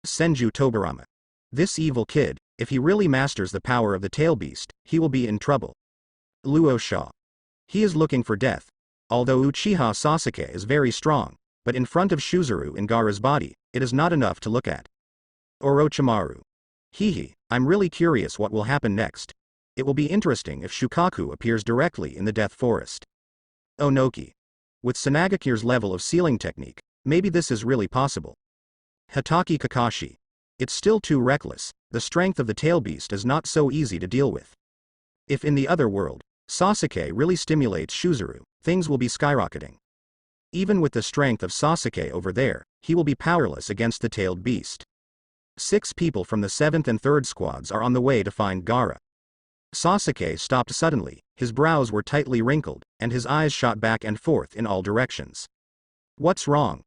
Senju Tobarama. This evil kid, if he really masters the power of the tail beast, he will be in trouble. Luo Sha. He is looking for death. Although Uchiha Sasuke is very strong, but in front of Shuzuru in Gaara's body, it is not enough to look at. Orochimaru. Hehe, I'm really curious what will happen next. It will be interesting if Shukaku appears directly in the Death Forest. Onoki. With Sanagakure's level of sealing technique, maybe this is really possible. Hatake Kakashi. It's still too reckless, the strength of the tail beast is not so easy to deal with. If in the other world, Sasuke really stimulates Shuzuru, things will be skyrocketing. Even with the strength of Sasuke over there, he will be powerless against the tailed beast. 6 people from the 7th and 3rd squads are on the way to find Gaara. Sasuke stopped suddenly, his brows were tightly wrinkled, and his eyes shot back and forth in all directions. What's wrong?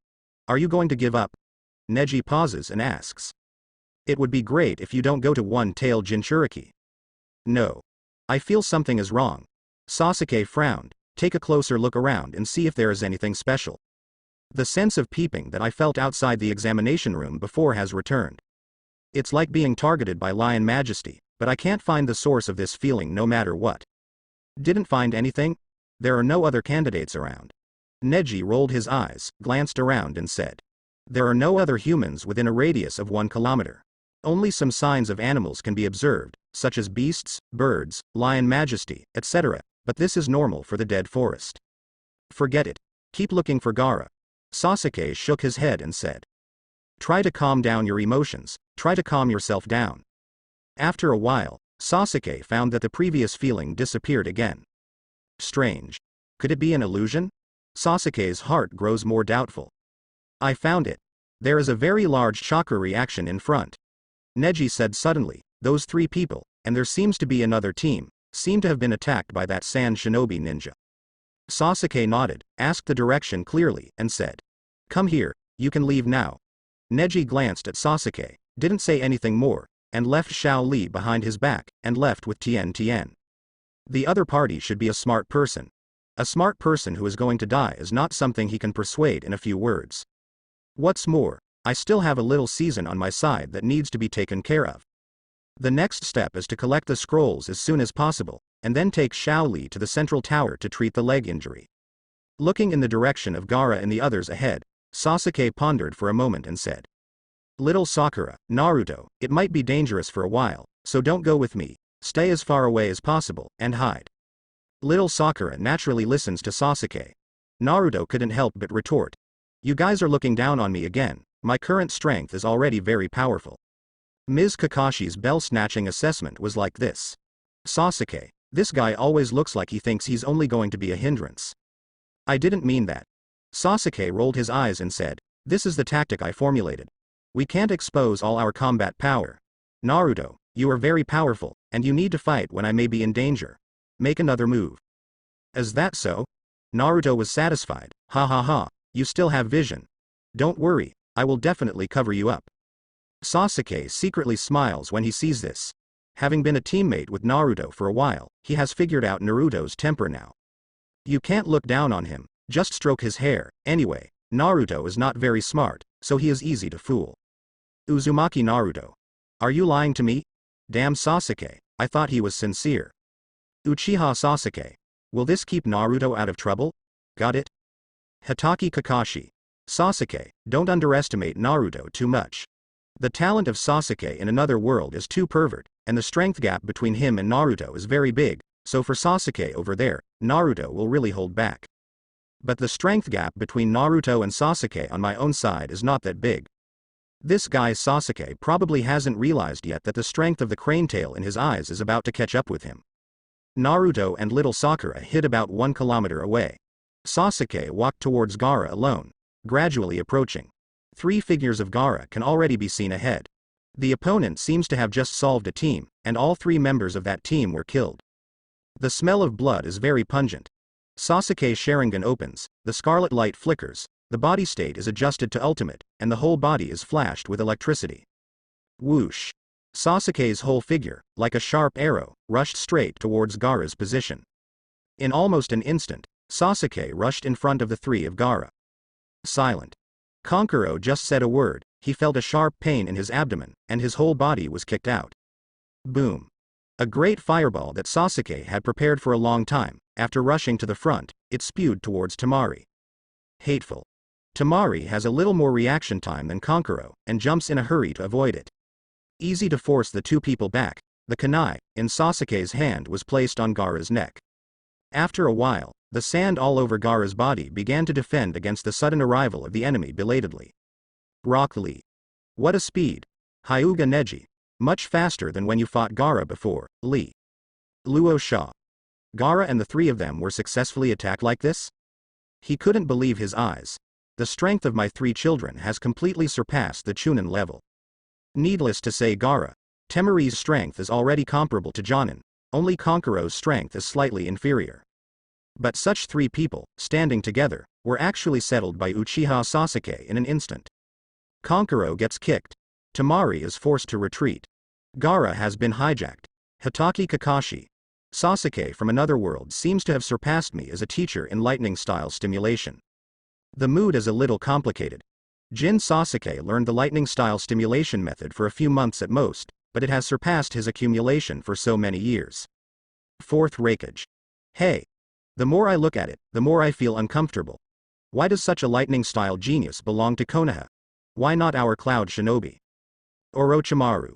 Are you going to give up? Neji pauses and asks. It would be great if you don't go to one-tailed Jinchuriki. No. I feel something is wrong. Sasuke frowned. Take a closer look around and see if there is anything special. The sense of peeping that I felt outside the examination room before has returned. It's like being targeted by Lion Majesty, but I can't find the source of this feeling no matter what. Didn't find anything? There are no other candidates around. Neji rolled his eyes, glanced around and said. There are no other humans within a radius of 1 kilometer. Only some signs of animals can be observed, such as beasts, birds, Lion Majesty, etc., but this is normal for the dead forest. Forget it. Keep looking for Gaara. Sasuke shook his head and said. Try to calm down your emotions, try to calm yourself down. After a while, Sasuke found that the previous feeling disappeared again. Strange. Could it be an illusion? Sasuke's heart grows more doubtful. I found it. There is a very large chakra reaction in front. Neji said suddenly, those 3 people, and there seems to be another team, seem to have been attacked by that sand shinobi ninja. Sasuke nodded, asked the direction clearly, and said. Come here, you can leave now. Neji glanced at Sasuke, didn't say anything more, and left Xiao Li behind his back, and left with Tien Tien. The other party should be a smart person. A smart person who is going to die is not something he can persuade in a few words. What's more, I still have a little season on my side that needs to be taken care of. The next step is to collect the scrolls as soon as possible, and then take Xiao Li to the central tower to treat the leg injury. Looking in the direction of Gaara and the others ahead, Sasuke pondered for a moment and said. Little Sakura, Naruto, it might be dangerous for a while, so don't go with me, stay as far away as possible, and hide. Little Sakura naturally listens to Sasuke. Naruto couldn't help but retort. You guys are looking down on me again, my current strength is already very powerful. Ms. Kakashi's bell-snatching assessment was like this. Sasuke, this guy always looks like he thinks he's only going to be a hindrance. I didn't mean that. Sasuke rolled his eyes and said, this is the tactic I formulated. We can't expose all our combat power. Naruto, you are very powerful, and you need to fight when I may be in danger. Make another move. Is that so? Naruto was satisfied. Ha ha ha, you still have vision. Don't worry, I will definitely cover you up. Sasuke secretly smiles when he sees this. Having been a teammate with Naruto for a while, he has figured out Naruto's temper now. You can't look down on him, just stroke his hair. Anyway, Naruto is not very smart, so he is easy to fool. Uzumaki Naruto. Are you lying to me? Damn Sasuke, I thought he was sincere. Uchiha Sasuke. Will this keep Naruto out of trouble? Got it? Hatake Kakashi. Sasuke, don't underestimate Naruto too much. The talent of Sasuke in another world is too pervert, and the strength gap between him and Naruto is very big, so for Sasuke over there, Naruto will really hold back. But the strength gap between Naruto and Sasuke on my own side is not that big. This guy Sasuke probably hasn't realized yet that the strength of the crane tail in his eyes is about to catch up with him. Naruto and little Sakura hid about 1 kilometer away. Sasuke walked towards Gaara alone, gradually approaching. 3 figures of Gaara can already be seen ahead. The opponent seems to have just solved a team, and all 3 members of that team were killed. The smell of blood is very pungent. Sasuke's Sharingan opens, the scarlet light flickers, the body state is adjusted to ultimate, and the whole body is flashed with electricity. Whoosh! Sasuke's whole figure, like a sharp arrow, rushed straight towards Gaara's position. In almost an instant, Sasuke rushed in front of the 3 of Gaara. Silent. Kankuro just said a word, he felt a sharp pain in his abdomen, and his whole body was kicked out. Boom. A great fireball that Sasuke had prepared for a long time, after rushing to the front, it spewed towards Temari. Hateful. Temari has a little more reaction time than Kankuro, and jumps in a hurry to avoid it. Easy to force the two people back, the kunai, in Sasuke's hand was placed on Gaara's neck. After a while, the sand all over Gaara's body began to defend against the sudden arrival of the enemy belatedly. Rock Lee. What a speed. Hyuga Neji. Much faster than when you fought Gaara before, Lee. Luo Sha. Gaara and the three of them were successfully attacked like this? He couldn't believe his eyes. The strength of my three children has completely surpassed the Chunin level. Needless to say, Gaara, Temari's strength is already comparable to Jonin, only Kankuro's strength is slightly inferior. But such three people, standing together, were actually settled by Uchiha Sasuke in an instant. Kankuro gets kicked. Temari is forced to retreat. Gaara has been hijacked. Hitaki Kakashi. Sasuke from another world seems to have surpassed me as a teacher in lightning-style stimulation. The mood is a little complicated. Jin Sasuke learned the lightning-style stimulation method for a few months at most, but it has surpassed his accumulation for so many years. Fourth Raikage. Hey. The more I look at it, the more I feel uncomfortable. Why does such a lightning-style genius belong to Konoha? Why not our Cloud Shinobi? Orochimaru.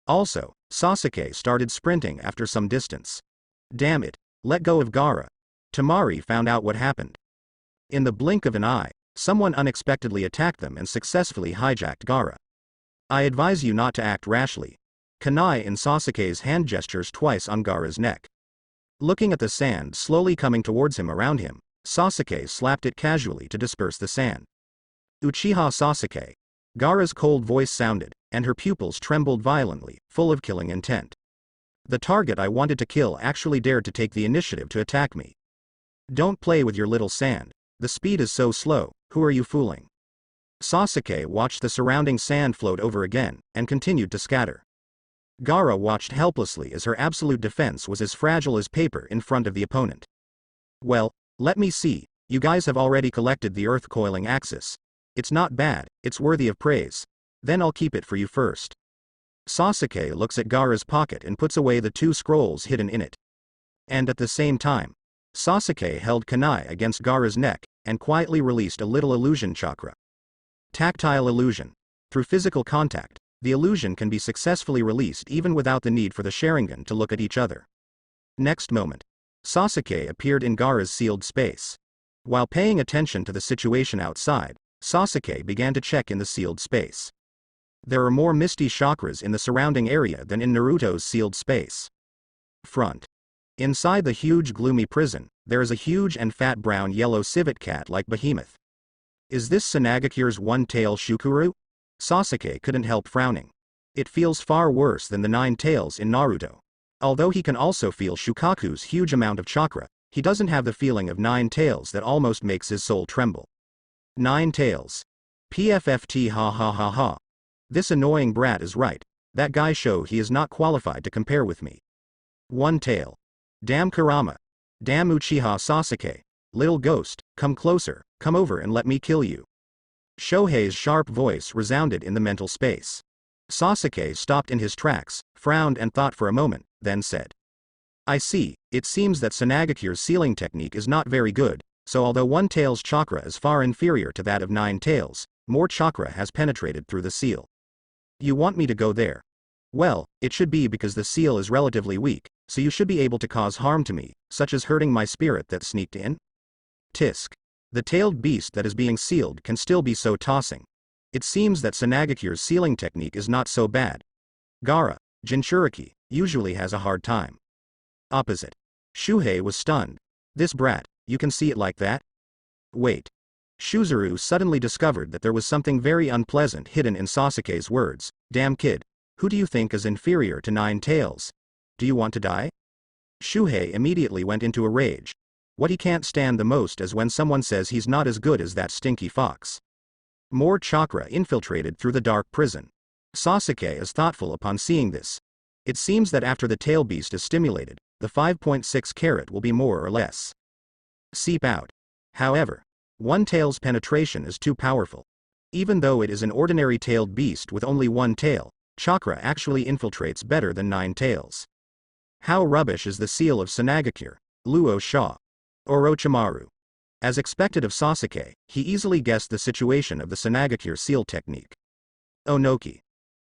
Also, Sasuke started sprinting after some distance. Damn it, let go of Gaara. Temari found out what happened. In the blink of an eye, someone unexpectedly attacked them and successfully hijacked Gaara. I advise you not to act rashly. Kunai in Sasuke's hand gestures twice on Gaara's neck. Looking at the sand slowly coming towards him around him, Sasuke slapped it casually to disperse the sand. Uchiha Sasuke. Gaara's cold voice sounded, and her pupils trembled violently, full of killing intent. The target I wanted to kill actually dared to take the initiative to attack me. Don't play with your little sand. The speed is so slow, who are you fooling? Sasuke watched the surrounding sand float over again, and continued to scatter. Gaara watched helplessly as her absolute defense was as fragile as paper in front of the opponent. Well, let me see, you guys have already collected the earth coiling axis. It's not bad, it's worthy of praise. Then I'll keep it for you first. Sasuke looks at Gaara's pocket and puts away the two scrolls hidden in it. And at the same time, Sasuke held kunai against Gaara's neck, and quietly released a little illusion chakra. Tactile illusion. Through physical contact, the illusion can be successfully released even without the need for the Sharingan to look at each other. Next moment, Sasuke appeared in Gaara's sealed space. While paying attention to the situation outside, Sasuke began to check in the sealed space. There are more misty chakras in the surrounding area than in Naruto's sealed space. Front. Inside the huge gloomy prison, there is a huge and fat brown-yellow civet cat-like behemoth. Is this Sanagakure's one-tail Shukuru? Sasuke couldn't help frowning. It feels far worse than the 9 tails in Naruto. Although he can also feel Shukaku's huge amount of chakra, he doesn't have the feeling of 9 tails that almost makes his soul tremble. 9 tails. PFFT ha ha ha ha. This annoying brat is right. That guy show he is not qualified to compare with me. 1 tail. Damn Kurama. Damn Uchiha Sasuke. Little ghost, come closer, come over and let me kill you. Shohei's sharp voice resounded in the mental space. Sasuke stopped in his tracks, frowned and thought for a moment, then said. I see, it seems that Sanagakure's sealing technique is not very good, so although 1 tail's chakra is far inferior to that of 9 tails, more chakra has penetrated through the seal. You want me to go there? Well, it should be because the seal is relatively weak, so you should be able to cause harm to me, such as hurting my spirit that sneaked in? Tisk. The tailed beast that is being sealed can still be so tossing. It seems that Sanagakure's sealing technique is not so bad. Gaara, Jinchuriki, usually has a hard time. Opposite. Shuhei was stunned. This brat, you can see it like that? Wait. Shuzuru suddenly discovered that there was something very unpleasant hidden in Sasuke's words. Damn kid. Who do you think is inferior to 9 tails? Do you want to die? Shuhei immediately went into a rage. What he can't stand the most is when someone says he's not as good as that stinky fox. More chakra infiltrated through the dark prison. Sasuke is thoughtful upon seeing this. It seems that after the tail beast is stimulated, the 5.6 carat will be more or less seep out. However, 1 tail's penetration is too powerful. Even though it is an ordinary tailed beast with only one tail, chakra actually infiltrates better than 9 tails. How rubbish is the seal of Sanagakure, Luo Sha. Orochimaru. As expected of Sasuke, he easily guessed the situation of the Sanagakure seal technique. Onoki.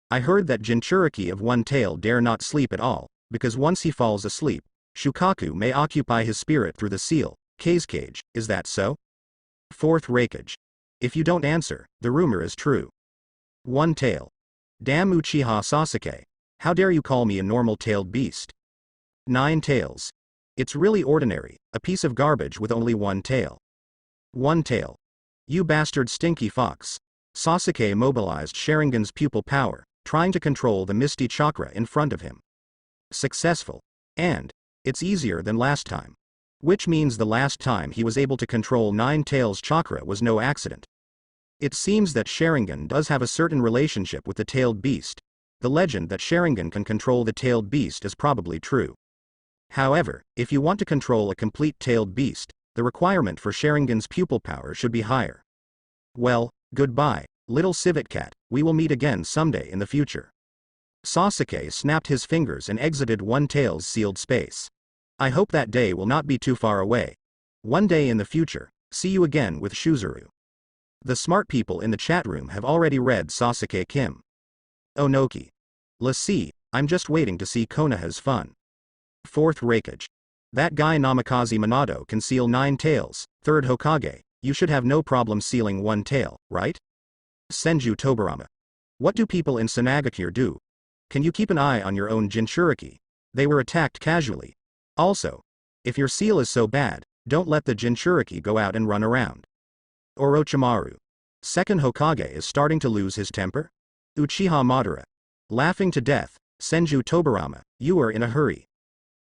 I heard that Jinchuriki of one tail dare not sleep at all, because once he falls asleep, Shukaku may occupy his spirit through the seal, cage, is that so? Fourth Raikage. If you don't answer, the rumor is true. One tail. Damn Uchiha Sasuke, how dare you call me a normal-tailed beast? 9 tails. It's really ordinary, a piece of garbage with only one tail. One tail. You bastard stinky fox. Sasuke mobilized Sharingan's pupil power, trying to control the misty chakra in front of him. Successful. And it's easier than last time. Which means the last time he was able to control 9 tails chakra was no accident. It seems that Sharingan does have a certain relationship with the tailed beast. The legend that Sharingan can control the tailed beast is probably true. However, if you want to control a complete tailed beast, the requirement for Sharingan's pupil power should be higher. Well, goodbye, little civet cat, we will meet again someday in the future. Sasuke snapped his fingers and exited One Tail's sealed space. I hope that day will not be too far away. One day in the future, see you again with Shuzuru. The smart people in the chat room have already read Sasuke Kim. Onoki. Let's see, I'm just waiting to see Konoha's fun. Fourth Raikage. That guy Namikaze Minato can seal 9 tails, third Hokage, you should have no problem sealing one tail, right? Senju Tobirama. What do people in Sanagakure do? Can you keep an eye on your own Jinchuriki? They were attacked casually. Also, if your seal is so bad, don't let the Jinchuriki go out and run around. Orochimaru. Second Hokage is starting to lose his temper? Uchiha Madara. Laughing to death, Senju Tobirama, you are in a hurry.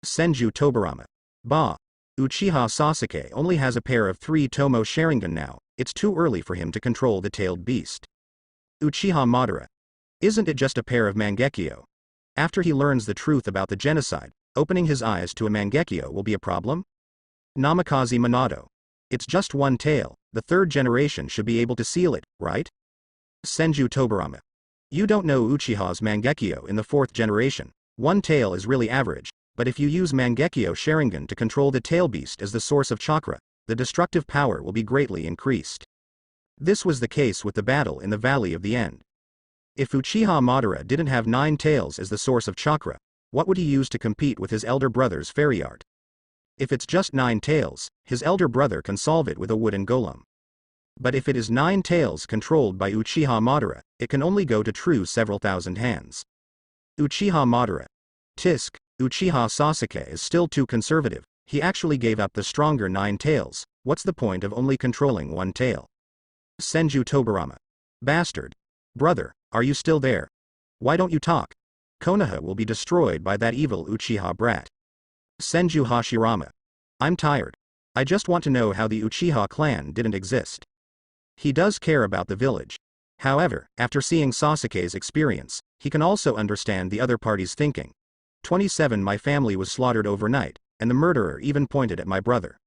Senju Tobirama. Bah. Uchiha Sasuke only has a pair of 3 Tomo Sharingan now, it's too early for him to control the tailed beast. Uchiha Madara. Isn't it just a pair of Mangekyo? After he learns the truth about the genocide, opening his eyes to a Mangekyo will be a problem? Namikaze Minato. It's just one tail, the 3rd generation should be able to seal it, right? Senju Tobirama. You don't know Uchiha's Mangekyo in the 4th generation, one tail is really average, but if you use Mangekyo Sharingan to control the tail beast as the source of chakra, the destructive power will be greatly increased. This was the case with the battle in the Valley of the End. If Uchiha Madara didn't have 9 tails as the source of chakra, what would he use to compete with his elder brother's fairy art? If it's just 9 tails, his elder brother can solve it with a wooden golem. But if it is 9 tails controlled by Uchiha Madara, it can only go to true several thousand hands. Uchiha Madara. Tisk, Uchiha Sasuke is still too conservative, he actually gave up the stronger 9 tails, what's the point of only controlling one tail? Senju Tobirama. Bastard. Brother, are you still there? Why don't you talk? Konoha will be destroyed by that evil Uchiha brat. Senju Hashirama. I'm tired. I just want to know how the Uchiha clan didn't exist. He does care about the village. However, after seeing Sasuke's experience, he can also understand the other party's thinking. 27 My family was slaughtered overnight, and the murderer even pointed at my brother.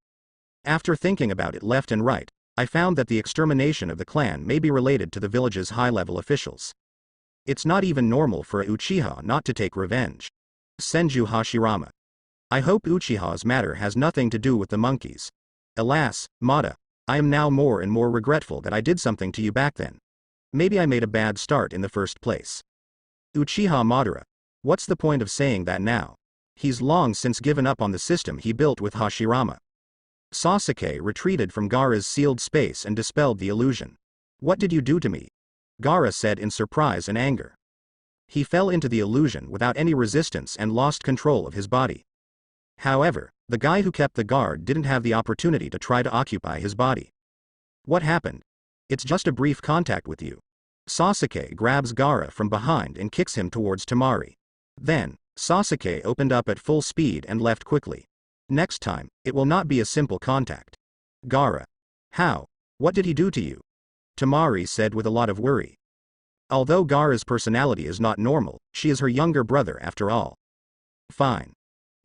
After thinking about it left and right, I found that the extermination of the clan may be related to the village's high-level officials. It's not even normal for a Uchiha not to take revenge. Senju Hashirama. I hope Uchiha's matter has nothing to do with the monkeys. Alas, Mada, I am now more and more regretful that I did something to you back then. Maybe I made a bad start in the first place. Uchiha Madara. What's the point of saying that now? He's long since given up on the system he built with Hashirama. Sasuke retreated from Gaara's sealed space and dispelled the illusion. What did you do to me? Gaara said in surprise and anger. He fell into the illusion without any resistance and lost control of his body. However, the guy who kept the guard didn't have the opportunity to try to occupy his body. What happened? It's just a brief contact with you. Sasuke grabs Gaara from behind and kicks him towards Temari. Then, Sasuke opened up at full speed and left quickly. Next time, it will not be a simple contact. Gaara. How? What did he do to you? Temari said with a lot of worry. Although Gaara's personality is not normal, she is her younger brother after all. Fine.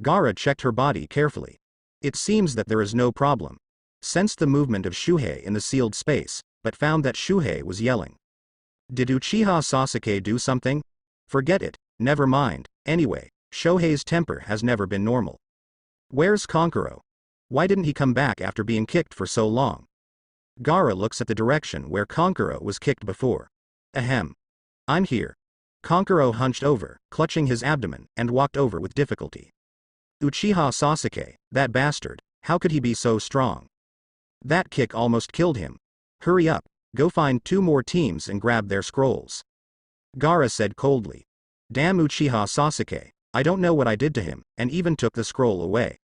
Gaara checked her body carefully. It seems that there is no problem. Sensed the movement of Shuhei in the sealed space, but found that Shuhei was yelling. Did Uchiha Sasuke do something? Forget it, never mind. Anyway, Shohei's temper has never been normal. Where's Kankuro? Why didn't he come back after being kicked for so long? Gaara looks at the direction where Kankuro was kicked before. Ahem. I'm here. Kankuro hunched over, clutching his abdomen, and walked over with difficulty. Uchiha Sasuke, that bastard, how could he be so strong? That kick almost killed him. Hurry up, go find 2 more teams and grab their scrolls. Gaara said coldly. Damn Uchiha Sasuke, I don't know what I did to him, and even took the scroll away.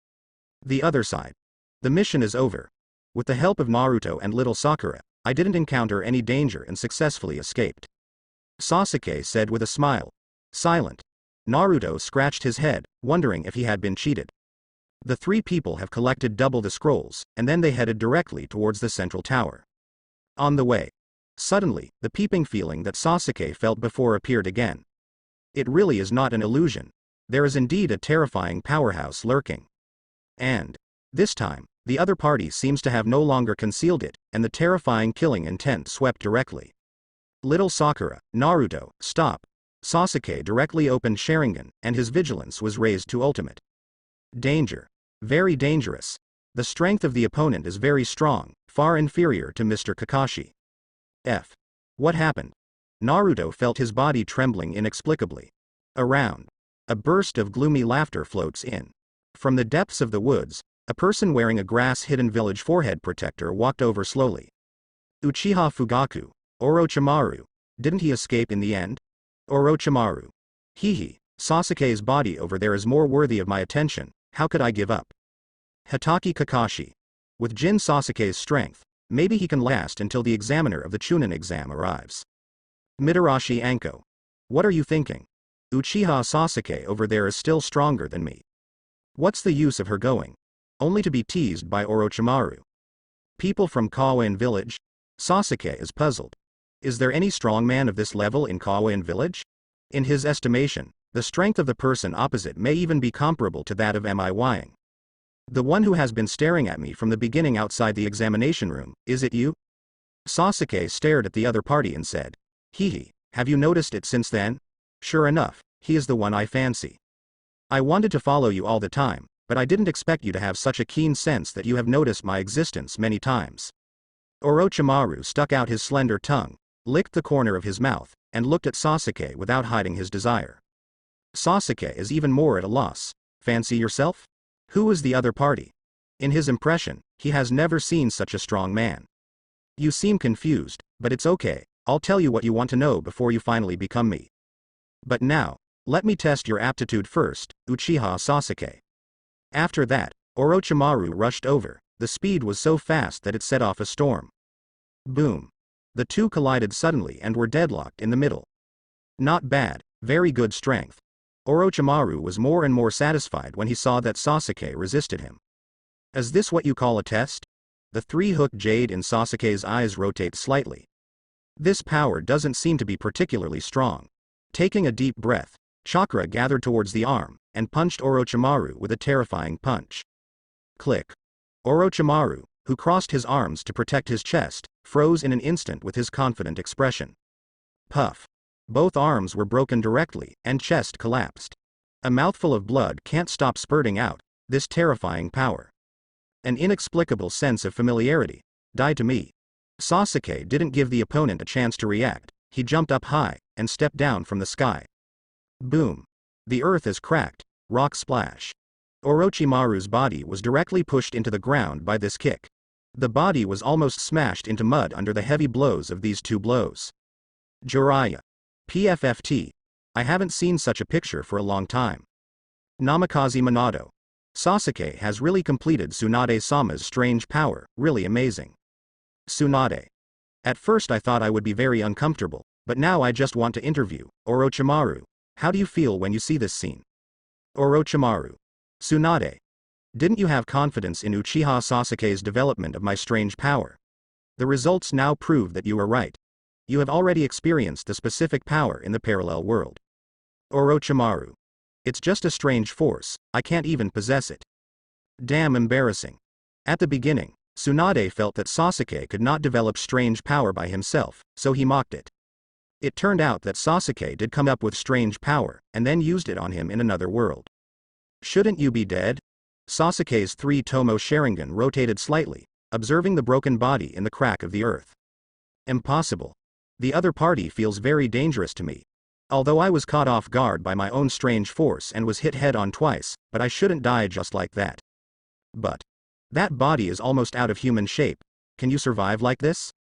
The other side. The mission is over. With the help of Naruto and little Sakura, I didn't encounter any danger and successfully escaped. Sasuke said with a smile. Silent. Naruto scratched his head, wondering if he had been cheated. The 3 people have collected double the scrolls, and then they headed directly towards the central tower. On the way. Suddenly, the peeping feeling that Sasuke felt before appeared again. It really is not an illusion. There is indeed a terrifying powerhouse lurking. And, this time, the other party seems to have no longer concealed it, and the terrifying killing intent swept directly. Little Sakura, Naruto, stop. Sasuke directly opened Sharingan, and his vigilance was raised to ultimate. Danger. Very dangerous. The strength of the opponent is very strong, far inferior to Mr. Kakashi. F. What happened? Naruto felt his body trembling inexplicably. Around. A burst of gloomy laughter floats in. From the depths of the woods, a person wearing a grass-hidden village forehead protector walked over slowly. Uchiha Fugaku, Orochimaru, didn't he escape in the end? Orochimaru. Hehe, Sasuke's body over there is more worthy of my attention, how could I give up? Hitaki Kakashi. With Jin Sasuke's strength, maybe he can last until the examiner of the Chunin exam arrives. Mitarashi Anko. What are you thinking? Uchiha Sasuke over there is still stronger than me. What's the use of her going? Only to be teased by Orochimaru. People from Kawain village? Sasuke is puzzled. Is there any strong man of this level in Kawain village? In his estimation, the strength of the person opposite may even be comparable to that of Miying. The one who has been staring at me from the beginning outside the examination room, is it you? Sasuke stared at the other party and said. Hehe, have you noticed it since then? Sure enough, he is the one I fancy. I wanted to follow you all the time, but I didn't expect you to have such a keen sense that you have noticed my existence many times. Orochimaru stuck out his slender tongue, licked the corner of his mouth, and looked at Sasuke without hiding his desire. Sasuke is even more at a loss. Fancy yourself? Who is the other party? In his impression, he has never seen such a strong man. You seem confused, but it's okay, I'll tell you what you want to know before you finally become me. But now, let me test your aptitude first, Uchiha Sasuke. After that, Orochimaru rushed over, the speed was so fast that it set off a storm. Boom. The two collided suddenly and were deadlocked in the middle. Not bad, very good strength. Orochimaru was more and more satisfied when he saw that Sasuke resisted him. Is this what you call a test? The 3-hook jade in Sasuke's eyes rotate slightly. This power doesn't seem to be particularly strong. Taking a deep breath, Chakra gathered towards the arm, and punched Orochimaru with a terrifying punch. Click. Orochimaru, who crossed his arms to protect his chest, froze in an instant with his confident expression. Puff. Both arms were broken directly, and chest collapsed. A mouthful of blood can't stop spurting out, this terrifying power. An inexplicable sense of familiarity. Die to me. Sasuke didn't give the opponent a chance to react, he jumped up high, and stepped down from the sky. Boom. The earth is cracked, rock splash. Orochimaru's body was directly pushed into the ground by this kick. The body was almost smashed into mud under the heavy blows of these 2 blows. Jiraiya. PFFT. I haven't seen such a picture for a long time. Namikaze Minato. Sasuke has really completed Tsunade-sama's strange power, really amazing. Tsunade. At first I thought I would be very uncomfortable, but now I just want to interview. Orochimaru. How do you feel when you see this scene? Orochimaru. Tsunade. Didn't you have confidence in Uchiha Sasuke's development of my strange power? The results now prove that you were right. You have already experienced the specific power in the parallel world. Orochimaru. It's just a strange force, I can't even possess it. Damn embarrassing. At the beginning, Tsunade felt that Sasuke could not develop strange power by himself, so he mocked it. It turned out that Sasuke did come up with strange power, and then used it on him in another world. Shouldn't you be dead? Sasuke's 3-tomo Sharingan rotated slightly, observing the broken body in the crack of the earth. Impossible. The other party feels very dangerous to me. Although I was caught off guard by my own strange force and was hit head-on twice, but I shouldn't die just like that. But that body is almost out of human shape. Can you survive like this?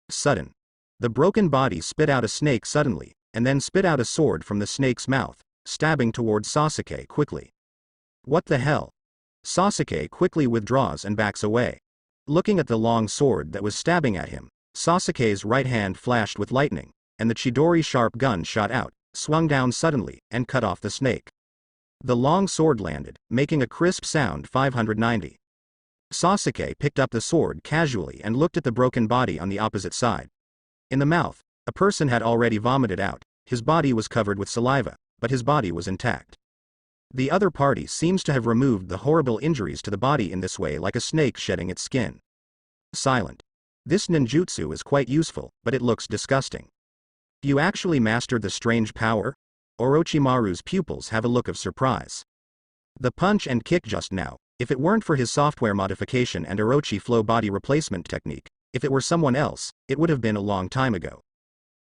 Sudden. The broken body spit out a snake suddenly, and then spit out a sword from the snake's mouth, stabbing towards Sasuke quickly. What the hell? Sasuke quickly withdraws and backs away. Looking at the long sword that was stabbing at him, Sasuke's right hand flashed with lightning, and the Chidori sharp gun shot out, swung down suddenly, and cut off the snake. The long sword landed, making a crisp sound 590. Sasuke picked up the sword casually and looked at the broken body on the opposite side. In the mouth, a person had already vomited out, his body was covered with saliva, but his body was intact. The other party seems to have removed the horrible injuries to the body in this way, like a snake shedding its skin. Silent. This ninjutsu is quite useful, but it looks disgusting. You actually mastered the strange power? Orochimaru's pupils have a look of surprise. The punch and kick just now, if it weren't for his software modification and Orochi flow body replacement technique, if it were someone else, it would have been a long time ago.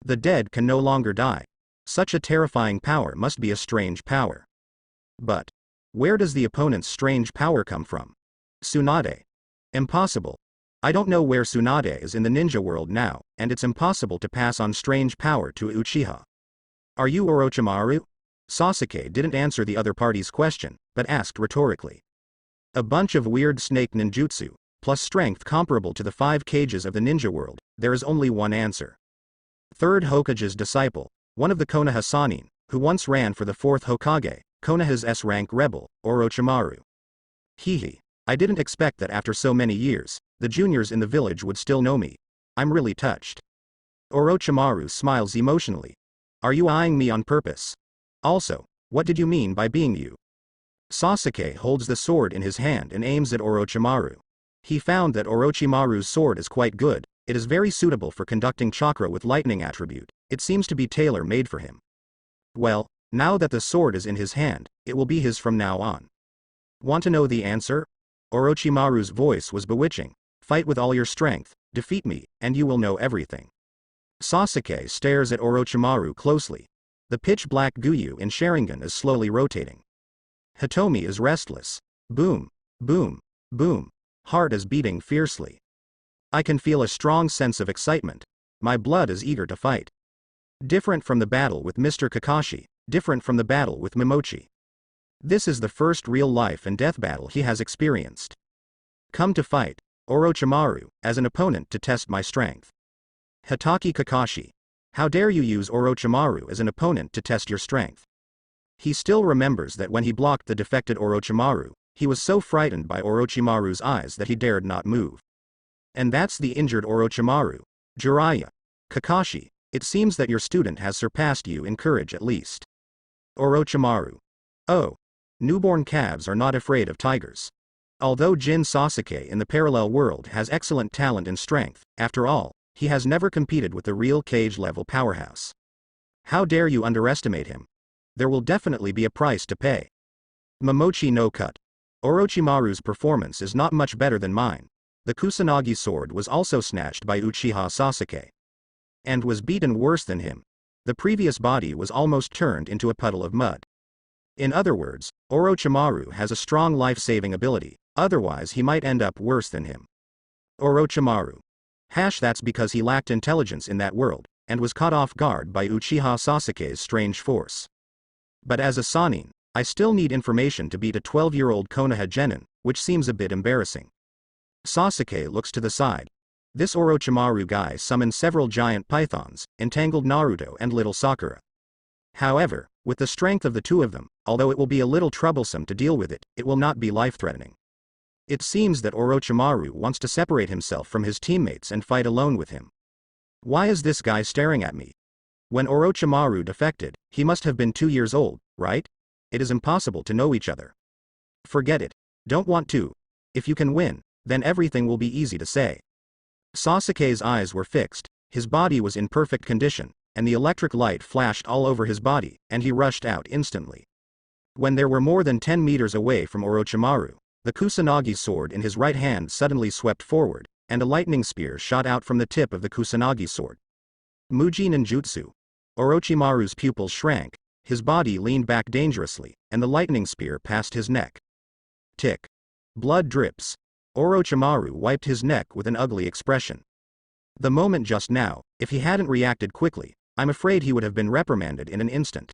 The dead can no longer die. Such a terrifying power must be a strange power. But where does the opponent's strange power come from? Tsunade. Impossible. I don't know where Tsunade is in the ninja world now, and it's impossible to pass on strange power to Uchiha. Are you Orochimaru? Sasuke didn't answer the other party's question, but asked rhetorically. A bunch of weird snake ninjutsu, plus strength comparable to the 5 Kages of the ninja world, there is only one answer. Third Hokage's disciple, one of the Konoha Sannin, who once ran for the 4th Hokage, Konoha's S-rank rebel, Orochimaru. Hehe. I didn't expect that after so many years, the juniors in the village would still know me. I'm really touched. Orochimaru smiles emotionally. Are you eyeing me on purpose? Also, what did you mean by being you? Sasuke holds the sword in his hand and aims at Orochimaru. He found that Orochimaru's sword is quite good, it is very suitable for conducting chakra with lightning attribute, it seems to be tailor-made for him. Well, now that the sword is in his hand, it will be his from now on. Want to know the answer? Orochimaru's voice was bewitching. Fight with all your strength, defeat me, and you will know everything. Sasuke stares at Orochimaru closely. The pitch-black Guyu in Sharingan is slowly rotating. Hitomi is restless. Boom, boom, boom. Heart is beating fiercely. I can feel a strong sense of excitement. My blood is eager to fight. Different from the battle with Mr. Kakashi, different from the battle with Momochi. This is the first real life and death battle he has experienced. Come to fight, Orochimaru, as an opponent to test my strength. Hitaki Kakashi. How dare you use Orochimaru as an opponent to test your strength? He still remembers that when he blocked the defected Orochimaru, he was so frightened by Orochimaru's eyes that he dared not move. And that's the injured Orochimaru. Jiraiya. Kakashi, it seems that your student has surpassed you in courage at least. Orochimaru. Oh. Newborn calves are not afraid of tigers. Although Jin Sasuke in the parallel world has excellent talent and strength, after all, he has never competed with the real cage-level powerhouse. How dare you underestimate him? There will definitely be a price to pay. Momochi no cut. Orochimaru's performance is not much better than mine. The Kusanagi sword was also snatched by Uchiha Sasuke. And was beaten worse than him. The previous body was almost turned into a puddle of mud. In other words, Orochimaru has a strong life-saving ability, otherwise he might end up worse than him. Orochimaru. That's because he lacked intelligence in that world, and was caught off guard by Uchiha Sasuke's strange force. But as a Sannin, I still need information to beat a 12-year-old Konoha genin, which seems a bit embarrassing. Sasuke looks to the side. This Orochimaru guy summoned several giant pythons, entangled Naruto and little Sakura. However, with the strength of the two of them, although it will be a little troublesome to deal with it, it will not be life-threatening. It seems that Orochimaru wants to separate himself from his teammates and fight alone with him. Why is this guy staring at me? When Orochimaru defected, he must have been 2 years old, right? It is impossible to know each other. Forget it. Don't want to. If you can win, Then everything will be easy to say. Sasuke's eyes were fixed, his body was in perfect condition, and the electric light flashed all over his body, and he rushed out instantly. When they were more than 10 meters away from Orochimaru, the Kusanagi sword in his right hand suddenly swept forward, and a lightning spear shot out from the tip of the Kusanagi sword. Muji ninjutsu. Orochimaru's pupils shrank, his body leaned back dangerously, and the lightning spear passed his neck. Tick. Blood drips. Orochimaru wiped his neck with an ugly expression. The moment just now, if he hadn't reacted quickly, I'm afraid he would have been reprimanded in an instant.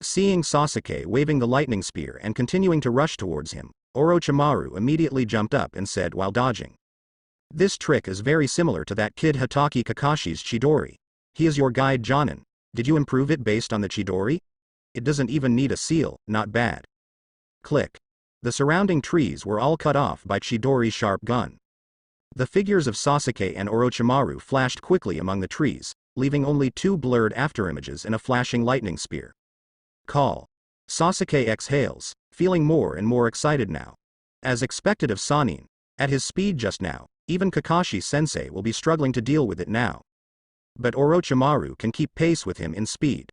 Seeing Sasuke waving the lightning spear and continuing to rush towards him, Orochimaru immediately jumped up and said while dodging. This trick is very similar to that kid Hatake Kakashi's Chidori. He is your guide Jonin. Did you improve it based on the Chidori? It doesn't even need a seal, not bad. Click. The surrounding trees were all cut off by Chidori's sharp gun. The figures of Sasuke and Orochimaru flashed quickly among the trees, leaving only two blurred afterimages and a flashing lightning spear. Call. Sasuke exhales, feeling more and more excited now. As expected of Sannin, at his speed just now, even Kakashi-sensei will be struggling to deal with it now. But Orochimaru can keep pace with him in speed.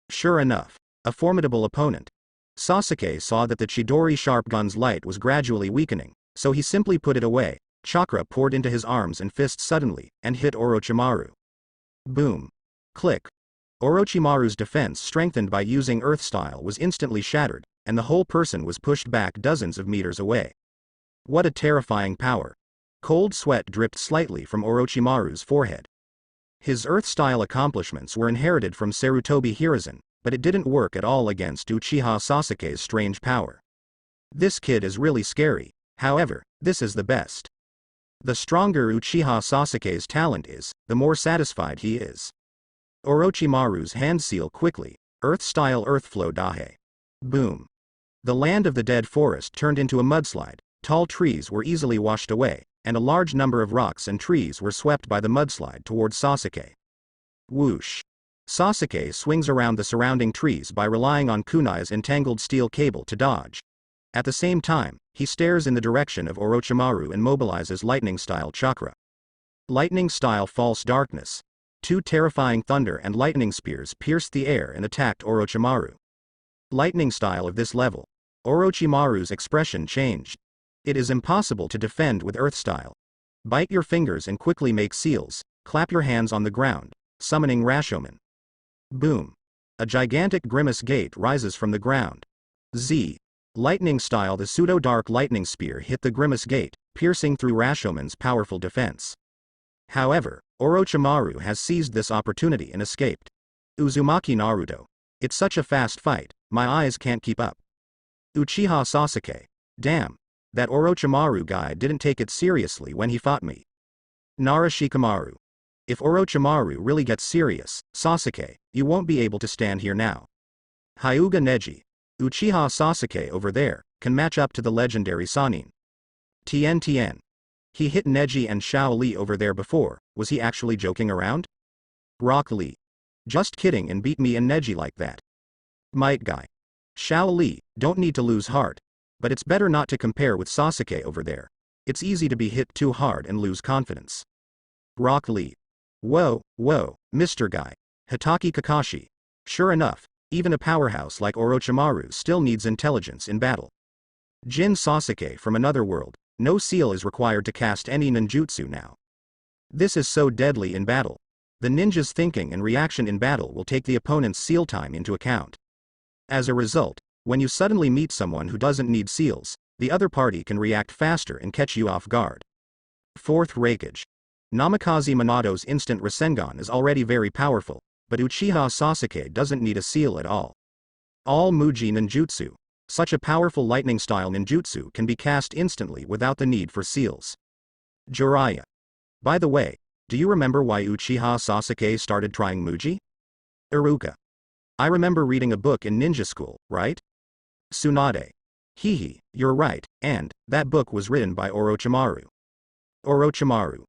Sure enough, a formidable opponent. Sasuke saw that the Chidori sharp gun's light was gradually weakening, so he simply put it away. Chakra poured into his arms and fists suddenly, and hit Orochimaru. Boom. Click. Orochimaru's defense strengthened by using Earth Style was instantly shattered, and the whole person was pushed back dozens of meters away. What a terrifying power. Cold sweat dripped slightly from Orochimaru's forehead. His Earth Style accomplishments were inherited from Sarutobi Hiruzen, but it didn't work at all against Uchiha Sasuke's strange power. This kid is really scary, however, this is the best. The stronger Uchiha Sasuke's talent is, the more satisfied he is. Orochimaru's hand seal quickly, Earth Style Earth Flow Dahe. Boom. The land of the dead forest turned into a mudslide, tall trees were easily washed away, and a large number of rocks and trees were swept by the mudslide towards Sasuke. Whoosh. Sasuke swings around the surrounding trees by relying on kunai's entangled steel cable to dodge. At the same time, he stares in the direction of Orochimaru and mobilizes Lightning Style Chakra. Lightning Style False Darkness. Two terrifying thunder and lightning spears pierced the air and attacked Orochimaru. Lightning Style of this level. Orochimaru's expression changed. It is impossible to defend with Earth Style. Bite your fingers and quickly make seals, clap your hands on the ground, summoning Rashomon. Boom. A gigantic grimace gate rises from the ground. Z. Lightning Style the pseudo-dark lightning spear hit the grimace gate, piercing through Rashomon's powerful defense. However, Orochimaru has seized this opportunity and escaped. Uzumaki Naruto. It's such a fast fight, my eyes can't keep up. Uchiha Sasuke. Damn. That Orochimaru guy didn't take it seriously when he fought me. Nara Shikamaru. If Orochimaru really gets serious, Sasuke, you won't be able to stand here now. Hyuga Neji. Uchiha Sasuke over there, can match up to the legendary Sannin. Tien. He hit Neji and Shao Li over there before, was he actually joking around? Rock Lee. Just kidding and beat me and Neji like that. Might Guy. Shao Li, don't need to lose heart. But it's better not to compare with Sasuke over there. It's easy to be hit too hard and lose confidence. Rock Lee. Whoa, Mr. Guy. Hatake Kakashi. Sure enough, even a powerhouse like Orochimaru still needs intelligence in battle. Jin Sasuke from another world, no seal is required to cast any ninjutsu now. This is so deadly in battle. The ninja's thinking and reaction in battle will take the opponent's seal time into account. As a result, when you suddenly meet someone who doesn't need seals, the other party can react faster and catch you off guard. Fourth Raikage. Namikaze Minato's instant Rasengan is already very powerful, but Uchiha Sasuke doesn't need a seal at all. All Muji ninjutsu. Such a powerful lightning-style ninjutsu can be cast instantly without the need for seals. Jiraiya. By the way, do you remember why Uchiha Sasuke started trying Muji? Iruka. I remember reading a book in ninja school, right? Tsunade. Hehe, you're right, and that book was written by Orochimaru. Orochimaru.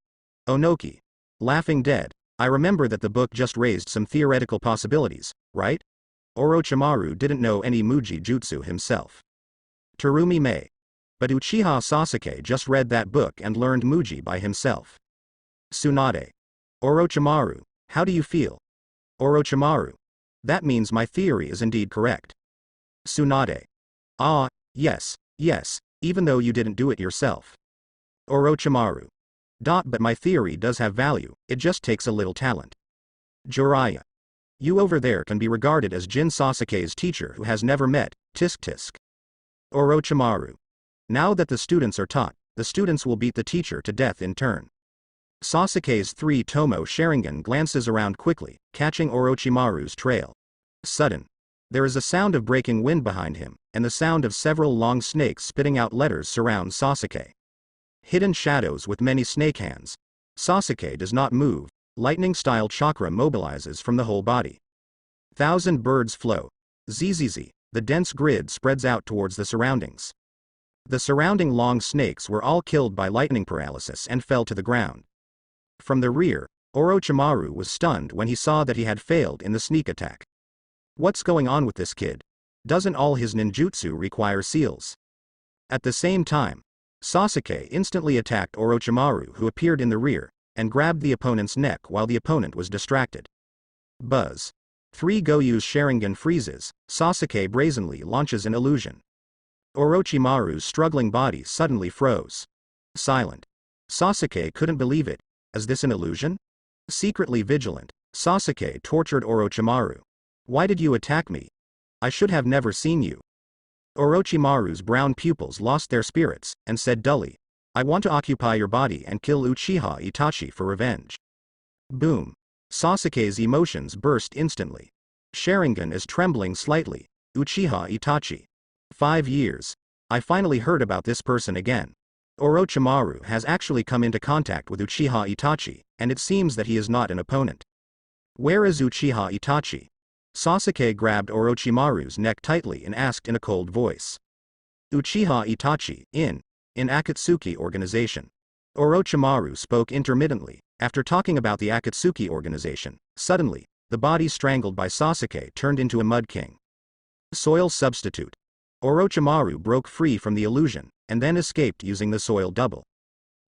Onoki. Laughing dead. I remember that the book just raised some theoretical possibilities, right? Orochimaru didn't know any Muji jutsu himself. Terumi Mei. But Uchiha Sasuke just read that book and learned Muji by himself. Tsunade. Orochimaru, how do you feel? Orochimaru. That means my theory is indeed correct. Tsunade. Ah, yes, even though you didn't do it yourself. Orochimaru. But my theory does have value, it just takes a little talent. Jiraiya. You over there can be regarded as Jin Sasuke's teacher who has never met, tisk tisk. Orochimaru. Now that the students are taught, the students will beat the teacher to death in turn. Sasuke's 3-tomo Sharingan glances around quickly, catching Orochimaru's trail. Sudden. There is a sound of breaking wind behind him, and the sound of several long snakes spitting out letters surround Sasuke. Hidden shadows with many snake hands. Sasuke does not move, lightning-style chakra mobilizes from the whole body. 1,000 birds flow. Zzz, the dense grid spreads out towards the surroundings. The surrounding long snakes were all killed by lightning paralysis and fell to the ground. From the rear, Orochimaru was stunned when he saw that he had failed in the sneak attack. What's going on with this kid? Doesn't all his ninjutsu require seals? At the same time, Sasuke instantly attacked Orochimaru, who appeared in the rear, and grabbed the opponent's neck while the opponent was distracted. Buzz. 3 Goyu's Sharingan freezes, Sasuke brazenly launches an illusion. Orochimaru's struggling body suddenly froze. Silent. Sasuke couldn't believe it. Is this an illusion? Secretly vigilant, Sasuke tortured Orochimaru. Why did you attack me? I should have never seen you. Orochimaru's brown pupils lost their spirits, and said dully, I want to occupy your body and kill Uchiha Itachi for revenge. Boom. Sasuke's emotions burst instantly. Sharingan is trembling slightly. Uchiha Itachi. 5 years. I finally heard about this person again. Orochimaru has actually come into contact with Uchiha Itachi, and it seems that he is not an opponent. Where is Uchiha Itachi? Sasuke grabbed Orochimaru's neck tightly and asked in a cold voice. Uchiha Itachi, in Akatsuki organization. Orochimaru spoke intermittently. After talking about the Akatsuki organization, suddenly, the body strangled by Sasuke turned into a Mud King. Soil substitute. Orochimaru broke free from the illusion, and then escaped using the soil double.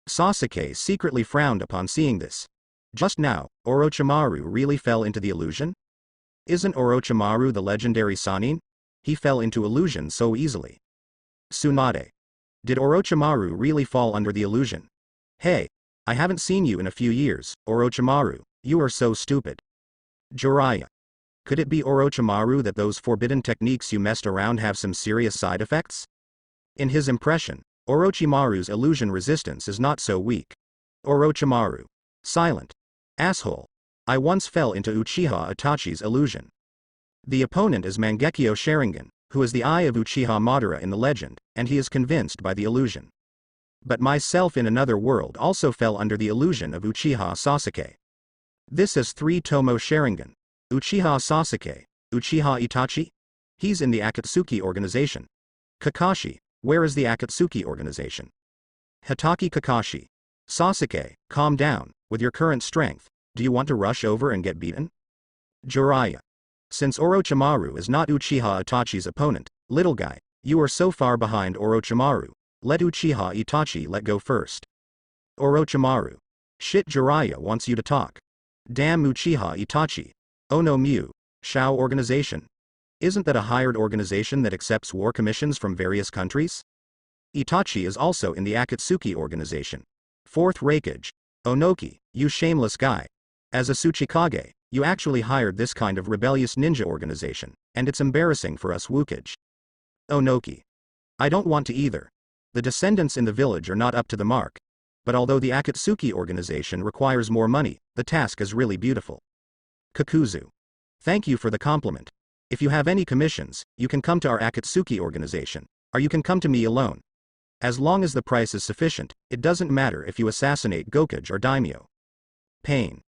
Sasuke secretly frowned upon seeing this. Just now, Orochimaru really fell into the illusion? Isn't Orochimaru the legendary Sannin? He fell into illusion so easily. Tsunade. Did Orochimaru really fall under the illusion? Hey, I haven't seen you in a few years, Orochimaru, you are so stupid. Jiraiya. Could it be Orochimaru that those forbidden techniques you messed around have some serious side effects? In his impression, Orochimaru's illusion resistance is not so weak. Orochimaru. Silent. Asshole. I once fell into Uchiha Itachi's illusion. The opponent is Mangekyo Sharingan, who is the eye of Uchiha Madara in the legend, and he is convinced by the illusion. But myself in another world also fell under the illusion of Uchiha Sasuke. This is 3-tomo Sharingan. Uchiha Sasuke, Uchiha Itachi? He's in the Akatsuki organization. Kakashi, where is the Akatsuki organization? Hitaki Kakashi. Sasuke, calm down, with your current strength, do you want to rush over and get beaten? Jiraiya. Since Orochimaru is not Uchiha Itachi's opponent, little guy, you are so far behind Orochimaru, let Uchiha Itachi let go first. Orochimaru. Shit, Jiraiya wants you to talk. Damn Uchiha Itachi. Oh no, Mu. Shao organization. Isn't that a hired organization that accepts war commissions from various countries? Itachi is also in the Akatsuki organization. 4th Raikage. Onoki, you shameless guy. As a Tsuchikage, you actually hired this kind of rebellious ninja organization, and it's embarrassing for us Wukage. Onoki. I don't want to either. The descendants in the village are not up to the mark. But although the Akatsuki organization requires more money, the task is really beautiful. Kakuzu. Thank you for the compliment. If you have any commissions, you can come to our Akatsuki organization, or you can come to me alone. As long as the price is sufficient, it doesn't matter if you assassinate Gokage or Daimyo. Pain.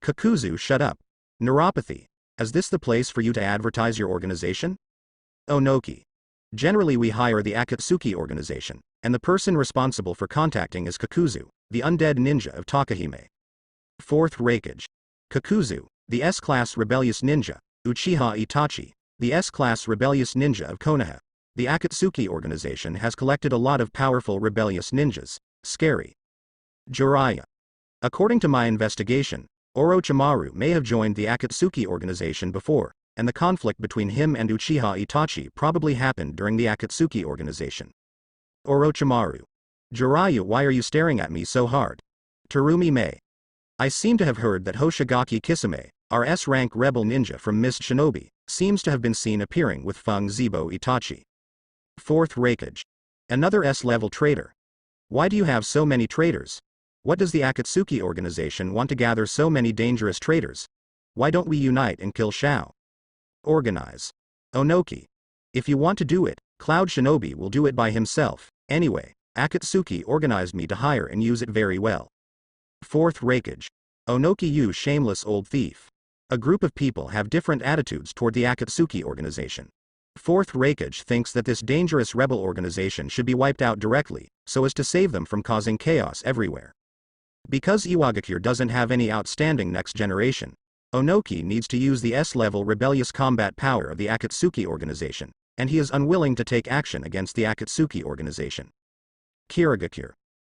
Kakuzu, shut up. Neuropathy. Is this the place for you to advertise your organization? Onoki. Generally we hire the Akatsuki organization, and the person responsible for contacting is Kakuzu, the undead ninja of Takahime. 4th Raikage. Kakuzu, the S-class rebellious ninja, Uchiha Itachi, the S-class rebellious ninja of Konoha. the Akatsuki organization has collected a lot of powerful rebellious ninjas. Scary. Jiraiya. According to my investigation, Orochimaru may have joined the Akatsuki organization before, and the conflict between him and Uchiha Itachi probably happened during the Akatsuki organization. Orochimaru. Jiraiya, why are you staring at me so hard? Terumi Mei. I seem to have heard that Hoshigaki Kisame, our S-rank rebel ninja from Mist Shinobi, seems to have been seen appearing with Feng Zibo Itachi. Fourth Raikage. Another S-level traitor. Why do you have so many traitors? What does the Akatsuki organization want to gather so many dangerous traitors? Why don't we unite and kill Shao? Organize. Onoki. If you want to do it, Cloud Shinobi will do it by himself. Anyway, Akatsuki organized me to hire and use it very well. Fourth Raikage. Onoki, you shameless old thief. A group of people have different attitudes toward the Akatsuki organization. Fourth Raikage thinks that this dangerous rebel organization should be wiped out directly, so as to save them from causing chaos everywhere. Because Iwagakure doesn't have any outstanding next generation, Onoki needs to use the S-level rebellious combat power of the Akatsuki organization, and he is unwilling to take action against the Akatsuki organization. Kirigakure.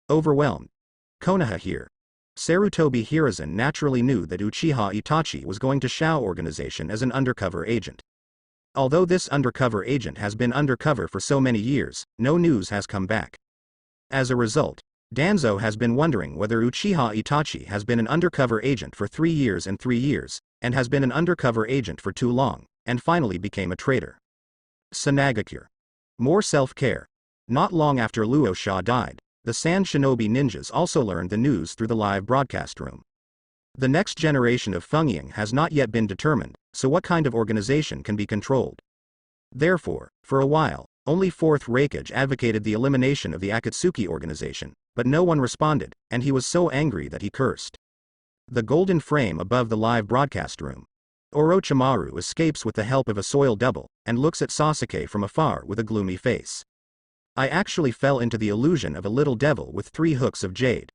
Overwhelmed. Konoha here. Sarutobi Hiruzen naturally knew that Uchiha Itachi was going to Shao organization as an undercover agent. Although this undercover agent has been undercover for so many years, no news has come back. As a result, Danzo has been wondering whether Uchiha Itachi has been an undercover agent for 3 years and 3 years, and has been an undercover agent for too long, and finally became a traitor. Sanagakure. More self-care. Not long after Luo Sha died, the Sand Shinobi ninjas also learned the news through the live broadcast room. The next generation of Fengying has not yet been determined, so what kind of organization can be controlled? Therefore, for a while, only Fourth Raikage advocated the elimination of the Akatsuki organization, but no one responded, and he was so angry that he cursed. The golden frame above the live broadcast room. Orochimaru escapes with the help of a soil double, and looks at Sasuke from afar with a gloomy face. I actually fell into the illusion of a little devil with 3 hooks of jade.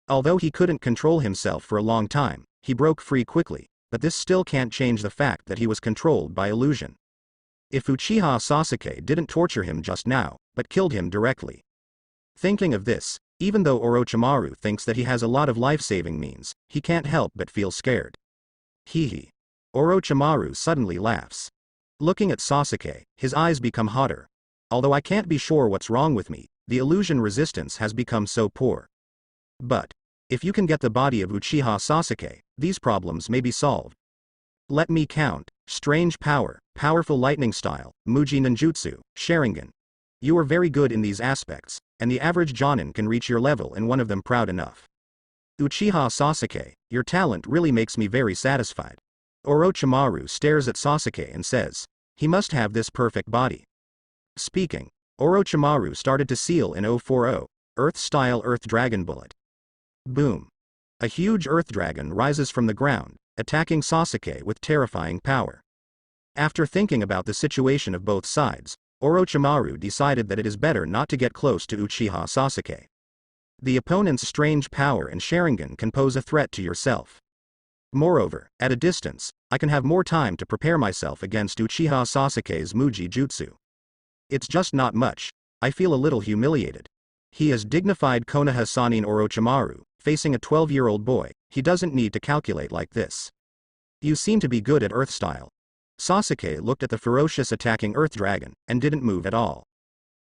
Although he couldn't control himself for a long time, he broke free quickly, but this still can't change the fact that he was controlled by illusion. If Uchiha Sasuke didn't torture him just now, but killed him directly. Thinking of this, even though Orochimaru thinks that he has a lot of life-saving means, he can't help but feel scared. Hee. Orochimaru suddenly laughs. Looking at Sasuke, his eyes become hotter. Although I can't be sure what's wrong with me, the illusion resistance has become so poor. But, if you can get the body of Uchiha Sasuke, these problems may be solved. Let me count: strange power, powerful lightning style, Muji ninjutsu, Sharingan. You are very good in these aspects, and the average Jonin can reach your level in one of them proud enough. Uchiha Sasuke, your talent really makes me very satisfied. Orochimaru stares at Sasuke and says, he must have this perfect body. Speaking, Orochimaru started to seal in 040, Earth-style Earth Dragon Bullet. Boom. A huge Earth Dragon rises from the ground, attacking Sasuke with terrifying power. After thinking about the situation of both sides, Orochimaru decided that it is better not to get close to Uchiha Sasuke. The opponent's strange power and Sharingan can pose a threat to yourself. Moreover, at a distance, I can have more time to prepare myself against Uchiha Sasuke's Muji Jutsu. It's just not much. I feel a little humiliated. He is dignified Konoha Sanin Orochimaru, facing a 12-year-old boy. He doesn't need to calculate like this. You seem to be good at Earth style. Sasuke looked at the ferocious attacking Earth Dragon, and didn't move at all.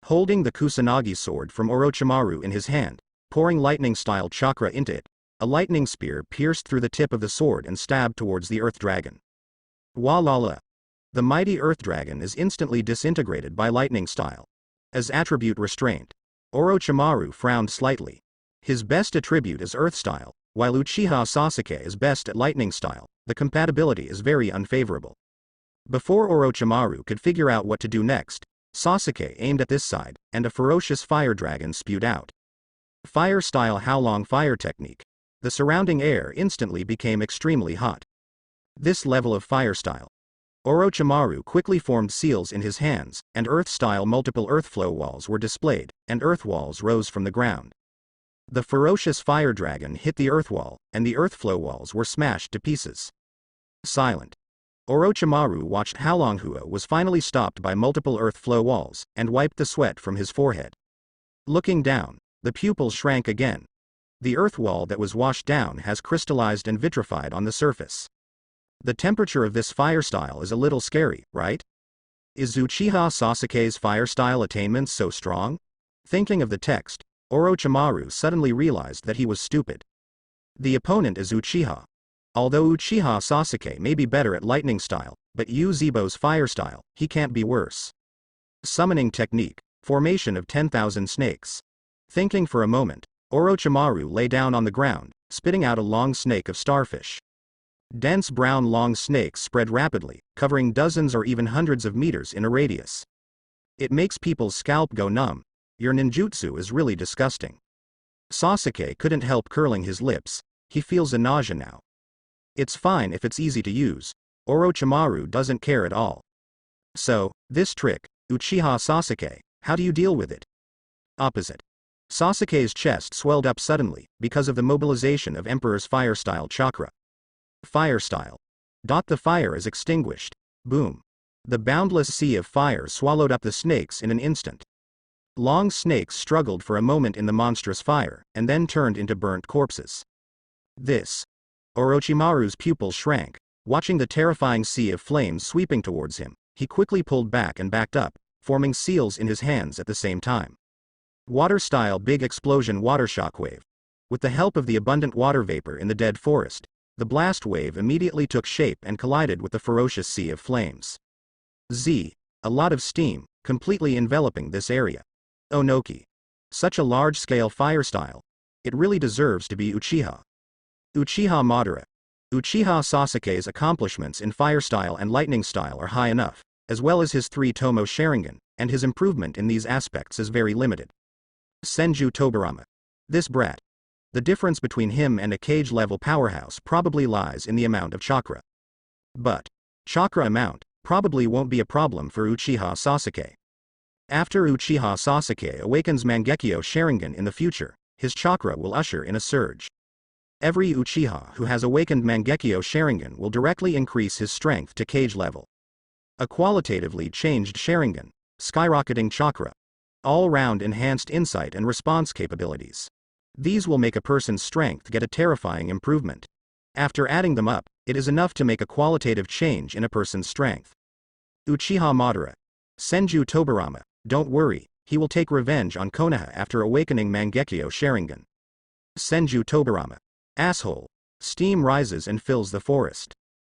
Holding the Kusanagi sword from Orochimaru in his hand, pouring lightning-style chakra into it, a lightning spear pierced through the tip of the sword and stabbed towards the Earth Dragon. Walala. The mighty Earth Dragon is instantly disintegrated by lightning style. As attribute restraint, Orochimaru frowned slightly. His best attribute is Earth style, while Uchiha Sasuke is best at lightning style. The compatibility is very unfavorable. Before Orochimaru could figure out what to do next, Sasuke aimed at this side, and a ferocious fire dragon spewed out. Fire style Howlong fire technique. The surrounding air instantly became extremely hot. This level of fire style. Orochimaru quickly formed seals in his hands, and earth-style multiple earth flow walls were displayed, and earth walls rose from the ground. The ferocious fire dragon hit the earth wall, and the earth flow walls were smashed to pieces. Silent. Orochimaru watched how Longhua was finally stopped by multiple earth flow walls, and wiped the sweat from his forehead. Looking down, the pupils shrank again. The earth wall that was washed down has crystallized and vitrified on the surface. The temperature of this fire style is a little scary, right? Is Uchiha Sasuke's fire style attainments so strong? Thinking of the text, Orochimaru suddenly realized that he was stupid. The opponent is Uchiha. Although Uchiha Sasuke may be better at lightning style, but Uzebo's fire style, he can't be worse. Summoning technique, formation of 10,000 snakes. Thinking for a moment, Orochimaru lay down on the ground, spitting out a long snake of starfish. Dense brown long snakes spread rapidly, covering dozens or even hundreds of meters in a radius. It makes people's scalp go numb. Your ninjutsu is really disgusting. Sasuke couldn't help curling his lips. He feels a nausea now. It's fine if it's easy to use. Orochimaru doesn't care at all. So, this trick, Uchiha Sasuke, how do you deal with it? Opposite. Sasuke's chest swelled up suddenly, because of the mobilization of Emperor's fire style chakra. Fire style. The fire is extinguished. Boom. The boundless sea of fire swallowed up the snakes in an instant. Long snakes struggled for a moment in the monstrous fire, and then turned into burnt corpses. This. Orochimaru's pupils shrank. Watching the terrifying sea of flames sweeping towards him, he quickly pulled back and backed up, forming seals in his hands at the same time. Water-style big explosion water shockwave. With the help of the abundant water vapor in the dead forest, the blast wave immediately took shape and collided with the ferocious sea of flames. A lot of steam, completely enveloping this area. Onoki. Such a large-scale fire style. It really deserves to be Uchiha. Uchiha Madara. Uchiha Sasuke's accomplishments in fire style and lightning style are high enough, as well as his 3 Tomo Sharingan, and his improvement in these aspects is very limited. Senju Tobirama. This brat. The difference between him and a cage-level powerhouse probably lies in the amount of chakra. But chakra amount probably won't be a problem for Uchiha Sasuke. After Uchiha Sasuke awakens Mangekyo Sharingan in the future, his chakra will usher in a surge. Every Uchiha who has awakened Mangekyo Sharingan will directly increase his strength to cage level. A qualitatively changed Sharingan, skyrocketing chakra. All-round enhanced insight and response capabilities. These will make a person's strength get a terrifying improvement. After adding them up, it is enough to make a qualitative change in a person's strength. Uchiha Madara. Senju Tobirama, don't worry, he will take revenge on Konoha after awakening Mangekyo Sharingan. Senju Tobirama. Asshole. Steam rises and fills the forest.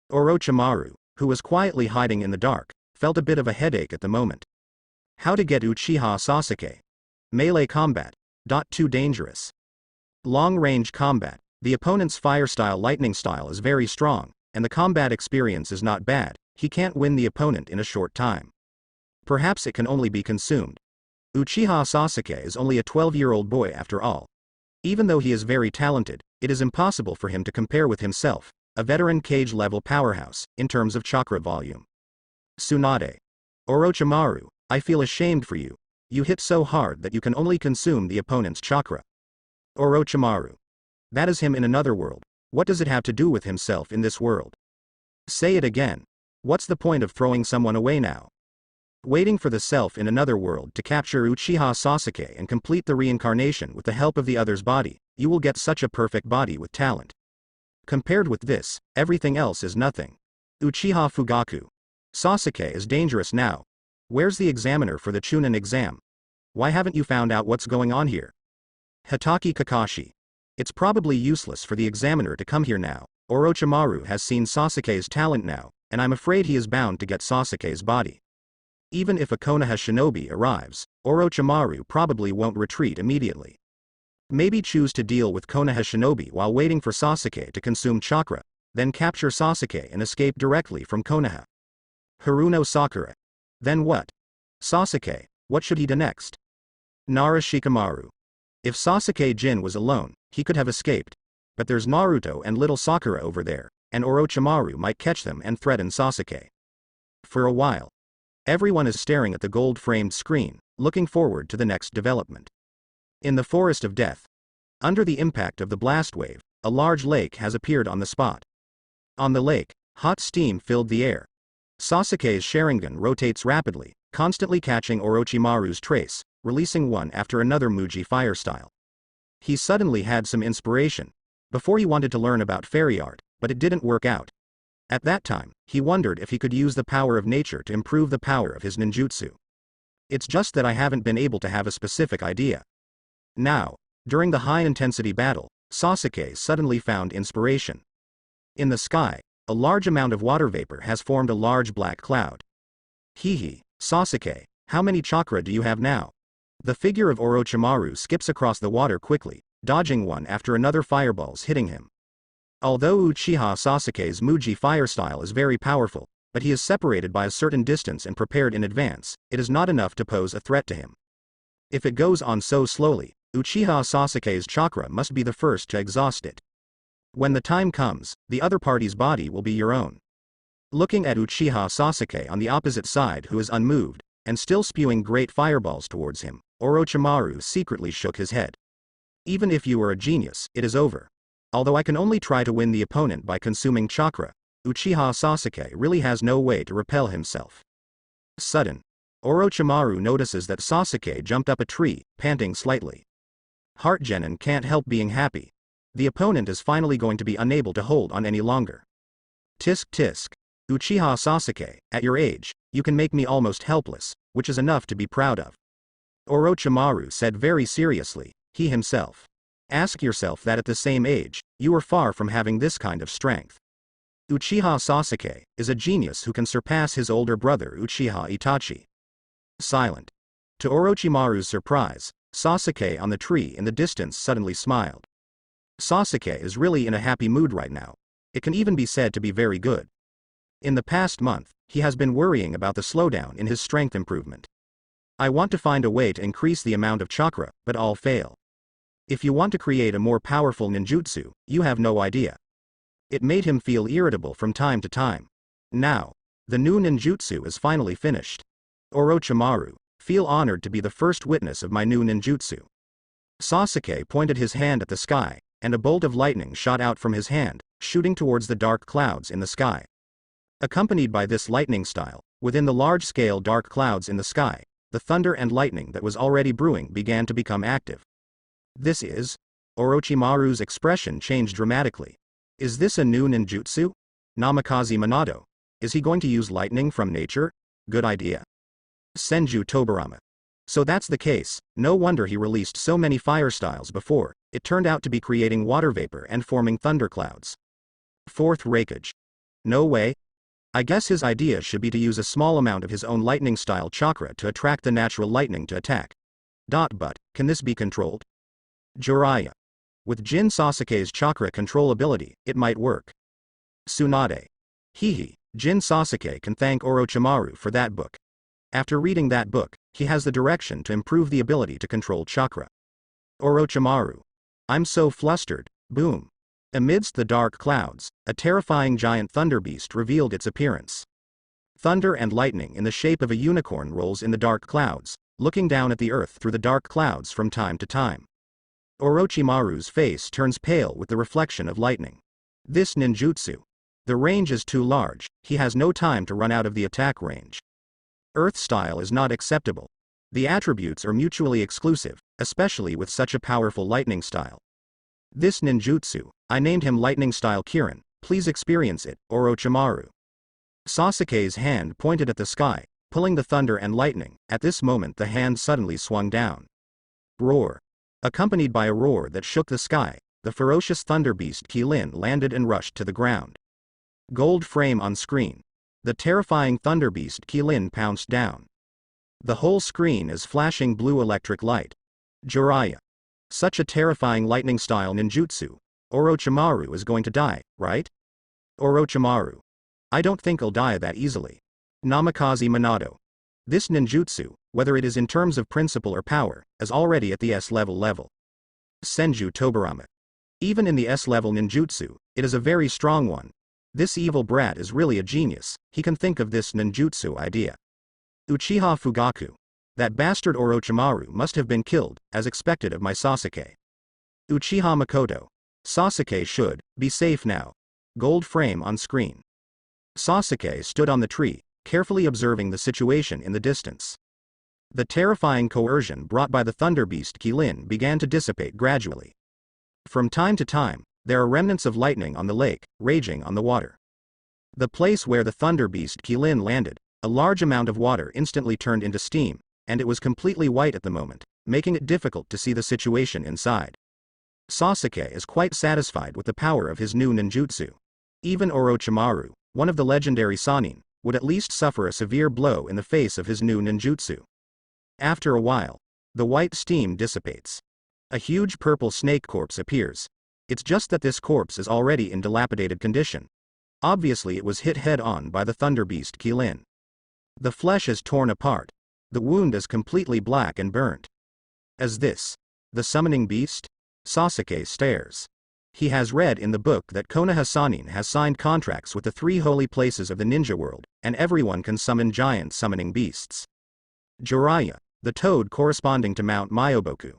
Orochimaru, who was quietly hiding in the dark, felt a bit of a headache at the moment. How to get Uchiha Sasuke? Melee combat. Too dangerous. Long-range combat. The opponent's fire style lightning style is very strong, and the combat experience is not bad. He can't win the opponent in a short time. Perhaps it can only be consumed. Uchiha Sasuke is only a 12-year-old boy after all. Even though he is very talented, it is impossible for him to compare with himself, a veteran cage-level powerhouse, in terms of chakra volume. Tsunade. Orochimaru, I feel ashamed for you. You hit so hard that you can only consume the opponent's chakra. Orochimaru. That is him in another world. What does it have to do with himself in this world? Say it again. What's the point of throwing someone away now? Waiting for the self in another world to capture Uchiha Sasuke and complete the reincarnation with the help of the other's body, you will get such a perfect body with talent. Compared with this, everything else is nothing. Uchiha Fugaku. Sasuke is dangerous now. Where's the examiner for the Chunin exam? Why haven't you found out what's going on here? Hitaki Kakashi. It's probably useless for the examiner to come here now. Orochimaru has seen Sasuke's talent now, and I'm afraid he is bound to get Sasuke's body. Even if a Konoha shinobi arrives, Orochimaru probably won't retreat immediately. Maybe choose to deal with Konoha shinobi while waiting for Sasuke to consume chakra, then capture Sasuke and escape directly from Konoha. Haruno Sakura. Then what? Sasuke, what should he do next? Nara Shikamaru. If Sasuke Jin was alone, he could have escaped. But there's Naruto and little Sakura over there, and Orochimaru might catch them and threaten Sasuke. For a while, everyone is staring at the gold-framed screen, looking forward to the next development. In the Forest of Death, under the impact of the blast wave, a large lake has appeared on the spot. On the lake, Hot steam filled the air. Sasuke's Sharingan rotates rapidly, constantly catching Orochimaru's trace, releasing one after another Muji fire style. He suddenly had some inspiration. Before he wanted to learn about fairy art, but it didn't work out. At that time, he wondered if he could use the power of nature to improve the power of his ninjutsu. It's just that I haven't been able to have a specific idea. Now, during the high-intensity battle, Sasuke suddenly found inspiration. In the sky, a large amount of water vapor has formed a large black cloud. Hehe, Sasuke, how many chakra do you have now? The figure of Orochimaru skips across the water quickly, dodging one after another fireballs hitting him. Although Uchiha Sasuke's Muji fire style is very powerful, but he is separated by a certain distance and prepared in advance, it is not enough to pose a threat to him. If it goes on so slowly, Uchiha Sasuke's chakra must be the first to exhaust it. When the time comes, the other party's body will be your own. Looking at Uchiha Sasuke on the opposite side who is unmoved, and still spewing great fireballs towards him, Orochimaru secretly shook his head. Even if you are a genius, it is over. Although I can only try to win the opponent by consuming chakra, Uchiha Sasuke really has no way to repel himself. Sudden. Orochimaru notices that Sasuke jumped up a tree, panting slightly. Heart Genin can't help being happy. The opponent is finally going to be unable to hold on any longer. Tisk tisk. Uchiha Sasuke, at your age, you can make me almost helpless, which is enough to be proud of. Orochimaru said very seriously, he himself. Ask yourself that at the same age, you are far from having this kind of strength. Uchiha Sasuke is a genius who can surpass his older brother Uchiha Itachi. Silent. To Orochimaru's surprise, Sasuke on the tree in the distance suddenly smiled. Sasuke is really in a happy mood right now. It can even be said to be very good. In the past month, he has been worrying about the slowdown in his strength improvement. I want to find a way to increase the amount of chakra, but all fail. If you want to create a more powerful ninjutsu, you have no idea. It made him feel irritable from time to time. Now, the new ninjutsu is finally finished. Orochimaru, feel honored to be the first witness of my new ninjutsu. Sasuke pointed his hand at the sky, and a bolt of lightning shot out from his hand, shooting towards the dark clouds in the sky. Accompanied by this lightning style, within the large-scale dark clouds in the sky, the thunder and lightning that was already brewing began to become active. This is... Orochimaru's expression changed dramatically. Is this a new ninjutsu? Namikaze Minato. Is he going to use lightning from nature? Good idea. Senju Tobarama. So that's the case, no wonder he released so many fire styles before, it turned out to be creating water vapor and forming thunderclouds. Fourth Raikage. No way. I guess his idea should be to use a small amount of his own lightning style chakra to attract the natural lightning to attack. But, can this be controlled? Jiraiya. With Jin Sasuke's chakra control ability, it might work. Tsunade. Hehe, Jin Sasuke can thank Orochimaru for that book. After reading that book, he has the direction to improve the ability to control chakra. Orochimaru. I'm so flustered, boom. Amidst the dark clouds, a terrifying giant thunder beast revealed its appearance. Thunder and lightning in the shape of a unicorn rolls in the dark clouds, looking down at the earth through the dark clouds from time to time. Orochimaru's face turns pale with the reflection of lightning. This ninjutsu. The range is too large, he has no time to run out of the attack range. Earth style is not acceptable. The attributes are mutually exclusive, especially with such a powerful lightning style. This ninjutsu, I named him Lightning Style Kirin, please experience it, Orochimaru. Sasuke's hand pointed at the sky, pulling the thunder and lightning. At this moment the hand suddenly swung down. Roar. Accompanied by a roar that shook the sky, the ferocious thunder beast Kilin landed and rushed to the ground. Gold frame on screen. The terrifying thunder beast Kilin pounced down. The whole screen is flashing blue electric light. Jiraiya. Such a terrifying lightning style ninjutsu. Orochimaru is going to die, right? Orochimaru. I don't think he'll die that easily. Namikaze Minato. This ninjutsu, whether it is in terms of principle or power, is already at the S level. Senju Tobarama. Even in the S-level ninjutsu, it is a very strong one. This evil brat is really a genius, he can think of this ninjutsu idea. Uchiha Fugaku. That bastard Orochimaru must have been killed, as expected of my Sasuke. Uchiha Makoto. Sasuke should be safe now. Gold frame on screen. Sasuke stood on the tree, carefully observing the situation in the distance. The terrifying coercion brought by the thunder beast Kilin began to dissipate gradually. From time to time, there are remnants of lightning on the lake, raging on the water. The place where the thunder beast Kilin landed, a large amount of water instantly turned into steam, and it was completely white at the moment, making it difficult to see the situation inside. Sasuke is quite satisfied with the power of his new ninjutsu. Even Orochimaru, one of the legendary Sannin, would at least suffer a severe blow in the face of his new ninjutsu. After a while, the white steam dissipates. A huge purple snake corpse appears. It's just that this corpse is already in dilapidated condition. Obviously it was hit head-on by the thunder beast Kilin. The flesh is torn apart. The wound is completely black and burnt. Is this the summoning beast? Sasuke stares. He has read in the book that Konoha Sannin has signed contracts with the 3 holy places of the ninja world, and everyone can summon giant summoning beasts. Jiraiya, the toad corresponding to Mount Myoboku.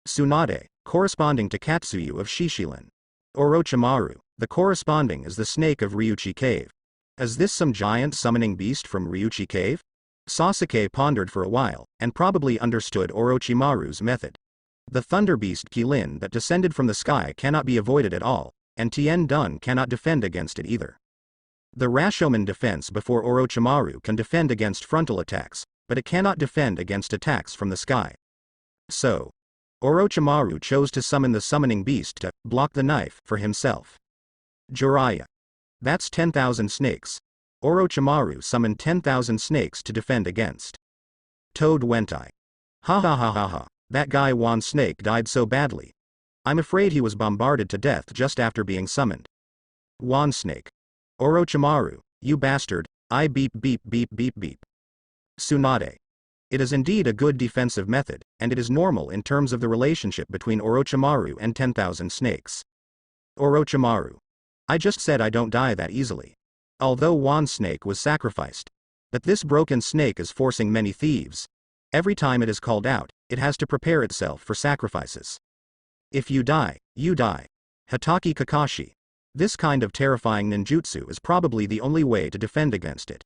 Tsunade, corresponding to Katsuyu of Shishilen. Orochimaru, the corresponding is the snake of Ryuchi Cave. Is this some giant summoning beast from Ryuchi Cave? Sasuke pondered for a while, and probably understood Orochimaru's method. The thunder beast Kilin that descended from the sky cannot be avoided at all, and Tien Dun cannot defend against it either. The Rashomon defense before Orochimaru can defend against frontal attacks, but it cannot defend against attacks from the sky. So, Orochimaru chose to summon the summoning beast to block the knife for himself. Jiraiya. That's 10,000 snakes. Orochimaru summoned 10,000 snakes to defend against. Toad Wentai. Ha ha ha ha ha, that guy Wan Snake died so badly. I'm afraid he was bombarded to death just after being summoned. Wan Snake. Orochimaru, you bastard, I beep beep beep beep beep. Tsunade. It is indeed a good defensive method, and it is normal in terms of the relationship between Orochimaru and 10,000 snakes. Orochimaru. I just said I don't die that easily. Although Wan Snake was sacrificed. But this broken snake is forcing many thieves. Every time it is called out, it has to prepare itself for sacrifices. If you die, you die. Hatake Kakashi. This kind of terrifying ninjutsu is probably the only way to defend against it.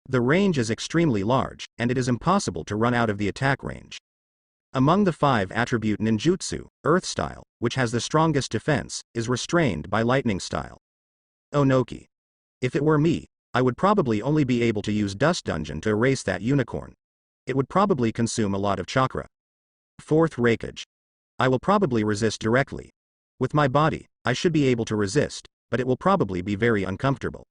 The range is extremely large, and it is impossible to run out of the attack range. Among the 5 attribute ninjutsu, Earth Style, which has the strongest defense, is restrained by Lightning Style. Onoki. If it were me, I would probably only be able to use Dust Dungeon to erase that unicorn. It would probably consume a lot of chakra. 4th Raikage. I will probably resist directly. With my body, I should be able to resist, but it will probably be very uncomfortable.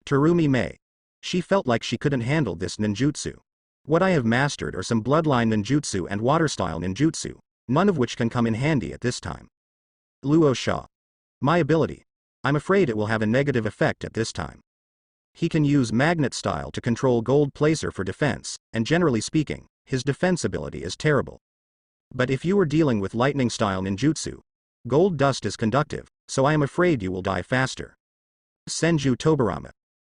Terumi Mei. She felt like she couldn't handle this ninjutsu. What I have mastered are some bloodline ninjutsu and water-style ninjutsu, none of which can come in handy at this time. Luo Sha. My ability. I'm afraid it will have a negative effect at this time. He can use magnet style to control Gold Placer for defense, and generally speaking, his defense ability is terrible. But if you are dealing with lightning style ninjutsu, Gold Dust is conductive, so I am afraid you will die faster. Senju Tobirama.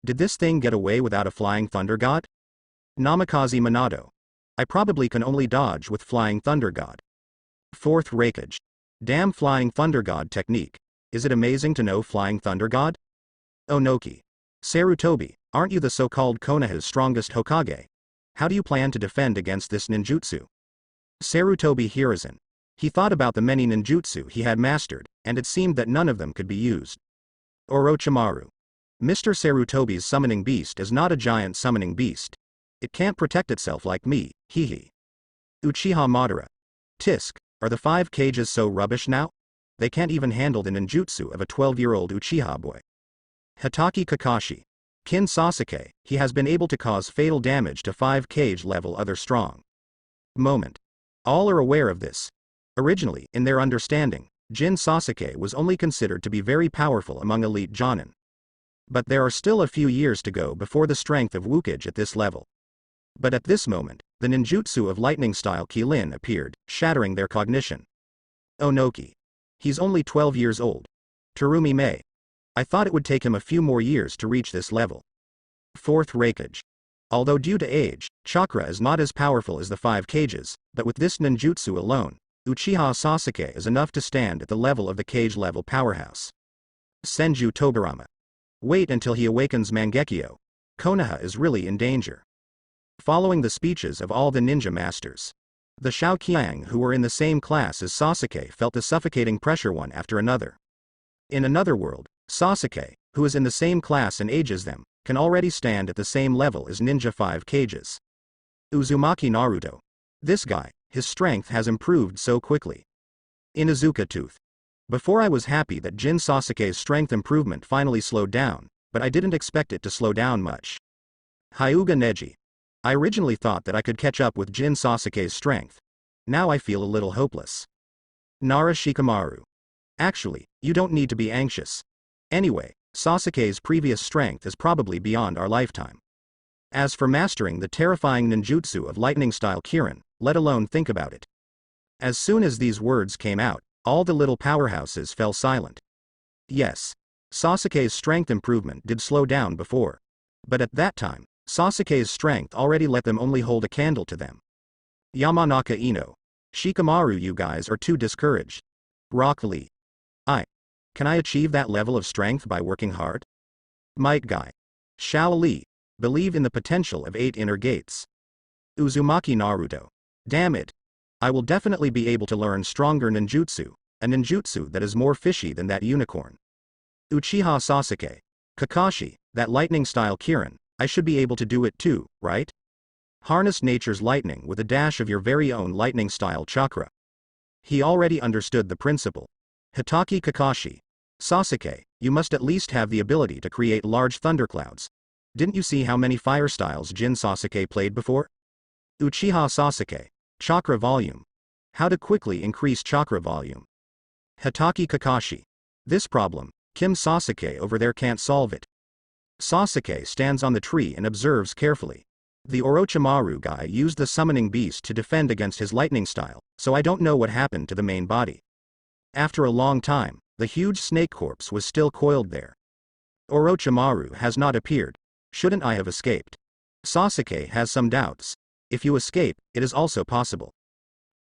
Did this thing get away without a flying thunder god? Namikaze Minato. I probably can only dodge with flying thunder god. 4th Raikage. Damn flying thunder god technique. Is it amazing to know flying thunder god? Onoki. Sarutobi, aren't you the so-called Konoha's strongest Hokage? How do you plan to defend against this ninjutsu? Sarutobi Hiruzen. He thought about the many ninjutsu he had mastered, and it seemed that none of them could be used. Orochimaru. Mr. Sarutobi's summoning beast is not a giant summoning beast. It can't protect itself like me, hee. Uchiha Madara. Tisk, are the 5 cages so rubbish now? They can't even handle the ninjutsu of a 12-year-old Uchiha boy. Hatake Kakashi. Kin Sasuke, he has been able to cause fatal damage to 5 cage level other strong. Moment. All are aware of this. Originally, in their understanding, Jin Sasuke was only considered to be very powerful among elite Jonin. But there are still a few years to go before the strength of Wukage at this level. But at this moment, the ninjutsu of lightning-style Kilin appeared, shattering their cognition. Onoki. He's only 12 years old. Terumi Mei. I thought it would take him a few more years to reach this level. 4th Raikage. Although due to age, chakra is not as powerful as the 5 cages, but with this ninjutsu alone, Uchiha Sasuke is enough to stand at the level of the cage level powerhouse. Senju Tobirama. Wait until he awakens Mangekyo. Konoha is really in danger. Following the speeches of all the ninja masters, the Shaoqiang who were in the same class as Sasuke felt the suffocating pressure one after another. In another world, Sasuke, who is in the same class and ages them, can already stand at the same level as Ninja 5 Cages. Uzumaki Naruto. This guy, his strength has improved so quickly. Inuzuka Tooth. Before I was happy that Jin Sasuke's strength improvement finally slowed down, but I didn't expect it to slow down much. Hyuga Neji. I originally thought that I could catch up with Jin Sasuke's strength. Now I feel a little hopeless. Nara Shikamaru. Actually, you don't need to be anxious. Anyway, Sasuke's previous strength is probably beyond our lifetime. As for mastering the terrifying ninjutsu of lightning-style Kirin, let alone think about it. As soon as these words came out, all the little powerhouses fell silent. Yes, Sasuke's strength improvement did slow down before. But at that time, Sasuke's strength already let them only hold a candle to them. Yamanaka Ino. Shikamaru, you guys are too discouraged. Rock Lee. Can I achieve that level of strength by working hard? Might Guy. Shao Li. Believe in the potential of 8 inner gates. Uzumaki Naruto. Damn it. I will definitely be able to learn stronger ninjutsu, a ninjutsu that is more fishy than that unicorn. Uchiha Sasuke. Kakashi, that lightning-style Kirin, I should be able to do it too, right? Harness nature's lightning with a dash of your very own lightning-style chakra. He already understood the principle. Hitaki Kakashi. Sasuke, you must at least have the ability to create large thunderclouds. Didn't you see how many fire styles Jin Sasuke played before? Uchiha Sasuke. Chakra volume. How to quickly increase chakra volume. Hitaki Kakashi. This problem, Kim Sasuke over there can't solve it. Sasuke stands on the tree and observes carefully. The Orochimaru guy used the summoning beast to defend against his lightning style, so I don't know what happened to the main body. After a long time, the huge snake corpse was still coiled there. Orochimaru has not appeared. Shouldn't I have escaped? Sasuke has some doubts. If you escape, it is also possible.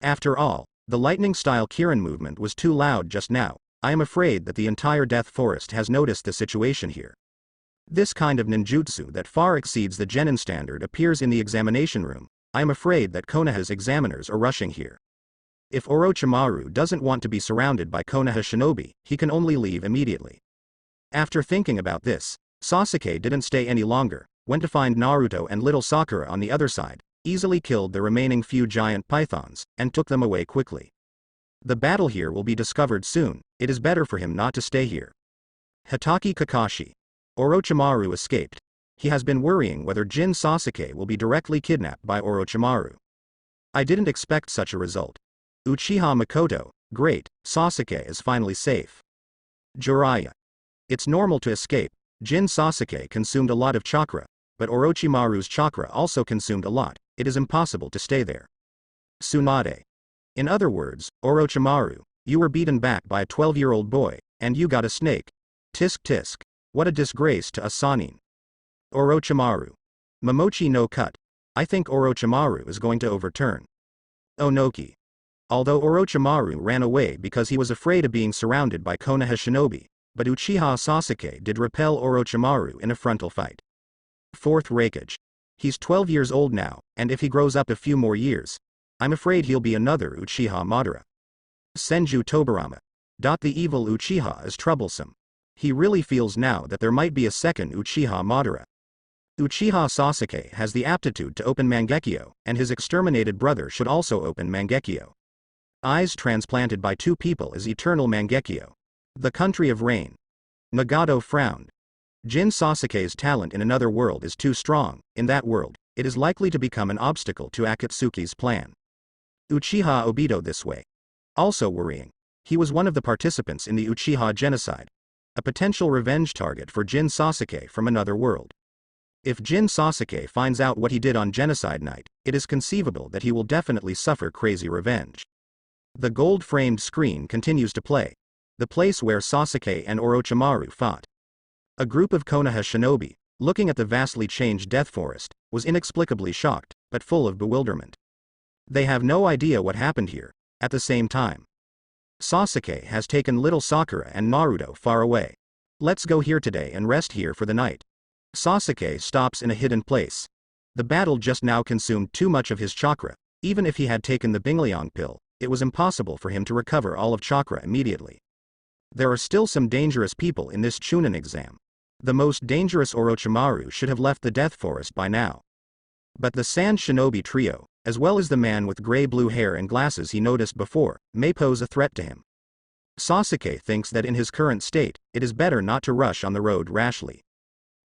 After all, the lightning-style Kirin movement was too loud just now. I am afraid that the entire Death Forest has noticed the situation here. This kind of ninjutsu that far exceeds the genin standard appears in the examination room. I am afraid that Konoha's examiners are rushing here. If Orochimaru doesn't want to be surrounded by Konoha shinobi, he can only leave immediately. After thinking about this, Sasuke didn't stay any longer, went to find Naruto and little Sakura on the other side, easily killed the remaining few giant pythons, and took them away quickly. The battle here will be discovered soon, it is better for him not to stay here. Hitaki Kakashi. Orochimaru escaped. He has been worrying whether Jin Sasuke will be directly kidnapped by Orochimaru. I didn't expect such a result. Uchiha Makoto. Great, Sasuke is finally safe. Jiraiya. It's normal to escape. Jin Sasuke consumed a lot of chakra, but Orochimaru's chakra also consumed a lot. It is impossible to stay there. Tsunade. In other words, Orochimaru, you were beaten back by a 12-year-old boy, and you got a snake. Tisk tisk. What a disgrace to us Sanin. Orochimaru. Momochi no cut. I think Orochimaru is going to overturn. Onoki. Although Orochimaru ran away because he was afraid of being surrounded by Konoha shinobi, but Uchiha Sasuke did repel Orochimaru in a frontal fight. Fourth Raikage. He's 12 years old now, and if he grows up a few more years, I'm afraid he'll be another Uchiha Madara. Senju Tobirama. The evil Uchiha is troublesome. He really feels now that there might be a second Uchiha Madara. Uchiha Sasuke has the aptitude to open Mangekyo, and his exterminated brother should also open Mangekyo. Eyes transplanted by 2 people is eternal Mangekyo. The country of rain. Nagato frowned. Jin Sasuke's talent in another world is too strong. In that world, it is likely to become an obstacle to Akatsuki's plan. Uchiha Obito this way. Also worrying. He was one of the participants in the Uchiha genocide. A potential revenge target for Jin Sasuke from another world. If Jin Sasuke finds out what he did on genocide night, it is conceivable that he will definitely suffer crazy revenge. The gold-framed screen continues to play. The place where Sasuke and Orochimaru fought. A group of Konoha shinobi, looking at the vastly changed Death Forest, was inexplicably shocked, but full of bewilderment. They have no idea what happened here. At the same time, Sasuke has taken little Sakura and Naruto far away. Let's go here today and rest here for the night. Sasuke stops in a hidden place. The battle just now consumed too much of his chakra. Even if he had taken the Bingliang pill, it was impossible for him to recover all of chakra immediately. There are still some dangerous people in this Chunin exam. The most dangerous Orochimaru should have left the Death Forest by now. But the Sand Shinobi trio, as well as the man with gray-blue hair and glasses he noticed before, may pose a threat to him. Sasuke thinks that in his current state, it is better not to rush on the road rashly.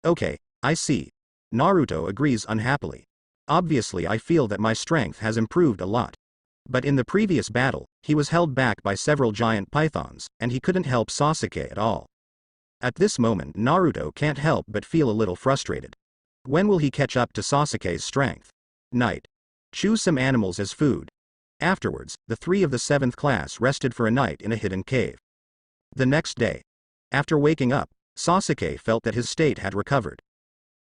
Okay, I see. Naruto agrees unhappily. Obviously I feel that my strength has improved a lot. But in the previous battle, he was held back by several giant pythons, and he couldn't help Sasuke at all. At this moment Naruto can't help but feel a little frustrated. When will he catch up to Sasuke's strength? Night. Choose some animals as food. Afterwards, the three of the 7th class rested for a night in a hidden cave. The next day, after waking up, Sasuke felt that his state had recovered.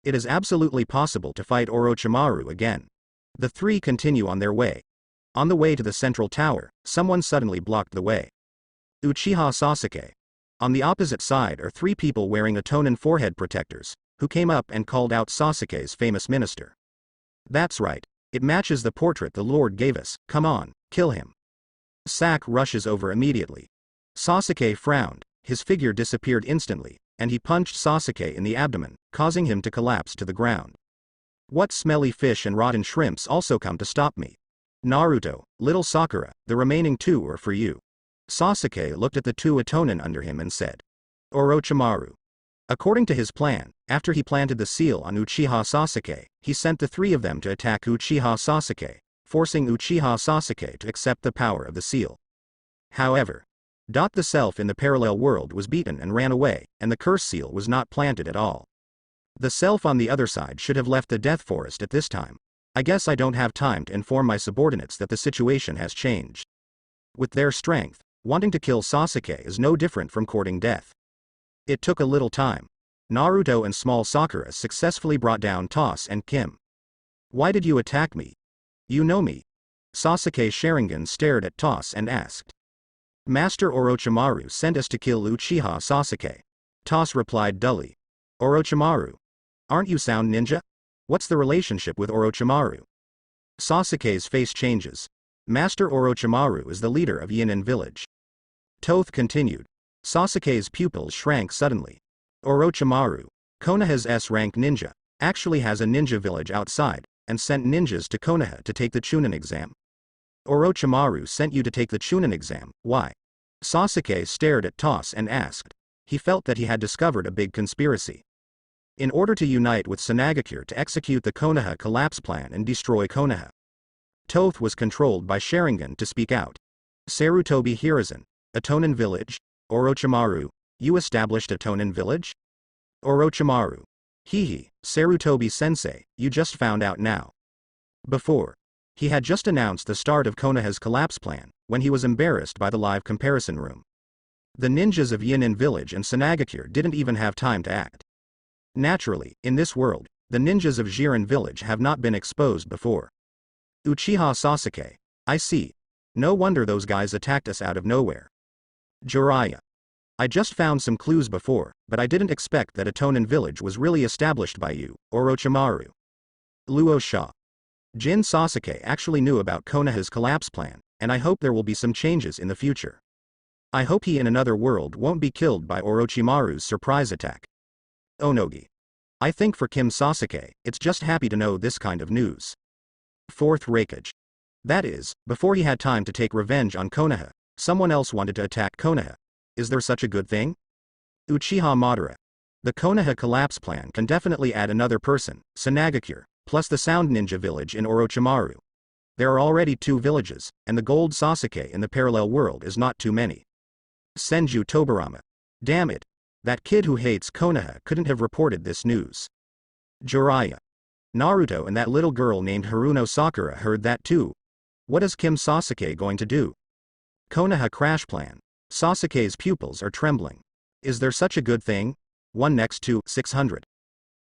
It is absolutely possible to fight Orochimaru again. The three continue on their way. On the way to the central tower, someone suddenly blocked the way. Uchiha Sasuke. On the opposite side are 3 people wearing Atonin forehead protectors, who came up and called out Sasuke's famous minister. That's right, it matches the portrait the Lord gave us, come on, kill him. Sak rushes over immediately. Sasuke frowned, his figure disappeared instantly, and he punched Sasuke in the abdomen, causing him to collapse to the ground. What smelly fish and rotten shrimps also come to stop me? Naruto, little Sakura, the remaining 2 are for you. Sasuke looked at the 2 Atonin under him and said. Orochimaru. According to his plan, after he planted the seal on Uchiha Sasuke, he sent the 3 of them to attack Uchiha Sasuke, forcing Uchiha Sasuke to accept the power of the seal. However, the self in the parallel world was beaten and ran away, and the curse seal was not planted at all. The self on the other side should have left the Death Forest at this time. I guess I don't have time to inform my subordinates that the situation has changed. With their strength, wanting to kill Sasuke is no different from courting death. It took a little time. Naruto and small Sakura successfully brought down Toss and Kim. Why did you attack me? You know me. Sasuke Sharingan stared at Toss and asked. Master Orochimaru sent us to kill Uchiha Sasuke. Toss replied dully. Orochimaru? Aren't you sound ninja? What's the relationship with Orochimaru? Sasuke's face changes. Master Orochimaru is the leader of Yinin village. Toth continued. Sasuke's pupils shrank suddenly. Orochimaru, Konoha's S-rank ninja, actually has a ninja village outside, and sent ninjas to Konoha to take the Chunin exam. Orochimaru sent you to take the Chunin exam, why? Sasuke stared at Toss and asked. He felt that he had discovered a big conspiracy. In order to unite with Sanagakure to execute the Konoha collapse plan and destroy Konoha. Toth was controlled by Sharingan to speak out. Sarutobi Hiruzen, Atonin village? Orochimaru, you established Atonin village? Orochimaru. Hehe, Sarutobi-sensei, you just found out now. Before. He had just announced the start of Konoha's collapse plan, when he was embarrassed by the live comparison room. The ninjas of Yinin village and Sanagakure didn't even have time to act. Naturally, in this world, the ninjas of Jiren village have not been exposed before. Uchiha Sasuke. I see. No wonder those guys attacked us out of nowhere. Jiraiya. I just found some clues before, but I didn't expect that Atonin village was really established by you, Orochimaru. Luo Sha. Jin Sasuke actually knew about Konoha's collapse plan, and I hope there will be some changes in the future. I hope he in another world won't be killed by Orochimaru's surprise attack. Onogi. I think for Kim Sasuke, it's just happy to know this kind of news. 4th Raikage. That is, before he had time to take revenge on Konoha, someone else wanted to attack Konoha. Is there such a good thing? Uchiha Madara. The Konoha collapse plan can definitely add another person, Sanagakure, plus the Sound Ninja village in Orochimaru. There are already 2 villages, and the gold Sasuke in the parallel world is not too many. Senju Tobirama. Damn it. That kid who hates Konoha couldn't have reported this news. Jiraiya. Naruto and that little girl named Haruno Sakura heard that too. What is Kim Sasuke going to do? Konoha crash plan. Sasuke's pupils are trembling. Is there such a good thing? 1 next to 600.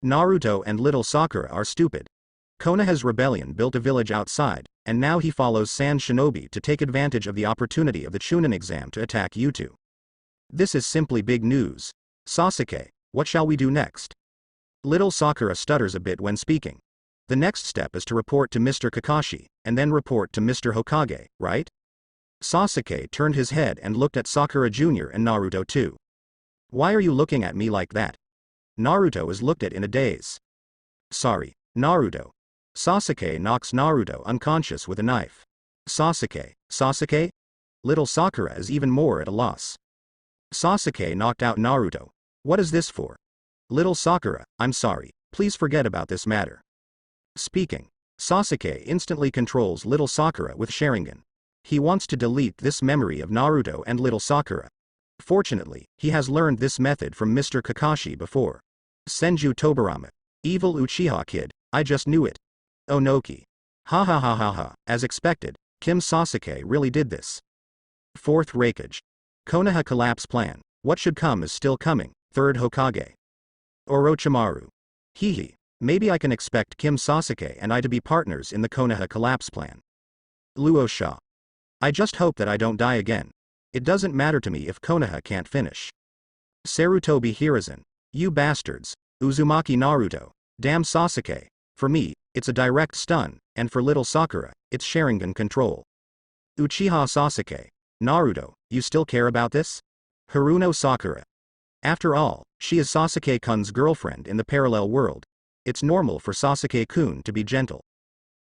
Naruto and little Sakura are stupid. Konoha's rebellion built a village outside, and now he follows Sand Shinobi to take advantage of the opportunity of the Chunin exam to attack you two. This is simply big news. Sasuke, what shall we do next? Little Sakura stutters a bit when speaking. The next step is to report to Mr. Kakashi, and then report to Mr. Hokage, right? Sasuke turned his head and looked at Sakura Jr. and Naruto too. Why are you looking at me like that? Naruto is looked at in a daze. Sorry, Naruto. Sasuke knocks Naruto unconscious with a knife. Sasuke? Little Sakura is even more at a loss. Sasuke knocked out Naruto. What is this for? Little Sakura, I'm sorry, please forget about this matter. Speaking, Sasuke instantly controls little Sakura with Sharingan. He wants to delete this memory of Naruto and little Sakura. Fortunately, he has learned this method from Mr. Kakashi before. Senju Tobirama. Evil Uchiha kid, I just knew it. Onoki. Ha ha ha ha ha, as expected, Kim Sasuke really did this. Fourth Raikage. Konoha collapse plan, what should come is still coming, third Hokage. Orochimaru. Hehe, maybe I can expect Kim Sasuke and I to be partners in the Konoha collapse plan. Luosha. I just hope that I don't die again. It doesn't matter to me if Konoha can't finish. Sarutobi Hiruzen. You bastards. Uzumaki Naruto. Damn Sasuke. For me, it's a direct stun, and for little Sakura, it's Sharingan control. Uchiha Sasuke. Naruto, you still care about this? Haruno Sakura. After all, she is Sasuke-kun's girlfriend in the parallel world. It's normal for Sasuke-kun to be gentle.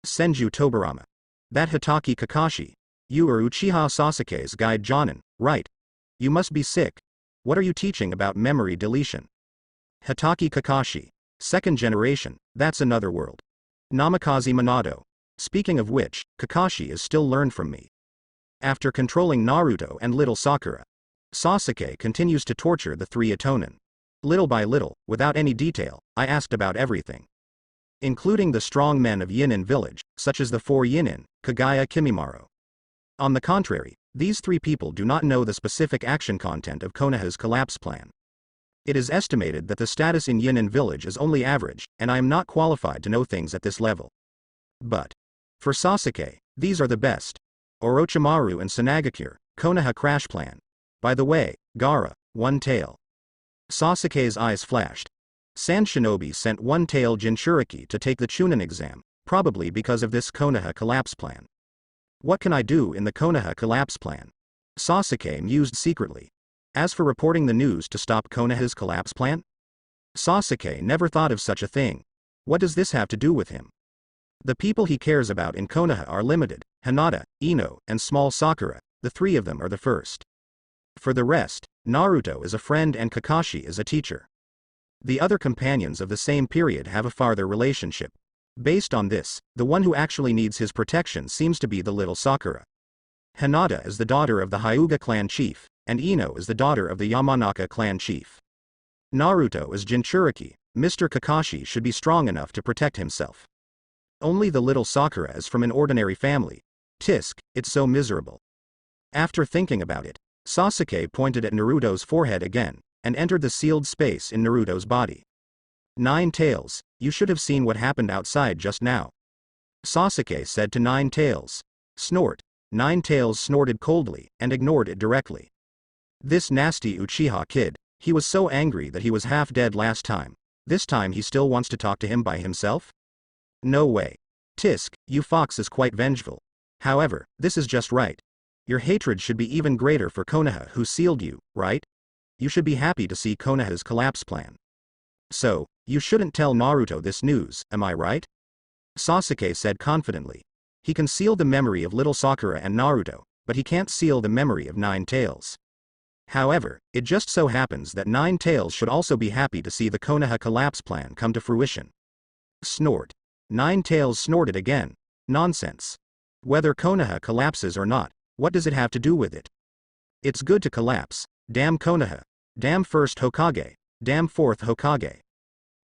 Senju Tobirama. That Hitaki Kakashi. You are Uchiha Sasuke's guide Jonin, right? You must be sick. What are you teaching about memory deletion? Hitaki Kakashi. Second generation, that's another world. Namikaze Minato. Speaking of which, Kakashi is still learned from me. After controlling Naruto and little Sakura, Sasuke continues to torture the three Itonin. Little by little, without any detail, I asked about everything. Including the strong men of Yinin village, such as the four Yinin, Kagaya Kimimaro. On the contrary, these three people do not know the specific action content of Konoha's collapse plan. It is estimated that the status in Yinin village is only average, and I am not qualified to know things at this level. But for Sasuke, these are the best. Orochimaru and Sanagakure, Konoha crash plan. By the way, Gaara, One Tail. Sasuke's eyes flashed. Sand Shinobi sent One Tail Jinchuriki to take the Chunin exam, probably because of this Konoha collapse plan. What can I do in the Konoha collapse plan? Sasuke mused secretly. As for reporting the news to stop Konoha's collapse plan? Sasuke never thought of such a thing. What does this have to do with him? The people he cares about in Konoha are limited, Hinata, Ino, and small Sakura, the three of them are the first. For the rest, Naruto is a friend and Kakashi is a teacher. The other companions of the same period have a farther relationship. Based on this, the one who actually needs his protection seems to be the little Sakura. Hinata is the daughter of the Hyuga clan chief, and Ino is the daughter of the Yamanaka clan chief. Naruto is Jinchuriki, Mr. Kakashi should be strong enough to protect himself. Only the little Sakura is from an ordinary family. Tisk, it's so miserable. After thinking about it, Sasuke pointed at Naruto's forehead again, and entered the sealed space in Naruto's body. Nine Tails, you should have seen what happened outside just now. Sasuke said to Nine Tails. Snort. Nine Tails snorted coldly, and ignored it directly. This nasty Uchiha kid, he was so angry that he was half dead last time. This time he still wants to talk to him by himself? No way. Tisk, you fox is quite vengeful. However, this is just right. Your hatred should be even greater for Konoha who sealed you, right? You should be happy to see Konoha's collapse plan. So, you shouldn't tell Naruto this news, am I right? Sasuke said confidently. He can seal the memory of little Sakura and Naruto, but he can't seal the memory of Nine Tails. However, it just so happens that Nine Tails should also be happy to see the Konoha collapse plan come to fruition. Snort. Nine Tails snorted again. Nonsense. Whether Konoha collapses or not, what does it have to do with it? It's good to collapse. Damn Konoha. Damn first Hokage. Damn fourth Hokage.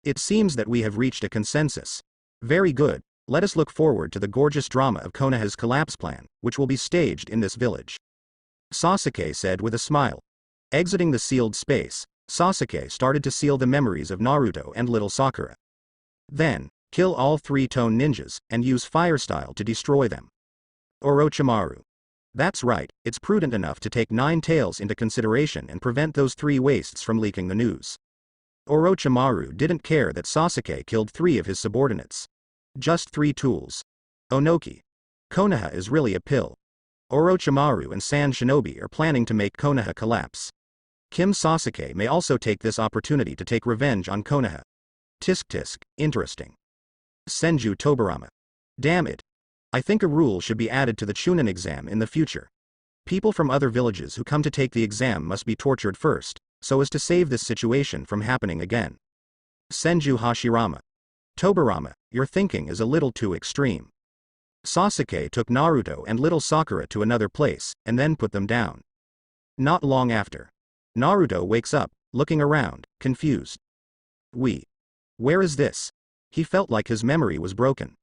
It seems that we have reached a consensus. Very good, let us look forward to the gorgeous drama of Konoha's collapse plan, which will be staged in this village. Sasuke said with a smile. Exiting the sealed space, Sasuke started to seal the memories of Naruto and little Sakura. Then, kill all three Tone ninjas, and use fire style to destroy them. Orochimaru. That's right, it's prudent enough to take 9 tails into consideration and prevent those 3 wastes from leaking the news. Orochimaru didn't care that Sasuke killed 3 of his subordinates. Just 3 tools. Onoki. Konoha is really a pill. Orochimaru and Sand Shinobi are planning to make Konoha collapse. Kim Sasuke may also take this opportunity to take revenge on Konoha. Tisk tisk, interesting. Senju Tobirama. Damn it. I think a rule should be added to the Chunin exam in the future. People from other villages who come to take the exam must be tortured first, so as to save this situation from happening again. Senju Hashirama. Tobirama, your thinking is a little too extreme. Sasuke took Naruto and little Sakura to another place, and then put them down. Not long after. Naruto wakes up, looking around, confused. Where is this? He felt like his memory was broken.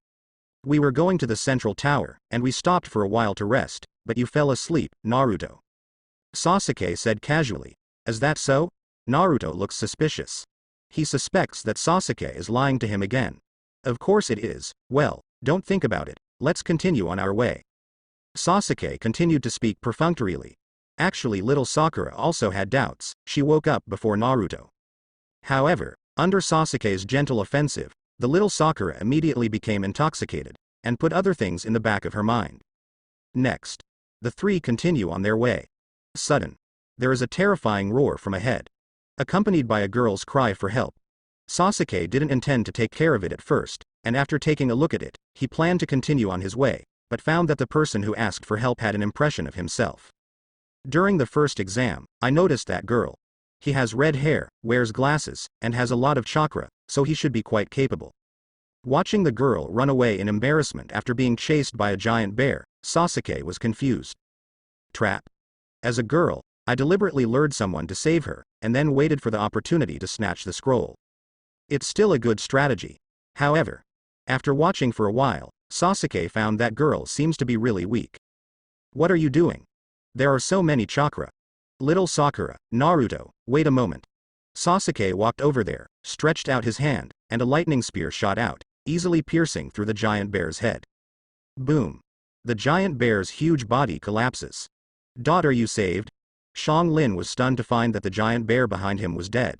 We were going to the central tower, and we stopped for a while to rest, but you fell asleep, Naruto. Sasuke said casually. Is that so? Naruto looks suspicious. He suspects that Sasuke is lying to him again. Of course it is. Well, don't think about it, let's continue on our way. Sasuke continued to speak perfunctorily. Actually, little Sakura also had doubts. She woke up before Naruto. However, under Sasuke's gentle offensive, the little Sakura immediately became intoxicated, and put other things in the back of her mind. Next, the 3 continue on their way. Sudden, there is a terrifying roar from ahead, accompanied by a girl's cry for help. Sasuke didn't intend to take care of it at first, and after taking a look at it, he planned to continue on his way, but found that the person who asked for help had an impression of himself. During the first exam, I noticed that girl. He has red hair, wears glasses, and has a lot of chakra, so he should be quite capable. Watching the girl run away in embarrassment after being chased by a giant bear, Sasuke was confused. Trap. As a girl, I deliberately lured someone to save her, and then waited for the opportunity to snatch the scroll. It's still a good strategy. However, after watching for a while, Sasuke found that girl seems to be really weak. What are you doing? There are so many chakra. Little Sakura, Naruto, wait a moment. Sasuke walked over there, stretched out his hand, and a lightning spear shot out, easily piercing through the giant bear's head. Boom. The giant bear's huge body collapses. Daughter, you saved? Shang Lin was stunned to find that the giant bear behind him was dead.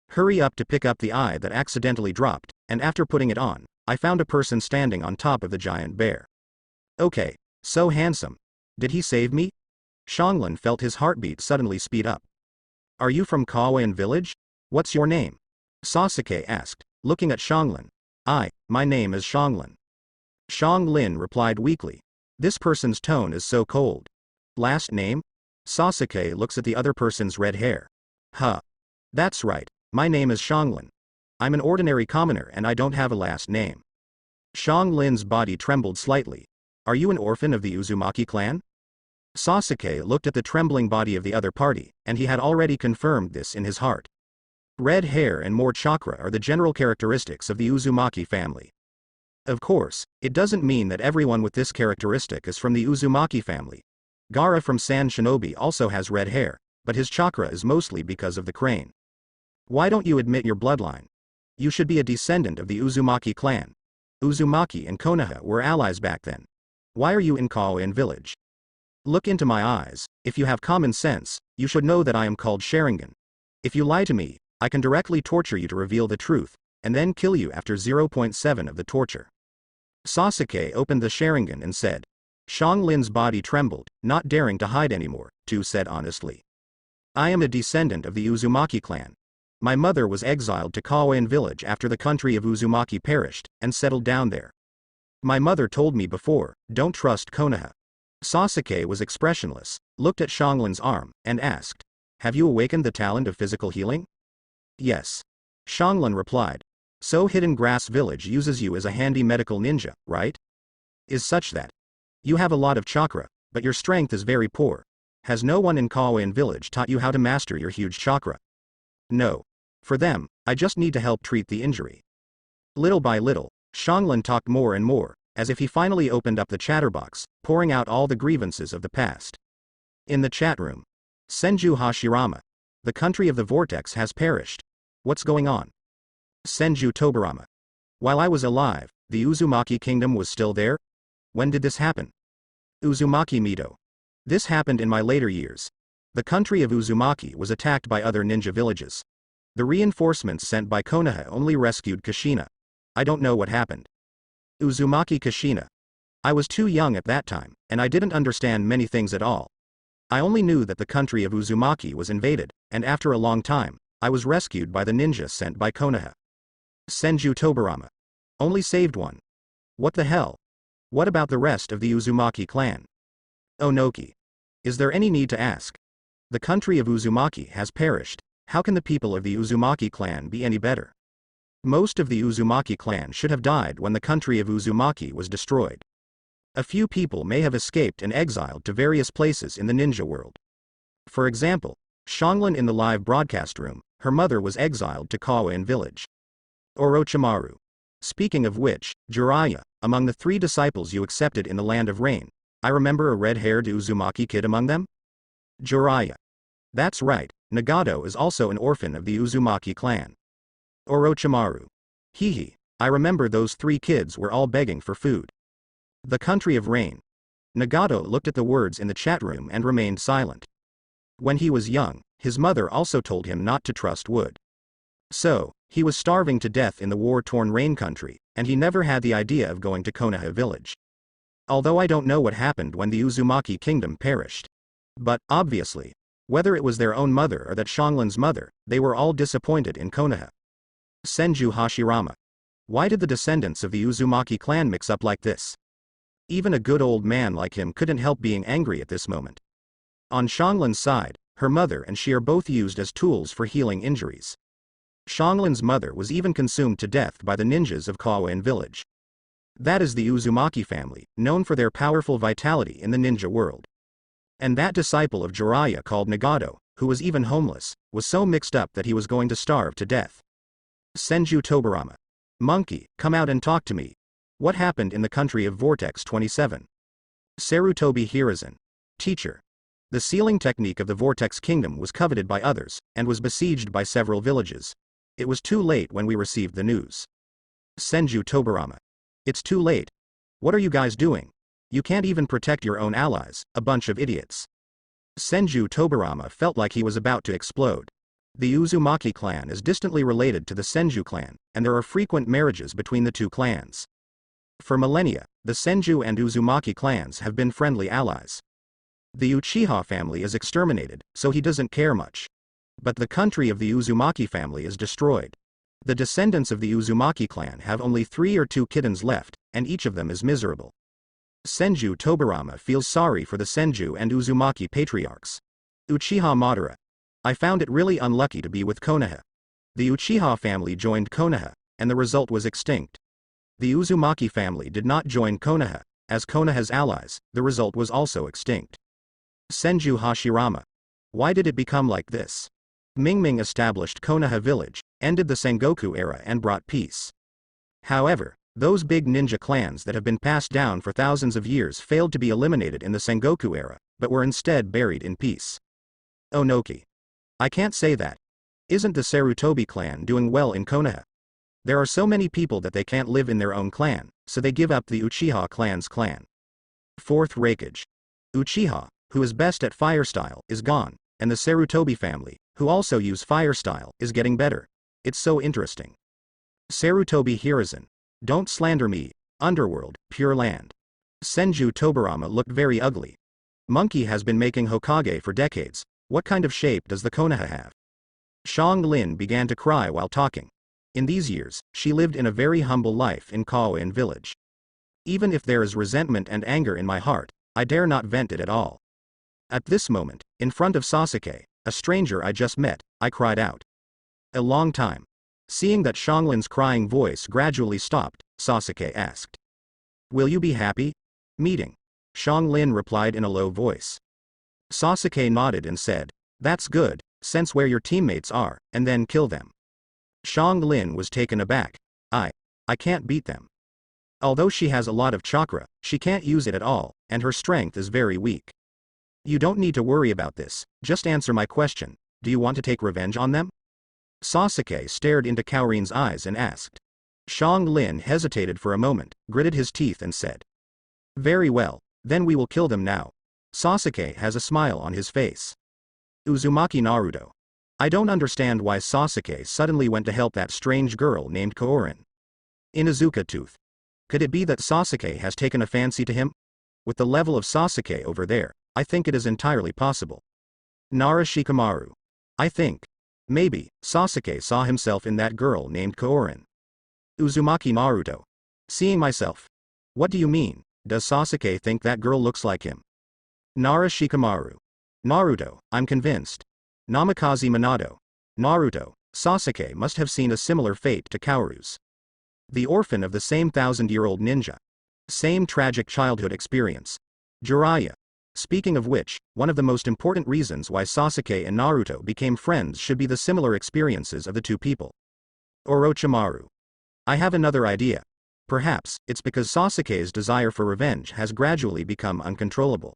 Hurry up to pick up the eye that accidentally dropped, and after putting it on, I found a person standing on top of the giant bear. Okay, so handsome. Did he save me? Shanglin felt his heartbeat suddenly speed up. Are you from Kawain village? What's your name? Sasuke asked, looking at Shanglin. My name is Shanglin. Shanglin replied weakly. This person's tone is so cold. Last name? Sasuke looks at the other person's red hair. Huh. That's right, my name is Shanglin. I'm an ordinary commoner and I don't have a last name. Shanglin's body trembled slightly. Are you an orphan of the Uzumaki clan? Sasuke looked at the trembling body of the other party, and he had already confirmed this in his heart. Red hair and more chakra are the general characteristics of the Uzumaki family. Of course, it doesn't mean that everyone with this characteristic is from the Uzumaki family. Gaara from Sand Shinobi also has red hair, but his chakra is mostly because of the crane. Why don't you admit your bloodline? You should be a descendant of the Uzumaki clan. Uzumaki and Konoha were allies back then. Why are you in Kawain village? Look into my eyes. If you have common sense, you should know that I am called Sharingan. If you lie to me, I can directly torture you to reveal the truth, and then kill you after 0.7 of the torture. Sasuke opened the Sharingan and said. Shanglin's body trembled, not daring to hide anymore, Tu said honestly. I am a descendant of the Uzumaki clan. My mother was exiled to Kawain village after the country of Uzumaki perished, and settled down there. My mother told me before, don't trust Konoha. Sasuke was expressionless, looked at Shanglin's arm, and asked, have you awakened the talent of physical healing? Yes. Shanglin replied. So Hidden Grass Village uses you as a handy medical ninja, right? Is such that. You have a lot of chakra, but your strength is very poor. Has no one in Kawain village taught you how to master your huge chakra? No. For them, I just need to help treat the injury. Little by little, Shanglin talked more and more, as if he finally opened up the chatterbox, pouring out all the grievances of the past. In the chat room. Senju Hashirama. The country of the vortex has perished. What's going on? Senju Tobirama. While I was alive, the Uzumaki kingdom was still there? When did this happen? Uzumaki Mito. This happened in my later years. The country of Uzumaki was attacked by other ninja villages. The reinforcements sent by Konoha only rescued Kushina. I don't know what happened. Uzumaki Kushina. I was too young at that time, and I didn't understand many things at all. I only knew that the country of Uzumaki was invaded, and after a long time, I was rescued by the ninja sent by Konoha. Senju Tobarama. Only saved one. What the hell? What about the rest of the Uzumaki clan? Onoki. Is there any need to ask? The country of Uzumaki has perished. How can the people of the Uzumaki clan be any better? Most of the Uzumaki clan should have died when the country of Uzumaki was destroyed. A few people may have escaped and exiled to various places in the ninja world. For example, Xianglin in the live broadcast room, her mother was exiled to Kawain village. Orochimaru. Speaking of which, Jiraiya, among the 3 disciples you accepted in the Land of Rain, I remember a red-haired Uzumaki kid among them? Jiraiya. That's right, Nagato is also an orphan of the Uzumaki clan. Orochimaru. Hehe, I remember those 3 kids were all begging for food. The country of rain. Nagato looked at the words in the chat room and remained silent. When he was young, his mother also told him not to trust wood. So, he was starving to death in the war-torn rain country, and he never had the idea of going to Konoha village. Although I don't know what happened when the Uzumaki kingdom perished. But, obviously, whether it was their own mother or that Xianglin's mother, they were all disappointed in Konoha. Senju Hashirama. Why did the descendants of the Uzumaki clan mix up like this? Even a good old man like him couldn't help being angry at this moment. On Xianglin's side, her mother and she are both used as tools for healing injuries. Xianglin's mother was even consumed to death by the ninjas of Kawain village. That is the Uzumaki family, known for their powerful vitality in the ninja world. And that disciple of Jiraiya called Nagato, who was even homeless, was so mixed up that he was going to starve to death. Senju Tobarama. Monkey, come out and talk to me. What happened in the country of Vortex 27? Sarutobi Hiruzen. Teacher. The sealing technique of the Vortex Kingdom was coveted by others, and was besieged by several villages. It was too late when we received the news. Senju Tobarama. It's too late. What are you guys doing? You can't even protect your own allies, a bunch of idiots. Senju Tobarama felt like he was about to explode. The Uzumaki clan is distantly related to the Senju clan, and there are frequent marriages between the 2 clans. For millennia, the Senju and Uzumaki clans have been friendly allies. The Uchiha family is exterminated, so he doesn't care much. But the country of the Uzumaki family is destroyed. The descendants of the Uzumaki clan have only 3 or 2 kittens left, and each of them is miserable. Senju Tobarama feels sorry for the Senju and Uzumaki patriarchs. Uchiha Madara. I found it really unlucky to be with Konoha. The Uchiha family joined Konoha, and the result was extinct. The Uzumaki family did not join Konoha, as Konoha's allies, the result was also extinct. Senju Hashirama. Why did it become like this? Mingming established Konoha village, ended the Sengoku era and brought peace. However, those big ninja clans that have been passed down for thousands of years failed to be eliminated in the Sengoku era, but were instead buried in peace. Onoki. I can't say that. Isn't the Sarutobi clan doing well in Konoha? There are so many people that they can't live in their own clan, so they give up the Uchiha clan's clan. Fourth Raikage. Uchiha, who is best at fire style, is gone, and the Sarutobi family, who also use fire style, is getting better. It's so interesting. Sarutobi Hiruzen. Don't slander me, underworld, pure land. Senju Tobarama looked very ugly. Monkey has been making Hokage for decades. What kind of shape does the Konoha have? Xianglin began to cry while talking. In these years, she lived in a very humble life in Kawain village. Even if there is resentment and anger in my heart, I dare not vent it at all. At this moment, in front of Sasuke, a stranger I just met, I cried out. A long time. Seeing that Xianglin's crying voice gradually stopped, Sasuke asked. Will you be happy? Meeting. Xianglin replied in a low voice. Sasuke nodded and said, that's good, sense where your teammates are, and then kill them. Xianglin was taken aback. I can't beat them. Although she has a lot of chakra, she can't use it at all, and her strength is very weak. You don't need to worry about this, just answer my question, do you want to take revenge on them? Sasuke stared into Kaorin's eyes and asked. Xianglin hesitated for a moment, gritted his teeth and said. Very well, then we will kill them now. Sasuke has a smile on his face. Uzumaki Naruto. I don't understand why Sasuke suddenly went to help that strange girl named Kaorin. Inuzuka Tooth. Could it be that Sasuke has taken a fancy to him? With the level of Sasuke over there, I think it is entirely possible. Nara Shikamaru. I think. Maybe, Sasuke saw himself in that girl named Kaorin. Uzumaki Naruto. Seeing myself. What do you mean? Does Sasuke think that girl looks like him? Nara Shikamaru. Naruto, I'm convinced. Namikaze Minato. Naruto, Sasuke must have seen a similar fate to Kaoru's. The orphan of the same 1,000-year-old ninja. Same tragic childhood experience. Jiraiya. Speaking of which, one of the most important reasons why Sasuke and Naruto became friends should be the similar experiences of the two people. Orochimaru. I have another idea. Perhaps, it's because Sasuke's desire for revenge has gradually become uncontrollable.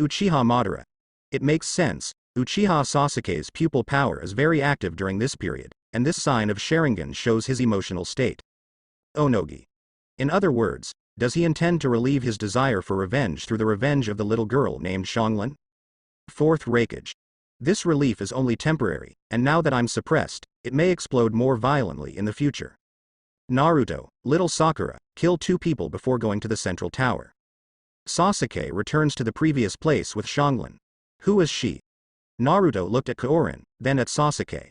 Uchiha Madara. It makes sense, Uchiha Sasuke's pupil power is very active during this period, and this sign of Sharingan shows his emotional state. Onogi. In other words, does he intend to relieve his desire for revenge through the revenge of the little girl named Xianglin? Fourth Raikage. This relief is only temporary, and now that I'm suppressed, it may explode more violently in the future. Naruto, little Sakura, kill 2 people before going to the central tower. Sasuke returns to the previous place with Xianglin. Who is she? Naruto looked at Kaorin, then at Sasuke.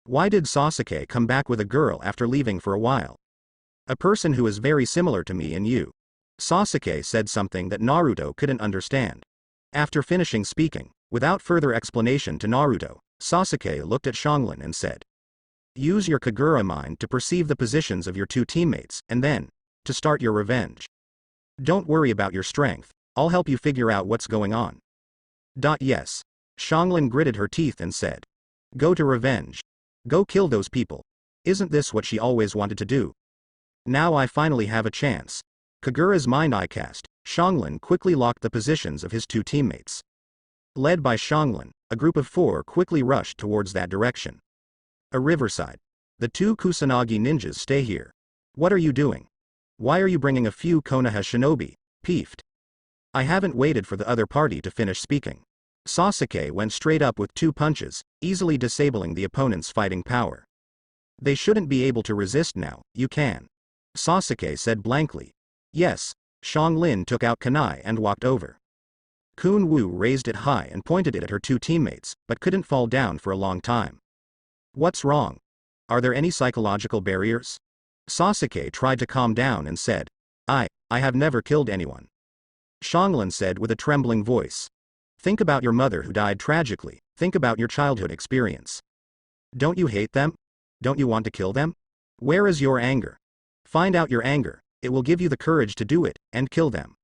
Why did Sasuke come back with a girl after leaving for a while? A person who is very similar to me and you. Sasuke said something that Naruto couldn't understand. After finishing speaking, without further explanation to Naruto, Sasuke looked at Xianglin and said, use your Kagura mind to perceive the positions of your 2 teammates, and then, to start your revenge. Don't worry about your strength, I'll help you figure out what's going on. Yes. Xianglin gritted her teeth and said. Go to revenge. Go kill those people. Isn't this what she always wanted to do? Now I finally have a chance. Kagura's mind eye cast, Xianglin quickly locked the positions of his 2 teammates. Led by Xianglin, a group of 4 quickly rushed towards that direction. A riverside. The 2 Kusanagi ninjas stay here. What are you doing? Why are you bringing a few Konoha shinobi? Peeved. I haven't waited for the other party to finish speaking. Sasuke went straight up with 2 punches, easily disabling the opponent's fighting power. They shouldn't be able to resist now, you can. Sasuke said blankly. Yes. Xianglin took out kunai and walked over. Kun Wu raised it high and pointed it at her 2 teammates, but couldn't fall down for a long time. What's wrong? Are there any psychological barriers? Sasuke tried to calm down and said, I have never killed anyone. Xianglin said with a trembling voice. Think about your mother who died tragically, think about your childhood experience. Don't you hate them? Don't you want to kill them? Where is your anger? Find out your anger, it will give you the courage to do it, and kill them.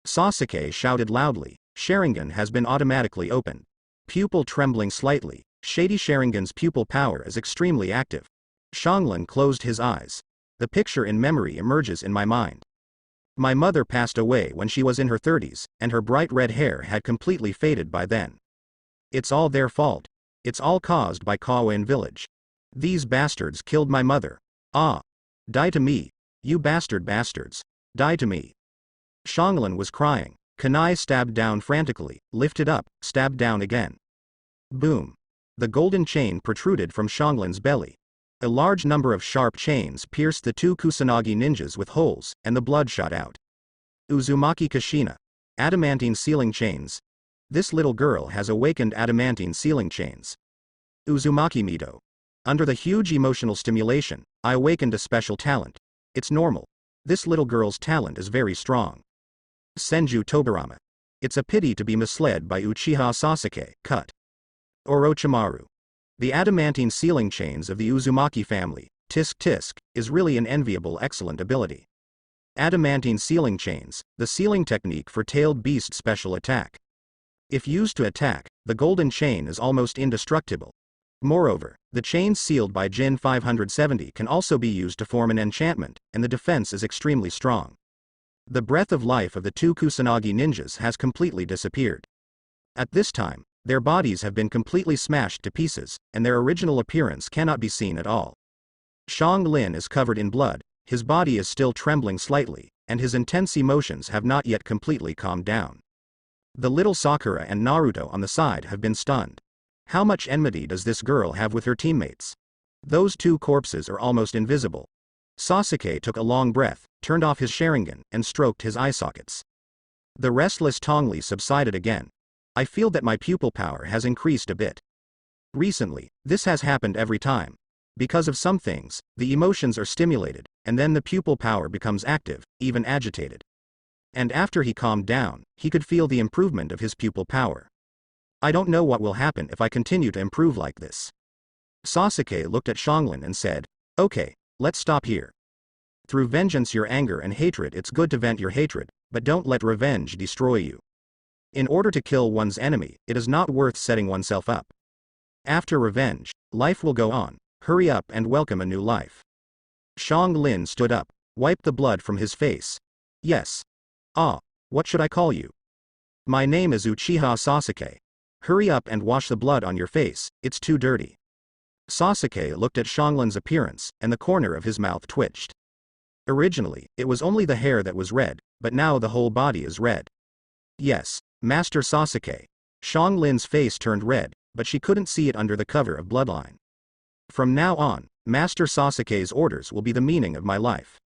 Sasuke shouted loudly, Sharingan has been automatically opened. Pupil trembling slightly, Shady Sharingan's pupil power is extremely active. Xianglin closed his eyes. The picture in memory emerges in my mind. My mother passed away when she was in her 30s, and her bright red hair had completely faded by then. It's all their fault. It's all caused by Kaoin village. These bastards killed my mother. Ah. Die to me. You bastards. Die to me. Xianglin was crying. Kunai stabbed down frantically, lifted up, stabbed down again. Boom. The golden chain protruded from Xianglin's belly. A large number of sharp chains pierced the 2 Kusanagi ninjas with holes, and the blood shot out. Uzumaki Kushina. Adamantine sealing chains. This little girl has awakened adamantine sealing chains. Uzumaki Mito. Under the huge emotional stimulation, I awakened a special talent. It's normal. This little girl's talent is very strong. Senju Tobirama. It's a pity to be misled by Uchiha Sasuke. Cut. Orochimaru. The adamantine sealing chains of the Uzumaki family, tisk, is really an enviable excellent ability. Adamantine sealing chains, the sealing technique for tailed beast special attack. If used to attack, the golden chain is almost indestructible. Moreover, the chains sealed by Jin 570 can also be used to form an enchantment, and the defense is extremely strong. The breath of life of the 2 Kusanagi ninjas has completely disappeared. At this time, their bodies have been completely smashed to pieces, and their original appearance cannot be seen at all. Xianglin is covered in blood, his body is still trembling slightly, and his intense emotions have not yet completely calmed down. The little Sakura and Naruto on the side have been stunned. How much enmity does this girl have with her teammates? Those two corpses are almost invisible. Sasuke took a long breath, turned off his Sharingan, and stroked his eye sockets. The restless Tongli subsided again. I feel that my pupil power has increased a bit. Recently, this has happened every time. Because of some things, the emotions are stimulated, and then the pupil power becomes active, even agitated. And after he calmed down, he could feel the improvement of his pupil power. I don't know what will happen if I continue to improve like this. Sasuke looked at Xianglin and said, okay, let's stop here. Through vengeance your anger and hatred, it's good to vent your hatred, but don't let revenge destroy you. In order to kill one's enemy, it is not worth setting oneself up. After revenge, life will go on. Hurry up and welcome a new life. Xianglin stood up, wiped the blood from his face. Yes. Ah, what should I call you? My name is Uchiha Sasuke. Hurry up and wash the blood on your face, it's too dirty. Sasuke looked at Xianglin's appearance, and the corner of his mouth twitched. Originally, it was only the hair that was red, but now the whole body is red. Yes, Master Sasuke. Xianglin's face turned red, but she couldn't see it under the cover of bloodline. From now on, Master Sasuke's orders will be the meaning of my life.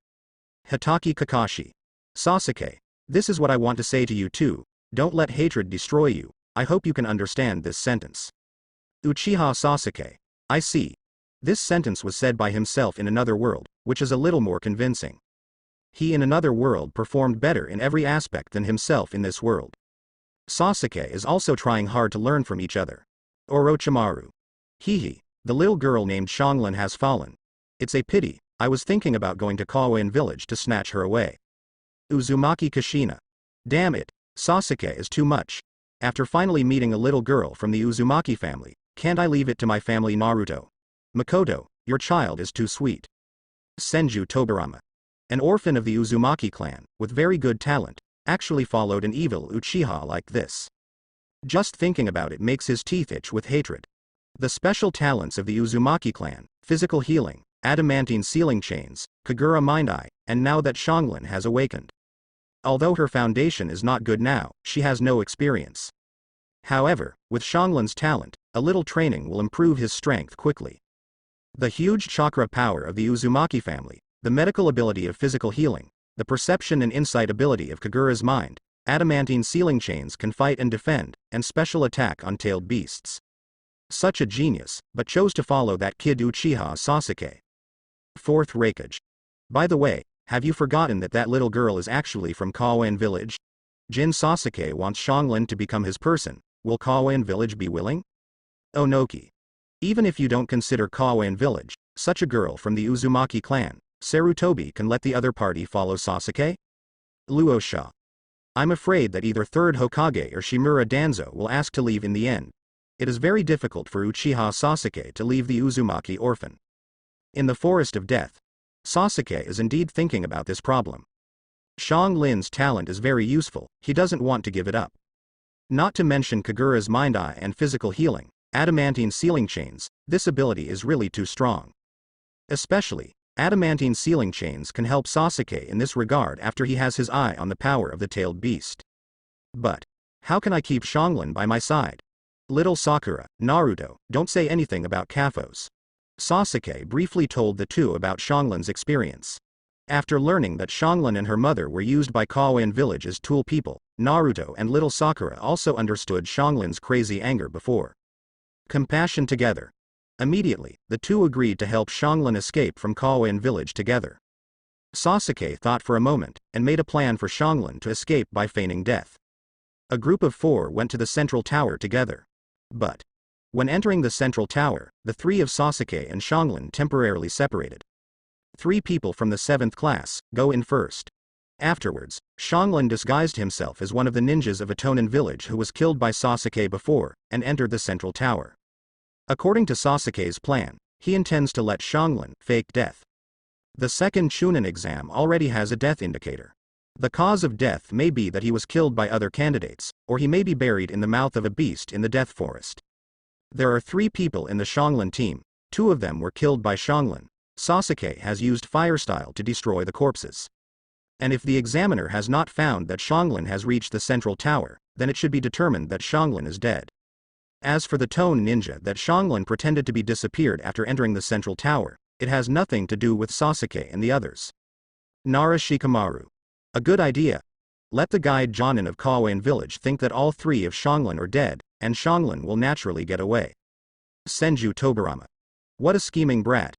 Hitaki Kakashi. Sasuke. This is what I want to say to you too, don't let hatred destroy you, I hope you can understand this sentence. Uchiha Sasuke. I see. This sentence was said by himself in another world, which is a little more convincing. He in another world performed better in every aspect than himself in this world. Sasuke is also trying hard to learn from each other. Orochimaru. Hehe, the little girl named Xianglin has fallen. It's a pity, I was thinking about going to Kawen village to snatch her away. Uzumaki Kushina. Damn it, Sasuke is too much. After finally meeting a little girl from the Uzumaki family, can't I leave it to my family Naruto? Makoto, your child is too sweet. Senju Tobirama. An orphan of the Uzumaki clan, with very good talent, actually followed an evil Uchiha like this. Just thinking about it makes his teeth itch with hatred. The special talents of the Uzumaki clan, physical healing, adamantine sealing chains, Kagura Mind Eye, and now that Xianglin has awakened. Although her foundation is not good now, she has no experience. However, with Xianglin's talent, a little training will improve his strength quickly. The huge chakra power of the Uzumaki family, the medical ability of physical healing, the perception and insight ability of Kagura's mind, adamantine sealing chains can fight and defend, and special attack on tailed beasts. Such a genius, but chose to follow that kid Uchiha Sasuke. Fourth Raikage. By the way, have you forgotten that that little girl is actually from Kawen village? Jin Sasuke wants Xianglin to become his person, will Kawen village be willing? Onoki. Even if you don't consider Kawen village, such a girl from the Uzumaki clan, Sarutobi can let the other party follow Sasuke? Luosha. I'm afraid that either third Hokage or Shimura Danzo will ask to leave in the end. It is very difficult for Uchiha Sasuke to leave the Uzumaki orphan. In the Forest of Death, Sasuke is indeed thinking about this problem. Xianglin's talent is very useful, he doesn't want to give it up. Not to mention Kagura's mind eye and physical healing, adamantine sealing chains, this ability is really too strong. Especially, adamantine sealing chains can help Sasuke in this regard after he has his eye on the power of the tailed beast. But, how can I keep Xianglin by my side? Little Sakura, Naruto, don't say anything about Kafos. Sasuke briefly told the two about Xianglin's experience. After learning that Xianglin and her mother were used by Kawen village as tool people, Naruto and little Sakura also understood Xianglin's crazy anger before. Compassion together. Immediately, the two agreed to help Xianglin escape from Kawen village together. Sasuke thought for a moment, and made a plan for Xianglin to escape by feigning death. A group of 4 went to the central tower together. But, when entering the central tower, the 3 of Sasuke and Xianglin temporarily separated. 3 people from the 7th class, go in first. Afterwards, Xianglin disguised himself as one of the ninjas of Atonin village who was killed by Sasuke before, and entered the central tower. According to Sasuke's plan, he intends to let Xianglin fake death. The second Chunin exam already has a death indicator. The cause of death may be that he was killed by other candidates, or he may be buried in the mouth of a beast in the death forest. There are 3 people in the Xianglin team, 2 of them were killed by Xianglin. Sasuke has used fire style to destroy the corpses. And if the examiner has not found that Xianglin has reached the central tower, then it should be determined that Xianglin is dead. As for the Tone Ninja that Xianglin pretended to be disappeared after entering the central tower, it has nothing to do with Sasuke and the others. Nara Shikamaru. A good idea. Let the guide Jonin of Kawain village think that all three of Xianglin are dead, and Xianglin will naturally get away. Senju Tobarama. What a scheming brat.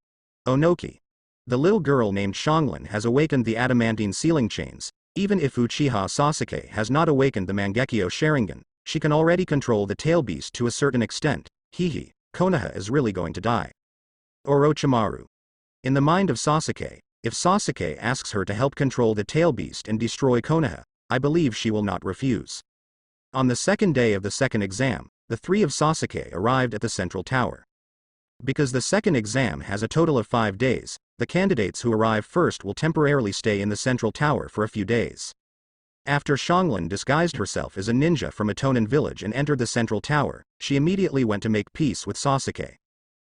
Onoki. The little girl named Xianglin has awakened the adamantine sealing chains. Even if Uchiha Sasuke has not awakened the Mangekyo Sharingan, she can already control the tail beast to a certain extent. Hehe, Konoha is really going to die. Orochimaru. In the mind of Sasuke, if Sasuke asks her to help control the tail beast and destroy Konoha, I believe she will not refuse. On the second day of the second exam, the three of Sasuke arrived at the central tower. Because the second exam has a total of 5 days, the candidates who arrive first will temporarily stay in the central tower for a few days. After Xianglin disguised herself as a ninja from a Tonin village and entered the central tower, she immediately went to make peace with Sasuke.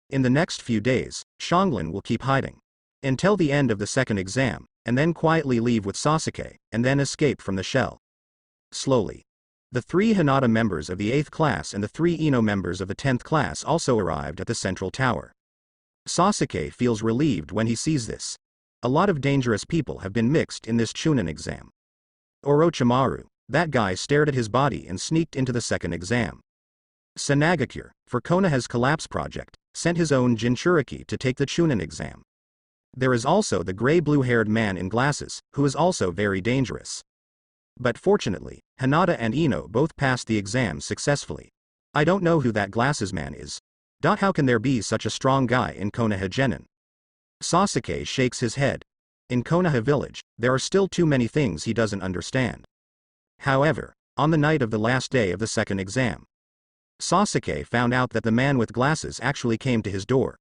In the next few days, Xianglin will keep hiding until the end of the second exam, and then quietly leave with Sasuke, and then escape from the shell. Slowly. The 3 Hinata members of the 8th class and the 3 Ino members of the 10th class also arrived at the central tower. Sasuke feels relieved when he sees this. A lot of dangerous people have been mixed in this Chunin exam. Orochimaru, that guy stared at his body and sneaked into the second exam. Sanagakure, for Konoha's collapse project, sent his own Jinchuriki to take the Chunin exam. There is also the gray-blue-haired man in glasses, who is also very dangerous. But fortunately, Hinata and Ino both passed the exam successfully. I don't know who that glasses man is. How can there be such a strong guy in Konoha Genin? Sasuke shakes his head. In Konoha village, there are still too many things he doesn't understand. However, on the night of the last day of the second exam, Sasuke found out that the man with glasses actually came to his door.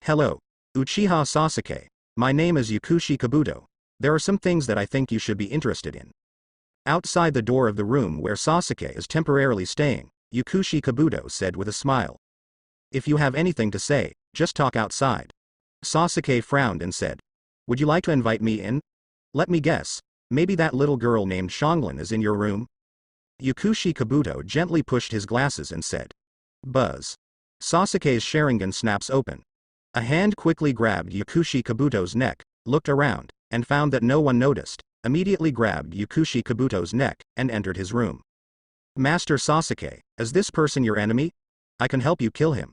Hello, Uchiha Sasuke, my name is Yakushi Kabuto. There are some things that I think you should be interested in. Outside the door of the room where Sasuke is temporarily staying, Yakushi Kabuto said with a smile. If you have anything to say, just talk outside. Sasuke frowned and said, would you like to invite me in? Let me guess, maybe that little girl named Xianglin is in your room? Yakushi Kabuto gently pushed his glasses and said. Buzz. Sasuke's Sharingan snaps open. A hand quickly grabbed Yakushi Kabuto's neck, looked around, and found that no one noticed, immediately grabbed Yakushi Kabuto's neck, and entered his room. Master Sasuke, is this person your enemy? I can help you kill him.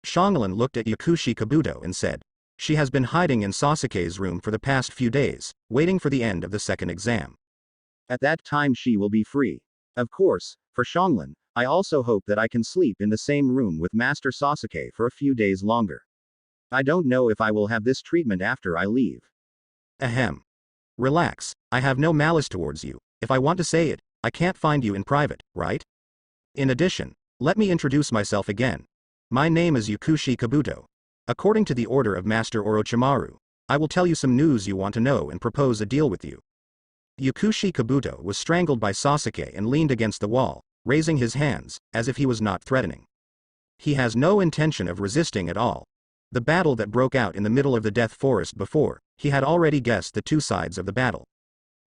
Xianglin looked at Yakushi Kabuto and said. She has been hiding in Sasuke's room for the past few days, waiting for the end of the second exam. At that time she will be free. Of course, for Xianglin, I also hope that I can sleep in the same room with Master Sasuke for a few days longer. I don't know if I will have this treatment after I leave. Ahem. Relax, I have no malice towards you. If I want to say it, I can't find you in private, right? In addition, let me introduce myself again. My name is Yakushi Kabuto. According to the order of Master Orochimaru, I will tell you some news you want to know and propose a deal with you. Yakushi Kabuto was strangled by Sasuke and leaned against the wall, raising his hands, as if he was not threatening. He has no intention of resisting at all. The battle that broke out in the middle of the Death Forest before, he had already guessed the two sides of the battle.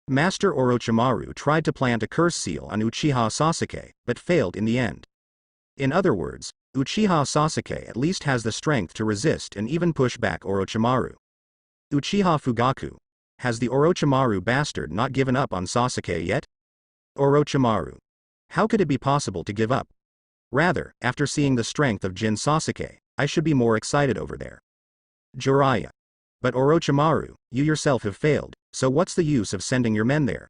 Master Orochimaru tried to plant a curse seal on Uchiha Sasuke, but failed in the end. In other words, Uchiha Sasuke at least has the strength to resist and even push back Orochimaru. Uchiha Fugaku. Has the Orochimaru bastard not given up on Sasuke yet? Orochimaru. How could it be possible to give up? Rather, after seeing the strength of Jin Sasuke, I should be more excited over there. Jiraiya. But Orochimaru, you yourself have failed, so what's the use of sending your men there?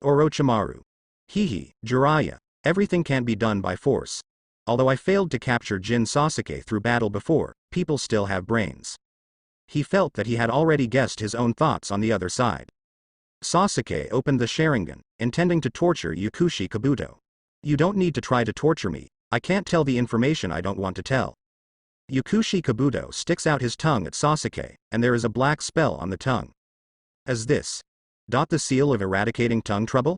Orochimaru. Hehe, Jiraiya, everything can't be done by force. Although I failed to capture Jin Sasuke through battle before, people still have brains. He felt that he had already guessed his own thoughts on the other side. Sasuke opened the Sharingan, intending to torture Yakushi Kabuto. You don't need to try to torture me, I can't tell the information I don't want to tell. Yakushi Kabuto sticks out his tongue at Sasuke, and there is a black spell on the tongue. As this. The seal of eradicating tongue trouble?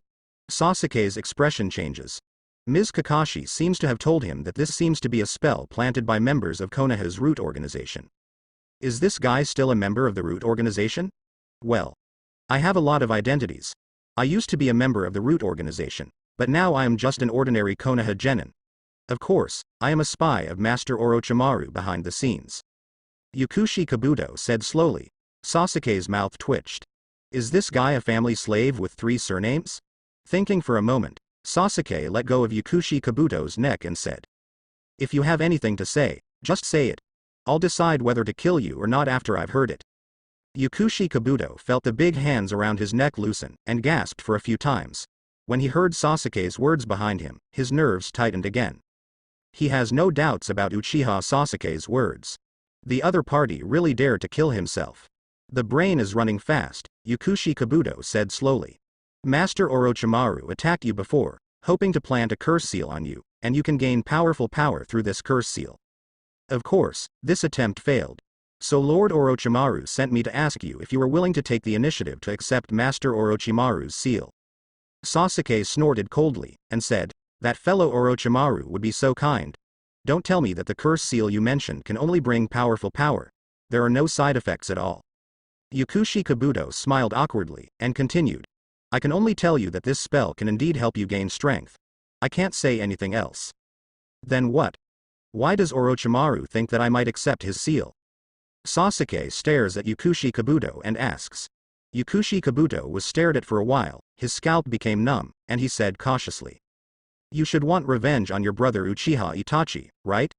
Sasuke's expression changes. Ms. Kakashi seems to have told him that this seems to be a spell planted by members of Konoha's root organization. Is this guy still a member of the root organization? Well, I have a lot of identities. I used to be a member of the root organization, But now I am just an ordinary Konoha genin. Of course, I am a spy of Master Orochimaru behind the scenes. Yukushi Kabuto said slowly. Sasuke's mouth twitched. Is this guy a family slave with 3 surnames? Thinking for a moment, Sasuke let go of Yukushi Kabuto's neck and said. If you have anything to say, just say it. I'll decide whether to kill you or not after I've heard it. Yukushi Kabuto felt the big hands around his neck loosen and gasped for a few times. When he heard Sasuke's words behind him, his nerves tightened again. He has no doubts about Uchiha Sasuke's words. The other party really dared to kill himself. The brain is running fast, Yukushi Kabuto said slowly. Master Orochimaru attacked you before, hoping to plant a curse seal on you, and you can gain powerful power through this curse seal. Of course, this attempt failed. So Lord Orochimaru sent me to ask you if you were willing to take the initiative to accept Master Orochimaru's seal. Sasuke snorted coldly, and said, that fellow Orochimaru would be so kind. Don't tell me that the curse seal you mentioned can only bring powerful power. There are no side effects at all. Yukushi Kabuto smiled awkwardly, and continued. I can only tell you that this spell can indeed help you gain strength. I can't say anything else. Then what? Why does Orochimaru think that I might accept his seal? Sasuke stares at Yukushi Kabuto and asks. Yukushi Kabuto was stared at for a while, his scalp became numb, and he said cautiously. You should want revenge on your brother Uchiha Itachi, right?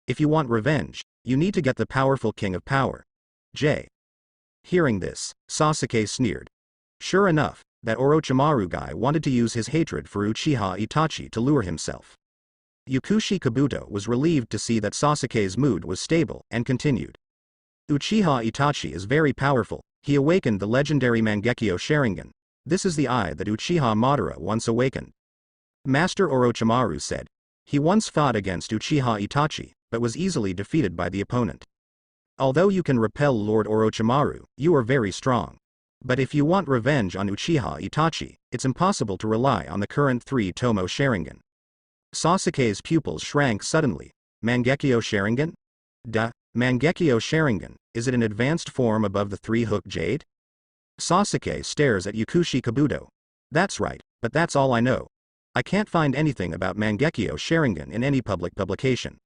If you want revenge, you need to get the powerful king of power. J. Hearing this, Sasuke sneered. Sure enough, that Orochimaru guy wanted to use his hatred for Uchiha Itachi to lure himself. Yukushi Kabuto was relieved to see that Sasuke's mood was stable, and continued. Uchiha Itachi is very powerful. He awakened the legendary Mangekyo Sharingan. This is the eye that Uchiha Madara once awakened. Master Orochimaru said. He once fought against Uchiha Itachi, but was easily defeated by the opponent. Although you can repel Lord Orochimaru, you are very strong. But if you want revenge on Uchiha Itachi, it's impossible to rely on the current 3 Tomo Sharingan. Sasuke's pupils shrank suddenly. Mangekyo Sharingan? Mangekyo Sharingan, is it an advanced form above the 3-hook jade? Sasuke stares at Yukushi Kabuto. That's right, but that's all I know. I can't find anything about Mangekyo Sharingan in any public publication.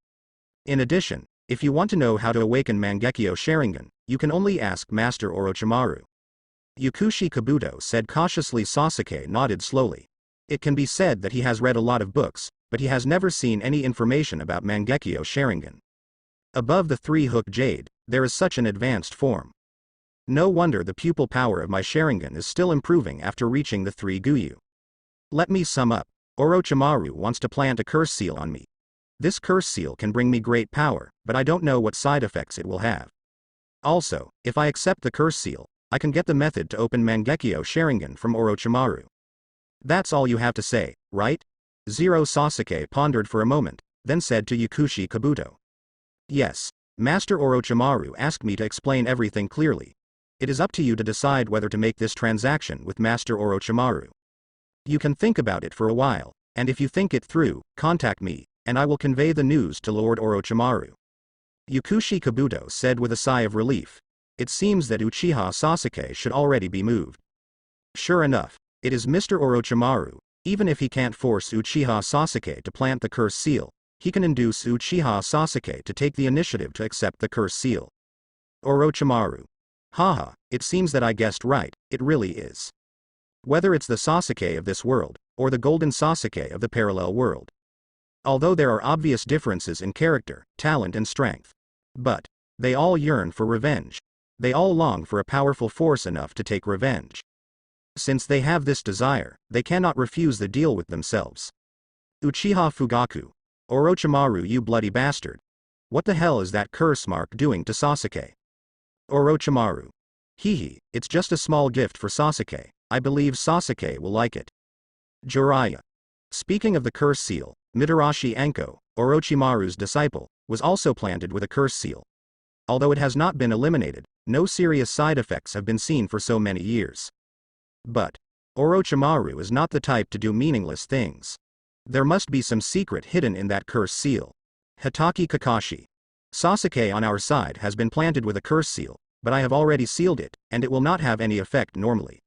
In addition, if you want to know how to awaken Mangekyo Sharingan, you can only ask Master Orochimaru. Yukushi Kabuto said cautiously. Sasuke nodded slowly. It can be said that he has read a lot of books, but he has never seen any information about Mangekyo Sharingan. Above the 3-hook jade, there is such an advanced form. No wonder the pupil power of my Sharingan is still improving after reaching the 3 Guyu. Let me sum up. Orochimaru wants to plant a curse seal on me. This curse seal can bring me great power, but I don't know what side effects it will have. Also, if I accept the curse seal, I can get the method to open Mangekyo Sharingan from Orochimaru. That's all you have to say, right? Sasuke pondered for a moment, then said to Yukushi Kabuto. Yes. Master Orochimaru asked me to explain everything clearly. It is up to you to decide whether to make this transaction with Master Orochimaru. You can think about it for a while, and if you think it through, contact me, and I will convey the news to Lord Orochimaru. Yukushi Kabuto said with a sigh of relief. It seems that Uchiha Sasuke should already be moved. Sure enough, it is Mr. Orochimaru. Even if he can't force Uchiha Sasuke to plant the curse seal, he can induce Uchiha Sasuke to take the initiative to accept the curse seal. Orochimaru. Haha, it seems that I guessed right, it really is. Whether it's the Sasuke of this world, or the golden Sasuke of the parallel world. Although there are obvious differences in character, talent and strength. But they all yearn for revenge. They all long for a powerful force enough to take revenge. Since they have this desire, they cannot refuse the deal with themselves. Uchiha Fugaku. Orochimaru, you bloody bastard. What the hell is that curse mark doing to Sasuke? Orochimaru. Hehe, it's just a small gift for Sasuke. I believe Sasuke will like it. Jiraiya. Speaking of the curse seal, Mitarashi Anko, Orochimaru's disciple, was also planted with a curse seal. Although it has not been eliminated, no serious side effects have been seen for so many years. But Orochimaru is not the type to do meaningless things. There must be some secret hidden in that curse seal. Hitaki Kakashi. Sasuke on our side has been planted with a curse seal, but I have already sealed it, and it will not have any effect normally.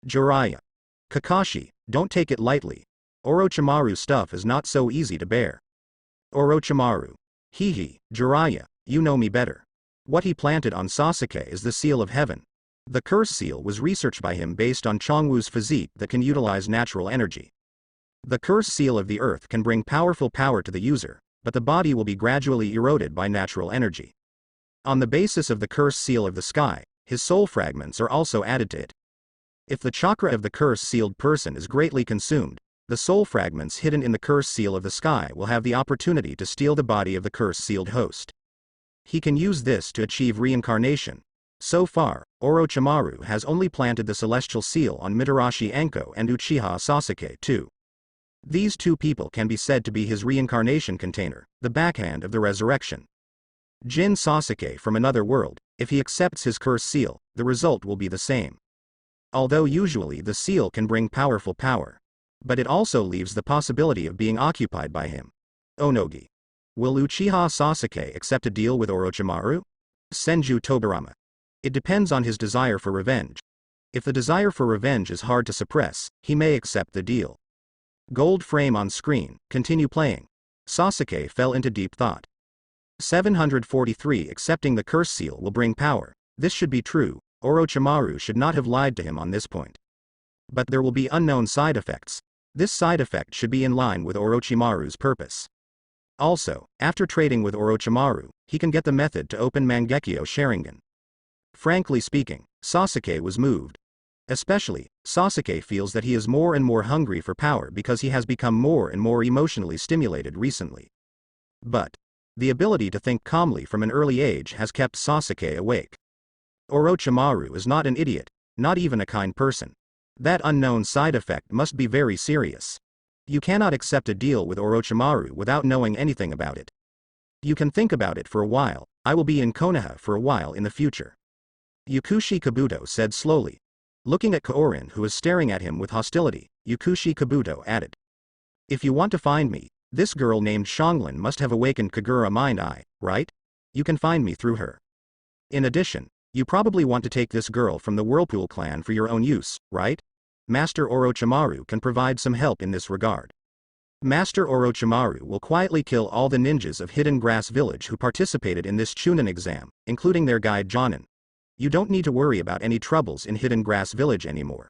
Jiraiya. Kakashi, don't take it lightly. Orochimaru's stuff is not so easy to bear. Orochimaru. Hehe, Jiraiya, you know me better. What he planted on Sasuke is the seal of heaven. The curse seal was researched by him based on Chongwu's physique that can utilize natural energy. The curse seal of the earth can bring powerful power to the user, but the body will be gradually eroded by natural energy. On the basis of the curse seal of the sky, his soul fragments are also added to it. If the chakra of the curse-sealed person is greatly consumed, the soul fragments hidden in the curse seal of the sky will have the opportunity to steal the body of the curse-sealed host. He can use this to achieve reincarnation. So far, Orochimaru has only planted the celestial seal on Mitarashi Anko and Uchiha Sasuke too. These two people can be said to be his reincarnation container, the backhand of the resurrection. Jin Sasuke from another world, if he accepts his curse seal, the result will be the same. Although usually the seal can bring powerful power. But it also leaves the possibility of being occupied by him. Onogi. Will Uchiha Sasuke accept a deal with Orochimaru? Senju Tobirama. It depends on his desire for revenge. If the desire for revenge is hard to suppress, he may accept the deal. Gold frame on screen, continue playing. Sasuke fell into deep thought. 743 Accepting the curse seal will bring power. This should be true, Orochimaru should not have lied to him on this point. But there will be unknown side effects. This side effect should be in line with Orochimaru's purpose. Also, after trading with Orochimaru, he can get the method to open Mangekyo Sharingan. Frankly speaking, Sasuke was moved. Especially, Sasuke feels that he is more and more hungry for power because he has become more and more emotionally stimulated recently. But the ability to think calmly from an early age has kept Sasuke awake. Orochimaru is not an idiot, not even a kind person. That unknown side effect must be very serious. You cannot accept a deal with Orochimaru without knowing anything about it. You can think about it for a while. I will be in Konoha for a while in the future. Yukushi Kabuto said slowly. Looking at Kaorin who was staring at him with hostility, Yukushi Kabuto added. If you want to find me, this girl named Xianglin must have awakened Kagura Mind Eye, right? You can find me through her. In addition, you probably want to take this girl from the Whirlpool clan for your own use, right? Master Orochimaru can provide some help in this regard. Master Orochimaru will quietly kill all the ninjas of Hidden Grass Village who participated in this Chunin exam, including their guide Jonin. You don't need to worry about any troubles in Hidden Grass Village anymore.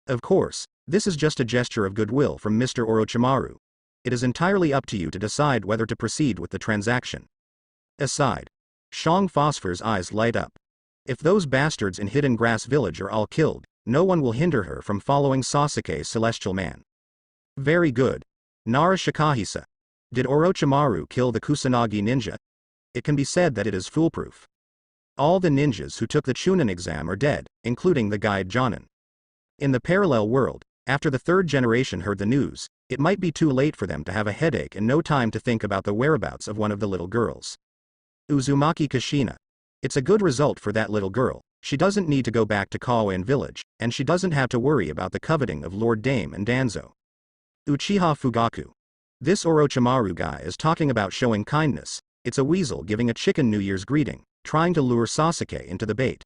Of course, this is just a gesture of goodwill from Mr. Orochimaru. It is entirely up to you to decide whether to proceed with the transaction. Aside. Shang Phosphor's eyes light up. If those bastards in Hidden Grass Village are all killed, no one will hinder her from following Sasuke's celestial man. Very good. Nara Shikahisa. Did Orochimaru kill the Kusanagi ninja? It can be said that it is foolproof. All the ninjas who took the Chunin exam are dead, including the guide Jonin. In the parallel world, after the third generation heard the news, it might be too late for them to have a headache and no time to think about the whereabouts of one of the little girls. Uzumaki Kushina. It's a good result for that little girl. She doesn't need to go back to Kaoin village, and she doesn't have to worry about the coveting of Lord Dame and Danzo. Uchiha Fugaku. This Orochimaru guy is talking about showing kindness. It's a weasel giving a chicken New Year's greeting, trying to lure Sasuke into the bait.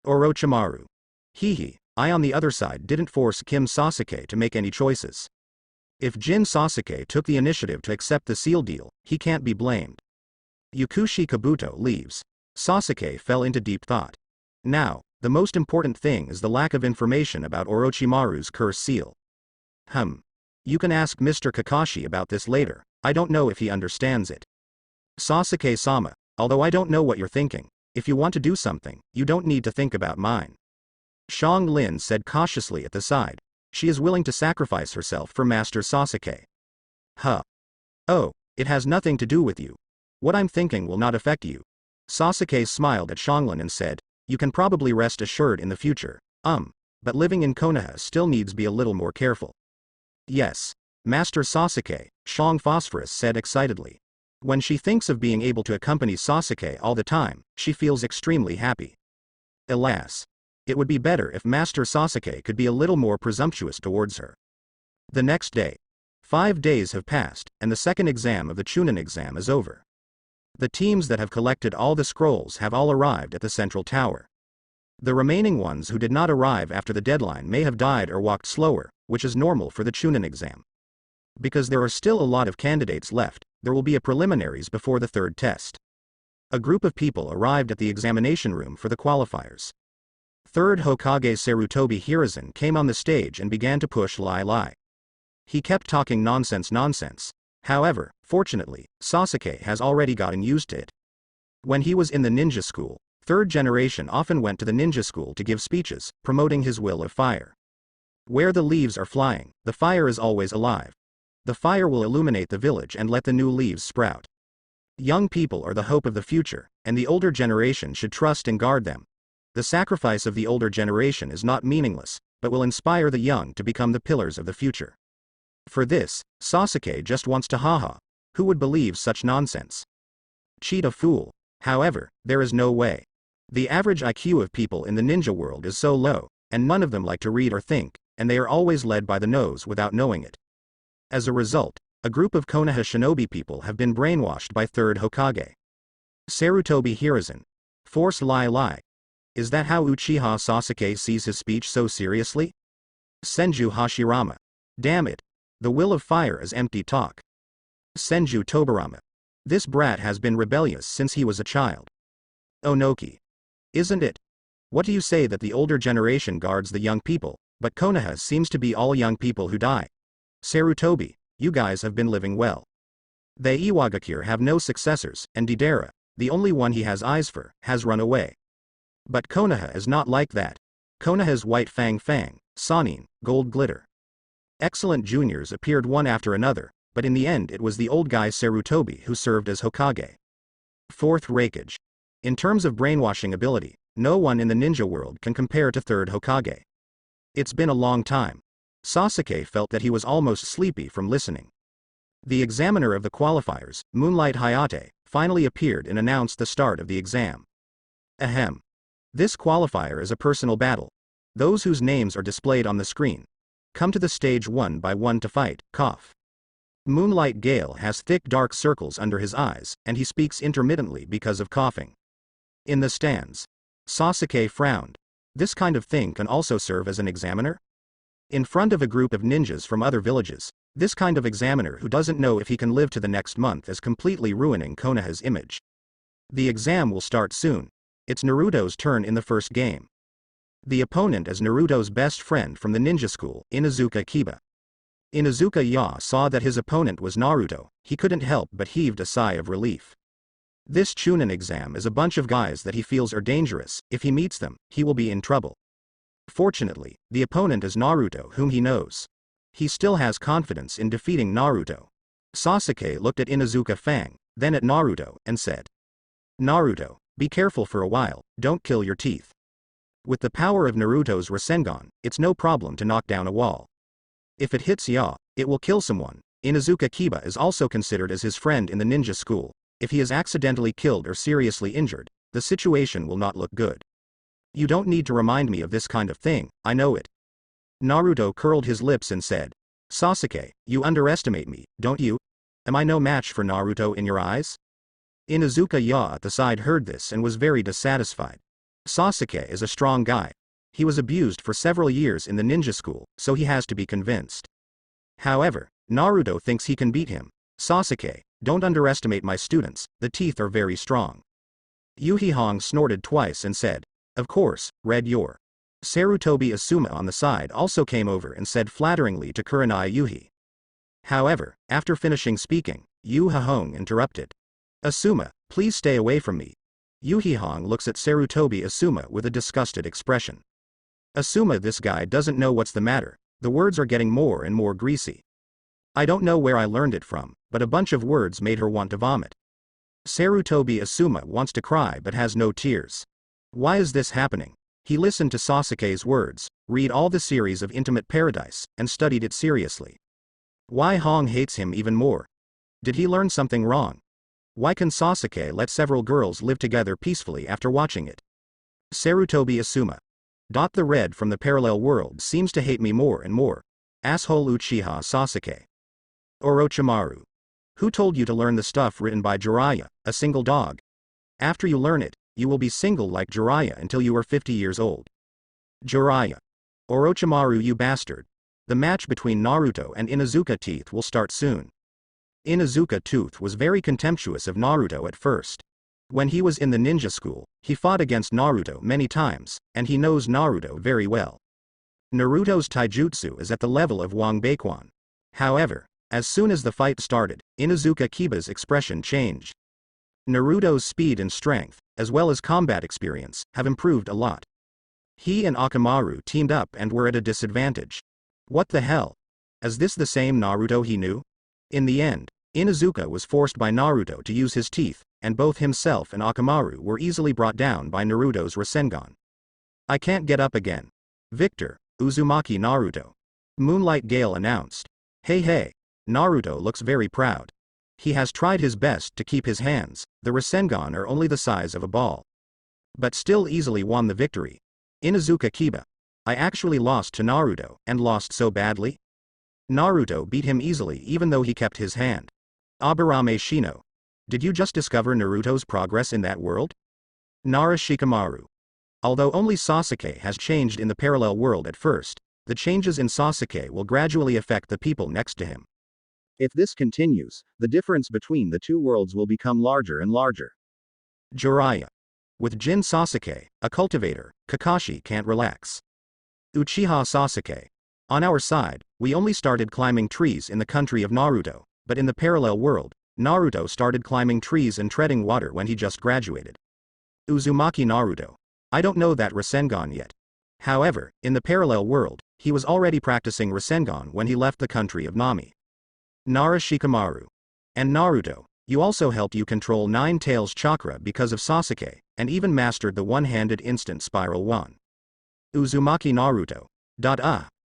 Orochimaru. Hehe, I on the other side didn't force Kim Sasuke to make any choices. If Jin Sasuke took the initiative to accept the seal deal, he can't be blamed. Yukushi Kabuto leaves. Sasuke fell into deep thought. Now, the most important thing is the lack of information about Orochimaru's curse seal. You can ask Mr. Kakashi about this later. I don't know if he understands it. Sasuke-sama, although I don't know what you're thinking, if you want to do something, you don't need to think about mine. Shang Lin said cautiously at the side. She is willing to sacrifice herself for Master Sasuke. Oh, it has nothing to do with you. What I'm thinking will not affect you. Sasuke smiled at Xianglin and said, you can probably rest assured in the future, but living in Konoha still needs be a little more careful. Yes, Master Sasuke, Shang Phosphorus said excitedly. When she thinks of being able to accompany Sasuke all the time, she feels extremely happy. Alas. It would be better if Master Sasuke could be a little more presumptuous towards her. The next day. 5 days have passed, and the second exam of the Chunin exam is over. The teams that have collected all the scrolls have all arrived at the central tower. The remaining ones who did not arrive after the deadline may have died or walked slower, which is normal for the Chunin exam. Because there are still a lot of candidates left, there will be a preliminaries before the third test. A group of people arrived at the examination room for the qualifiers. Third Hokage Sarutobi Hiruzen came on the stage and began to push Lai. He kept talking nonsense. However, fortunately, Sasuke has already gotten used to it. When he was in the ninja school, third generation often went to the ninja school to give speeches, promoting his will of fire. Where the leaves are flying, the fire is always alive. The fire will illuminate the village and let the new leaves sprout. Young people are the hope of the future, and the older generation should trust and guard them. The sacrifice of the older generation is not meaningless, but will inspire the young to become the pillars of the future. For this, Sasuke just wants to haha. Who would believe such nonsense? Cheat a fool. However, there is no way. The average IQ of people in the ninja world is so low, and none of them like to read or think, and they are always led by the nose without knowing it. As a result, a group of Konoha shinobi people have been brainwashed by third Hokage Sarutobi Hiruzen. Force Lai. Is that how Uchiha Sasuke sees his speech so seriously? Senju Hashirama. Damn it. The will of fire is empty talk. Senju Tobirama. This brat has been rebellious since he was a child. Onoki. Isn't it? What do you say that the older generation guards the young people, but Konoha seems to be all young people who die? Sarutobi, you guys have been living well. They Iwagakure have no successors, and Deidara, the only one he has eyes for, has run away. But Konoha is not like that. Konoha's white Fang, Sanin, Gold Glitter. Excellent juniors appeared one after another, but in the end it was the old guy Sarutobi who served as Hokage. Fourth Raikage. In terms of brainwashing ability, no one in the ninja world can compare to third Hokage. It's been a long time. Sasuke felt that he was almost sleepy from listening. The examiner of the qualifiers, Moonlight Hayate, finally appeared and announced the start of the exam. Ahem. This qualifier is a personal battle. Those whose names are displayed on the screen come to the stage one by one to fight. Cough. Moonlight Gale has thick dark circles under his eyes, and he speaks intermittently because of coughing. In the stands, Sasuke frowned. This kind of thing can also serve as an examiner? In front of a group of ninjas from other villages, this kind of examiner who doesn't know if he can live to the next month is completely ruining Konoha's image. The exam will start soon. It's Naruto's turn in the first game. The opponent is Naruto's best friend from the ninja school, Inuzuka Kiba. Inuzuka saw that his opponent was Naruto. He couldn't help but heaved a sigh of relief. This Chunin exam is a bunch of guys that he feels are dangerous. If he meets them, he will be in trouble. Fortunately, the opponent is Naruto, whom he knows. He still has confidence in defeating Naruto. Sasuke looked at Inuzuka Fang, then at Naruto, and said, Naruto, be careful for a while, don't kill your teeth. With the power of Naruto's Rasengan, it's no problem to knock down a wall. If it hits it will kill someone. Inuzuka Kiba is also considered as his friend in the ninja school. If he is accidentally killed or seriously injured, the situation will not look good. You don't need to remind me of this kind of thing, I know it. Naruto curled his lips and said, Sasuke, you underestimate me, don't you? Am I no match for Naruto in your eyes? Inuzuka at the side heard this and was very dissatisfied. Sasuke is a strong guy. He was abused for several years in the ninja school, so he has to be convinced. However, Naruto thinks he can beat him. Sasuke, don't underestimate my students, the teeth are very strong. Yuhihong snorted twice and said, of course, Red Yor. Sarutobi Asuma on the side also came over and said flatteringly to Kurenai Yuhi. However, after finishing speaking, Yu Hahong interrupted. Asuma, please stay away from me. Yuhihong looks at Sarutobi Asuma with a disgusted expression. Asuma, this guy doesn't know what's the matter, the words are getting more and more greasy. I don't know where I learned it from, but a bunch of words made her want to vomit. Sarutobi Asuma wants to cry but has no tears. Why is this happening? He listened to Sasuke's words, read all the series of Intimate Paradise, and studied it seriously. Why Hong hates him even more? Did he learn something wrong? Why can Sasuke let several girls live together peacefully after watching it? Sarutobi Asuma. The red from the parallel world seems to hate me more and more. Asshole Uchiha Sasuke. Orochimaru. Who told you to learn the stuff written by Jiraiya, a single dog? After you learn it, you will be single like Jiraiya until you are 50 years old. Jiraiya. Orochimaru, you bastard. The match between Naruto and Inuzuka Teeth will start soon. Inuzuka Tooth was very contemptuous of Naruto at first. When he was in the ninja school, he fought against Naruto many times, and he knows Naruto very well. Naruto's taijutsu is at the level of Wangbaekuan. However, as soon as the fight started, Inuzuka Kiba's expression changed. Naruto's speed and strength, as well as combat experience, have improved a lot. He and Akamaru teamed up and were at a disadvantage. What the hell? Is this the same Naruto he knew? In the end, Inuzuka was forced by Naruto to use his teeth, and both himself and Akamaru were easily brought down by Naruto's Rasengan. I can't get up again. Victor, Uzumaki Naruto. Moonlight Gale announced. Hey, Naruto looks very proud. He has tried his best to keep his hands, the Rasengan are only the size of a ball. But still easily won the victory. Inuzuka Kiba. I actually lost to Naruto, and lost so badly? Naruto beat him easily even though he kept his hand. Aburame Shino. Did you just discover Naruto's progress in that world? Nara Shikamaru. Although only Sasuke has changed in the parallel world at first, the changes in Sasuke will gradually affect the people next to him. If this continues, the difference between the two worlds will become larger and larger. Jiraiya. With Jin Sasuke, a cultivator, Kakashi can't relax. Uchiha Sasuke. On our side, we only started climbing trees in the country of Naruto, but in the parallel world, Naruto started climbing trees and treading water when he just graduated. Uzumaki Naruto. I don't know that Rasengan yet. However, in the parallel world, he was already practicing Rasengan when he left the country of Nami. Nara Shikamaru. And Naruto, you also helped you control Nine Tails chakra because of Sasuke, and even mastered the one-handed instant spiral one. Uzumaki Naruto.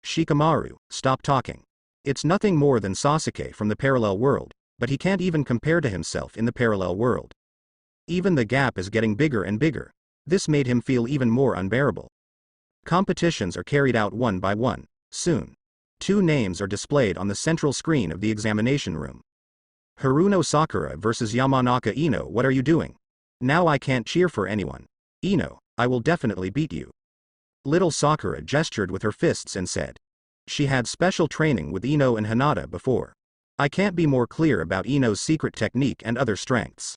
Shikamaru, stop talking. It's nothing more than Sasuke from the parallel world, but he can't even compare to himself in the parallel world. Even the gap is getting bigger and bigger. This made him feel even more unbearable. Competitions are carried out one by one, soon. 2 names are displayed on the central screen of the examination room. Haruno Sakura versus Yamanaka Ino. What are you doing? Now I can't cheer for anyone. Ino, I will definitely beat you. Little Sakura gestured with her fists and said. She had special training with Ino and Hinata before. I can't be more clear about Ino's secret technique and other strengths.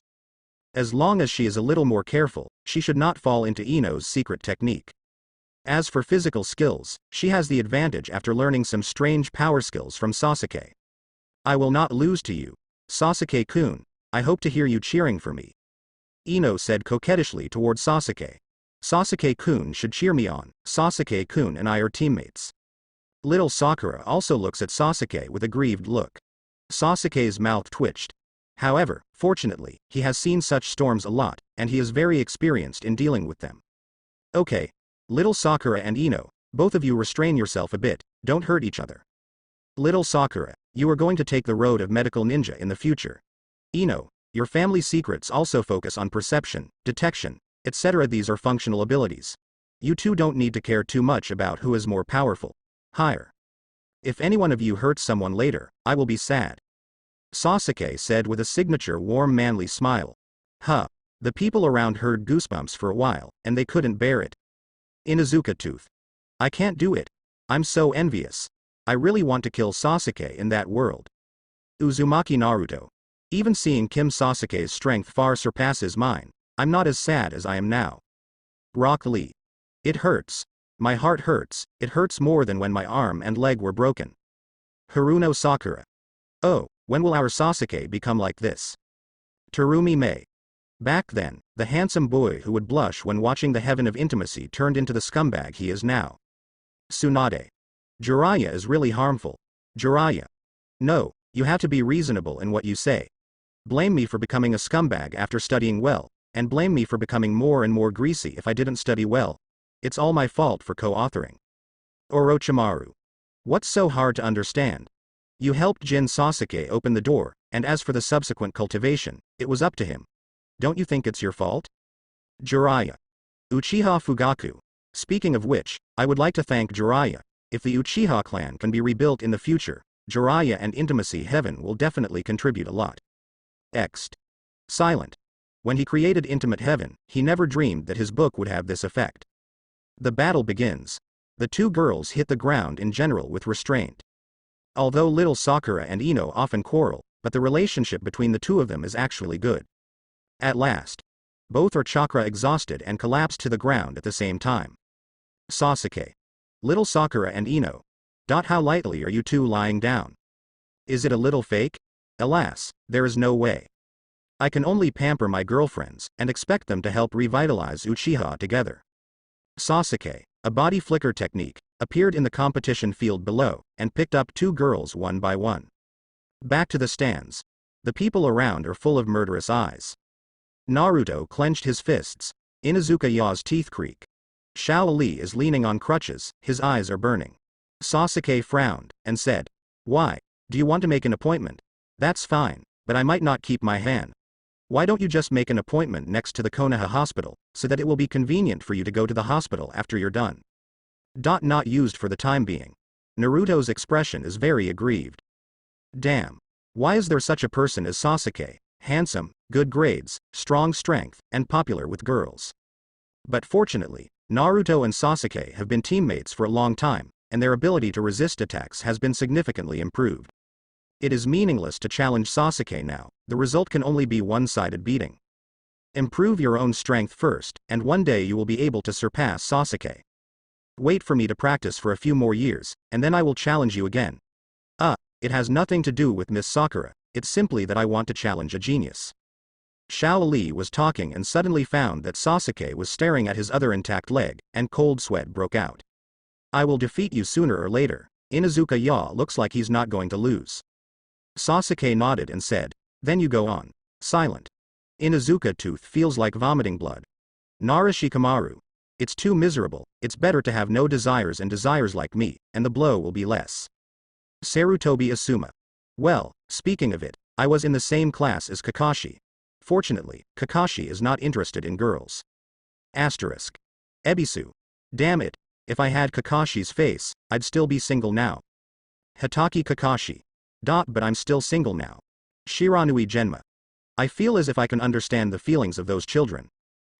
As long as she is a little more careful, she should not fall into Ino's secret technique. As for physical skills, she has the advantage after learning some strange power skills from Sasuke. I will not lose to you. Sasuke-kun, I hope to hear you cheering for me. Ino said coquettishly toward Sasuke. Sasuke-kun should cheer me on, Sasuke-kun and I are teammates. Little Sakura also looks at Sasuke with a grieved look. Sasuke's mouth twitched. However, fortunately, he has seen such storms a lot, and he is very experienced in dealing with them. Okay. Little Sakura and Ino, both of you restrain yourself a bit, don't hurt each other. Little Sakura, you are going to take the road of medical ninja in the future. Ino, your family secrets also focus on perception, detection, etc. These are functional abilities. You two don't need to care too much about who is more powerful. Higher. If any one of you hurts someone later, I will be sad. Sasuke said with a signature warm manly smile. The people around heard goosebumps for a while, and they couldn't bear it. Inuzuka Tooth. I can't do it. I'm so envious. I really want to kill Sasuke in that world. Uzumaki Naruto. Even seeing Kim Sasuke's strength far surpasses mine, I'm not as sad as I am now. Rock Lee. It hurts. My heart hurts, it hurts more than when my arm and leg were broken. Haruno Sakura. Oh, when will our Sasuke become like this? Terumi Mei. Back then, the handsome boy who would blush when watching the heaven of intimacy turned into the scumbag he is now. Tsunade. Jiraiya is really harmful. Jiraiya. No, you have to be reasonable in what you say. Blame me for becoming a scumbag after studying well, and blame me for becoming more and more greasy if I didn't study well. It's all my fault for co-authoring. Orochimaru. What's so hard to understand? You helped Jin Sasuke open the door, and as for the subsequent cultivation, it was up to him. Don't you think it's your fault? Jiraiya. Uchiha Fugaku. Speaking of which, I would like to thank Jiraiya. If the Uchiha clan can be rebuilt in the future, Jiraiya and Intimacy Heaven will definitely contribute a lot. Ext. Silent. When he created Intimate Heaven, he never dreamed that his book would have this effect. The battle begins. The two girls hit the ground in general with restraint. Although little Sakura and Ino often quarrel, but the relationship between the two of them is actually good. At last, both are chakra exhausted and collapse to the ground at the same time. Sasuke. Little Sakura and Ino. How lightly are you two lying down? Is it a little fake? Alas, there is no way. I can only pamper my girlfriends, and expect them to help revitalize Uchiha together. Sasuke, a body flicker technique, appeared in the competition field below, and picked up two girls one by one. Back to the stands. The people around are full of murderous eyes. Naruto clenched his fists. Inuzuka Ya's teeth creak. Xiao Li is leaning on crutches, his eyes are burning. Sasuke frowned, and said, "Why? Do you want to make an appointment? That's fine, but I might not keep my hand. Why don't you just make an appointment next to the Konoha hospital, so that it will be convenient for you to go to the hospital after you're done?" Not used for the time being. Naruto's expression is very aggrieved. Damn. Why is there such a person as Sasuke, handsome, good grades, strong strength, and popular with girls? But fortunately, Naruto and Sasuke have been teammates for a long time, and their ability to resist attacks has been significantly improved. It is meaningless to challenge Sasuke now, the result can only be one-sided beating. Improve your own strength first, and one day you will be able to surpass Sasuke. Wait for me to practice for a few more years, and then I will challenge you again. It has nothing to do with Miss Sakura, it's simply that I want to challenge a genius. Xiao Li was talking and suddenly found that Sasuke was staring at his other intact leg, and cold sweat broke out. I will defeat you sooner or later. Inuzuka Ya looks like he's not going to lose. Sasuke nodded and said, "Then you go on." Silent. Inuzuka tooth feels like vomiting blood. Narashikamaru. It's too miserable, it's better to have no desires and desires like me, and the blow will be less. Sarutobi Asuma. Well, speaking of it, I was in the same class as Kakashi. Fortunately, Kakashi is not interested in girls. Asterisk. Ebisu. Damn it, if I had Kakashi's face, I'd still be single now. Hitaki Kakashi. But I'm still single now. Shiranui Genma. I feel as if I can understand the feelings of those children.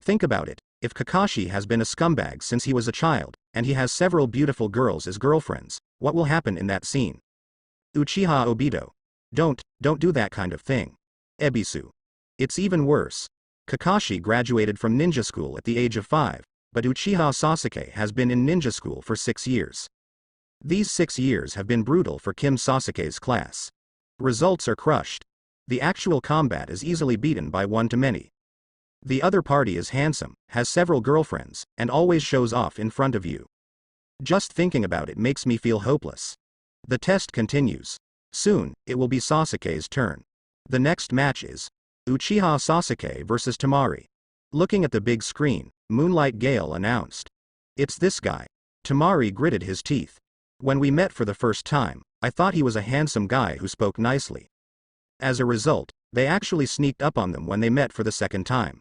Think about it, if Kakashi has been a scumbag since he was a child, and he has several beautiful girls as girlfriends, what will happen in that scene? Uchiha Obito. Don't do that kind of thing. Ebisu. It's even worse. Kakashi graduated from ninja school at the age of 5, but Uchiha Sasuke has been in ninja school for 6 years. These 6 years have been brutal for Kim Sasuke's class. Results are crushed. The actual combat is easily beaten by 1-to-many. The other party is handsome, has several girlfriends, and always shows off in front of you. Just thinking about it makes me feel hopeless. The test continues. Soon, it will be Sasuke's turn. The next match is Uchiha Sasuke vs Temari. Looking at the big screen, Moonlight Gale announced. "It's this guy." Temari gritted his teeth. "When we met for the first time, I thought he was a handsome guy who spoke nicely. As a result, they actually sneaked up on them when they met for the second time.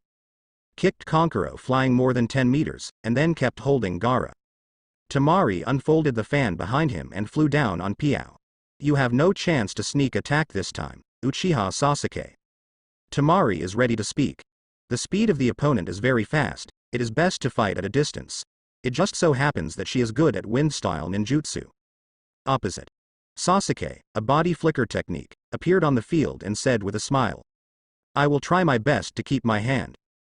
Kicked Konkuro flying more than 10 meters, and then kept holding Gaara. Temari unfolded the fan behind him and flew down on Piao. You have no chance to sneak attack this time, Uchiha Sasuke. Temari is ready to speak. The speed of the opponent is very fast, it is best to fight at a distance. It just so happens that she is good at wind-style ninjutsu. Opposite. Sasuke, a body flicker technique, appeared on the field and said with a smile. I will try my best to keep my hand.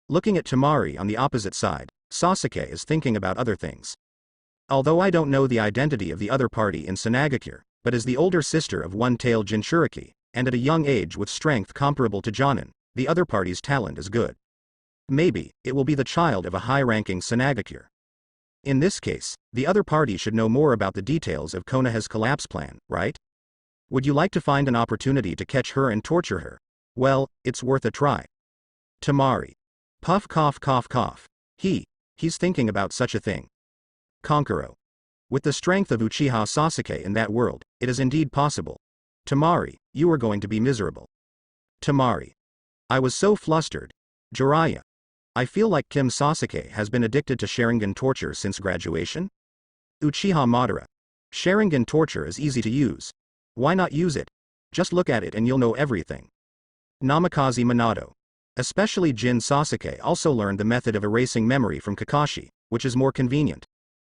Looking at Temari on the opposite side, Sasuke is thinking about other things. Although I don't know the identity of the other party in Sanagakure, but as the older sister of one-tailed Jinchuriki, and at a young age with strength comparable to Jonin, the other party's talent is good. Maybe, it will be the child of a high-ranking Sanagakure. In this case, the other party should know more about the details of Konoha's collapse plan, right? Would you like to find an opportunity to catch her and torture her? Well, it's worth a try. Temari. Puff cough cough cough. He's thinking about such a thing. Konkuro. With the strength of Uchiha Sasuke in that world, it is indeed possible. Temari, you are going to be miserable. Temari. I was so flustered. Jiraiya. I feel like Kim Sasuke has been addicted to Sharingan torture since graduation? Uchiha Madara. Sharingan torture is easy to use. Why not use it? Just look at it and you'll know everything. Namikaze Minato. Especially Jin Sasuke also learned the method of erasing memory from Kakashi, which is more convenient.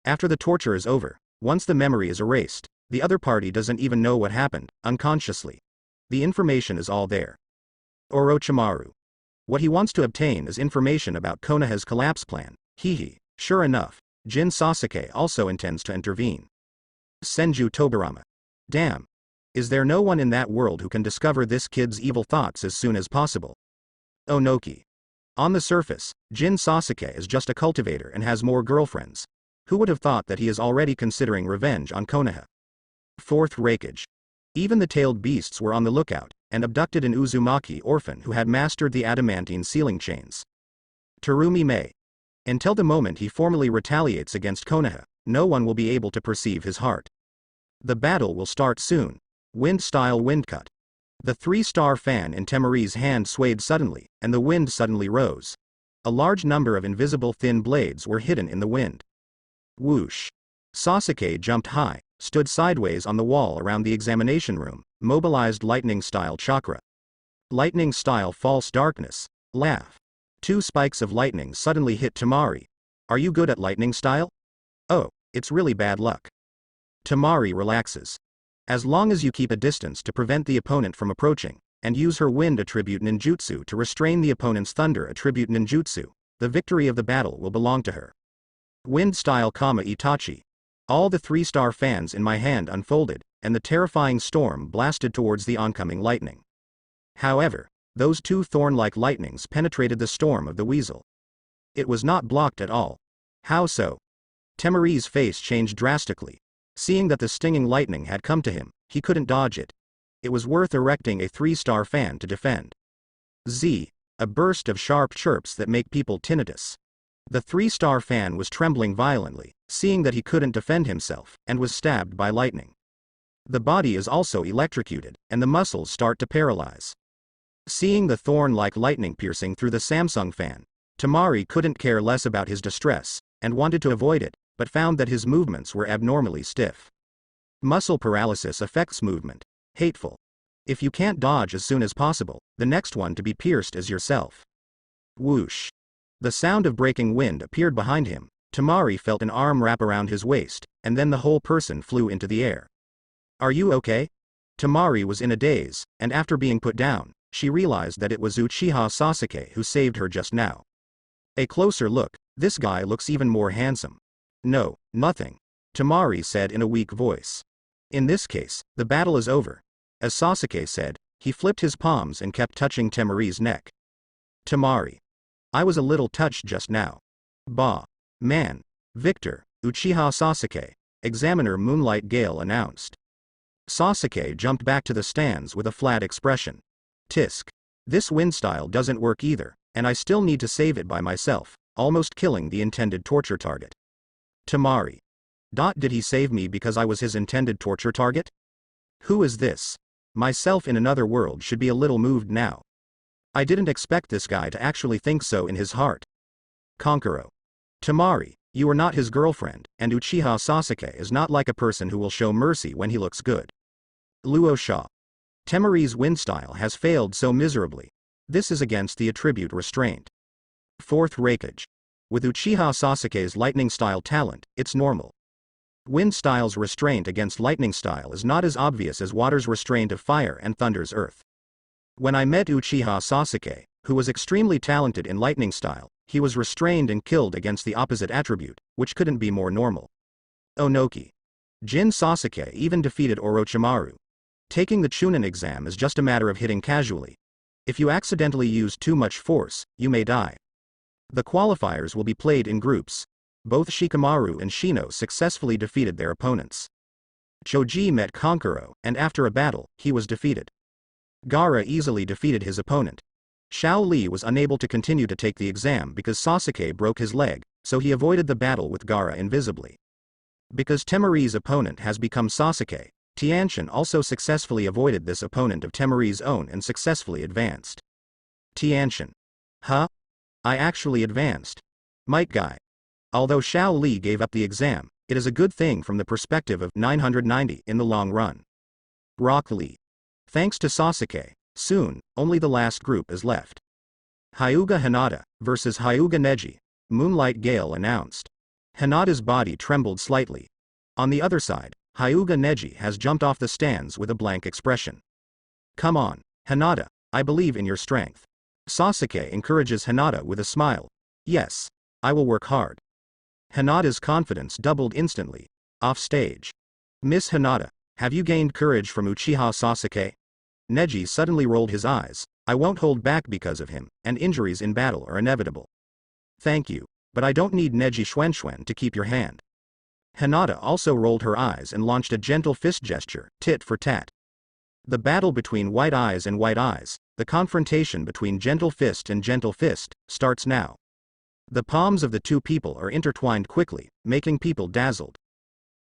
After the torture is over, once the memory is erased, the other party doesn't even know what happened, unconsciously. The information is all there. Orochimaru. What he wants to obtain is information about Konoha's collapse plan. Sure enough, Jin Sasuke also intends to intervene. Senju Tobirama. Damn. Is there no one in that world who can discover this kid's evil thoughts as soon as possible? Onoki. On the surface, Jin Sasuke is just a cultivator and has more girlfriends. Who would have thought that he is already considering revenge on Konoha? Fourth Raikage. Even the tailed beasts were on the lookout, and abducted an Uzumaki orphan who had mastered the adamantine sealing chains. Terumi Mei. Until the moment he formally retaliates against Konoha, no one will be able to perceive his heart. The battle will start soon. Wind-style wind cut. The 3-star fan in Temari's hand swayed suddenly, and the wind suddenly rose. A large number of invisible thin blades were hidden in the wind. Whoosh. Sasuke jumped high, stood sideways on the wall around the examination room, mobilized lightning-style chakra. Lightning-style false darkness. Laugh. 2 spikes of lightning suddenly hit Temari. Are you good at lightning-style? Oh, it's really bad luck. Temari relaxes. As long as you keep a distance to prevent the opponent from approaching, and use her wind attribute ninjutsu to restrain the opponent's thunder attribute ninjutsu, the victory of the battle will belong to her. Wind-style Itachi. All the 3-star fans in my hand unfolded, and the terrifying storm blasted towards the oncoming lightning. However, those 2 thorn-like lightnings penetrated the storm of the weasel. It was not blocked at all. How so? Temari's face changed drastically. Seeing that the stinging lightning had come to him, he couldn't dodge it. It was worth erecting a 3-star fan to defend. A burst of sharp chirps that make people tinnitus. The 3-star fan was trembling violently, seeing that he couldn't defend himself, and was stabbed by lightning. The body is also electrocuted, and the muscles start to paralyze. Seeing the thorn-like lightning piercing through the Samsung fan, Temari couldn't care less about his distress, and wanted to avoid it, but found that his movements were abnormally stiff. Muscle paralysis affects movement. Hateful. If you can't dodge as soon as possible, the next one to be pierced is yourself. Whoosh. The sound of breaking wind appeared behind him. Temari felt an arm wrap around his waist, and then the whole person flew into the air. Are you okay? Temari was in a daze, and after being put down, she realized that it was Uchiha Sasuke who saved her just now. A closer look, this guy looks even more handsome. No, nothing. Temari said in a weak voice. In this case, the battle is over. As Sasuke said, he flipped his palms and kept touching Temari's neck. Temari. I was a little touched just now. Bah. Man. Victor, Uchiha Sasuke, Examiner Moonlight Gale announced. Sasuke jumped back to the stands with a flat expression. Tisk. This wind style doesn't work either, and I still need to save it by myself, almost killing the intended torture target. Temari. Did he save me because I was his intended torture target? Who is this? Myself in another world should be a little moved now. I didn't expect this guy to actually think so in his heart. Kankuro. Temari, you are not his girlfriend, and Uchiha Sasuke is not like a person who will show mercy when he looks good. Luo Sha. Temari's wind style has failed so miserably. This is against the attribute restraint. Fourth Raikage. With Uchiha Sasuke's lightning style talent, it's normal. Wind style's restraint against lightning style is not as obvious as water's restraint of fire and thunder's earth. When I met Uchiha Sasuke, who was extremely talented in lightning style, he was restrained and killed against the opposite attribute, which couldn't be more normal. Onoki. Jin Sasuke even defeated Orochimaru. Taking the Chunin exam is just a matter of hitting casually. If you accidentally use too much force, you may die. The qualifiers will be played in groups. Both Shikamaru and Shino successfully defeated their opponents. Choji met Kankuro, and after a battle, he was defeated. Gaara easily defeated his opponent. Xiao Li was unable to continue to take the exam because Sasuke broke his leg, so he avoided the battle with Gaara invisibly. Because Temari's opponent has become Sasuke, Tianshin also successfully avoided this opponent of Temari's own and successfully advanced. Tianshin. Huh? I actually advanced. Might guy. Although Xiao Li gave up the exam, it is a good thing from the perspective of 990 in the long run. Rock Lee. Thanks to Sasuke, soon, only the last group is left. Hyuga Hinata versus Hyuga Neji, Moonlight Gale announced. Hinata's body trembled slightly. On the other side, Hyuga Neji has jumped off the stands with a blank expression. Come on, Hinata, I believe in your strength. Sasuke encourages Hinata with a smile. Yes, I will work hard. Hinata's confidence doubled instantly. Off stage. Miss Hinata, have you gained courage from Uchiha Sasuke? Neji suddenly rolled his eyes. I won't hold back because of him, and injuries in battle are inevitable. Thank you, but I don't need Neji Schwenschwen to keep your hand. Hinata also rolled her eyes and launched a gentle fist gesture, tit for tat. The battle between White Eyes and White Eyes, the confrontation between Gentle Fist and Gentle Fist, starts now. The palms of the two people are intertwined quickly, making people dazzled.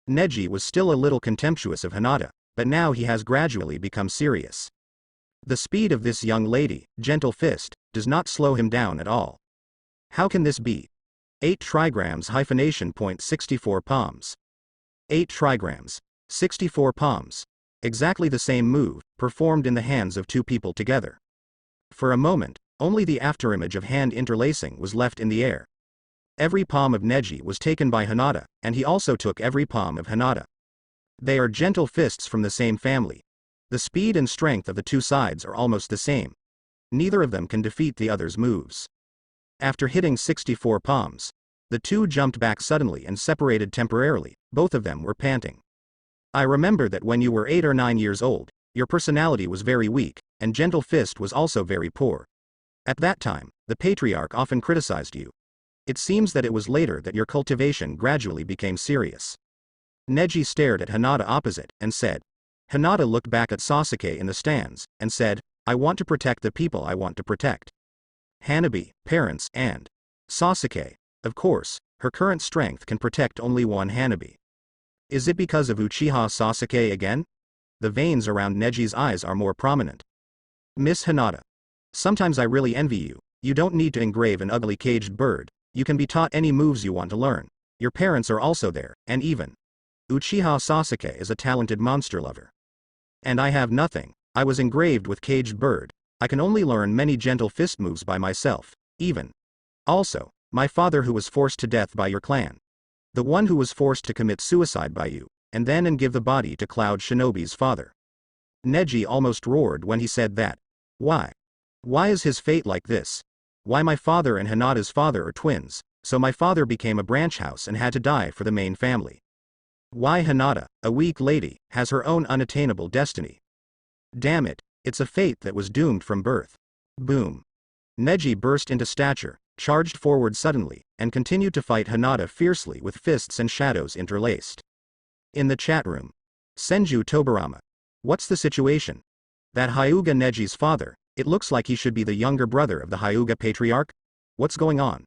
Neji was still a little contemptuous of Hinata, but now he has gradually become serious. The speed of this young lady, Gentle Fist, does not slow him down at all. How can this be? 8 trigrams hyphenation point 64 palms. 8 trigrams. 64 palms. Exactly the same move, performed in the hands of two people together. For a moment, only the afterimage of hand interlacing was left in the air. Every palm of Neji was taken by Hinata, and he also took every palm of Hinata. They are Gentle Fists from the same family. The speed and strength of the two sides are almost the same. Neither of them can defeat the other's moves. After hitting 64 palms, the two jumped back suddenly and separated temporarily. Both of them were panting. I remember that when you were 8 or 9 years old, your personality was very weak, and Gentle Fist was also very poor. At that time, the patriarch often criticized you. It seems that it was later that your cultivation gradually became serious. Neji stared at Hinata opposite, and said. Hinata looked back at Sasuke in the stands, and said, I want to protect the people I want to protect. Hanabi, parents, and Sasuke. Of course, her current strength can protect only one Hanabi. Is it because of Uchiha Sasuke again? The veins around Neji's eyes are more prominent. Miss Hinata. Sometimes I really envy you. You don't need to engrave an ugly caged bird. You can be taught any moves you want to learn. Your parents are also there, and even Uchiha Sasuke is a talented monster lover. And I have nothing. I was engraved with caged bird. I can only learn many Gentle Fist moves by myself, even. Also, my father who was forced to death by your clan. The one who was forced to commit suicide by you, and give the body to Cloud Shinobi's father. Neji almost roared when he said that. Why? Why is his fate like this? Why my father and Hinata's father are twins, so my father became a branch house and had to die for the main family. Why Hinata, a weak lady, has her own unattainable destiny. Damn it, it's a fate that was doomed from birth. Boom. Neji burst into stature, charged forward suddenly, and continued to fight Hinata fiercely with fists and shadows interlaced. In the chat room. Senju Tobarama. What's the situation? That Hyuga Neji's father, it looks like he should be the younger brother of the Hyuga patriarch? What's going on?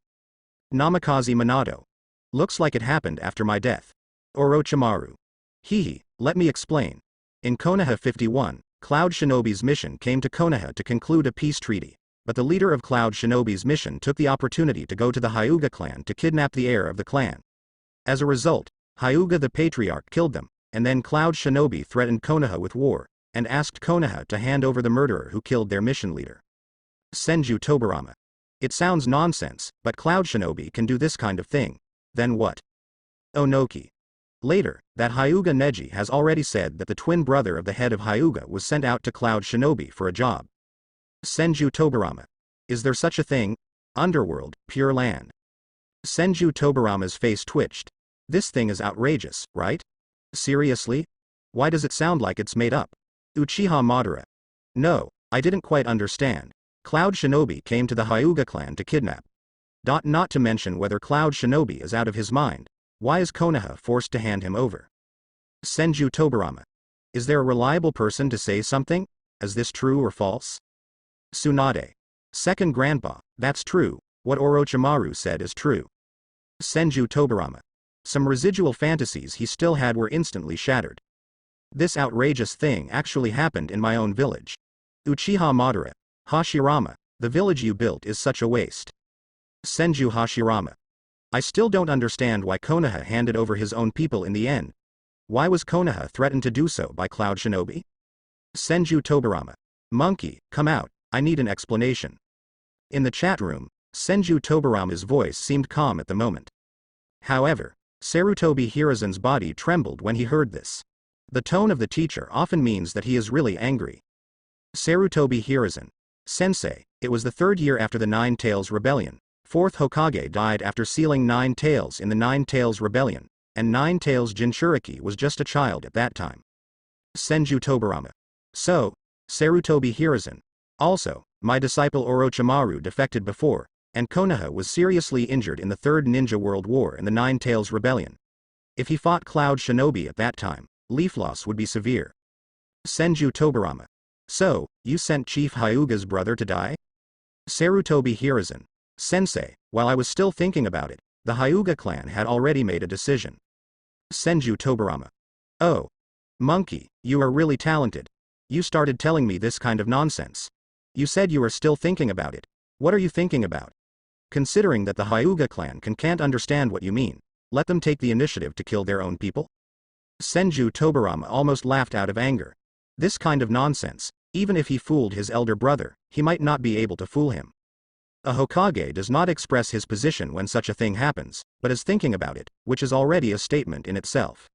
Namikaze Minato. Looks like it happened after my death. Orochimaru. Hehe, let me explain. In Konoha 51, Cloud Shinobi's mission came to Konoha to conclude a peace treaty, but the leader of Cloud Shinobi's mission took the opportunity to go to the Hyuga clan to kidnap the heir of the clan. As a result, Hyuga the patriarch killed them, and then Cloud Shinobi threatened Konoha with war, and asked Konoha to hand over the murderer who killed their mission leader. Senju Tobarama. It sounds nonsense, but Cloud Shinobi can do this kind of thing. Then what? Onoki. Later, that Hyuga Neji has already said that the twin brother of the head of Hyuga was sent out to Cloud Shinobi for a job. Senju Tobarama. Is there such a thing? Underworld, Pure Land. Senju Tobarama's face twitched. This thing is outrageous, right? Seriously? Why does it sound like it's made up? Uchiha Madara. No, I didn't quite understand. Cloud Shinobi came to the Hyuga clan to kidnap. Not to mention whether Cloud Shinobi is out of his mind. Why is Konoha forced to hand him over? Senju Tobarama. Is there a reliable person to say something? Is this true or false? Tsunade. Second grandpa, that's true. What Orochimaru said is true. Senju Tobarama. Some residual fantasies he still had were instantly shattered. This outrageous thing actually happened in my own village. Uchiha Madara. Hashirama, the village you built is such a waste. Senju Hashirama. I still don't understand why Konoha handed over his own people in the end. Why was Konoha threatened to do so by Cloud Shinobi? Senju Tobarama. Monkey, come out, I need an explanation. In the chat room, Senju Tobarama's voice seemed calm at the moment. However, Sarutobi Hiruzen's body trembled when he heard this. The tone of the teacher often means that he is really angry. Sarutobi Hiruzen. Sensei, it was the third year after the Nine Tails Rebellion. Fourth Hokage died after sealing Nine Tails in the Nine Tails Rebellion, and Nine Tails Jinchuriki was just a child at that time. Senju Tobirama. So, Sarutobi Hiruzen. Also, my disciple Orochimaru defected before, and Konoha was seriously injured in the Third Ninja World War and the Nine Tails Rebellion. If he fought Cloud Shinobi at that time, leaf loss would be severe. Senju Tobirama. So, you sent Chief Hyuga's brother to die? Sarutobi Hiruzen. Sensei, while I was still thinking about it, the Hyuga clan had already made a decision. Senju Tobirama. Oh. Monkey, you are really talented. You started telling me this kind of nonsense. You said you are still thinking about it. What are you thinking about? Considering that the Hyuga clan can't understand what you mean, let them take the initiative to kill their own people? Senju Tobirama almost laughed out of anger. This kind of nonsense, even if he fooled his elder brother, he might not be able to fool him. A Hokage does not express his position when such a thing happens, but is thinking about it, which is already a statement in itself.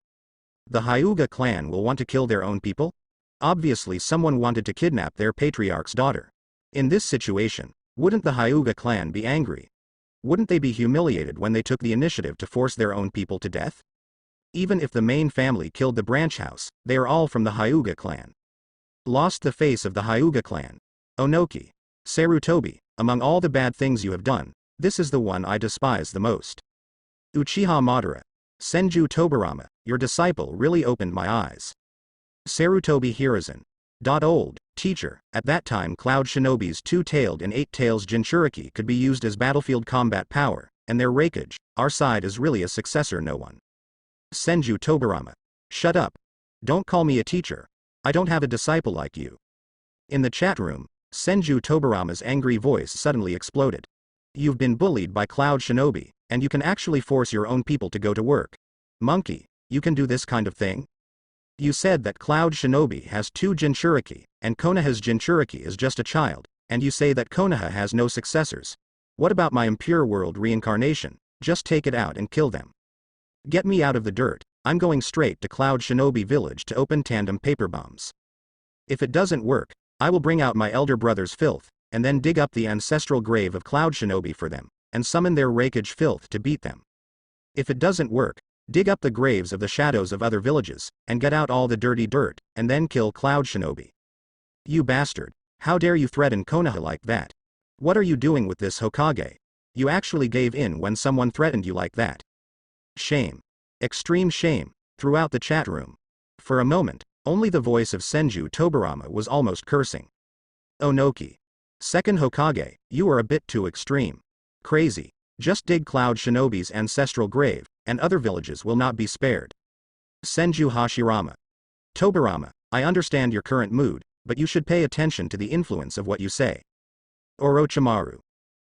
The Hyuga clan will want to kill their own people? Obviously someone wanted to kidnap their patriarch's daughter. In this situation, wouldn't the Hyuga clan be angry? Wouldn't they be humiliated when they took the initiative to force their own people to death? Even if the main family killed the branch house, they are all from the Hyuga clan. Lost the face of the Hyuga clan. Onoki. Sarutobi, among all the bad things you have done, this is the one I despise the most. Uchiha Madara. Senju Tobirama, your disciple really opened my eyes. Sarutobi Hiruzen. Old teacher, at that time Cloud Shinobi's two-tailed and eight-tails Jinchuriki could be used as battlefield combat power, and their Raikage, our side is really a successor no one. Senju Tobirama. Shut up. Don't call me a teacher. I don't have a disciple like you. In the chat room, Senju Tobirama's angry voice suddenly exploded. You've been bullied by Cloud Shinobi, and you can actually force your own people to go to work. Monkey, you can do this kind of thing? You said that Cloud Shinobi has two Jinchuriki, and Konoha's Jinchuriki is just a child, and you say that Konoha has no successors. What about my impure world reincarnation? Just take it out and kill them. Get me out of the dirt. I'm going straight to Cloud Shinobi village to open tandem paper bombs. If it doesn't work, I will bring out my elder brother's filth, and then dig up the ancestral grave of Cloud Shinobi for them, and summon their Raikage filth to beat them. If it doesn't work, dig up the graves of the shadows of other villages, and get out all the dirty dirt, and then kill Cloud Shinobi. You bastard. How dare you threaten Konoha like that? What are you doing with this Hokage? You actually gave in when someone threatened you like that. Shame. Extreme shame, throughout the chat room. For a moment, only the voice of Senju Tobirama was almost cursing. Onoki. Second Hokage, you are a bit too extreme. Crazy. Just dig Cloud Shinobi's ancestral grave, and other villages will not be spared. Senju Hashirama. Tobirama, I understand your current mood, but you should pay attention to the influence of what you say. Orochimaru.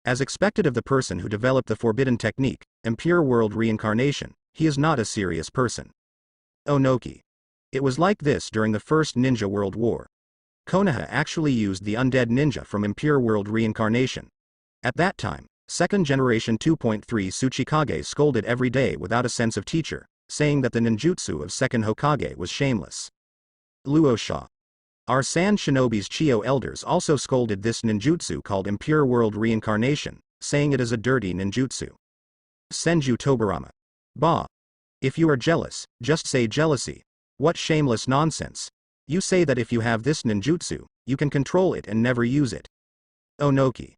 As expected of the person who developed the forbidden technique, impure world reincarnation, he is not a serious person. Onoki. It was like this during the First Ninja World War. Konoha actually used the undead ninja from impure world reincarnation. At that time, second generation 2.3 Tsuchikage scolded every day without a sense of teacher, saying that the ninjutsu of second Hokage was shameless. Luosha. Our Sand Shinobi's Chiyo elders also scolded this ninjutsu called impure world reincarnation, saying it is a dirty ninjutsu. Senju Tobirama. Bah. If you are jealous, just say jealousy. What shameless nonsense. You say that if you have this ninjutsu, you can control it and never use it. Onoki.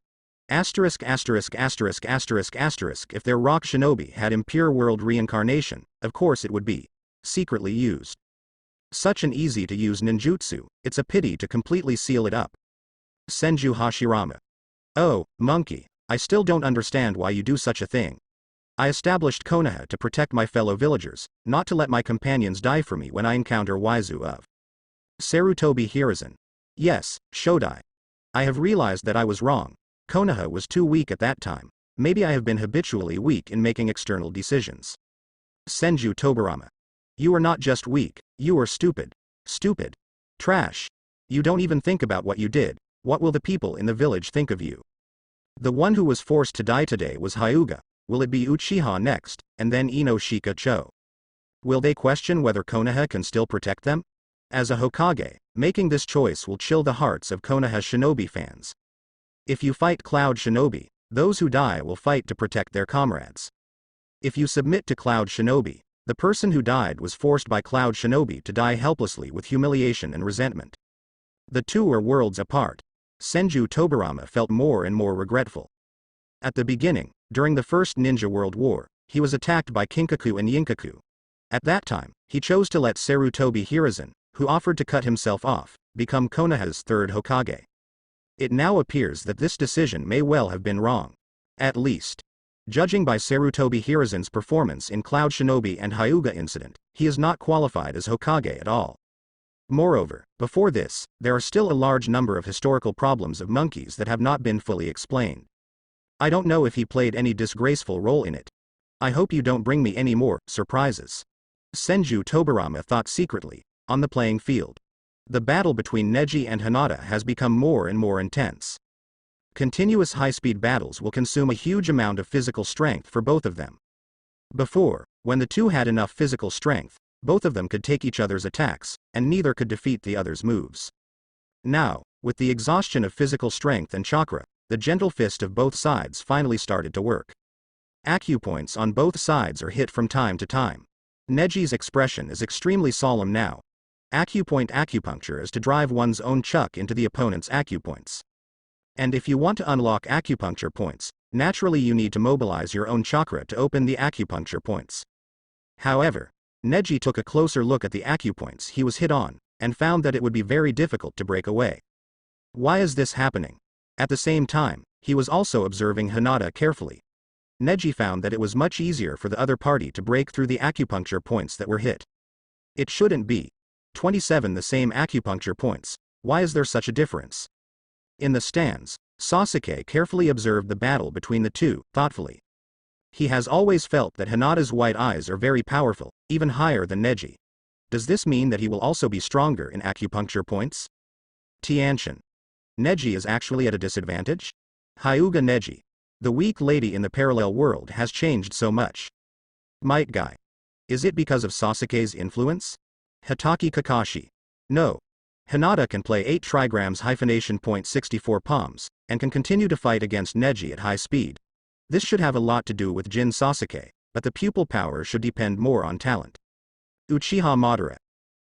Asterisk asterisk asterisk asterisk asterisk if their rock shinobi had impure world reincarnation, of course it would be secretly used. Such an easy to use ninjutsu, it's a pity to completely seal it up. Senju Hashirama. Oh, monkey, I still don't understand why you do such a thing. I established Konoha to protect my fellow villagers, not to let my companions die for me when I encounter Waizu of. Sarutobi Hiruzen. Yes, Shodai. I have realized that I was wrong. Konoha was too weak at that time. Maybe I have been habitually weak in making external decisions. Senju Tobirama. You are not just weak, you are stupid. Stupid. Trash. You don't even think about what you did. What will the people in the village think of you? The one who was forced to die today was Hyuga. Will it be Uchiha next, and then Inoshika Cho? Will they question whether Konoha can still protect them? As a Hokage, making this choice will chill the hearts of Konoha shinobi fans. If you fight Cloud Shinobi, those who die will fight to protect their comrades. If you submit to Cloud Shinobi, the person who died was forced by Cloud Shinobi to die helplessly with humiliation and resentment. The two are worlds apart. Senju Tobirama felt more and more regretful. At the beginning, during the First Ninja World War, he was attacked by Kinkaku and Yinkaku. At that time, he chose to let Sarutobi Hiruzen, who offered to cut himself off, become Konoha's third Hokage. It now appears that this decision may well have been wrong. At least, judging by Sarutobi Hiruzen's performance in Cloud Shinobi and Hyuga incident, he is not qualified as Hokage at all. Moreover, before this, there are still a large number of historical problems of monkeys that have not been fully explained. I don't know if he played any disgraceful role in it. I hope you don't bring me any more surprises. Senju Tobirama thought secretly, on the playing field. The battle between Neji and Hinata has become more and more intense. Continuous high-speed battles will consume a huge amount of physical strength for both of them. Before, when the two had enough physical strength, both of them could take each other's attacks, and neither could defeat the other's moves. Now, with the exhaustion of physical strength and chakra, the gentle fist of both sides finally started to work. Acupoints on both sides are hit from time to time. Neji's expression is extremely solemn now. Acupoint acupuncture is to drive one's own chuck into the opponent's acupoints. And if you want to unlock acupuncture points, naturally you need to mobilize your own chakra to open the acupuncture points. However, Neji took a closer look at the acupoints he was hit on, and found that it would be very difficult to break away. Why is this happening? At the same time, he was also observing Hinata carefully. Neji found that it was much easier for the other party to break through the acupuncture points that were hit. It shouldn't be. 27 the same acupuncture points, why is there such a difference? In the stands, Sasuke carefully observed the battle between the two, thoughtfully. He has always felt that Hinata's white eyes are very powerful, even higher than Neji. Does this mean that he will also be stronger in acupuncture points? Tianshin. Neji is actually at a disadvantage? Hyuga Neji. The weak lady in the parallel world has changed so much. Might Guy. Is it because of Sasuke's influence? Hitaki Kakashi. No. Hinata can play 8 trigrams hyphenation .64 palms, and can continue to fight against Neji at high speed. This should have a lot to do with Jin Sasuke, but the pupil power should depend more on talent. Uchiha Madara.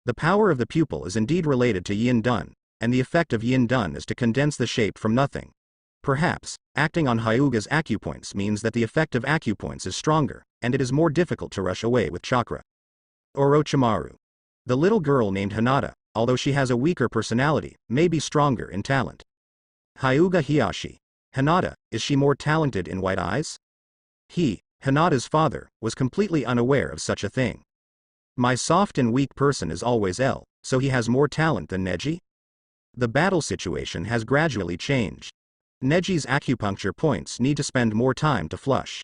The power of the pupil is indeed related to Yin Dun, and the effect of Yin Dun is to condense the shape from nothing. Perhaps, acting on Hyuga's acupoints means that the effect of acupoints is stronger, and it is more difficult to rush away with chakra. Orochimaru. The little girl named Hinata, although she has a weaker personality, may be stronger in talent. Hyuga Hiyashi. Hinata, is she more talented in white eyes? He, Hinata's father, was completely unaware of such a thing. My soft and weak person is always L, so he has more talent than Neji? The battle situation has gradually changed. Neji's acupuncture points need to spend more time to flush.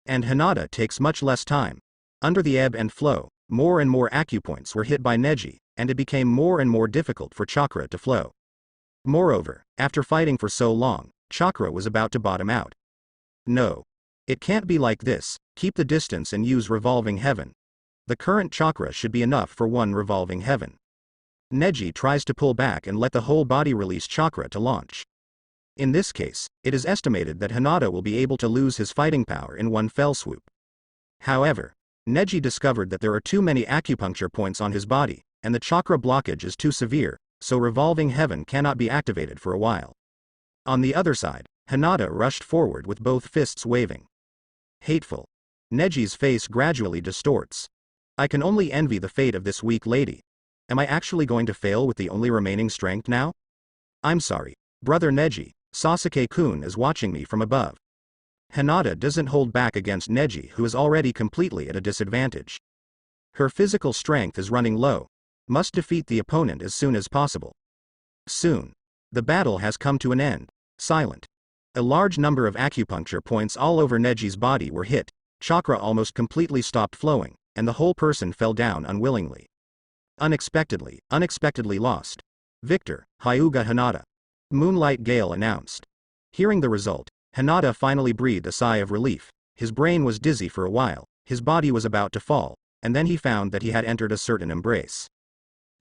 And Hinata takes much less time. Under the ebb and flow, more and more acupoints were hit by Neji, and it became more and more difficult for chakra to flow. Moreover, after fighting for so long, chakra was about to bottom out. No. It can't be like this, keep the distance and use revolving heaven. The current chakra should be enough for one revolving heaven. Neji tries to pull back and let the whole body release chakra to launch. In this case, it is estimated that Hinata will be able to lose his fighting power in one fell swoop. However, Neji discovered that there are too many acupuncture points on his body, and the chakra blockage is too severe, so revolving heaven cannot be activated for a while. On the other side, Hinata rushed forward with both fists waving. Hateful. Neji's face gradually distorts. I can only envy the fate of this weak lady. Am I actually going to fail with the only remaining strength now? I'm sorry, brother Neji, Sasuke-kun is watching me from above. Hinata doesn't hold back against Neji, who is already completely at a disadvantage. Her physical strength is running low. Must defeat the opponent as soon as possible. Soon. The battle has come to an end. Silent. A large number of acupuncture points all over Neji's body were hit, chakra almost completely stopped flowing, and the whole person fell down unwillingly. Unexpectedly lost. Victor, Hyuga Hinata. Moonlight Gale announced. Hearing the result, Hinata finally breathed a sigh of relief. His brain was dizzy for a while, his body was about to fall, and then he found that he had entered a certain embrace.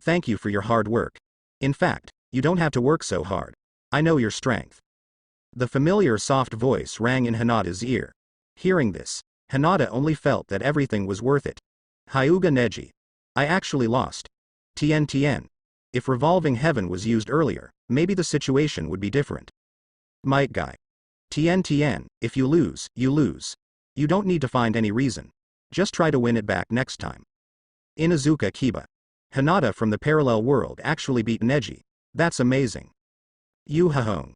Thank you for your hard work. In fact, you don't have to work so hard. I know your strength. The familiar soft voice rang in Hinata's ear. Hearing this, Hinata only felt that everything was worth it. Hyuga Neji. I actually lost. Tien. If revolving heaven was used earlier, maybe the situation would be different. Might Guy. Tien, if you lose, you lose. You don't need to find any reason. Just try to win it back next time. Inuzuka Kiba. Hinata from the parallel world actually beat Neji. That's amazing. Yu Hahong.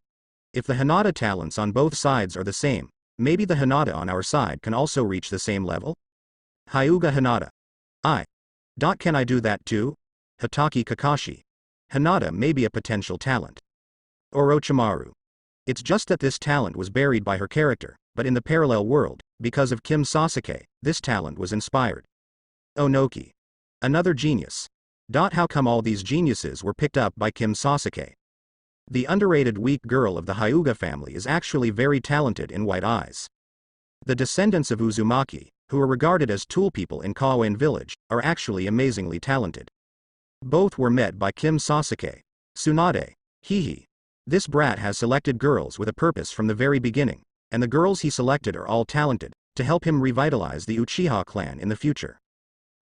If the Hinata talents on both sides are the same, maybe the Hinata on our side can also reach the same level? Hyuga Hinata. Can I do that too? Hitaki Kakashi. Hinata may be a potential talent. Orochimaru. It's just that this talent was buried by her character, but in the parallel world, because of Kim Sasuke, this talent was inspired. Onoki. Another genius. How come all these geniuses were picked up by Kim Sasuke? The underrated weak girl of the Hyuga family is actually very talented in White Eyes. The descendants of Uzumaki, who are regarded as tool people in Kawen village, are actually amazingly talented. Both were met by Kim Sasuke. Tsunade. Hihi. This brat has selected girls with a purpose from the very beginning, and the girls he selected are all talented, to help him revitalize the Uchiha clan in the future.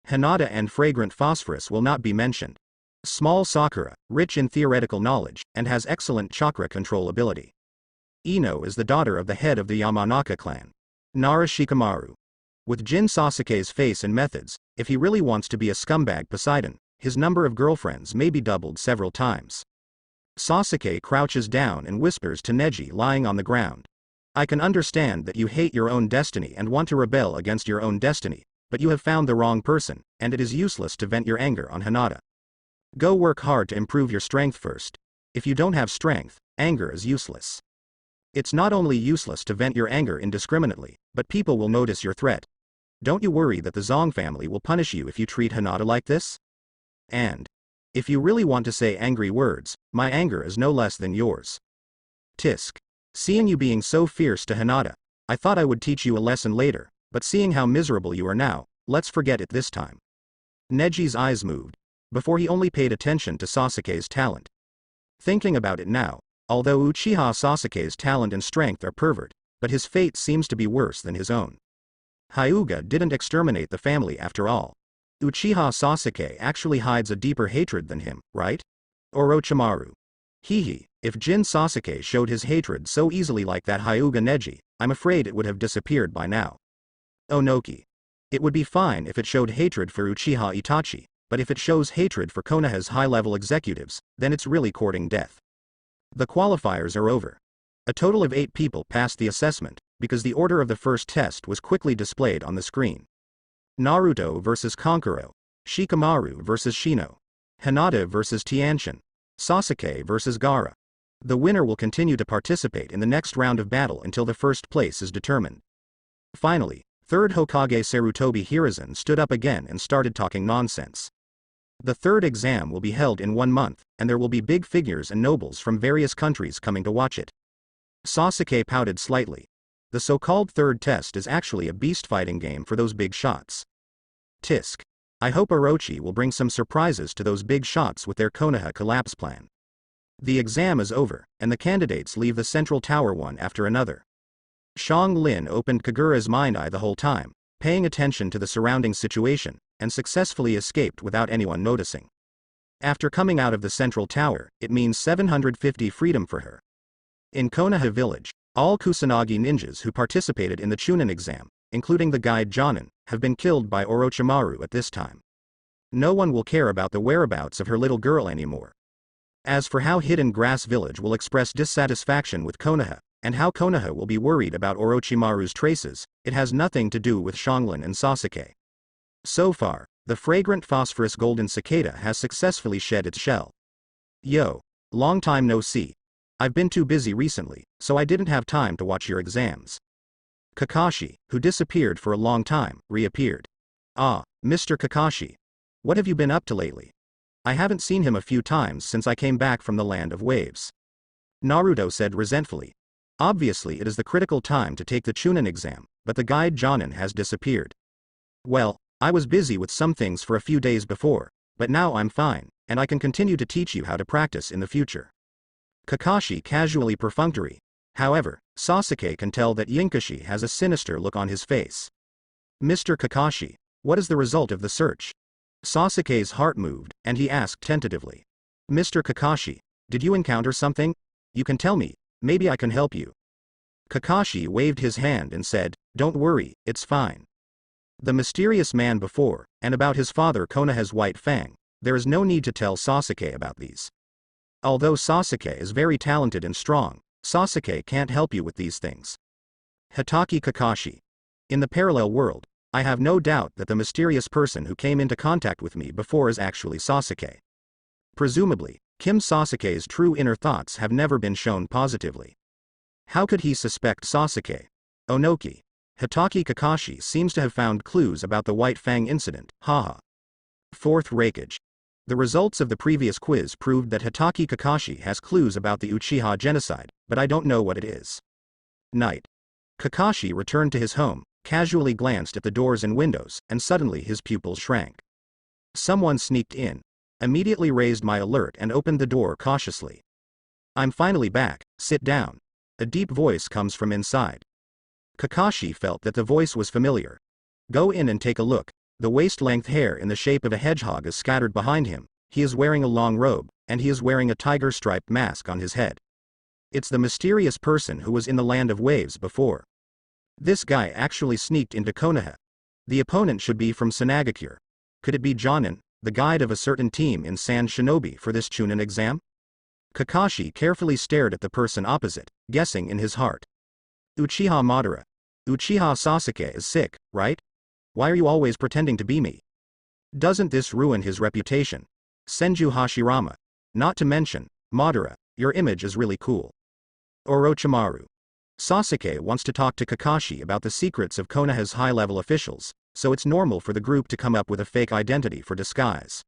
Hinata and Fragrant Phosphorus will not be mentioned. Small Sakura, rich in theoretical knowledge, and has excellent chakra control ability. Ino is the daughter of the head of the Yamanaka clan. Nara Shikamaru. With Jin Sasuke's face and methods, if he really wants to be a scumbag Poseidon, his number of girlfriends may be doubled several times. Sasuke crouches down and whispers to Neji lying on the ground. I can understand that you hate your own destiny and want to rebel against your own destiny, but you have found the wrong person, and it is useless to vent your anger on Hinata. Go work hard to improve your strength first. If you don't have strength, anger is useless. It's not only useless to vent your anger indiscriminately, but people will notice your threat. Don't you worry that the Zong family will punish you if you treat Hinata like this? And if you really want to say angry words, my anger is no less than yours. Tisk. Seeing you being so fierce to Hinata, I thought I would teach you a lesson later, but seeing how miserable you are now, let's forget it this time. Neji's eyes moved. Before he only paid attention to Sasuke's talent. Thinking about it now, although Uchiha Sasuke's talent and strength are pervert, but his fate seems to be worse than his own. Hyuga didn't exterminate the family after all. Uchiha Sasuke actually hides a deeper hatred than him, right? Orochimaru. Hihi, if Jin Sasuke showed his hatred so easily like that Hyuga Neji, I'm afraid it would have disappeared by now. Onoki. It would be fine if it showed hatred for Uchiha Itachi, but if it shows hatred for Konoha's high-level executives, then it's really courting death. The qualifiers are over. A total of 8 people passed the assessment, because the order of the first test was quickly displayed on the screen. Naruto vs Kankuro, Shikamaru vs Shino, Hinata vs Tianshin, Sasuke vs Gaara. The winner will continue to participate in the next round of battle until the first place is determined. Finally, 3rd Hokage Sarutobi Hiruzen stood up again and started talking nonsense. The 3rd exam will be held in 1 month, and there will be big figures and nobles from various countries coming to watch it. Sasuke pouted slightly. The so-called 3rd test is actually a beast fighting game for those big shots. Tisk. I hope Orochi will bring some surprises to those big shots with their Konoha collapse plan. The exam is over, and the candidates leave the central tower one after another. Shang Lin opened Kagura's mind eye the whole time, paying attention to the surrounding situation, and successfully escaped without anyone noticing. After coming out of the central tower, it means 750 freedom for her. In Konoha village, all Kusanagi ninjas who participated in the Chunin exam, including the guide Jonin, have been killed by Orochimaru at this time. No one will care about the whereabouts of her little girl anymore. As for how Hidden Grass Village will express dissatisfaction with Konoha, and how Konoha will be worried about Orochimaru's traces, it has nothing to do with Shanglin and Sasuke. So far, the fragrant phosphorus golden cicada has successfully shed its shell. Yo, long time no see. I've been too busy recently, so I didn't have time to watch your exams. Kakashi, who disappeared for a long time, reappeared. Ah, Mr. Kakashi. What have you been up to lately? I haven't seen him a few times since I came back from the Land of Waves. Naruto said resentfully. Obviously it is the critical time to take the Chunin exam, but the guide Jonin has disappeared. Well, I was busy with some things for a few days before, but now I'm fine, and I can continue to teach you how to practice in the future. Kakashi casually perfunctory. However, Sasuke can tell that Yinkashi has a sinister look on his face. Mr. Kakashi, what is the result of the search? Sasuke's heart moved, and he asked tentatively. Mr. Kakashi, did you encounter something? You can tell me, maybe I can help you. Kakashi waved his hand and said, don't worry, it's fine. The mysterious man before, and about his father Konoha's White Fang, there is no need to tell Sasuke about these. Although Sasuke is very talented and strong, Sasuke can't help you with these things. Hitaki Kakashi. In the parallel world, I have no doubt that the mysterious person who came into contact with me before is actually Sasuke. Presumably, Kim Sasuke's true inner thoughts have never been shown positively. How could he suspect Sasuke? Onoki. Hitaki Kakashi seems to have found clues about the White Fang incident, haha. Fourth Raikage. The results of the previous quiz proved that Hitaki Kakashi has clues about the Uchiha genocide, but I don't know what it is. Night. Kakashi returned to his home, casually glanced at the doors and windows, and suddenly his pupils shrank. Someone sneaked in. Immediately raised my alert and opened the door cautiously. I'm finally back, sit down. A deep voice comes from inside. Kakashi felt that the voice was familiar. Go in and take a look. The waist-length hair in the shape of a hedgehog is scattered behind him, he is wearing a long robe, and he is wearing a tiger-striped mask on his head. It's the mysterious person who was in the Land of Waves before. This guy actually sneaked into Konoha. The opponent should be from Sanagakure. Could it be Jonin, the guide of a certain team in Sand Shinobi for this Chunin exam? Kakashi carefully stared at the person opposite, guessing in his heart. Uchiha Madara. Uchiha Sasuke is sick, right? Why are you always pretending to be me? Doesn't this ruin his reputation? Senju Hashirama. Not to mention, Madara, your image is really cool. Orochimaru. Sasuke wants to talk to Kakashi about the secrets of Konoha's high-level officials, so it's normal for the group to come up with a fake identity for disguise.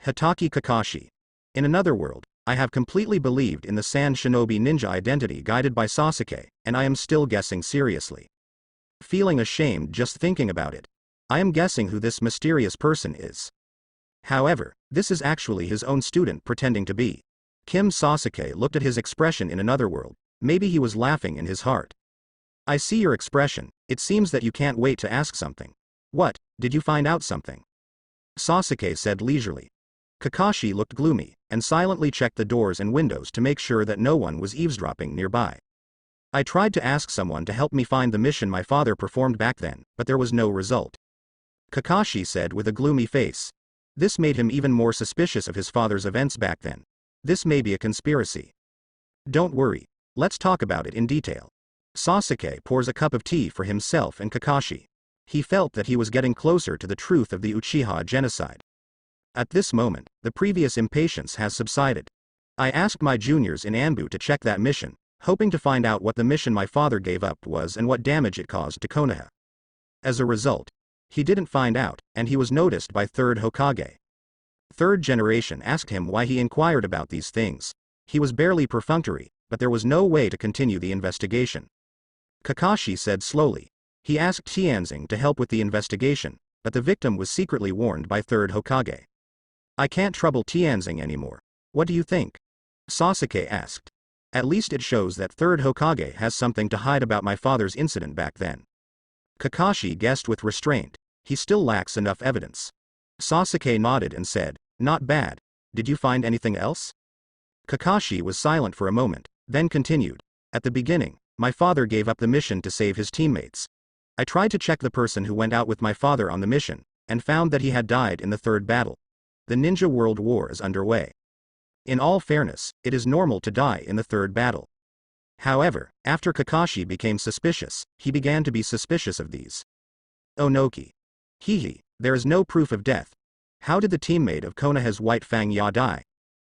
Hitaki Kakashi. In another world, I have completely believed in the Sand Shinobi ninja identity guided by Sasuke, and I am still guessing seriously. Feeling ashamed just thinking about it. I am guessing who this mysterious person is. However, this is actually his own student pretending to be. Kim Sasuke looked at his expression in another world, maybe he was laughing in his heart. I see your expression, it seems that you can't wait to ask something. What, did you find out something? Sasuke said leisurely. Kakashi looked gloomy, and silently checked the doors and windows to make sure that no one was eavesdropping nearby. I tried to ask someone to help me find the mission my father performed back then, but there was no result. Kakashi said with a gloomy face. This made him even more suspicious of his father's events back then. This may be a conspiracy. Don't worry. Let's talk about it in detail. Sasuke pours a cup of tea for himself and Kakashi. He felt that he was getting closer to the truth of the Uchiha genocide. At this moment, the previous impatience has subsided. I asked my juniors in Anbu to check that mission, hoping to find out what the mission my father gave up was and what damage it caused to Konoha. As a result, he didn't find out, and he was noticed by third Hokage. Third generation asked him why he inquired about these things. He was barely perfunctory, but there was no way to continue the investigation. Kakashi said slowly. He asked Tianzing to help with the investigation, but the victim was secretly warned by third Hokage. I can't trouble Tianzing anymore. What do you think? Sasuke asked. At least it shows that third Hokage has something to hide about my father's incident back then. Kakashi guessed with restraint. He still lacks enough evidence. Sasuke nodded and said, not bad. Did you find anything else? Kakashi was silent for a moment, then continued. At the beginning, my father gave up the mission to save his teammates. I tried to check the person who went out with my father on the mission, and found that he had died in the third battle. The Ninja World War is underway. In all fairness, it is normal to die in the third battle. However, after Kakashi became suspicious, he began to be suspicious of these. Onoki. Hehe, there is no proof of death. How did the teammate of Konoha's White Fang Ya die?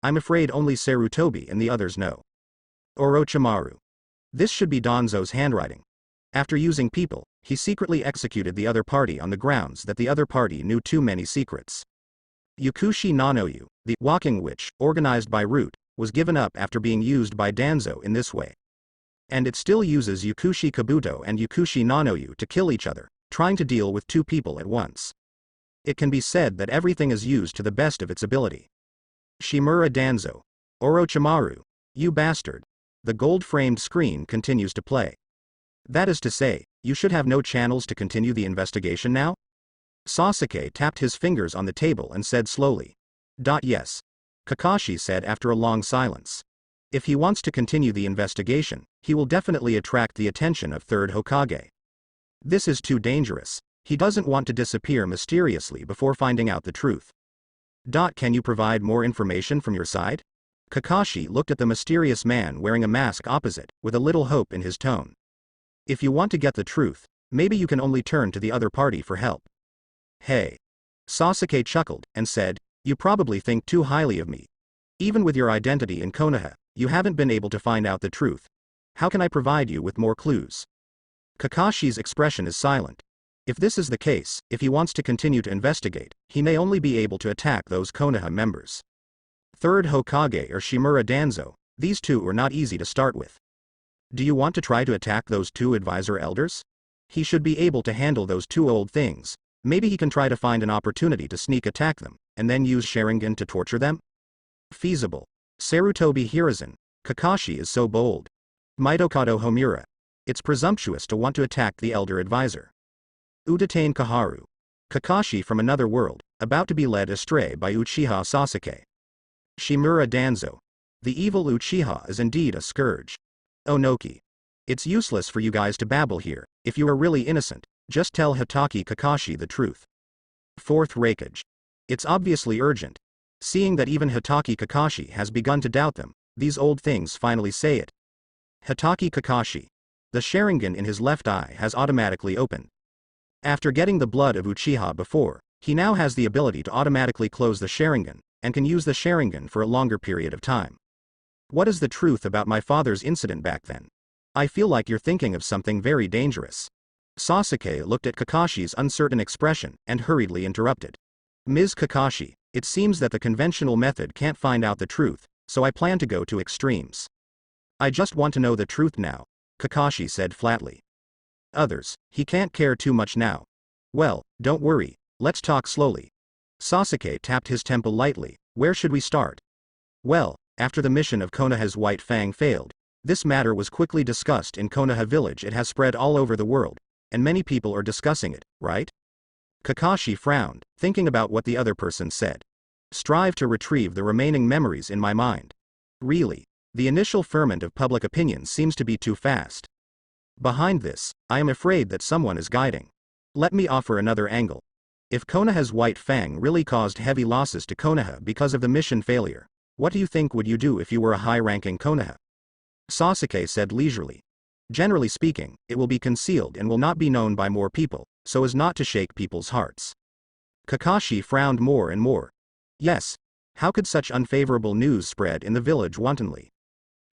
I'm afraid only Sarutobi and the others know. Orochimaru. This should be Danzo's handwriting. After using people, he secretly executed the other party on the grounds that the other party knew too many secrets. Yukushi Nanoyu, the walking witch, organized by Root, was given up after being used by Danzo in this way. And it still uses Yukushi Kabuto and Yukushi Nanoyu to kill each other, trying to deal with two people at once. It can be said that everything is used to the best of its ability. Shimura Danzo. Orochimaru. You bastard. The gold-framed screen continues to play. That is to say, you should have no channels to continue the investigation now? Sasuke tapped his fingers on the table and said slowly. Yes. Kakashi said after a long silence. If he wants to continue the investigation, he will definitely attract the attention of third Hokage. This is too dangerous. He doesn't want to disappear mysteriously before finding out the truth. Can you provide more information from your side? Kakashi looked at the mysterious man wearing a mask opposite, with a little hope in his tone. If you want to get the truth, maybe you can only turn to the other party for help. Hey. Sasuke chuckled, and said, you probably think too highly of me. Even with your identity in Konoha, you haven't been able to find out the truth. How can I provide you with more clues? Kakashi's expression is silent. If this is the case, if he wants to continue to investigate, he may only be able to attack those Konoha members. Third Hokage or Shimura Danzo, these two are not easy to start with. Do you want to try to attack those two advisor elders? He should be able to handle those two old things. Maybe he can try to find an opportunity to sneak attack them, and then use Sharingan to torture them? Feasible. Sarutobi Hiruzen. Kakashi is so bold. Mitokado Homura. It's presumptuous to want to attack the elder advisor. Udatain Kaharu. Kakashi from another world, about to be led astray by Uchiha Sasuke. Shimura Danzo. The evil Uchiha is indeed a scourge. Onoki. It's useless for you guys to babble here. If you are really innocent, just tell Hitaki Kakashi the truth. Fourth Raikage. It's obviously urgent. Seeing that even Hitaki Kakashi has begun to doubt them, these old things finally say it. Hitaki Kakashi. The Sharingan in his left eye has automatically opened. After getting the blood of Uchiha before, he now has the ability to automatically close the Sharingan, and can use the Sharingan for a longer period of time. What is the truth about my father's incident back then? I feel like you're thinking of something very dangerous. Sasuke looked at Kakashi's uncertain expression, and hurriedly interrupted. Ms. Kakashi, it seems that the conventional method can't find out the truth, so I plan to go to extremes. I just want to know the truth now, Kakashi said flatly. Others, he can't care too much now. Well, don't worry, let's talk slowly. Sasuke tapped his temple lightly. Where should we start? Well, after the mission of Konoha's White Fang failed, this matter was quickly discussed in Konoha village. It has spread all over the world, and many people are discussing it, right? Kakashi frowned, thinking about what the other person said. Strive to retrieve the remaining memories in my mind. Really, the initial ferment of public opinion seems to be too fast. Behind this, I am afraid that someone is guiding. Let me offer another angle. If Konoha's White Fang really caused heavy losses to Konoha because of the mission failure, what do you think would you do if you were a high-ranking Konoha? Sasuke said leisurely. Generally speaking, it will be concealed and will not be known by more people, so as not to shake people's hearts. Kakashi frowned more and more. Yes. How could such unfavorable news spread in the village wantonly?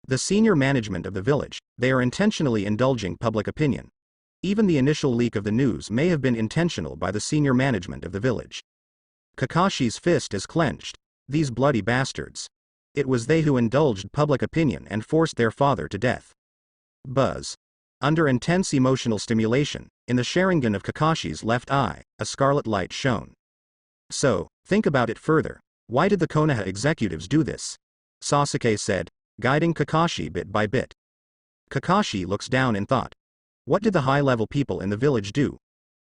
The senior management of the village, they are intentionally indulging public opinion. Even the initial leak of the news may have been intentional by the senior management of the village. Kakashi's fist is clenched. These bloody bastards. It was they who indulged public opinion and forced their father to death. Buzz. Under intense emotional stimulation, in the Sharingan of Kakashi's left eye, a scarlet light shone. So, think about it further. Why did the Konoha executives do this? Sasuke said, guiding Kakashi bit by bit. Kakashi looks down in thought. What did the high-level people in the village do?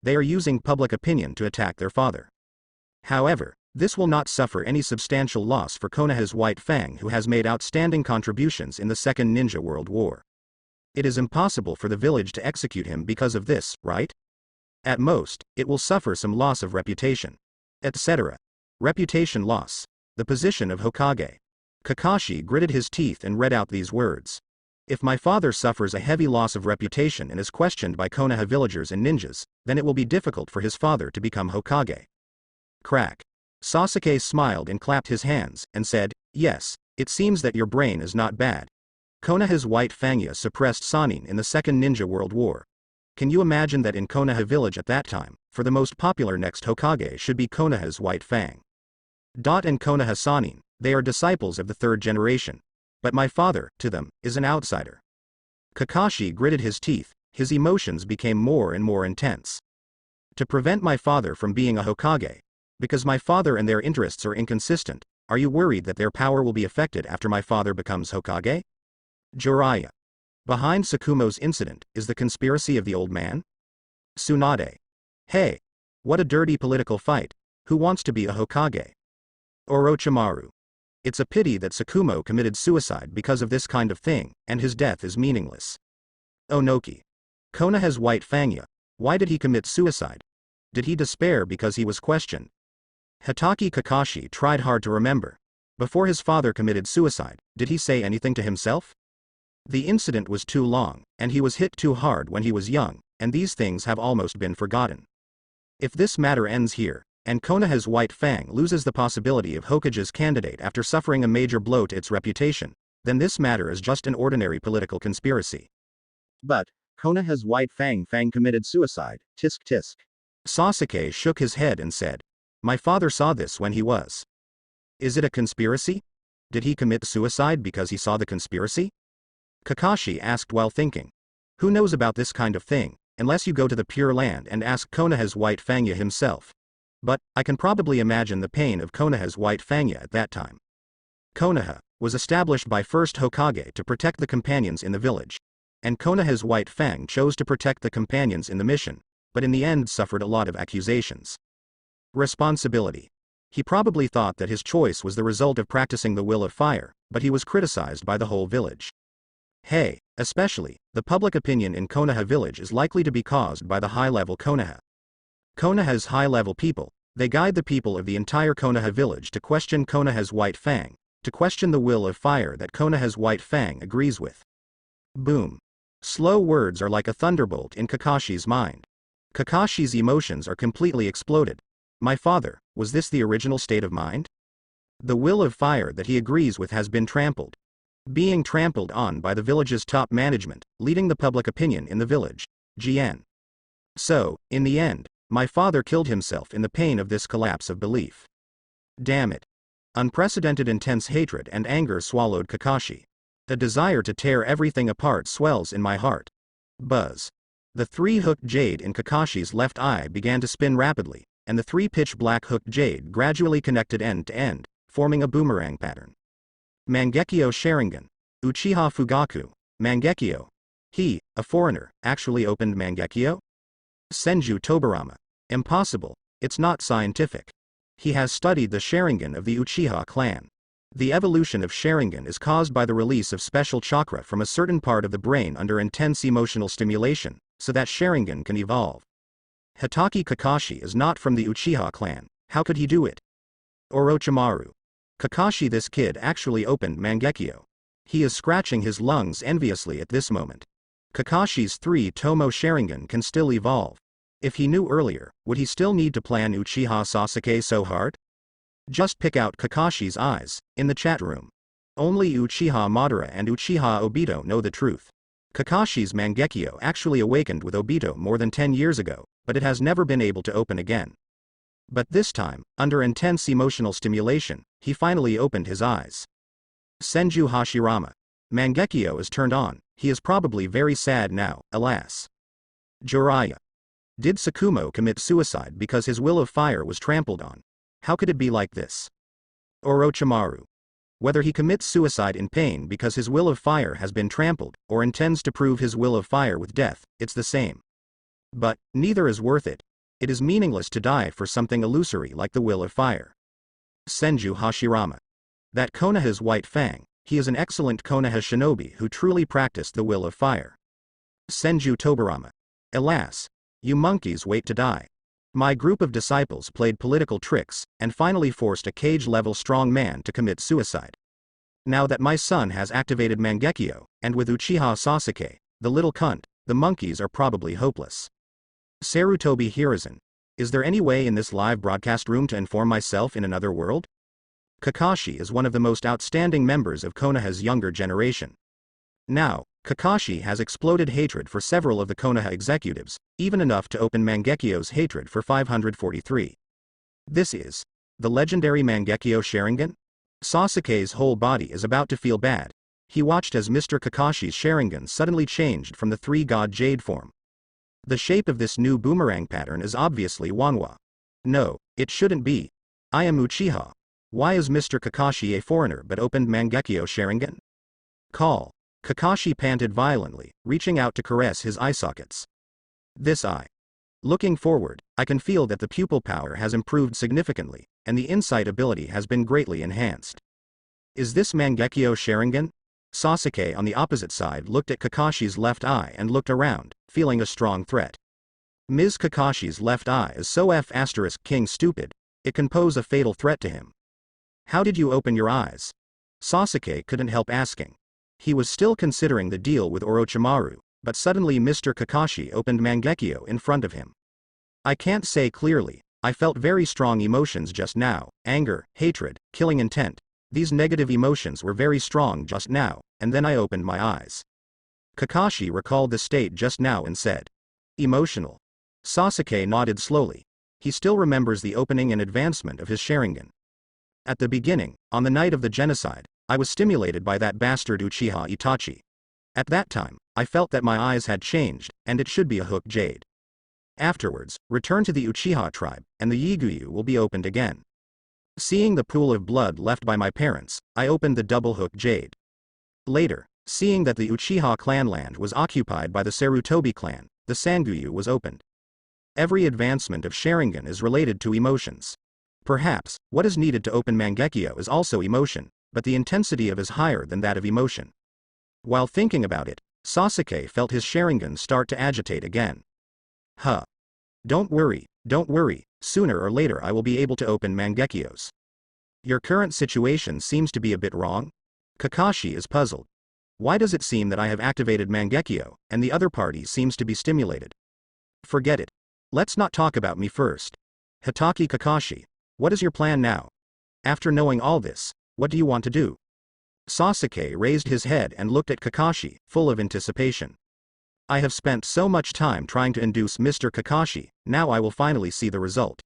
They are using public opinion to attack their father. However, this will not suffer any substantial loss for Konoha's White Fang, who has made outstanding contributions in the Second Ninja World War. It is impossible for the village to execute him because of this, right? At most, it will suffer some loss of reputation. Etc. Reputation loss. The position of Hokage. Kakashi gritted his teeth and read out these words. If my father suffers a heavy loss of reputation and is questioned by Konoha villagers and ninjas, then it will be difficult for his father to become Hokage. Crack. Sasuke smiled and clapped his hands, and said, yes, it seems that your brain is not bad. Konoha's White Fangya suppressed Sannin in the Second Ninja World War. Can you imagine that in Konoha village at that time, for the most popular next Hokage should be Konoha's White Fang. And Konoha Sannin, they are disciples of the third generation. But my father, to them, is an outsider. Kakashi gritted his teeth, his emotions became more and more intense. To prevent my father from being a Hokage. Because my father and their interests are inconsistent, are you worried that their power will be affected after my father becomes Hokage? Jiraiya. Behind Sakumo's incident is the conspiracy of the old man? Tsunade. Hey. What a dirty political fight. Who wants to be a Hokage? Orochimaru. It's a pity that Sakumo committed suicide because of this kind of thing, and his death is meaningless. Onoki. Konoha's white Fangya. Why did he commit suicide? Did he despair because he was questioned? Hatake Kakashi tried hard to remember. Before his father committed suicide, did he say anything to himself? The incident was too long, and he was hit too hard when he was young, and these things have almost been forgotten. If this matter ends here, and Konoha's White Fang loses the possibility of Hokage's candidate after suffering a major blow to its reputation, then this matter is just an ordinary political conspiracy. But, Konoha's White Fang committed suicide, tisk tisk. Sasuke shook his head and said, my father saw this when he was. Is it a conspiracy? Did he commit suicide because he saw the conspiracy? Kakashi asked while thinking. Who knows about this kind of thing, unless you go to the Pure Land and ask Konoha's White Fangya himself. But, I can probably imagine the pain of Konoha's White Fangya at that time. Konoha was established by first Hokage to protect the companions in the village. And Konoha's White Fang chose to protect the companions in the mission, but in the end suffered a lot of accusations. Responsibility. He probably thought that his choice was the result of practicing the will of fire, but he was criticized by the whole village. Hey, especially, the public opinion in Konoha village is likely to be caused by the high-level Konoha. Konoha's high-level people, they guide the people of the entire Konoha village to question Konoha's White Fang, to question the will of fire that Konoha's White Fang agrees with. Boom. Slow words are like a thunderbolt in Kakashi's mind. Kakashi's emotions are completely exploded. My father, was this the original state of mind? The will of fire that he agrees with has been trampled. Being trampled on by the village's top management, leading the public opinion in the village. GN. So, in the end, my father killed himself in the pain of this collapse of belief. Damn it. Unprecedented intense hatred and anger swallowed Kakashi. The desire to tear everything apart swells in my heart. Buzz. The three-hooked jade in Kakashi's left eye began to spin rapidly, and the three pitch-black hooked jade gradually connected end to end, forming a boomerang pattern. Mangekyo Sharingan. Uchiha Fugaku. Mangekyo. He, a foreigner, actually opened Mangekyo? Senju Tobirama. Impossible, it's not scientific. He has studied the Sharingan of the Uchiha clan. The evolution of Sharingan is caused by the release of special chakra from a certain part of the brain under intense emotional stimulation, so that Sharingan can evolve. Hatake Kakashi is not from the Uchiha clan, how could he do it? Orochimaru. Kakashi, this kid actually opened Mangekyo. He is scratching his lungs enviously at this moment. Kakashi's 3 Tomo Sharingan can still evolve. If he knew earlier, would he still need to plan Uchiha Sasuke so hard? Just pick out Kakashi's eyes, in the chat room. Only Uchiha Madara and Uchiha Obito know the truth. Kakashi's Mangekyo actually awakened with Obito more than 10 years ago, but it has never been able to open again. But this time, under intense emotional stimulation, he finally opened his eyes. Senju Hashirama. Mangekyo is turned on, he is probably very sad now, alas. Jiraiya. Did Sakumo commit suicide because his will of fire was trampled on? How could it be like this? Orochimaru. Whether he commits suicide in pain because his will of fire has been trampled, or intends to prove his will of fire with death, it's the same. But, neither is worth it. It is meaningless to die for something illusory like the will of fire. Senju Hashirama. That Konoha's White Fang, he is an excellent Konoha shinobi who truly practiced the will of fire. Senju Tobirama. Alas. You monkeys wait to die. My group of disciples played political tricks, and finally forced a cage-level strong man to commit suicide. Now that my son has activated Mangekyo, and with Uchiha Sasuke, the little cunt, the monkeys are probably hopeless. Sarutobi Hiruzen. Is there any way in this live broadcast room to inform myself in another world? Kakashi is one of the most outstanding members of Konoha's younger generation. Now, Kakashi has exploded hatred for several of the Konoha executives, even enough to open Mangekyo's hatred for 543. This is the legendary Mangekyo Sharingan? Sasuke's whole body is about to feel bad. He watched as Mr. Kakashi's Sharingan suddenly changed from the three-god jade form. The shape of this new boomerang pattern is obviously Wanwa. No, it shouldn't be. I am Uchiha. Why is Mr. Kakashi a foreigner but opened Mangekyo Sharingan? Call. Kakashi panted violently, reaching out to caress his eye sockets. This eye. Looking forward, I can feel that the pupil power has improved significantly, and the insight ability has been greatly enhanced. Is this Mangekyo Sharingan? Sasuke on the opposite side looked at Kakashi's left eye and looked around, feeling a strong threat. Ms. Kakashi's left eye is so F***king stupid, it can pose a fatal threat to him. How did you open your eyes? Sasuke couldn't help asking. He was still considering the deal with Orochimaru, but suddenly Mr. Kakashi opened Mangekyo in front of him. I can't say clearly, I felt very strong emotions just now, anger, hatred, killing intent. These negative emotions were very strong just now, and then I opened my eyes. Kakashi recalled the state just now and said. Emotional. Sasuke nodded slowly. He still remembers the opening and advancement of his Sharingan. At the beginning, on the night of the genocide, I was stimulated by that bastard Uchiha Itachi. At that time, I felt that my eyes had changed, and it should be a hook jade. Afterwards, return to the Uchiha tribe, and the Yiguyu will be opened again. Seeing the pool of blood left by my parents, I opened the double hook jade. Later, seeing that the Uchiha clan land was occupied by the Sarutobi clan, the Sanguyu was opened. Every advancement of Sharingan is related to emotions. Perhaps, what is needed to open Mangekyo is also emotion, but the intensity of is higher than that of emotion. While thinking about it, Sasuke felt his Sharingan start to agitate again. Huh. Don't worry, sooner or later I will be able to open Mangekyos. Your current situation seems to be a bit wrong? Kakashi is puzzled. Why does it seem that I have activated Mangekyo, and the other party seems to be stimulated? Forget it. Let's not talk about me first. Hitaki Kakashi, what is your plan now? After knowing all this, what do you want to do? Sasuke raised his head and looked at Kakashi, full of anticipation. I have spent so much time trying to induce Mr. Kakashi, now I will finally see the result.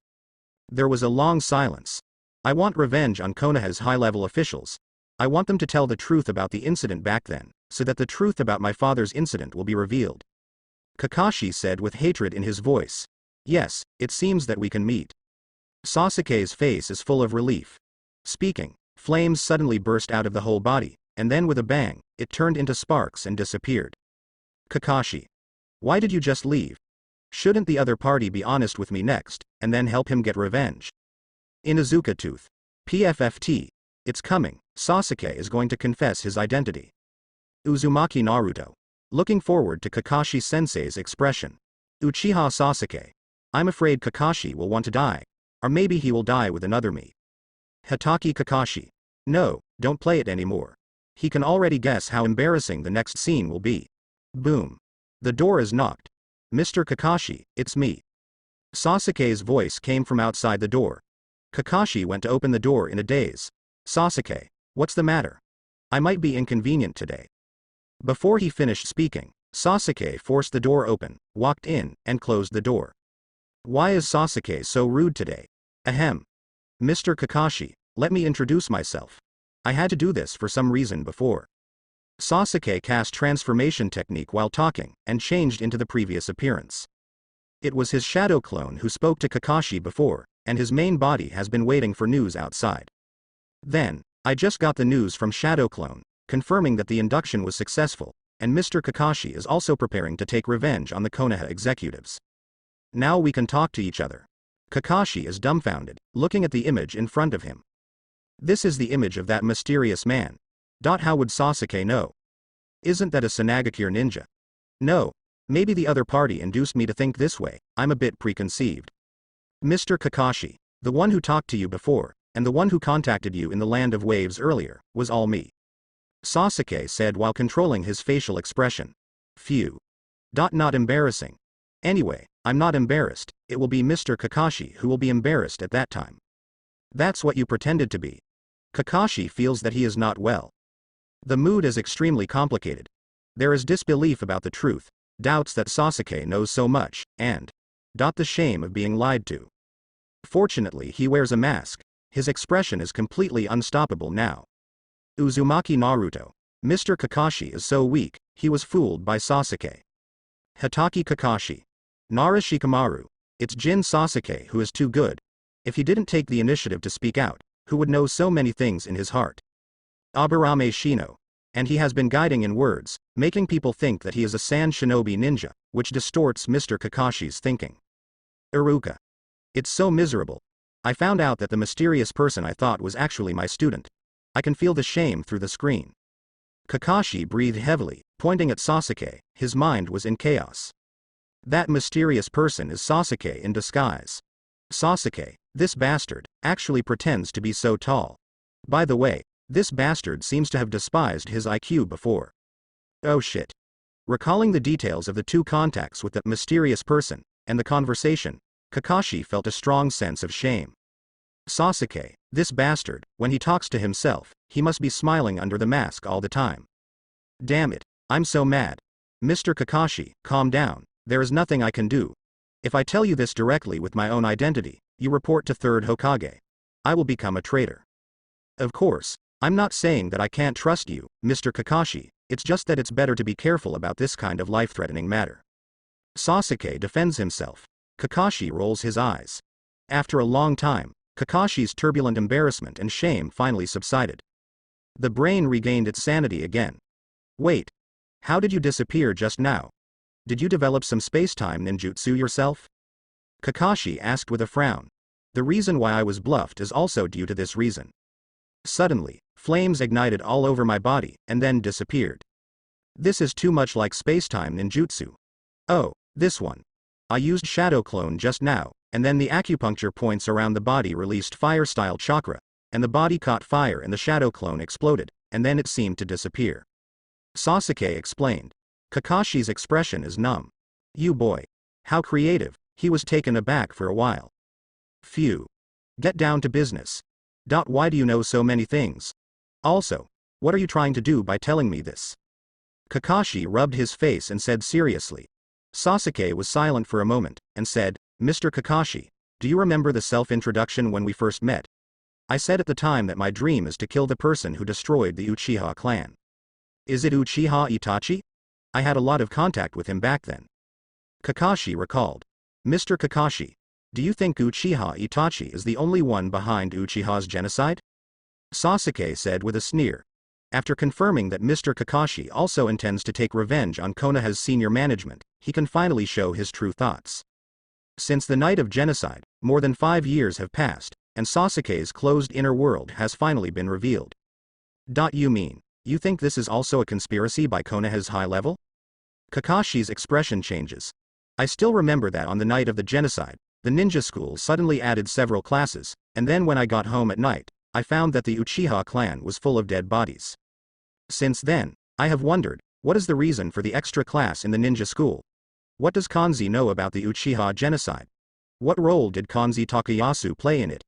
There was a long silence. I want revenge on Konoha's high-level officials. I want them to tell the truth about the incident back then, so that the truth about my father's incident will be revealed. Kakashi said with hatred in his voice. Yes, it seems that we can meet. Sasuke's face is full of relief. Speaking, flames suddenly burst out of the whole body, and then with a bang, it turned into sparks and disappeared. Kakashi. Why did you just leave? Shouldn't the other party be honest with me next, and then help him get revenge? Inuzuka Tooth. PFFT. It's coming, Sasuke is going to confess his identity. Uzumaki Naruto. Looking forward to Kakashi-sensei's expression. Uchiha Sasuke. I'm afraid Kakashi will want to die. Or maybe he will die with another me. Hitaki Kakashi. No, don't play it anymore. He can already guess how embarrassing the next scene will be. Boom. The door is knocked. Mr. Kakashi, it's me. Sasuke's voice came from outside the door. Kakashi went to open the door in a daze. Sasuke, what's the matter? I might be inconvenient today. Before he finished speaking, Sasuke forced the door open, walked in, and closed the door. Why is Sasuke so rude today? Ahem. Mr. Kakashi, let me introduce myself. I had to do this for some reason before. Sasuke cast transformation technique while talking, and changed into the previous appearance. It was his shadow clone who spoke to Kakashi before, and his main body has been waiting for news outside. Then, I just got the news from Shadow Clone, confirming that the induction was successful, and Mr. Kakashi is also preparing to take revenge on the Konoha executives. Now we can talk to each other. Kakashi is dumbfounded, looking at the image in front of him. This is the image of that mysterious man. How would Sasuke know? Isn't that a Sanagakure ninja? No, maybe the other party induced me to think this way, I'm a bit preconceived. Mr. Kakashi, the one who talked to you before, and the one who contacted you in the Land of Waves earlier, was all me. Sasuke said while controlling his facial expression. Phew. Not embarrassing. Anyway, I'm not embarrassed, it will be Mr. Kakashi who will be embarrassed at that time. That's what you pretended to be. Kakashi feels that he is not well. The mood is extremely complicated. There is disbelief about the truth, doubts that Sasuke knows so much, and the shame of being lied to. Fortunately he wears a mask, his expression is completely unstoppable now. Uzumaki Naruto. Mr. Kakashi is so weak, he was fooled by Sasuke. Hitaki Kakashi. Nara Shikamaru. It's Jin Sasuke who is too good. If he didn't take the initiative to speak out, who would know so many things in his heart? Aburame Shino. And he has been guiding in words, making people think that he is a Sand Shinobi ninja, which distorts Mr. Kakashi's thinking. Iruka. It's so miserable. I found out that the mysterious person I thought was actually my student. I can feel the shame through the screen. Kakashi breathed heavily, pointing at Sasuke. His mind was in chaos. That mysterious person is Sasuke in disguise. Sasuke, this bastard, actually pretends to be so tall. By the way, this bastard seems to have despised his IQ before. Oh shit. Recalling the details of the two contacts with that mysterious person, and the conversation, Kakashi felt a strong sense of shame. Sasuke, this bastard, when he talks to himself, he must be smiling under the mask all the time. Damn it, I'm so mad. Mr. Kakashi, calm down, there is nothing I can do. If I tell you this directly with my own identity, you report to Third Hokage. I will become a traitor. Of course, I'm not saying that I can't trust you, Mr. Kakashi, it's just that it's better to be careful about this kind of life-threatening matter. Sasuke defends himself. Kakashi rolls his eyes. After a long time, Kakashi's turbulent embarrassment and shame finally subsided. The brain regained its sanity again. Wait. How did you disappear just now? Did you develop some space-time ninjutsu yourself? Kakashi asked with a frown. The reason why I was bluffed is also due to this reason. Suddenly, flames ignited all over my body, and then disappeared. This is too much like space-time ninjutsu. Oh, this one. I used Shadow Clone just now, and then the acupuncture points around the body released fire-style chakra, and the body caught fire and the Shadow Clone exploded, and then it seemed to disappear. Sasuke explained. Kakashi's expression is numb. You boy. How creative, he was taken aback for a while. Phew. Get down to business. Why do you know so many things? Also, what are you trying to do by telling me this? Kakashi rubbed his face and said seriously. Sasuke was silent for a moment, and said, Mr. Kakashi, do you remember the self-introduction when we first met? I said at the time that my dream is to kill the person who destroyed the Uchiha clan. Is it Uchiha Itachi? I had a lot of contact with him back then. Kakashi recalled. Mr. Kakashi, do you think Uchiha Itachi is the only one behind Uchiha's genocide? Sasuke said with a sneer. After confirming that Mr. Kakashi also intends to take revenge on Konoha's senior management, he can finally show his true thoughts. Since the night of genocide, more than 5 years have passed, and Sasuke's closed inner world has finally been revealed. You mean, you think this is also a conspiracy by Konoha's high level? Kakashi's expression changes. I still remember that on the night of the genocide, the ninja school suddenly added several classes, and then when I got home at night, I found that the Uchiha clan was full of dead bodies. Since then, I have wondered, what is the reason for the extra class in the ninja school? What does Kanzi know about the Uchiha genocide? What role did Kanzi Takayasu play in it?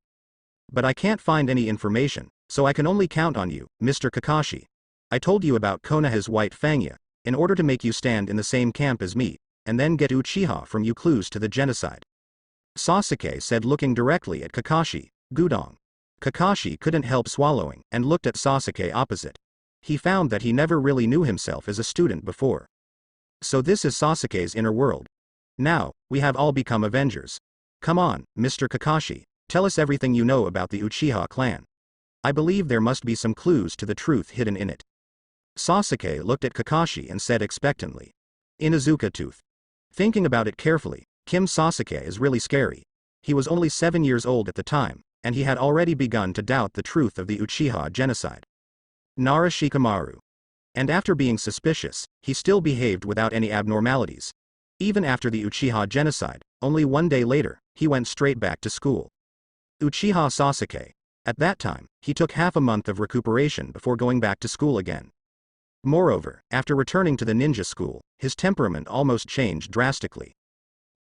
But I can't find any information, so I can only count on you, Mr. Kakashi. I told you about Konoha's White Fangya, in order to make you stand in the same camp as me, and then get Uchiha from you clues to the genocide. Sasuke said looking directly at Kakashi, Gudong. Kakashi couldn't help swallowing, and looked at Sasuke opposite. He found that he never really knew himself as a student before. So this is Sasuke's inner world. Now, we have all become Avengers. Come on, Mr. Kakashi, tell us everything you know about the Uchiha clan. I believe there must be some clues to the truth hidden in it. Sasuke looked at Kakashi and said expectantly. Inuzuka tooth. Thinking about it carefully, Kim Sasuke is really scary. He was only 7 years old at the time, and he had already begun to doubt the truth of the Uchiha genocide. Nara Shikamaru. And after being suspicious, he still behaved without any abnormalities. Even after the Uchiha genocide, only 1 day later, he went straight back to school. Uchiha Sasuke. At that time, he took half a month of recuperation before going back to school again. Moreover, after returning to the ninja school, his temperament almost changed drastically.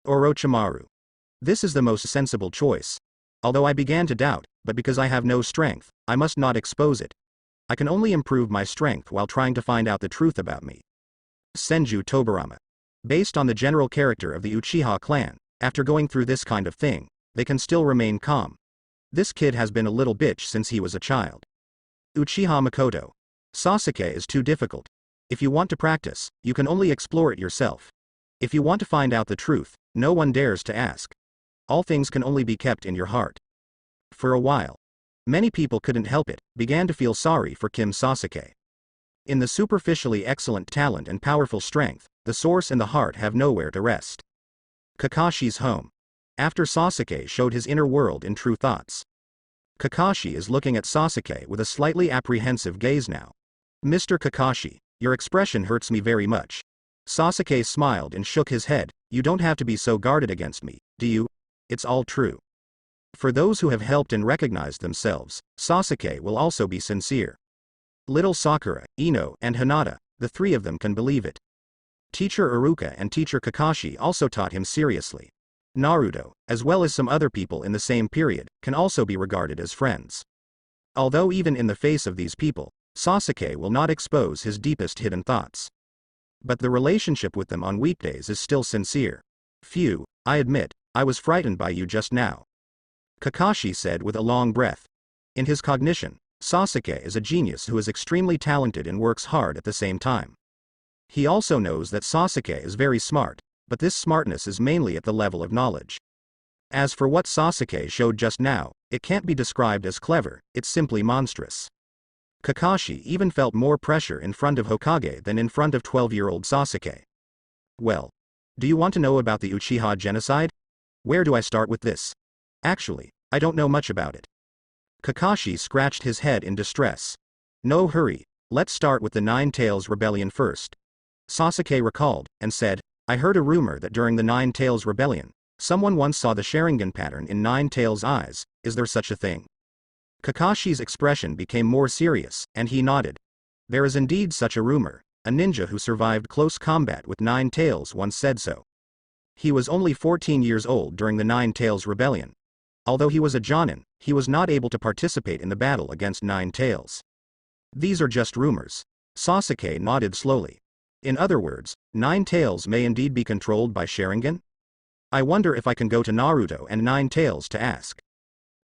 Orochimaru. This is the most sensible choice. Although I began to doubt, but because I have no strength, I must not expose it. I can only improve my strength while trying to find out the truth about me. Senju Tobirama. Based on the general character of the Uchiha clan, after going through this kind of thing, they can still remain calm. This kid has been a little bitch since he was a child. Uchiha Makoto. Sasuke is too difficult. If you want to practice, you can only explore it yourself. If you want to find out the truth, no one dares to ask. All things can only be kept in your heart. For a while, many people couldn't help it, began to feel sorry for Kim Sasuke. In the superficially excellent talent and powerful strength, the source and the heart have nowhere to rest. Kakashi's home. After Sasuke showed his inner world in true thoughts. Kakashi is looking at Sasuke with a slightly apprehensive gaze now. Mr. Kakashi, your expression hurts me very much. Sasuke smiled and shook his head. You don't have to be so guarded against me, do you? It's all true. For those who have helped and recognized themselves, Sasuke will also be sincere. Little Sakura, Ino, and Hinata, the three of them can believe it. Teacher Iruka and Teacher Kakashi also taught him seriously. Naruto, as well as some other people in the same period, can also be regarded as friends. Although even in the face of these people, Sasuke will not expose his deepest hidden thoughts. But the relationship with them on weekdays is still sincere. Phew, I admit, I was frightened by you just now. Kakashi said with a long breath. In his cognition, Sasuke is a genius who is extremely talented and works hard at the same time. He also knows that Sasuke is very smart, but this smartness is mainly at the level of knowledge. As for what Sasuke showed just now, it can't be described as clever, it's simply monstrous. Kakashi even felt more pressure in front of Hokage than in front of 12-year-old Sasuke. Well, do you want to know about the Uchiha genocide? Where do I start with this? Actually, I don't know much about it. Kakashi scratched his head in distress. No hurry, let's start with the Nine Tails Rebellion first. Sasuke recalled, and said, I heard a rumor that during the Nine Tails Rebellion, someone once saw the Sharingan pattern in Nine Tails' eyes. Is there such a thing? Kakashi's expression became more serious, and he nodded. There is indeed such a rumor. A ninja who survived close combat with Nine Tails once said so. He was only 14 years old during the Nine Tails Rebellion. Although he was a Jonin, he was not able to participate in the battle against Nine Tails. These are just rumors. Sasuke nodded slowly. In other words, Nine Tails may indeed be controlled by Sharingan? I wonder if I can go to Naruto and Nine Tails to ask.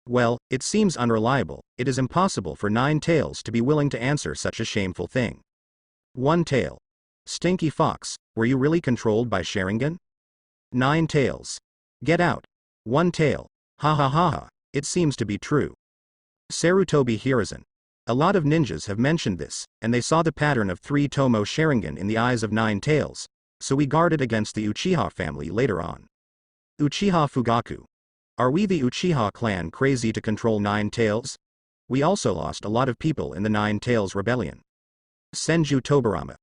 Well, it seems unreliable. It is impossible for Nine Tails to be willing to answer such a shameful thing. One Tail. Stinky Fox, were you really controlled by Sharingan? Nine Tails. Get out. One Tail. Ha ha ha ha, it seems to be true. Sarutobi Hiruzen. A lot of ninjas have mentioned this, and they saw the pattern of 3 Tomo Sharingan in the eyes of Nine Tails, so we guarded against the Uchiha family later on. Uchiha Fugaku. Are we the Uchiha clan crazy to control Nine Tails? We also lost a lot of people in the Nine Tails Rebellion. Senju Tobirama.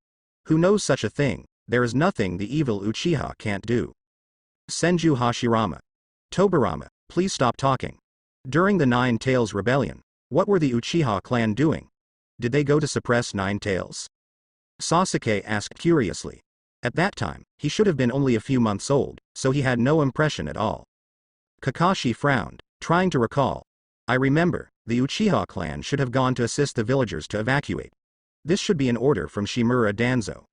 Who knows such a thing? There is nothing the evil Uchiha can't do. Senju Hashirama. Tobirama, please stop talking. During the Nine Tails Rebellion, what were the Uchiha clan doing? Did they go to suppress Nine Tails? Sasuke asked curiously. At that time, he should have been only a few months old, so he had no impression at all. Kakashi frowned, trying to recall. I remember, the Uchiha clan should have gone to assist the villagers to evacuate. This should be an order from Shimura Danzo.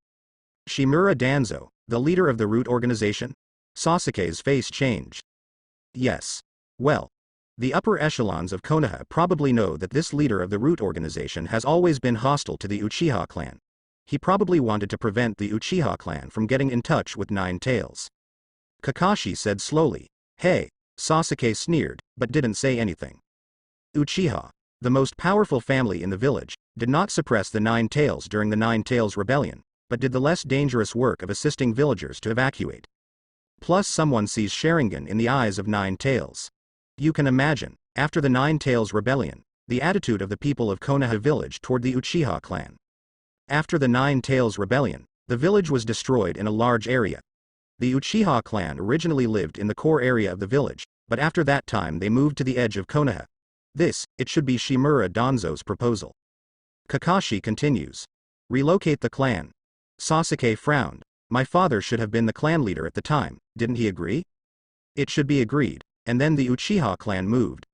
Shimura Danzo, the leader of the Root organization? Sasuke's face changed. Yes. Well, the upper echelons of Konoha probably know that this leader of the Root organization has always been hostile to the Uchiha clan. He probably wanted to prevent the Uchiha clan from getting in touch with Nine Tails. Kakashi said slowly, Hey. Sasuke sneered, but didn't say anything. Uchiha, the most powerful family in the village, did not suppress the Nine Tails during the Nine Tails Rebellion, but did the less dangerous work of assisting villagers to evacuate. Plus someone sees Sharingan in the eyes of Nine Tails. You can imagine, after the Nine Tails Rebellion, the attitude of the people of Konoha village toward the Uchiha clan. After the Nine Tails Rebellion, the village was destroyed in a large area. The Uchiha clan originally lived in the core area of the village, but after that time they moved to the edge of Konoha. This, it should be Shimura Danzo's proposal. Kakashi continues. Relocate the clan. Sasuke frowned. My father should have been the clan leader at the time, didn't he agree? It should be agreed, and then the Uchiha clan moved.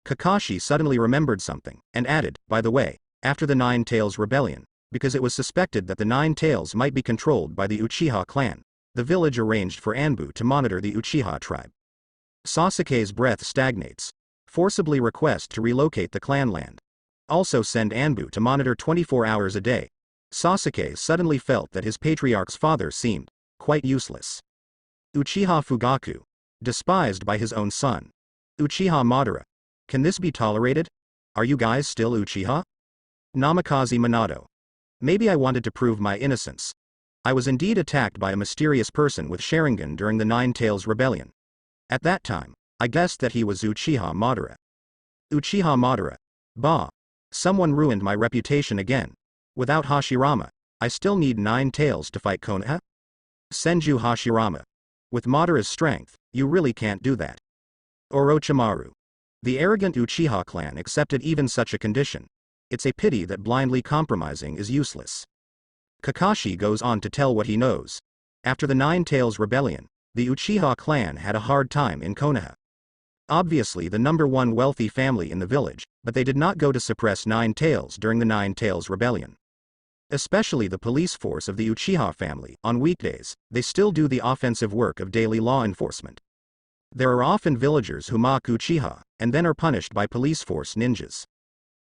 Kakashi suddenly remembered something, and added, by the way, after the Nine Tails Rebellion, because it was suspected that the Nine Tails might be controlled by the Uchiha clan, the village arranged for Anbu to monitor the Uchiha tribe. Sasuke's breath stagnates. Forcibly request to relocate the clan land. Also send Anbu to monitor 24 hours a day. Sasuke suddenly felt that his patriarch's father seemed quite useless. Uchiha Fugaku. Despised by his own son. Uchiha Madara. Can this be tolerated? Are you guys still Uchiha? Namikaze Minato. Maybe I wanted to prove my innocence. I was indeed attacked by a mysterious person with Sharingan during the Nine Tails Rebellion. At that time, I guessed that he was Uchiha Madara. Uchiha Madara. Bah. Someone ruined my reputation again. Without Hashirama, I still need 9 tails to fight Konoha? Senju Hashirama. With Madara's strength, you really can't do that. Orochimaru. The arrogant Uchiha clan accepted even such a condition. It's a pity that blindly compromising is useless. Kakashi goes on to tell what he knows. After the Nine Tails Rebellion, the Uchiha clan had a hard time in Konoha. Obviously the #1 wealthy family in the village, but they did not go to suppress Nine Tails during the Nine Tails Rebellion. Especially the police force of the Uchiha family, on weekdays, they still do the offensive work of daily law enforcement. There are often villagers who mock Uchiha, and then are punished by police force ninjas.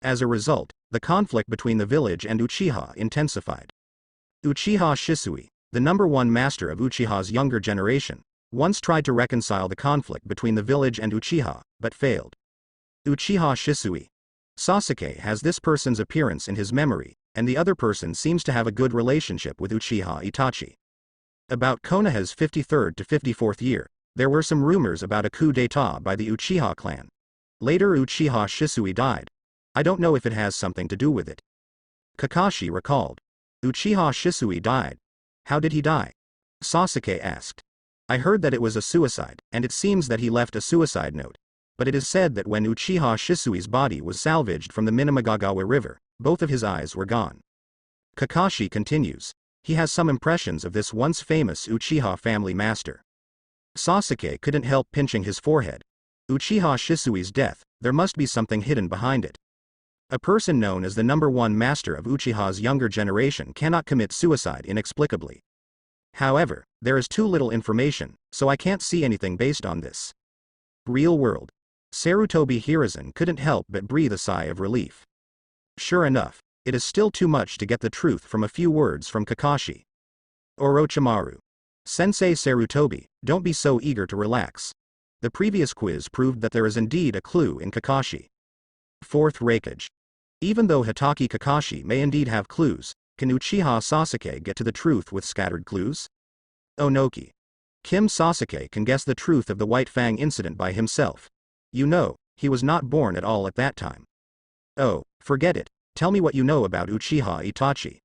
As a result, the conflict between the village and Uchiha intensified. Uchiha Shisui, the #1 master of Uchiha's younger generation, once tried to reconcile the conflict between the village and Uchiha, but failed. Uchiha Shisui. Sasuke has this person's appearance in his memory, and the other person seems to have a good relationship with Uchiha Itachi. About Konoha's 53rd to 54th year, there were some rumors about a coup d'état by the Uchiha clan. Later Uchiha Shisui died. I don't know if it has something to do with it. Kakashi recalled. Uchiha Shisui died. How did he die? Sasuke asked. I heard that it was a suicide, and it seems that he left a suicide note. But it is said that when Uchiha Shisui's body was salvaged from the Minamigagawa River, both of his eyes were gone. Kakashi continues. He has some impressions of this once famous Uchiha family master. Sasuke couldn't help pinching his forehead. Uchiha Shisui's death, there must be something hidden behind it. A person known as the #1 master of Uchiha's younger generation cannot commit suicide inexplicably. However, there is too little information, so I can't see anything based on this. Real world. Sarutobi Hiruzen couldn't help but breathe a sigh of relief. Sure enough, it is still too much to get the truth from a few words from Kakashi. Orochimaru. Sensei Sarutobi, don't be so eager to relax. The previous quiz proved that there is indeed a clue in Kakashi. Fourth Raikage. Even though Hitaki Kakashi may indeed have clues, can Uchiha Sasuke get to the truth with scattered clues? Onoki. Kim Sasuke can guess the truth of the White Fang incident by himself. You know, he was not born at all at that time. Oh, forget it, tell me what you know about Uchiha Itachi.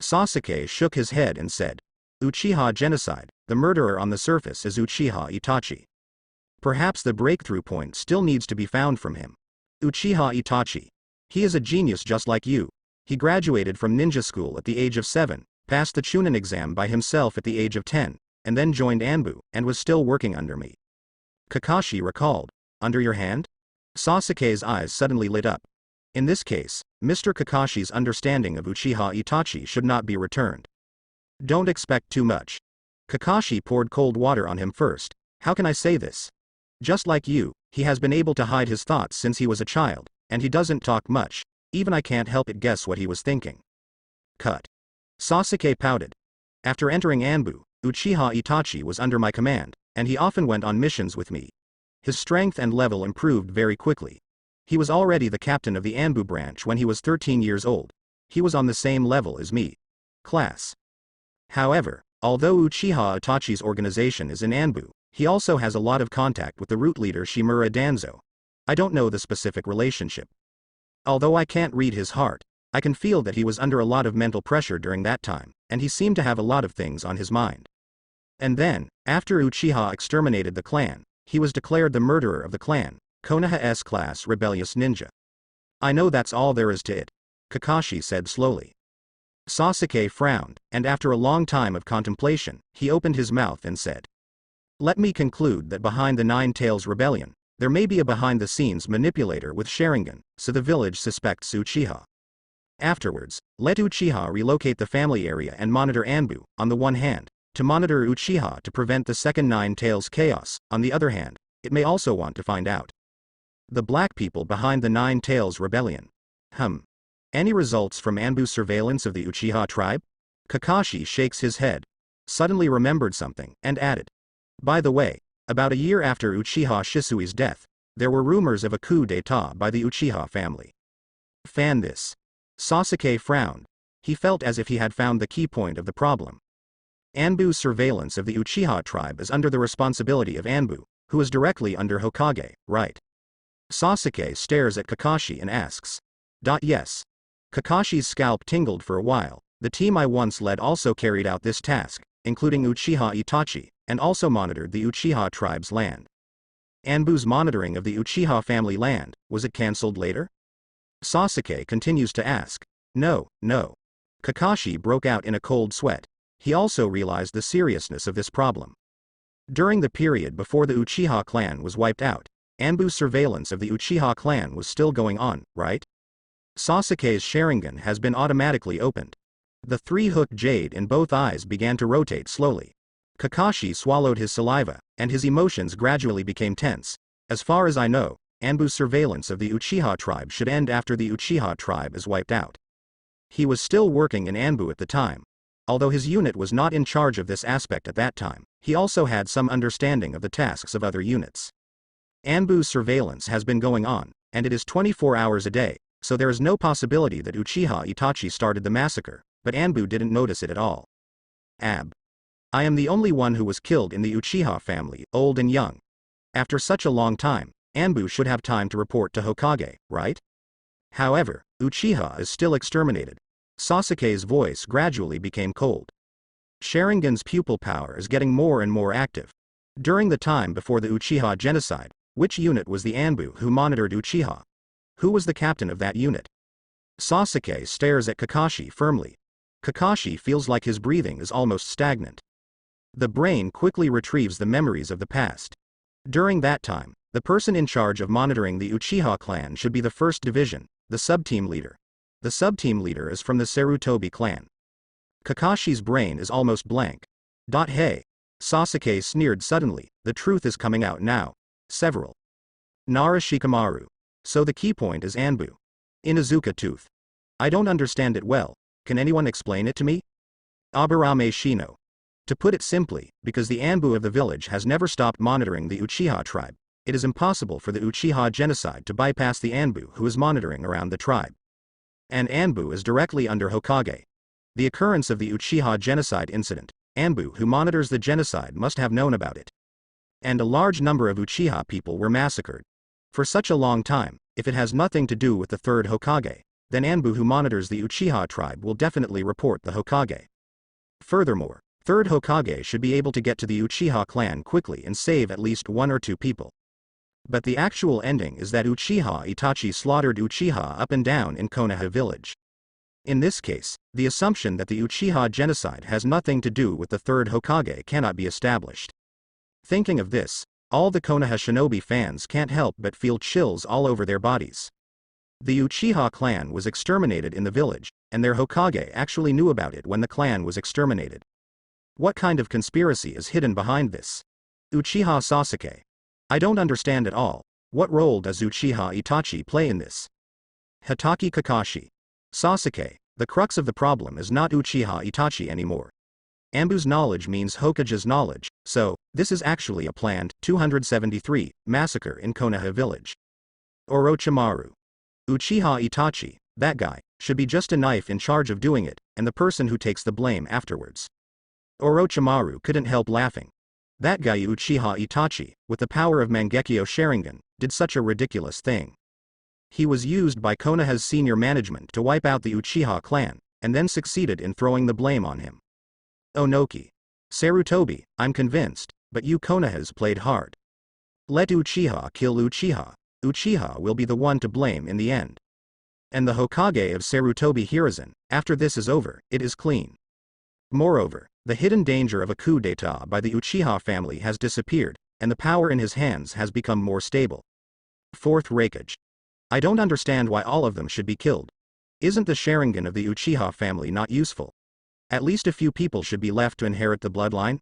Sasuke shook his head and said. Uchiha genocide, the murderer on the surface is Uchiha Itachi. Perhaps the breakthrough point still needs to be found from him. Uchiha Itachi. He is a genius just like you. He graduated from ninja school at the age of 7, passed the Chunin exam by himself at the age of 10, and then joined Anbu, and was still working under me. Kakashi recalled. Under your hand? Sasuke's eyes suddenly lit up. In this case, Mr. Kakashi's understanding of Uchiha Itachi should not be returned. Don't expect too much. Kakashi poured cold water on him first. How can I say this? Just like you, he has been able to hide his thoughts since he was a child, and he doesn't talk much, even I can't help but guess what he was thinking. Cut. Sasuke pouted. After entering Anbu, Uchiha Itachi was under my command, and he often went on missions with me. His strength and level improved very quickly. He was already the captain of the Anbu branch when he was 13 years old. He was on the same level as me. Class. However, although Uchiha Itachi's organization is in Anbu, he also has a lot of contact with the root leader Shimura Danzo. I don't know the specific relationship. Although I can't read his heart, I can feel that he was under a lot of mental pressure during that time, and he seemed to have a lot of things on his mind. And then, after Uchiha exterminated the clan, he was declared the murderer of the clan, Konoha S-class rebellious ninja. I know that's all there is to it, Kakashi said slowly. Sasuke frowned, and after a long time of contemplation, he opened his mouth and said. Let me conclude that behind the Nine Tails Rebellion, there may be a behind-the-scenes manipulator with Sharingan, so the village suspects Uchiha. Afterwards, let Uchiha relocate the family area and monitor Anbu, on the one hand, to monitor Uchiha to prevent the second Nine Tails chaos, on the other hand, it may also want to find out the black people behind the Nine Tails Rebellion. Any results from Anbu's surveillance of the Uchiha tribe? Kakashi shakes his head, suddenly remembered something, and added. By the way, about a year after Uchiha Shisui's death, there were rumors of a coup d'état by the Uchiha family. Fan this. Sasuke frowned. He felt as if he had found the key point of the problem. Anbu's surveillance of the Uchiha tribe is under the responsibility of Anbu, who is directly under Hokage, right? Sasuke stares at Kakashi and asks. Yes. Kakashi's scalp tingled for a while. The team I once led also carried out this task, including Uchiha Itachi, and also monitored the Uchiha tribe's land. Anbu's monitoring of the Uchiha family land, was it cancelled later? Sasuke continues to ask. No. Kakashi broke out in a cold sweat. He also realized the seriousness of this problem. During the period before the Uchiha clan was wiped out, Anbu's surveillance of the Uchiha clan was still going on, right? Sasuke's Sharingan has been automatically opened. The three-hooked jade in both eyes began to rotate slowly. Kakashi swallowed his saliva, and his emotions gradually became tense. As far as I know, Anbu's surveillance of the Uchiha tribe should end after the Uchiha tribe is wiped out. He was still working in Anbu at the time. Although his unit was not in charge of this aspect at that time, he also had some understanding of the tasks of other units. Anbu's surveillance has been going on, and it is 24 hours a day, so there is no possibility that Uchiha Itachi started the massacre, but Anbu didn't notice it at all. I am the only one who was killed in the Uchiha family, old and young. After such a long time, Anbu should have time to report to Hokage, right? However, Uchiha is still exterminated. Sasuke's voice gradually became cold. Sharingan's pupil power is getting more and more active. During the time before the Uchiha genocide, which unit was the Anbu who monitored Uchiha? Who was the captain of that unit? Sasuke stares at Kakashi firmly. Kakashi feels like his breathing is almost stagnant. The brain quickly retrieves the memories of the past. During that time, the person in charge of monitoring the Uchiha clan should be the first division, the sub-team leader. The sub-team leader is from the Sarutobi clan. Kakashi's brain is almost blank. Hey. Sasuke sneered suddenly, the truth is coming out now. Several. Nara Shikamaru. So the key point is Anbu. Inuzuka tooth. I don't understand it well, can anyone explain it to me? Aburame Shino. To put it simply, because the Anbu of the village has never stopped monitoring the Uchiha tribe, it is impossible for the Uchiha genocide to bypass the Anbu who is monitoring around the tribe. And Anbu is directly under Hokage. The occurrence of the Uchiha genocide incident, Anbu who monitors the genocide must have known about it. And a large number of Uchiha people were massacred. For such a long time, if it has nothing to do with the third Hokage, then Anbu who monitors the Uchiha tribe will definitely report the Hokage. Furthermore, third Hokage should be able to get to the Uchiha clan quickly and save at least 1 or 2 people. But the actual ending is that Uchiha Itachi slaughtered Uchiha up and down in Konoha village. In this case, the assumption that the Uchiha genocide has nothing to do with the third Hokage cannot be established. Thinking of this, all the Konoha shinobi fans can't help but feel chills all over their bodies. The Uchiha clan was exterminated in the village, and their Hokage actually knew about it when the clan was exterminated. What kind of conspiracy is hidden behind this? Uchiha Sasuke. I don't understand at all. What role does Uchiha Itachi play in this? Hitaki Kakashi. Sasuke, the crux of the problem is not Uchiha Itachi anymore. Anbu's knowledge means Hokage's knowledge, so, this is actually a planned, 273, massacre in Konoha village. Orochimaru. Uchiha Itachi, that guy, should be just a knife in charge of doing it, and the person who takes the blame afterwards. Orochimaru couldn't help laughing. That guy Uchiha Itachi, with the power of Mangekyo Sharingan, did such a ridiculous thing. He was used by Konoha's senior management to wipe out the Uchiha clan, and then succeeded in throwing the blame on him. Onoki. Sarutobi, I'm convinced, but you Konohas played hard. Let Uchiha kill Uchiha. Uchiha will be the one to blame in the end. And the Hokage of Sarutobi Hiruzen, after this is over, it is clean. Moreover, the hidden danger of a coup d'état by the Uchiha family has disappeared, and the power in his hands has become more stable. Fourth Raikage. I don't understand why all of them should be killed. Isn't the Sharingan of the Uchiha family not useful? At least a few people should be left to inherit the bloodline.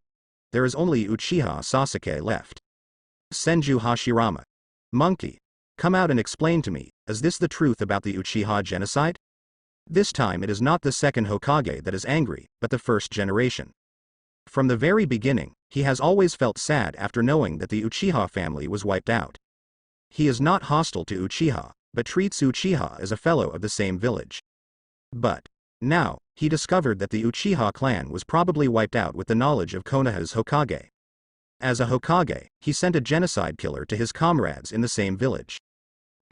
There is only Uchiha Sasuke left. Senju Hashirama. Monkey. Come out and explain to me, is this the truth about the Uchiha genocide? This time it is not the second Hokage that is angry, but the first generation. From the very beginning, he has always felt sad after knowing that the Uchiha family was wiped out. He is not hostile to Uchiha, but treats Uchiha as a fellow of the same village. But now, he discovered that the Uchiha clan was probably wiped out with the knowledge of Konoha's Hokage. As a Hokage, he sent a genocide killer to his comrades in the same village.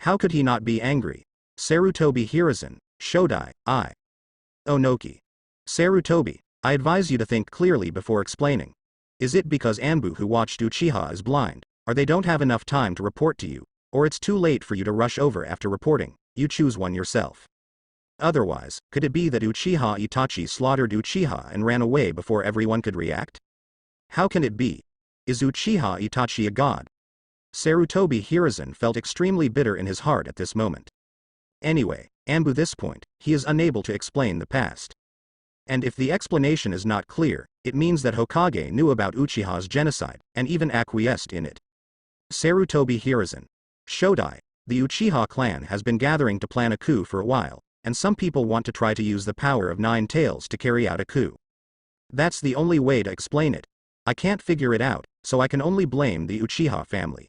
How could he not be angry? Sarutobi Hiruzen, Shodai, I. Onoki. Sarutobi, I advise you to think clearly before explaining. Is it because Anbu who watched Uchiha is blind, or they don't have enough time to report to you, or it's too late for you to rush over after reporting? You choose one yourself. Otherwise, could it be that Uchiha Itachi slaughtered Uchiha and ran away before everyone could react? How can it be? Is Uchiha Itachi a god? Sarutobi Hiruzen felt extremely bitter in his heart at this moment. Anyway, Anbu this point, he is unable to explain the past. And if the explanation is not clear, it means that Hokage knew about Uchiha's genocide, and even acquiesced in it. Sarutobi Hiruzen. Shodai, the Uchiha clan has been gathering to plan a coup for a while, and some people want to try to use the power of 9 tails to carry out a coup. That's the only way to explain it. I can't figure it out, so I can only blame the Uchiha family.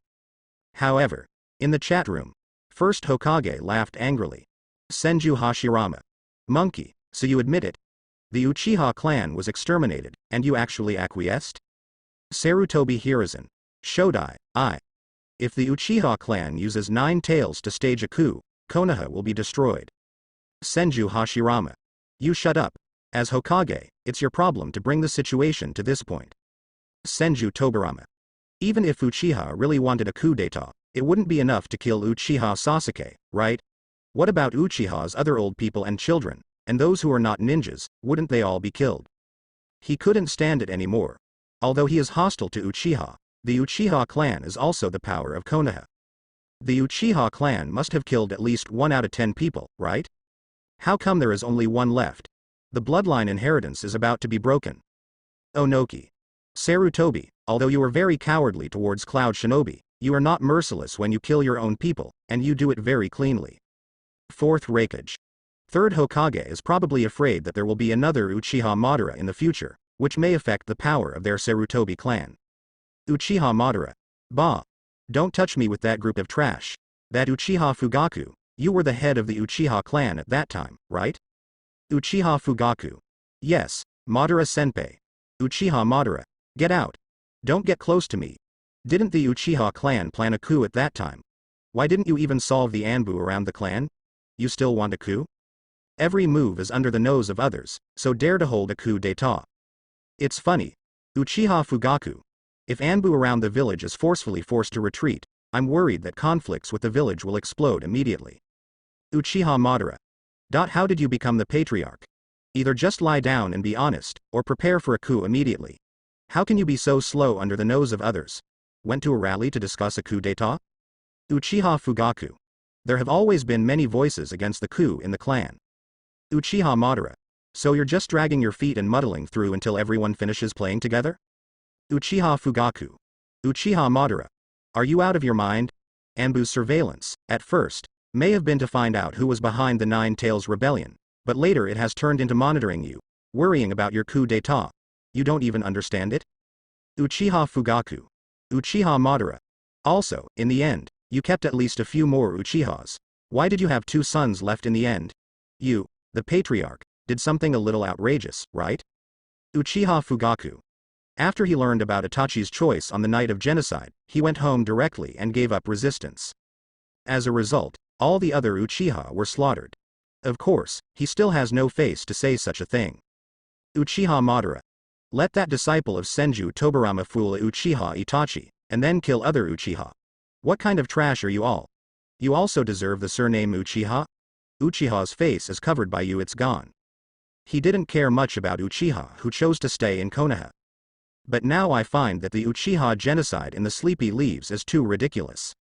However, in the chat room, first Hokage laughed angrily. Senju Hashirama. Monkey, so you admit it? The Uchiha clan was exterminated, and you actually acquiesced? Sarutobi Hiruzen. Shodai, I. If the Uchiha clan uses 9 tails to stage a coup, Konoha will be destroyed. Senju Hashirama. You shut up. As Hokage, it's your problem to bring the situation to this point. Senju Tobirama. Even if Uchiha really wanted a coup d'etat, it wouldn't be enough to kill Uchiha Sasuke, right? What about Uchiha's other old people and children, and those who are not ninjas, wouldn't they all be killed? He couldn't stand it anymore. Although he is hostile to Uchiha, the Uchiha clan is also the power of Konoha. The Uchiha clan must have killed at least 1 out of 10 people, right? How come there is only 1 left? The bloodline inheritance is about to be broken. Onoki. Sarutobi, although you are very cowardly towards Cloud Shinobi, you are not merciless when you kill your own people, and you do it very cleanly. 4th Raikage. 3rd Hokage is probably afraid that there will be another Uchiha Madara in the future, which may affect the power of their Sarutobi clan. Uchiha Madara. Bah. Don't touch me with that group of trash. That Uchiha Fugaku, you were the head of the Uchiha clan at that time, right? Uchiha Fugaku. Yes, Madara Senpai. Uchiha Madara. Get out. Don't get close to me. Didn't the Uchiha clan plan a coup at that time? Why didn't you even solve the Anbu around the clan? You still want a coup? Every move is under the nose of others, so dare to hold a coup d'etat. It's funny. Uchiha Fugaku. If Anbu around the village is forcefully forced to retreat, I'm worried that conflicts with the village will explode immediately. Uchiha Madara. How did you become the patriarch? Either just lie down and be honest, or prepare for a coup immediately. How can you be so slow under the nose of others? Went to a rally to discuss a coup d'etat? Uchiha Fugaku. There have always been many voices against the coup in the clan. Uchiha Madara. So you're just dragging your feet and muddling through until everyone finishes playing together? Uchiha Fugaku. Uchiha Madara. Are you out of your mind? Anbu's surveillance, at first, may have been to find out who was behind the 9 Tails rebellion, but later it has turned into monitoring you, worrying about your coup d'etat. You don't even understand it? Uchiha Fugaku. Uchiha Madara. Also, in the end, you kept at least a few more Uchihas. Why did you have 2 sons left in the end? You, the patriarch, did something a little outrageous, right? Uchiha Fugaku. After he learned about Itachi's choice on the night of genocide, he went home directly and gave up resistance. As a result, all the other Uchiha were slaughtered. Of course, he still has no face to say such a thing. Uchiha Madara. Let that disciple of Senju Tobirama fool Uchiha Itachi, and then kill other Uchiha. What kind of trash are you all? You also deserve the surname Uchiha? Uchiha's face is covered by you, it's gone. He didn't care much about Uchiha who chose to stay in Konoha. But now I find that the Uchiha genocide in the Sleepy Leaves is too ridiculous.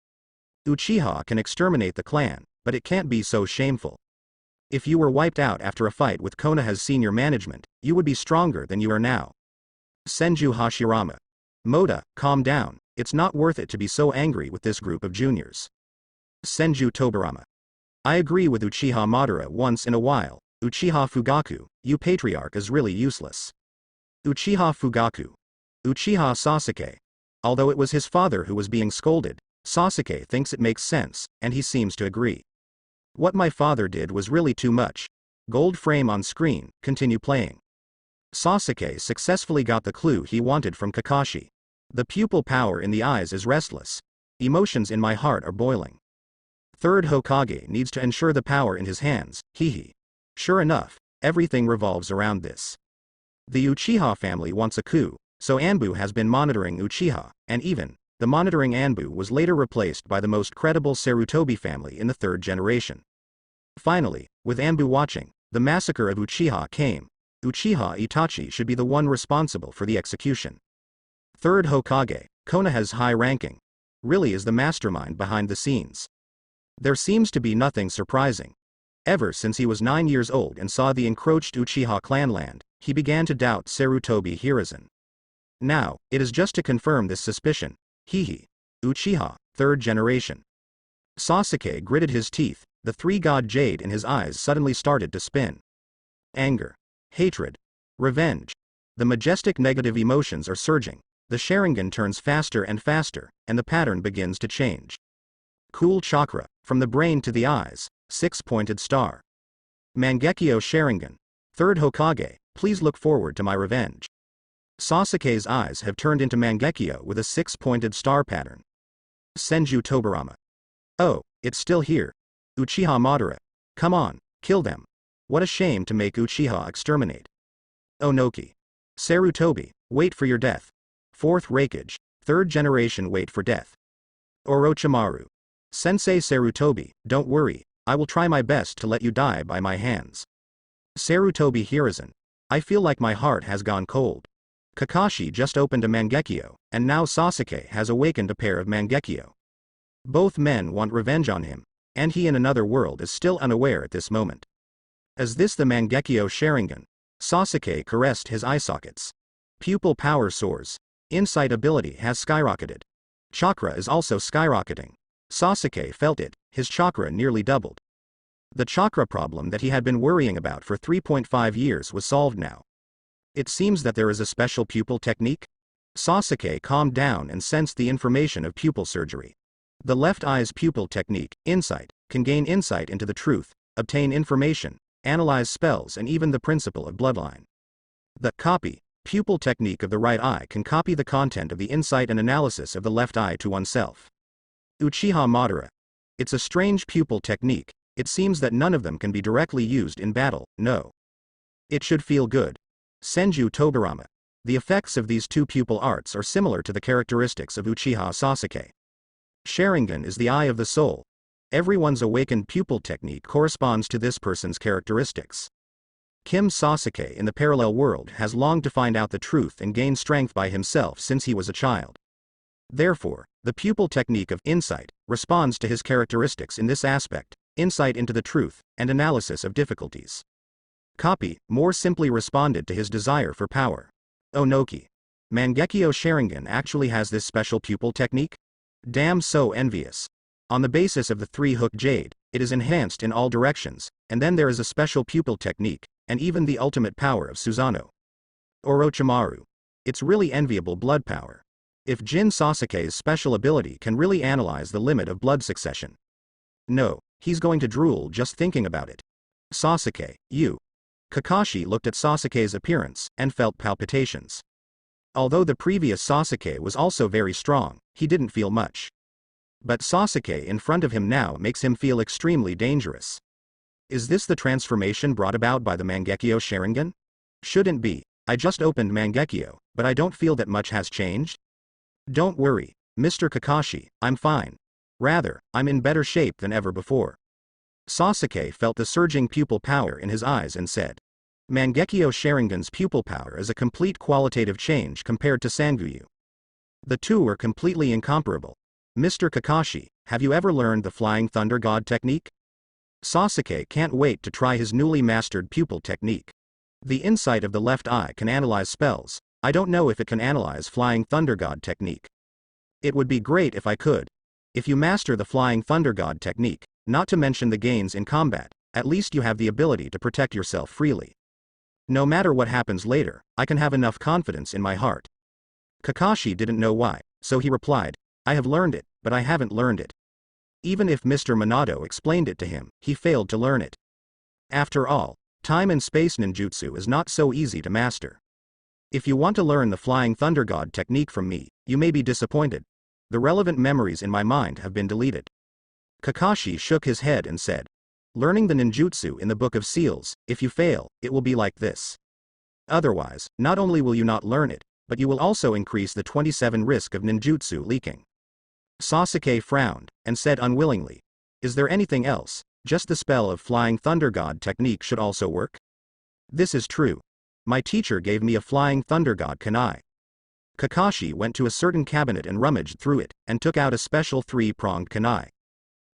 Uchiha can exterminate the clan, but it can't be so shameful. If you were wiped out after a fight with Konoha's senior management, you would be stronger than you are now. Senju Hashirama. Moda, calm down, it's not worth it to be so angry with this group of juniors. Senju Tobarama. I agree with Uchiha Madara once in a while. Uchiha Fugaku, you patriarch is really useless. Uchiha Fugaku. Uchiha Sasuke. Although it was his father who was being scolded, Sasuke thinks it makes sense, and he seems to agree. What my father did was really too much. Gold frame on screen, continue playing. Sasuke successfully got the clue he wanted from Kakashi. The pupil power in the eyes is restless. Emotions in my heart are boiling. Third Hokage needs to ensure the power in his hands, hehe. Sure enough, everything revolves around this. The Uchiha family wants a coup, so Anbu has been monitoring Uchiha, and even, the monitoring Anbu was later replaced by the most credible Sarutobi family in the third generation. Finally, with Anbu watching, the massacre of Uchiha came. Uchiha Itachi should be the one responsible for the execution. Third Hokage, Konoha's high ranking, really is the mastermind behind the scenes. There seems to be nothing surprising. Ever since he was 9 years old and saw the encroached Uchiha clanland, he began to doubt Sarutobi Hiruzen. Now, it is just to confirm this suspicion. Hehe. Uchiha, third generation. Sasuke gritted his teeth, the three-god jade in his eyes suddenly started to spin. Anger. Hatred. Revenge. The majestic negative emotions are surging, the Sharingan turns faster and faster, and the pattern begins to change. Cool chakra, from the brain to the eyes, six-pointed star. Mangekyo Sharingan. Third Hokage, please look forward to my revenge. Sasuke's eyes have turned into Mangekyo with a six-pointed star pattern. Senju Tobarama. Oh, it's still here. Uchiha Madara. Come on, kill them. What a shame to make Uchiha exterminate. Onoki. Sarutobi, wait for your death. Fourth Raikage, third generation wait for death. Orochimaru. Sensei Sarutobi, don't worry, I will try my best to let you die by my hands. Sarutobi Hiruzen. I feel like my heart has gone cold. Kakashi just opened a Mangekyo, and now Sasuke has awakened a pair of Mangekyo. Both men want revenge on him, and he in another world is still unaware at this moment. Is this the Mangekyo Sharingan? Sasuke caressed his eye sockets. Pupil power soars. Insight ability has skyrocketed. Chakra is also skyrocketing. Sasuke felt it, his chakra nearly doubled. The chakra problem that he had been worrying about for 3.5 years was solved now. It seems that there is a special pupil technique. Sasuke calmed down and sensed the information of pupil surgery. The left eye's pupil technique, insight, can gain insight into the truth, obtain information, analyze spells and even the principle of bloodline. The copy, pupil technique of the right eye can copy the content of the insight and analysis of the left eye to oneself. Uchiha Madara. It's a strange pupil technique, it seems that none of them can be directly used in battle, no. It should feel good. Senju Tobarama. The effects of these two pupil arts are similar to the characteristics of Uchiha Sasuke. Sharingan is the eye of the soul. Everyone's awakened pupil technique corresponds to this person's characteristics. Kim Sasuke in the parallel world has longed to find out the truth and gain strength by himself since he was a child. Therefore, the pupil technique of insight responds to his characteristics in this aspect, insight into the truth, and analysis of difficulties. Copy more simply responded to his desire for power. Onoki. Mangekyo Sharingan actually has this special pupil technique? Damn, so envious. On the basis of the three-hook jade, it is enhanced in all directions, and then there is a special pupil technique, and even the ultimate power of Susanoo. Orochimaru. It's really enviable blood power. If Jin Sasuke's special ability can really analyze the limit of blood succession. No, he's going to drool just thinking about it. Sasuke, you. Kakashi looked at Sasuke's appearance and felt palpitations. Although the previous Sasuke was also very strong, he didn't feel much. But Sasuke in front of him now makes him feel extremely dangerous. Is this the transformation brought about by the Mangekyo Sharingan? Shouldn't be. I just opened Mangekyo, but I don't feel that much has changed. Don't worry, Mr. Kakashi, I'm fine. Rather, I'm in better shape than ever before. Sasuke felt the surging pupil power in his eyes and said. Mangekyo Sharingan's pupil power is a complete qualitative change compared to Sanguyu. The two are completely incomparable. Mr. Kakashi, have you ever learned the Flying Thunder God technique? Sasuke can't wait to try his newly mastered pupil technique. The insight of the left eye can analyze spells. I don't know if it can analyze Flying Thunder God technique. It would be great if I could. If you master the Flying Thunder God technique, not to mention the gains in combat, at least you have the ability to protect yourself freely. No matter what happens later, I can have enough confidence in my heart. Kakashi didn't know why, so he replied, I have learned it, but I haven't learned it. Even if Mr. Minato explained it to him, he failed to learn it. After all, time and space ninjutsu is not so easy to master. If you want to learn the Flying Thunder God technique from me, you may be disappointed. The relevant memories in my mind have been deleted. Kakashi shook his head and said, learning the ninjutsu in the Book of Seals, if you fail, it will be like this. Otherwise, not only will you not learn it, but you will also increase the 27 risk of ninjutsu leaking. Sasuke frowned, and said unwillingly, is there anything else? Just the spell of Flying Thunder God technique should also work? This is true. My teacher gave me a Flying Thunder God kunai. Kakashi went to a certain cabinet and rummaged through it, and took out a special 3-pronged kunai.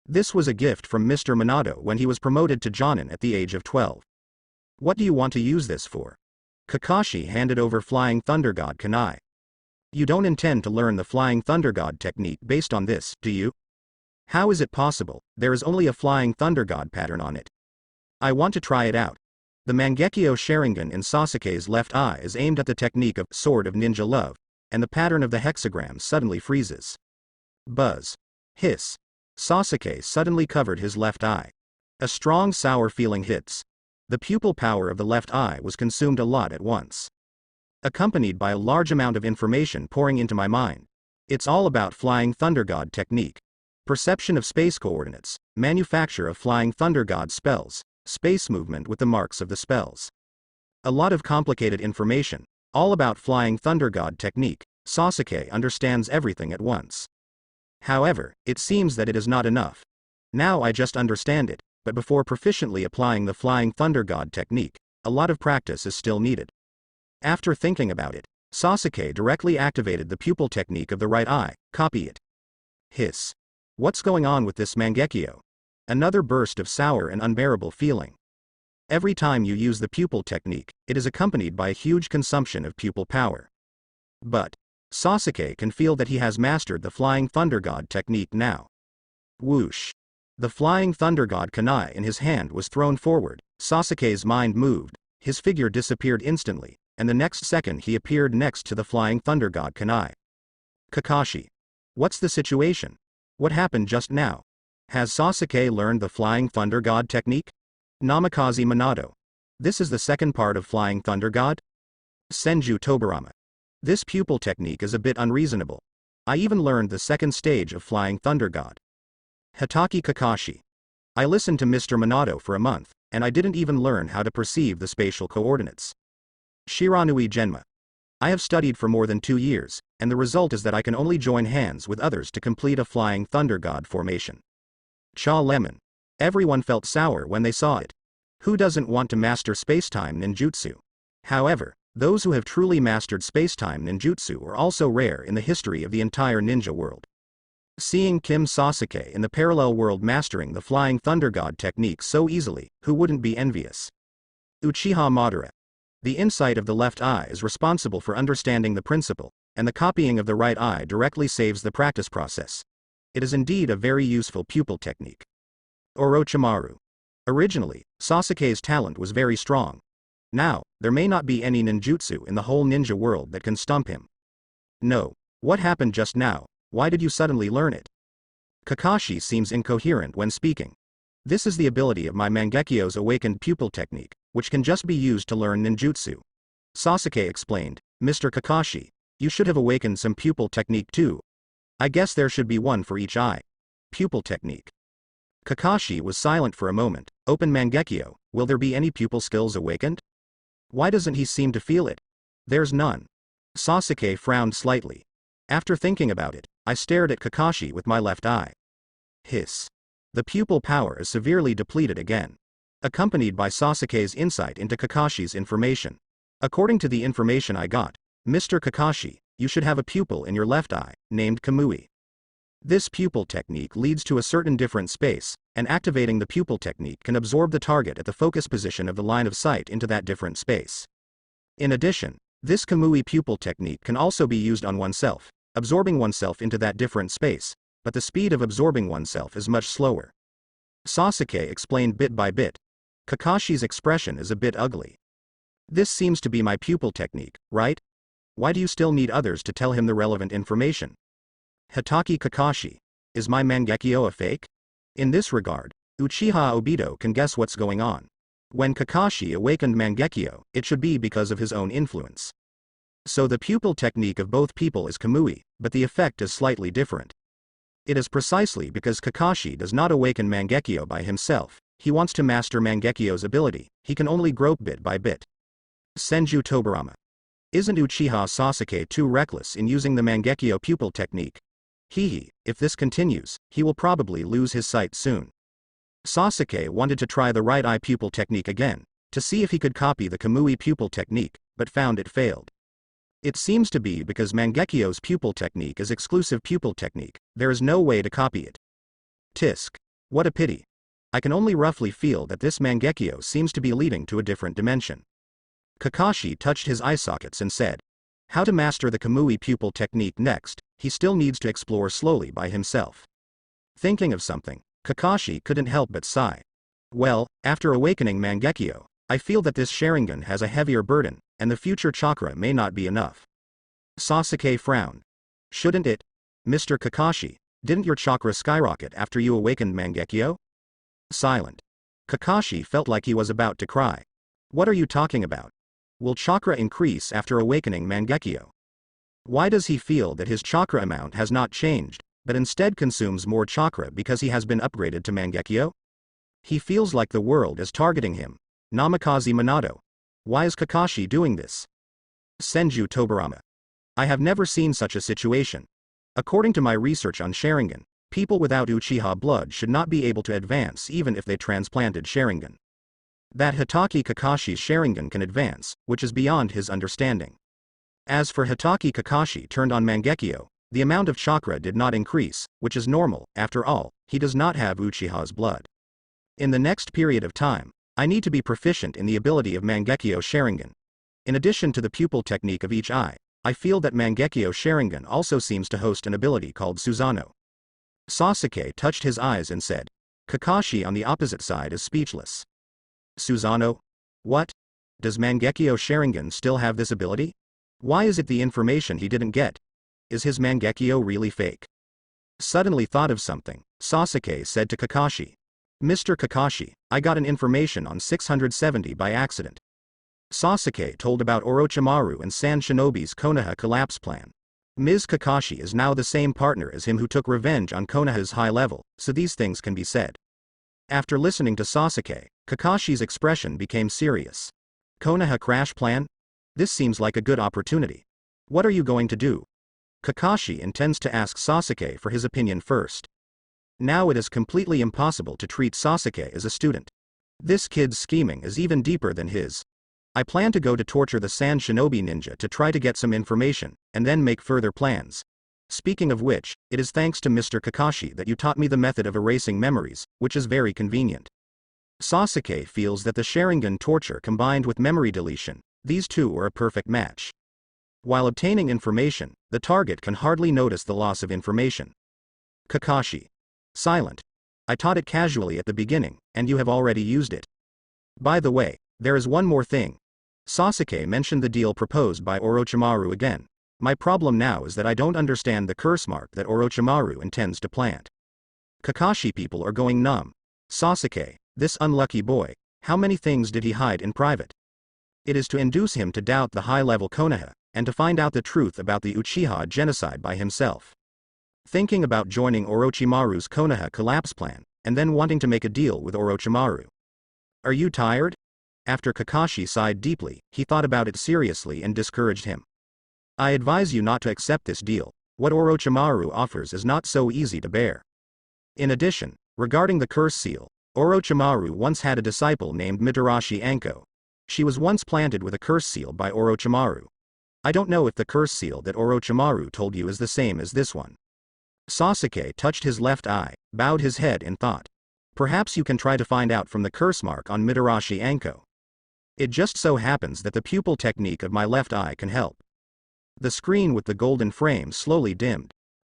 This was a gift from Mr. Minato when he was promoted to Jonin at the age of 12. What do you want to use this for? Kakashi handed over Flying Thunder God kunai. You don't intend to learn the Flying Thunder God technique based on this, do you? How is it possible? There is only a Flying Thunder God pattern on it. I want to try it out. The Mangekyo Sharingan in Sasuke's left eye is aimed at the technique of Sword of Ninja Love, and the pattern of the hexagram suddenly freezes. Buzz. Hiss. Sasuke suddenly covered his left eye. A strong sour feeling hits. The pupil power of the left eye was consumed a lot at once. Accompanied by a large amount of information pouring into my mind. It's all about Flying Thunder God technique. Perception of space coordinates, manufacture of Flying Thunder God spells, space movement with the marks of the spells. A lot of complicated information, all about Flying Thunder God technique. Sasuke understands everything at once. However, it seems that it is not enough. Now I just understand it, but before proficiently applying the Flying Thunder God technique, a lot of practice is still needed. After thinking about it, Sasuke directly activated the pupil technique of the right eye. Copy it. Hiss. What's going on with this Mangekyo? Another burst of sour and unbearable feeling. Every time you use the pupil technique, it is accompanied by a huge consumption of pupil power. But Sasuke can feel that he has mastered the Flying Thunder God technique now. Whoosh. The Flying Thunder God kunai in his hand was thrown forward. Sasuke's mind moved, his figure disappeared instantly, and the next second he appeared next to the Flying Thunder God kunai. Kakashi. What's the situation? What happened just now? Has Sasuke learned the Flying Thunder God technique? Namikaze Minato. This is the second part of Flying Thunder God? Senju Tobarama. This pupil technique is a bit unreasonable. I even learned the second stage of Flying Thunder God. Hitaki Kakashi. I listened to Mr. Minato for a month, and I didn't even learn how to perceive the spatial coordinates. Shiranui Genma. I have studied for more than 2 years, and the result is that I can only join hands with others to complete a Flying Thunder God formation. Cha Lemon. Everyone felt sour when they saw it. Who doesn't want to master space-time ninjutsu? However, those who have truly mastered space-time ninjutsu are also rare in the history of the entire ninja world. Seeing Kim Sasuke in the parallel world mastering the Flying Thunder God technique so easily, who wouldn't be envious? Uchiha Madara. The insight of the left eye is responsible for understanding the principle, and the copying of the right eye directly saves the practice process. It is indeed a very useful pupil technique. Orochimaru. Originally, Sasuke's talent was very strong. Now, there may not be any ninjutsu in the whole ninja world that can stump him. No. What happened just now? Why did you suddenly learn it? Kakashi seems incoherent when speaking. This is the ability of my Mangekyo's awakened pupil technique, which can just be used to learn ninjutsu. Sasuke explained, Mr. Kakashi, you should have awakened some pupil technique too. I guess there should be one for each eye. Pupil technique. Kakashi was silent for a moment. Open Mangekyo, will there be any pupil skills awakened? Why doesn't he seem to feel it? There's none. Sasuke frowned slightly. After thinking about it, I stared at Kakashi with my left eye. Hiss. The pupil power is severely depleted again. Accompanied by Sasuke's insight into Kakashi's information. According to the information I got, Mr. Kakashi, you should have a pupil in your left eye, named Kamui. This pupil technique leads to a certain different space, and activating the pupil technique can absorb the target at the focus position of the line of sight into that different space. In addition, this Kamui pupil technique can also be used on oneself, absorbing oneself into that different space, but the speed of absorbing oneself is much slower. Sasuke explained bit by bit. Kakashi's expression is a bit ugly. This seems to be my pupil technique, right? Why do you still need others to tell him the relevant information? Hitaki Kakashi. Is my Mangekyo a fake? In this regard, Uchiha Obito can guess what's going on. When Kakashi awakened Mangekyo, it should be because of his own influence. So the pupil technique of both people is Kamui, but the effect is slightly different. It is precisely because Kakashi does not awaken Mangekyo by himself, he wants to master Mangekyo's ability, he can only grope bit by bit. Senju Tobarama. Isn't Uchiha Sasuke too reckless in using the Mangekyo pupil technique? If this continues, he will probably lose his sight soon. Sasuke wanted to try the right eye pupil technique again, to see if he could copy the Kamui pupil technique, but found it failed. It seems to be because Mangekyo's pupil technique is exclusive pupil technique, there is no way to copy it. Tisk. What a pity. I can only roughly feel that this Mangekyo seems to be leading to a different dimension. Kakashi touched his eye sockets and said, how to master the Kamui pupil technique next, he still needs to explore slowly by himself. Thinking of something, Kakashi couldn't help but sigh. Well, after awakening Mangekyo, I feel that this Sharingan has a heavier burden, and the future chakra may not be enough. Sasuke frowned. Shouldn't it? Mr. Kakashi, didn't your chakra skyrocket after you awakened Mangekyo? Silent. Kakashi felt like he was about to cry. What are you talking about? Will chakra increase after awakening Mangekyo? Why does he feel that his chakra amount has not changed, but instead consumes more chakra because he has been upgraded to Mangekyo? He feels like the world is targeting him. Namikaze Minato. Why is Kakashi doing this? Senju Tobarama. I have never seen such a situation. According to my research on Sharingan, people without Uchiha blood should not be able to advance even if they transplanted Sharingan. That Hitaki Kakashi's Sharingan can advance, which is beyond his understanding. As for Hitaki Kakashi turned on Mangekyo, the amount of chakra did not increase, which is normal, after all, he does not have Uchiha's blood. In the next period of time, I need to be proficient in the ability of Mangekyo Sharingan. In addition to the pupil technique of each eye, I feel that Mangekyo Sharingan also seems to host an ability called Susanoo. Sasuke touched his eyes and said. Kakashi on the opposite side is speechless. Susanoo? What? Does Mangekyo Sharingan still have this ability? Why is it the information he didn't get? Is his Mangekyo really fake? Suddenly thought of something, Sasuke said to Kakashi. Mr. Kakashi, I got an information on 670 by accident. Sasuke told about Orochimaru and Sand Shinobi's Konoha collapse plan. Ms. Kakashi is now the same partner as him who took revenge on Konoha's high level, so these things can be said. After listening to Sasuke, Kakashi's expression became serious. Konoha crash plan? This seems like a good opportunity. What are you going to do? Kakashi intends to ask Sasuke for his opinion first. Now it is completely impossible to treat Sasuke as a student. This kid's scheming is even deeper than his. I plan to go to torture the Sand Shinobi ninja to try to get some information, and then make further plans. Speaking of which, it is thanks to Mr. Kakashi that you taught me the method of erasing memories, which is very convenient. Sasuke feels that the Sharingan torture combined with memory deletion, these two are a perfect match. While obtaining information, the target can hardly notice the loss of information. Kakashi. Silent. I taught it casually at the beginning, and you have already used it. By the way, there is one more thing. Sasuke mentioned the deal proposed by Orochimaru again. My problem now is that I don't understand the curse mark that Orochimaru intends to plant. Kakashi people are going numb. Sasuke, this unlucky boy, how many things did he hide in private? It is to induce him to doubt the high-level Konoha, and to find out the truth about the Uchiha genocide by himself. Thinking about joining Orochimaru's Konoha collapse plan, and then wanting to make a deal with Orochimaru. Are you tired? After Kakashi sighed deeply, he thought about it seriously and discouraged him. I advise you not to accept this deal. What Orochimaru offers is not so easy to bear. In addition, regarding the curse seal, Orochimaru once had a disciple named Mitarashi Anko. She was once planted with a curse seal by Orochimaru. I don't know if the curse seal that Orochimaru told you is the same as this one. Sasuke touched his left eye, bowed his head in thought. Perhaps you can try to find out from the curse mark on Mitarashi Anko. It just so happens that the pupil technique of my left eye can help. The screen with the golden frame slowly dimmed.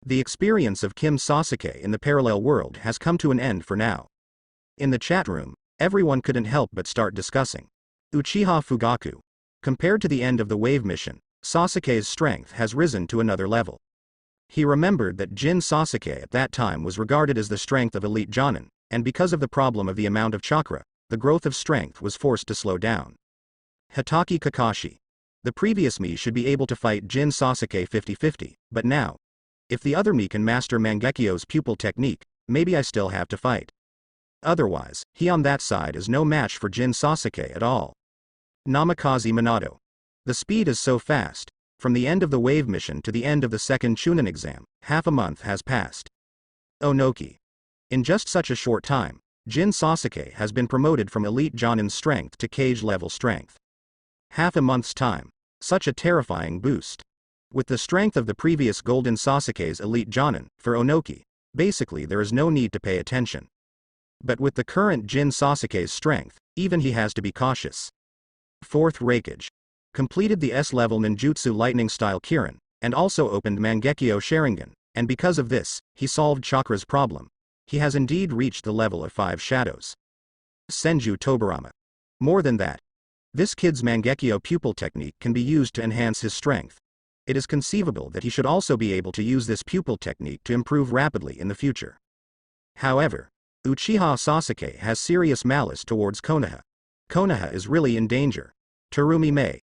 The experience of Kim Sasuke in the parallel world has come to an end for now. In the chat room, everyone couldn't help but start discussing. Uchiha Fugaku. Compared to the end of the wave mission, Sasuke's strength has risen to another level. He remembered that Jin Sasuke at that time was regarded as the strength of elite Jonin, and because of the problem of the amount of chakra, the growth of strength was forced to slow down. Hitaki Kakashi. The previous me should be able to fight Jin Sasuke 50-50, but now, if the other me can master Mangekyo's pupil technique, maybe I still have to fight. Otherwise, he on that side is no match for Jin Sasuke at all. Namikaze Minato. The speed is so fast. From the end of the wave mission to the end of the second Chunin exam, half a month has passed. Onoki. In just such a short time, Jin Sasuke has been promoted from elite Jonin strength to cage level strength. Half a month's time. Such a terrifying boost. With the strength of the previous Golden Sasuke's elite Jonin, for Onoki, basically there is no need to pay attention. But with the current Jin Sasuke's strength, even he has to be cautious. Fourth Raikage. Completed the S-level ninjutsu lightning style Kirin, and also opened Mangekyo Sharingan, and because of this, he solved Chakra's problem. He has indeed reached the level of 5 shadows. Senju Tobirama. More than that. This kid's Mangekyo pupil technique can be used to enhance his strength. It is conceivable that he should also be able to use this pupil technique to improve rapidly in the future. However, Uchiha Sasuke has serious malice towards Konoha. Konoha is really in danger. Terumi Mei.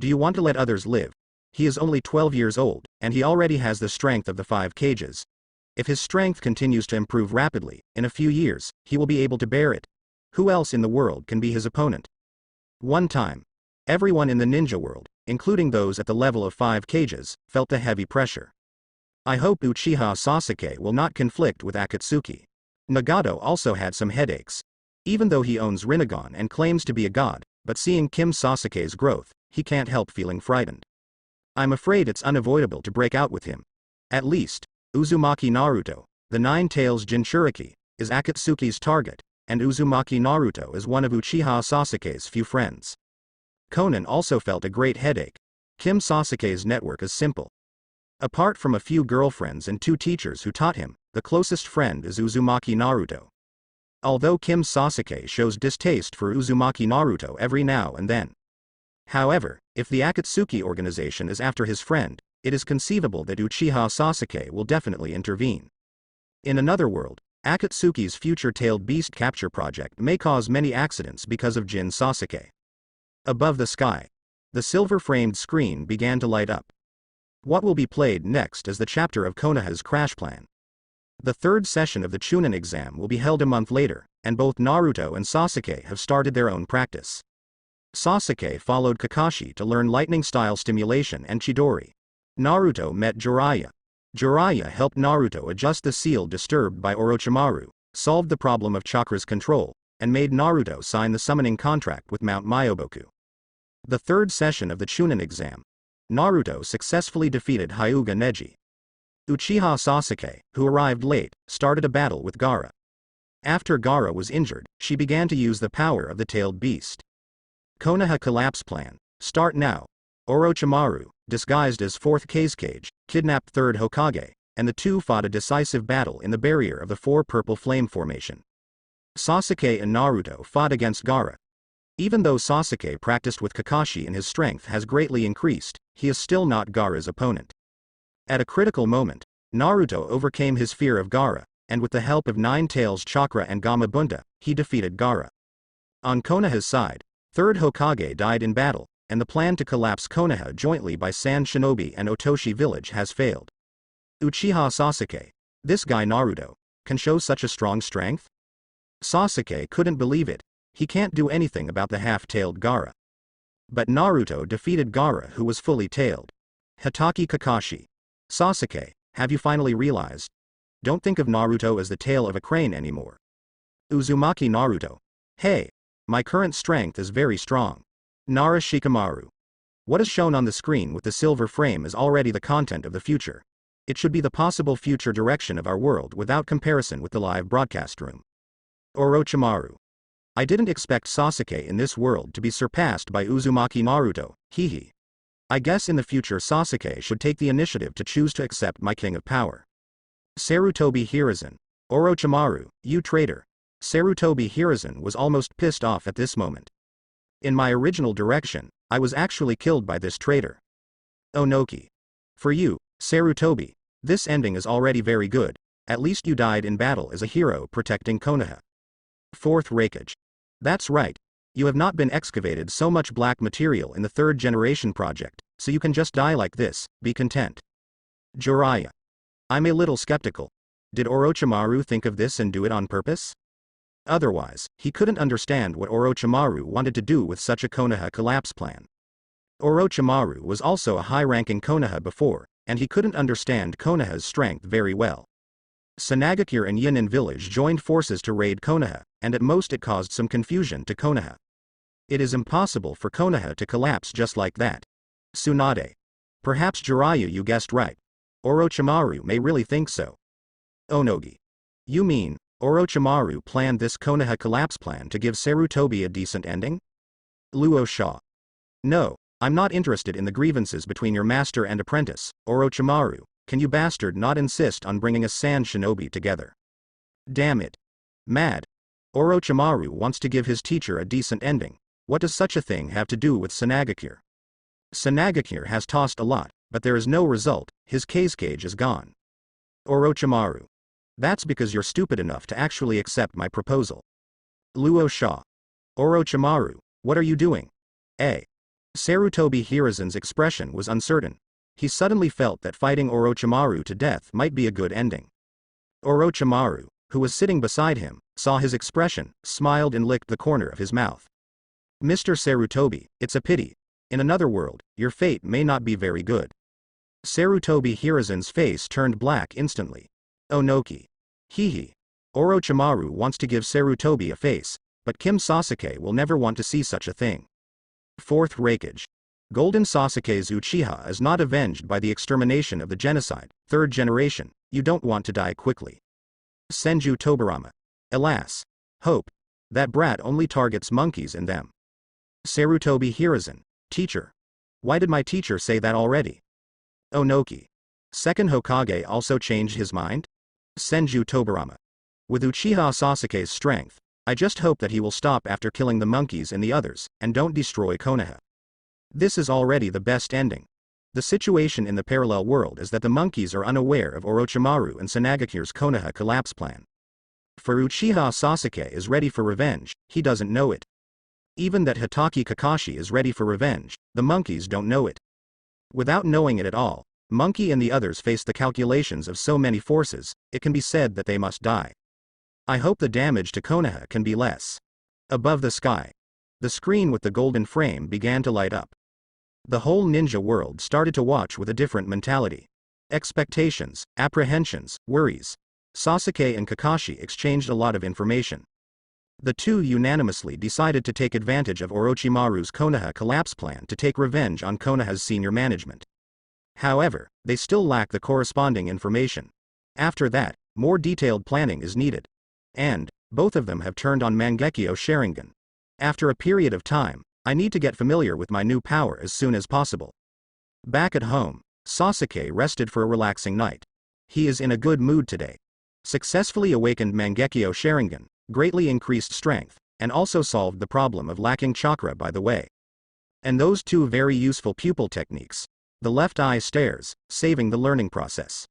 Do you want to let others live? He is only 12 years old, and he already has the strength of the 5 cages. If his strength continues to improve rapidly, in a few years, he will be able to bear it. Who else in the world can be his opponent? One time, everyone in the ninja world, including those at the level of 5 cages, felt the heavy pressure. I hope Uchiha Sasuke will not conflict with Akatsuki. Nagato also had some headaches. Even though he owns Rinnegan and claims to be a god, but seeing Kim Sasuke's growth, he can't help feeling frightened. I'm afraid it's unavoidable to break out with him. At least, Uzumaki Naruto, the 9 Tails Jinchuriki, is Akatsuki's target, and Uzumaki Naruto is one of Uchiha Sasuke's few friends. Konan also felt a great headache. Kim Sasuke's network is simple. Apart from a few girlfriends and 2 teachers who taught him, the closest friend is Uzumaki Naruto. Although Kim Sasuke shows distaste for Uzumaki Naruto every now and then. However, if the Akatsuki organization is after his friend, it is conceivable that Uchiha Sasuke will definitely intervene. In another world, Akatsuki's future tailed beast capture project may cause many accidents because of Jin Sasuke. Above the sky, the silver-framed screen began to light up. What will be played next is the chapter of Konoha's crash plan. The 3rd session of the Chunin exam will be held a month later, and both Naruto and Sasuke have started their own practice. Sasuke followed Kakashi to learn lightning-style stimulation and Chidori. Naruto met Jiraiya. Jiraiya helped Naruto adjust the seal disturbed by Orochimaru, solved the problem of chakra's control, and made Naruto sign the summoning contract with Mount Myoboku. The 3rd session of the Chunin exam. Naruto successfully defeated Hyuga Neji. Uchiha Sasuke, who arrived late, started a battle with Gaara. After Gaara was injured, she began to use the power of the tailed beast. Konoha collapse plan. Start now. Orochimaru, disguised as 4th Kazekage, kidnapped 3rd Hokage, and the 2 fought a decisive battle in the barrier of the 4 purple flame formation. Sasuke and Naruto fought against Gaara. Even though Sasuke practiced with Kakashi and his strength has greatly increased, he is still not Gaara's opponent. At a critical moment, Naruto overcame his fear of Gaara, and with the help of 9 Tails Chakra and Gamabunta, he defeated Gaara. On Konoha's side, 3rd Hokage died in battle, and the plan to collapse Konoha jointly by Sand Shinobi and Otoshi village has failed. Uchiha Sasuke, this guy Naruto, can show such a strong strength? Sasuke couldn't believe it. He can't do anything about the half-tailed Gaara. But Naruto defeated Gaara, who was fully tailed. Hitaki Kakashi. Sasuke, have you finally realized? Don't think of Naruto as the tail of a crane anymore. Uzumaki Naruto. Hey, my current strength is very strong. Nara Shikamaru. What is shown on the screen with the silver frame is already the content of the future. It should be the possible future direction of our world without comparison with the live broadcast room. Orochimaru. I didn't expect Sasuke in this world to be surpassed by Uzumaki Naruto, hehe. I guess in the future Sasuke should take the initiative to choose to accept my king of power. Sarutobi Hiruzen. Orochimaru, you traitor. Sarutobi Hiruzen was almost pissed off at this moment. In my original direction, I was actually killed by this traitor. Onoki. For you, Sarutobi, this ending is already very good, at least you died in battle as a hero protecting Konoha. Fourth Raikage. That's right. You have not been excavated so much black material in the third generation project, so you can just die like this, be content. Jiraiya. I'm a little skeptical. Did Orochimaru think of this and do it on purpose? Otherwise, he couldn't understand what Orochimaru wanted to do with such a Konoha collapse plan. Orochimaru was also a high-ranking Konoha before, and he couldn't understand Konoha's strength very well. Sanagakure and Yinin village joined forces to raid Konoha, and at most it caused some confusion to Konoha. It is impossible for Konoha to collapse just like that. Tsunade. Perhaps Jiraiya, you guessed right. Orochimaru may really think so. Onogi. You mean, Orochimaru planned this Konoha collapse plan to give Sarutobi a decent ending? Luo Shaw. No, I'm not interested in the grievances between your master and apprentice, Orochimaru. Can you bastard not insist on bringing a sand shinobi together? Damn it. Mad. Orochimaru wants to give his teacher a decent ending. What does such a thing have to do with Sanagakure? Sanagakure has tossed a lot, but there is no result, his cage is gone. Orochimaru. That's because you're stupid enough to actually accept my proposal. Luo Shaw. Orochimaru, what are you doing? Sarutobi Hiruzen's expression was uncertain. He suddenly felt that fighting Orochimaru to death might be a good ending. Orochimaru, who was sitting beside him, saw his expression, smiled and licked the corner of his mouth. Mr. Sarutobi, it's a pity. In another world, your fate may not be very good. Sarutobi Hiruzen's face turned black instantly. Onoki. Hee. Orochimaru wants to give Sarutobi a face, but Kim Sasuke will never want to see such a thing. Fourth Raikage. Golden Sasuke's Uchiha is not avenged by the extermination of the genocide, third generation, you don't want to die quickly. Senju Tobirama. Alas. Hope. That brat only targets monkeys and them. Sarutobi Hiruzen. Teacher. Why did my teacher say that already? Onoki. Second Hokage also changed his mind? Senju Tobirama. With Uchiha Sasuke's strength, I just hope that he will stop after killing the monkeys and the others, and don't destroy Konoha. This is already the best ending. The situation in the parallel world is that the monkeys are unaware of Orochimaru and Sanagakure's Konoha collapse plan. For Uchiha Sasuke is ready for revenge, he doesn't know it. Even that Hatake Kakashi is ready for revenge, the monkeys don't know it. Without knowing it at all, Monkey and the others face the calculations of so many forces, it can be said that they must die. I hope the damage to Konoha can be less. Above the sky. The screen with the golden frame began to light up. The whole ninja world started to watch with a different mentality. Expectations, apprehensions, worries. Sasuke and Kakashi exchanged a lot of information. The two unanimously decided to take advantage of Orochimaru's Konoha collapse plan to take revenge on Konoha's senior management. However, they still lack the corresponding information. After that, more detailed planning is needed. And, both of them have turned on Mangekyo Sharingan. After a period of time, I need to get familiar with my new power as soon as possible. Back at home, Sasuke rested for a relaxing night. He is in a good mood today. Successfully awakened Mangekyo Sharingan, greatly increased strength, and also solved the problem of lacking chakra by the way. And those two very useful pupil techniques. The left eye stares, saving the learning process.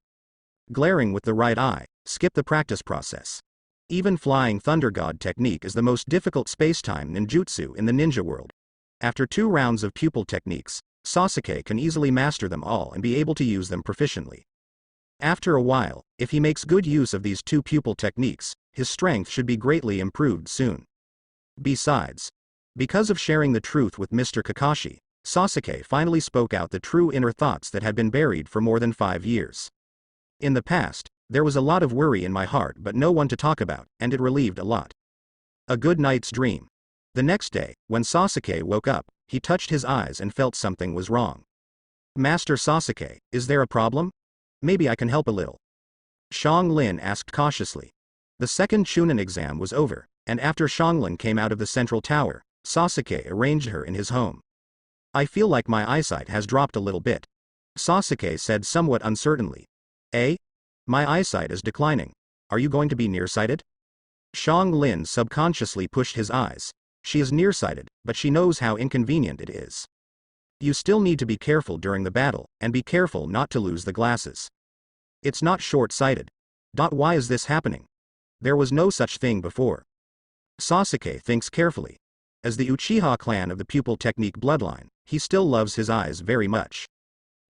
Glaring with the right eye, skip the practice process. Even Flying Thunder God technique is the most difficult space-time ninjutsu in the ninja world. After 2 rounds of pupil techniques, Sasuke can easily master them all and be able to use them proficiently. After a while, if he makes good use of these 2 pupil techniques, his strength should be greatly improved soon. Besides, because of sharing the truth with Mr. Kakashi, Sasuke finally spoke out the true inner thoughts that had been buried for more than 5 years. In the past, there was a lot of worry in my heart but no one to talk about, and it relieved a lot. A good night's dream. The next day, when Sasuke woke up, he touched his eyes and felt something was wrong. Master Sasuke, is there a problem? Maybe I can help a little. Xianglin asked cautiously. The second Chunin exam was over, and after Xianglin came out of the central tower, Sasuke arranged her in his home. I feel like my eyesight has dropped a little bit. Sasuke said somewhat uncertainly. My eyesight is declining. Are you going to be nearsighted? Shang Lin subconsciously pushed his eyes. She is nearsighted, but she knows how inconvenient it is. You still need to be careful during the battle, and be careful not to lose the glasses. It's not short-sighted. Why is this happening? There was no such thing before. Sasuke thinks carefully. As the Uchiha clan of the pupil technique bloodline, he still loves his eyes very much.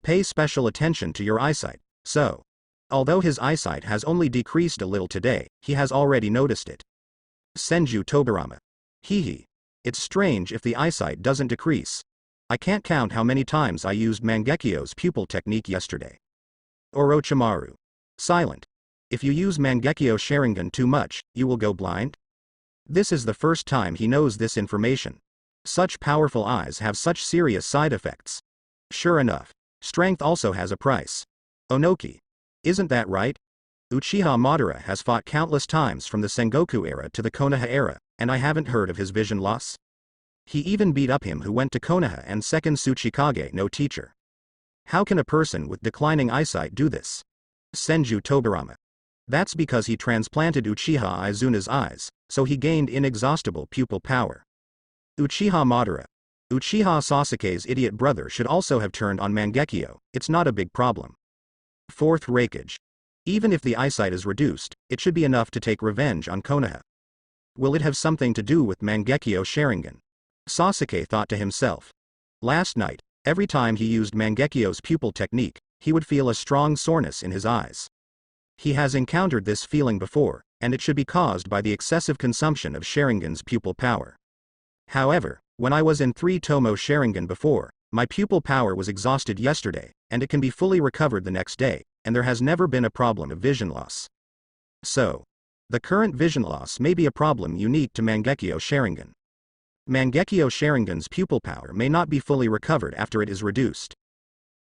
Pay special attention to your eyesight, so. Although his eyesight has only decreased a little today, he has already noticed it. Senju Tobirama. Hehe. It's strange if the eyesight doesn't decrease. I can't count how many times I used Mangekyo's pupil technique yesterday. Orochimaru. Silent. If you use Mangekyo Sharingan too much, you will go blind? This is the first time he knows this information. Such powerful eyes have such serious side effects. Sure enough, strength also has a price. Onoki. Isn't that right? Uchiha Madara has fought countless times from the Sengoku era to the Konoha era, and I haven't heard of his vision loss. He even beat up him who went to Konoha and second Tsuchikage no teacher. How can a person with declining eyesight do this? Senju Tobirama. That's because he transplanted Uchiha Izuna's eyes, so he gained inexhaustible pupil power. Uchiha Madara. Uchiha Sasuke's idiot brother should also have turned on Mangekyo. It's not a big problem. Fourth Raikage. Even if the eyesight is reduced, it should be enough to take revenge on Konoha. Will it have something to do with Mangekyo Sharingan? Sasuke thought to himself. Last night, every time he used Mangekyo's pupil technique, he would feel a strong soreness in his eyes. He has encountered this feeling before, and it should be caused by the excessive consumption of Sharingan's pupil power. However, when I was in 3 Tomo Sharingan before, my pupil power was exhausted yesterday, and it can be fully recovered the next day, and there has never been a problem of vision loss. So, the current vision loss may be a problem unique to Mangekyo Sharingan. Mangekyo Sharingan's pupil power may not be fully recovered after it is reduced.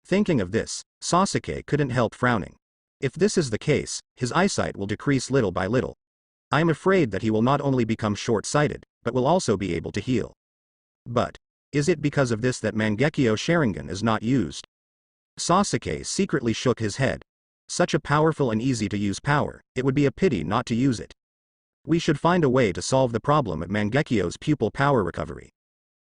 Thinking of this, Sasuke couldn't help frowning. If this is the case, his eyesight will decrease little by little. I am afraid that he will not only become short-sighted, but will also be able to heal. But, is it because of this that Mangekyo Sharingan is not used? Sasuke secretly shook his head. Such a powerful and easy-to-use power, it would be a pity not to use it. We should find a way to solve the problem of Mangekyo's pupil power recovery.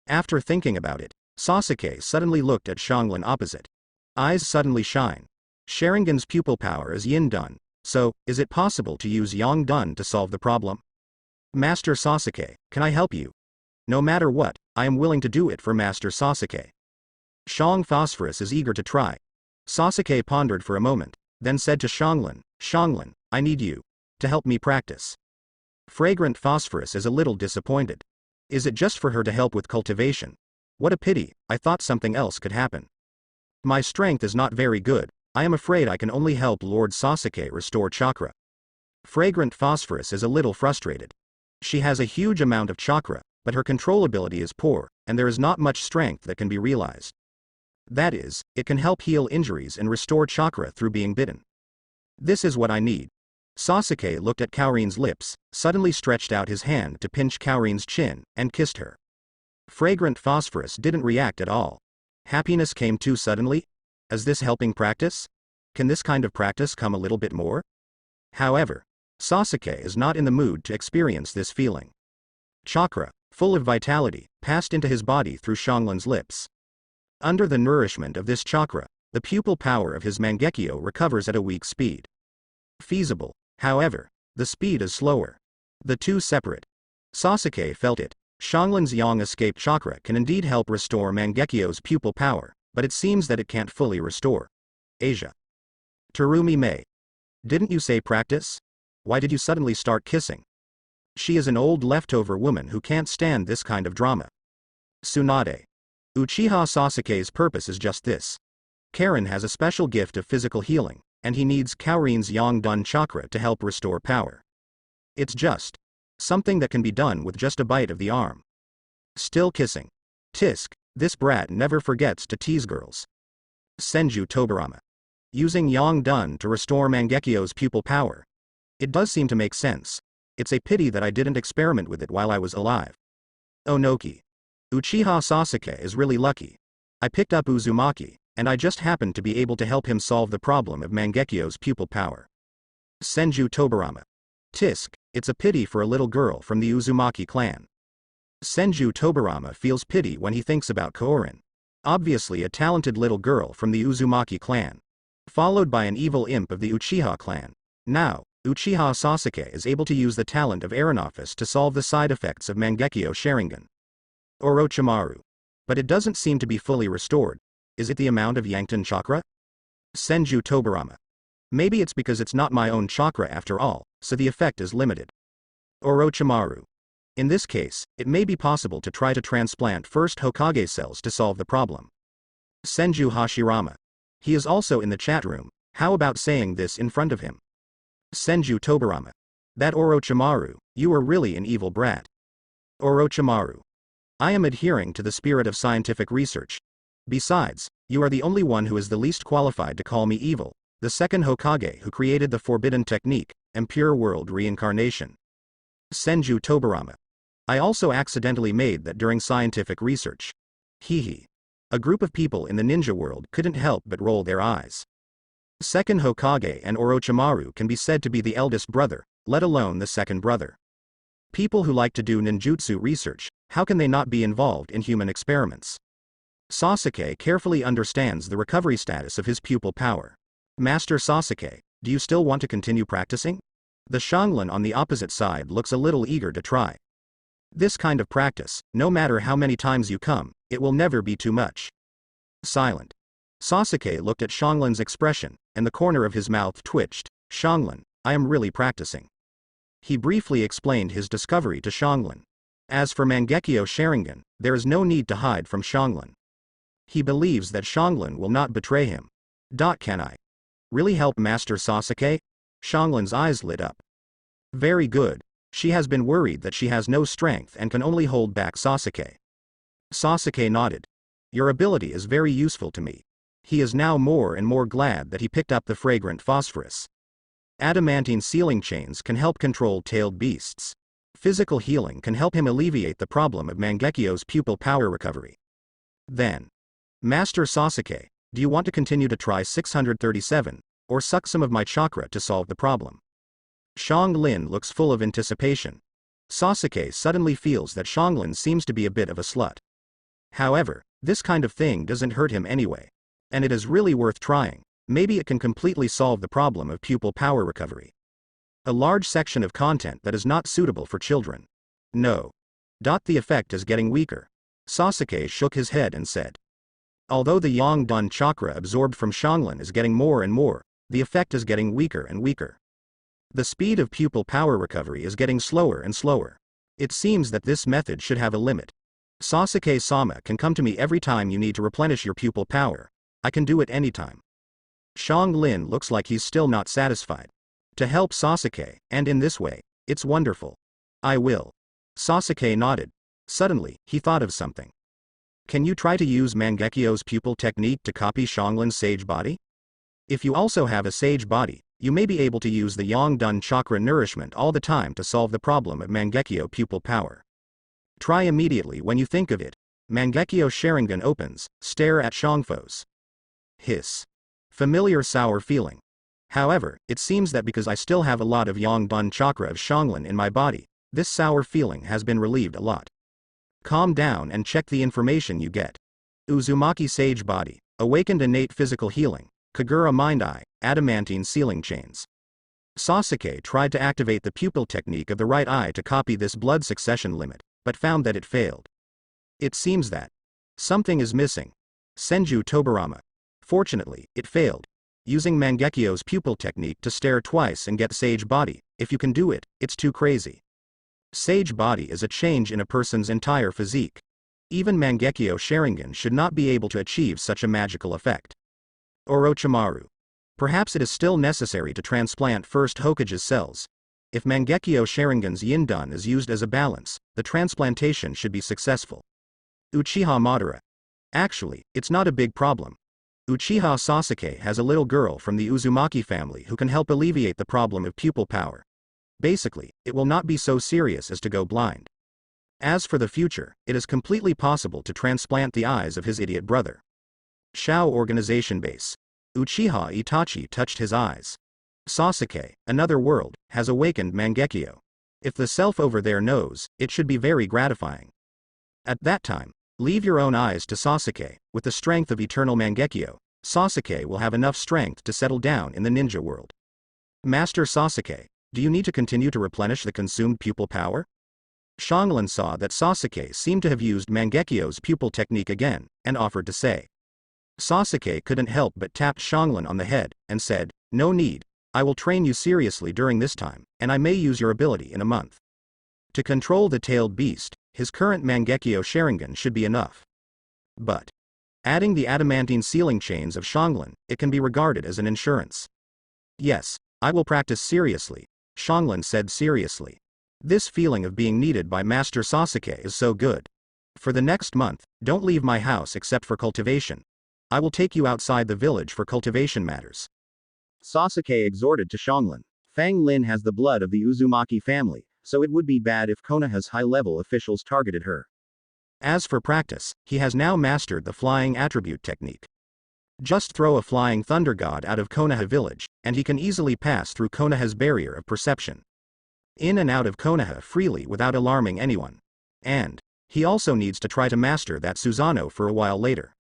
After thinking about it, Sasuke suddenly looked at Shanglin opposite. Eyes suddenly shine. Sharingan's pupil power is Yin Dun, so, is it possible to use Yang Dun to solve the problem? Master Sasuke, can I help you? No matter what, I am willing to do it for Master Sasuke. Shang Phosphorus is eager to try. Sasuke pondered for a moment, then said to Shanglin, Shanglin, I need you to help me practice. Fragrant Phosphorus is a little disappointed. Is it just for her to help with cultivation? What a pity, I thought something else could happen. My strength is not very good, I am afraid I can only help Lord Sasuke restore chakra. Fragrant Phosphorus is a little frustrated. She has a huge amount of chakra, but her control ability is poor, and there is not much strength that can be realized. That is, it can help heal injuries and restore chakra through being bitten. This is what I need. Sasuke looked at Kaorin's lips, suddenly stretched out his hand to pinch Kaorin's chin, and kissed her. Fragrant Phosphorus didn't react at all. Happiness came too suddenly? Is this helping practice? Can this kind of practice come a little bit more? However, Sasuke is not in the mood to experience this feeling. Chakra, full of vitality, passed into his body through Shanglin's lips. Under the nourishment of this chakra, the pupil power of his Mangekyo recovers at a weak speed. Feasible. However, the speed is slower. The two separate. Sasuke felt it. Shanglin's Yang escape chakra can indeed help restore Mangekyo's pupil power, but it seems that it can't fully restore. Asia. Terumi Mei. Didn't you say practice? Why did you suddenly start kissing? She is an old leftover woman who can't stand this kind of drama. Tsunade. Uchiha Sasuke's purpose is just this. Karen has a special gift of physical healing, and he needs Kaorin's Yang Dun chakra to help restore power. It's just something that can be done with just a bite of the arm. Still kissing. Tisk, this brat never forgets to tease girls. Senju Tobirama. Using Yang Dun to restore Mangekyo's pupil power. It does seem to make sense. It's a pity that I didn't experiment with it while I was alive. Onoki. Uchiha Sasuke is really lucky. I picked up Uzumaki, and I just happened to be able to help him solve the problem of Mangekyo's pupil power. Senju Tobarama. Tisk, it's a pity for a little girl from the Uzumaki clan. Senju Tobarama feels pity when he thinks about Kaorin. Obviously a talented little girl from the Uzumaki clan. Followed by an evil imp of the Uchiha clan. Now, Uchiha Sasuke is able to use the talent of Aranofis to solve the side effects of Mangekyo Sharingan. Orochimaru. But it doesn't seem to be fully restored. Is it the amount of Yankton chakra? Senju Tobarama. Maybe it's because it's not my own chakra after all, so the effect is limited. Orochimaru. In this case, it may be possible to try to transplant first Hokage cells to solve the problem. Senju Hashirama. He is also in the chat room, how about saying this in front of him? Senju Tobarama. That Orochimaru, you are really an evil brat. Orochimaru. I am adhering to the spirit of scientific research. Besides, you are the only one who is the least qualified to call me evil, the second Hokage who created the forbidden technique, and pure world reincarnation. Senju Tobarama. I also accidentally made that during scientific research. Hehe. A group of people in the ninja world couldn't help but roll their eyes. Second Hokage and Orochimaru can be said to be the eldest brother, let alone the second brother. People who like to do ninjutsu research, how can they not be involved in human experiments? Sasuke carefully understands the recovery status of his pupil power. Master Sasuke, do you still want to continue practicing? The Shaolin on the opposite side looks a little eager to try. This kind of practice, no matter how many times you come, it will never be too much. Silent. Sasuke looked at Shaolin's expression, and the corner of his mouth twitched. Shaolin, I am really practicing. He briefly explained his discovery to Shaolin. As for Mangekyo Sharingan, there is no need to hide from Shaolin. He believes that Shaolin will not betray him. Can I really help Master Sasuke? Shaolin's eyes lit up. Very good. She has been worried that she has no strength and can only hold back Sasuke. Sasuke nodded. Your ability is very useful to me. He is now more and more glad that he picked up the fragrant phosphorus. Adamantine sealing chains can help control tailed beasts. Physical healing can help him alleviate the problem of Mangekyo's pupil power recovery. Then, Master Sasuke, do you want to continue to try 637, or suck some of my chakra to solve the problem? Shaolin looks full of anticipation. Sasuke suddenly feels that Shaolin seems to be a bit of a slut. However, this kind of thing doesn't hurt him anyway. And it is really worth trying. Maybe it can completely solve the problem of pupil power recovery. A large section of content that is not suitable for children. No. The effect is getting weaker. Sasuke shook his head and said. Although the Yangdan chakra absorbed from Shaolin is getting more and more, the effect is getting weaker and weaker. The speed of pupil power recovery is getting slower and slower. It seems that this method should have a limit. Sasuke-sama can come to me every time you need to replenish your pupil power. I can do it anytime. Shaolin looks like he's still not satisfied. To help Sasuke, and in this way, it's wonderful. I will. Sasuke nodded. Suddenly, he thought of something. Can you try to use Mangekyo's pupil technique to copy Shaolin's sage body? If you also have a sage body, you may be able to use the Yangdan chakra nourishment all the time to solve the problem of Mangekyo pupil power. Try immediately when you think of it. Mangekyo Sharingan opens, stare at Shangfo's. Hiss. Familiar sour feeling. However, it seems that because I still have a lot of Yangdan chakra of Shaolin in my body, this sour feeling has been relieved a lot. Calm down and check the information you get. Uzumaki Sage Body, Awakened Innate Physical Healing, Kagura Mind Eye, Adamantine Sealing Chains. Sasuke tried to activate the pupil technique of the right eye to copy this blood succession limit, but found that it failed. It seems that something is missing. Senju Tobarama. Fortunately, it failed. Using Mangekyo's pupil technique to stare twice and get Sage Body, if you can do it, it's too crazy. Sage Body is a change in a person's entire physique. Even Mangekyo Sharingan should not be able to achieve such a magical effect. Orochimaru. Perhaps it is still necessary to transplant first Hokage's cells. If Mangekyo Sharingan's Yin-Dan is used as a balance, the transplantation should be successful. Uchiha Madara. Actually, it's not a big problem. Uchiha Sasuke has a little girl from the Uzumaki family who can help alleviate the problem of pupil power. Basically, it will not be so serious as to go blind. As for the future, it is completely possible to transplant the eyes of his idiot brother. Shao Organization Base. Uchiha Itachi touched his eyes. Sasuke, another world, has awakened Mangekyo. If the self over there knows, it should be very gratifying. At that time, leave your own eyes to Sasuke. With the strength of eternal Mangekyo, Sasuke will have enough strength to settle down in the ninja world. Master Sasuke, do you need to continue to replenish the consumed pupil power? Xianglin saw that Sasuke seemed to have used Mangekyo's pupil technique again, and offered to say. Sasuke couldn't help but tapped Xianglin on the head, and said, "No need. I will train you seriously during this time, and I may use your ability in a month." To control the tailed beast, his current Mangekyo Sharingan should be enough. But adding the adamantine sealing chains of Xianglin, it can be regarded as an insurance. Yes, I will practice seriously, Xianglin said seriously. This feeling of being needed by Master Sasuke is so good. For the next month, don't leave my house except for cultivation. I will take you outside the village for cultivation matters. Sasuke exhorted to Xianglin. Fang Lin has the blood of the Uzumaki family, so it would be bad if Konoha's high-level officials targeted her. As for practice, he has now mastered the flying attribute technique. Just throw a flying thunder god out of Konoha village, and he can easily pass through Konoha's barrier of perception. In and out of Konoha freely without alarming anyone. And he also needs to try to master that Susanoo for a while later.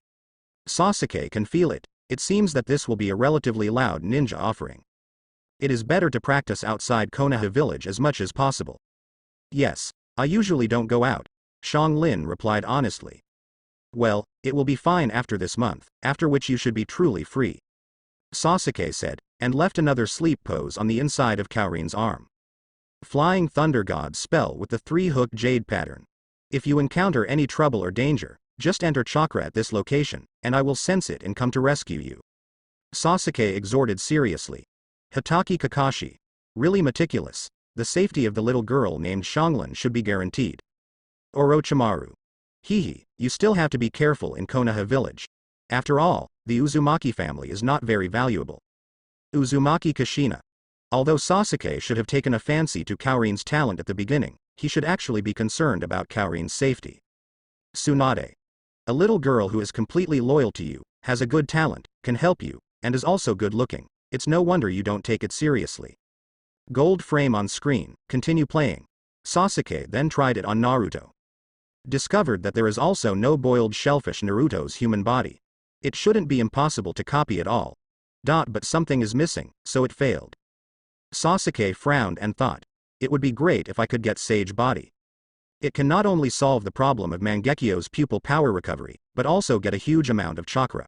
Sasuke can feel it. It seems that this will be a relatively loud ninja offering. It is better to practice outside Konoha village as much as possible. Yes, I usually don't go out, Xianglin replied honestly. Well, it will be fine after this month, after which you should be truly free. Sasuke said, and left another sleep pose on the inside of Kaorin's arm. Flying Thunder God spell with the 3-hook jade pattern. If you encounter any trouble or danger, just enter chakra at this location, and I will sense it and come to rescue you. Sasuke exhorted seriously. Hitaki Kakashi. Really meticulous. The safety of the little girl named Xianglin should be guaranteed. Orochimaru. Hehe, you still have to be careful in Konoha village. After all, the Uzumaki family is not very valuable. Uzumaki Kushina. Although Sasuke should have taken a fancy to Kaorin's talent at the beginning, he should actually be concerned about Kaorin's safety. Tsunade. A little girl who is completely loyal to you, has a good talent, can help you, and is also good looking. It's no wonder you don't take it seriously. Gold frame on screen, continue playing. Sasuke then tried it on Naruto. Discovered that there is also no boiled shellfish Naruto's human body. It shouldn't be impossible to copy it all. But something is missing, so it failed. Sasuke frowned and thought, it would be great if I could get Sage Body. It can not only solve the problem of Mangekyo's pupil power recovery, but also get a huge amount of chakra.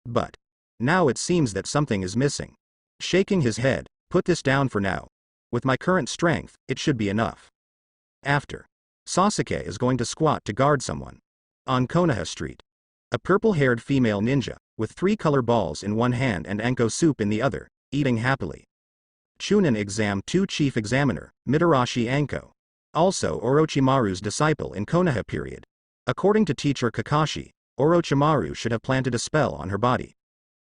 But now it seems that something is missing. Shaking his head, put this down for now. With my current strength, it should be enough. After. Sasuke is going to squat to guard someone. On Konoha Street. A purple-haired female ninja, with 3 color balls in one hand and anko soup in the other, eating happily. Chunin Exam 2 Chief Examiner, Mitarashi Anko. Also Orochimaru's disciple in Konoha period. According to teacher Kakashi, Orochimaru should have planted a spell on her body.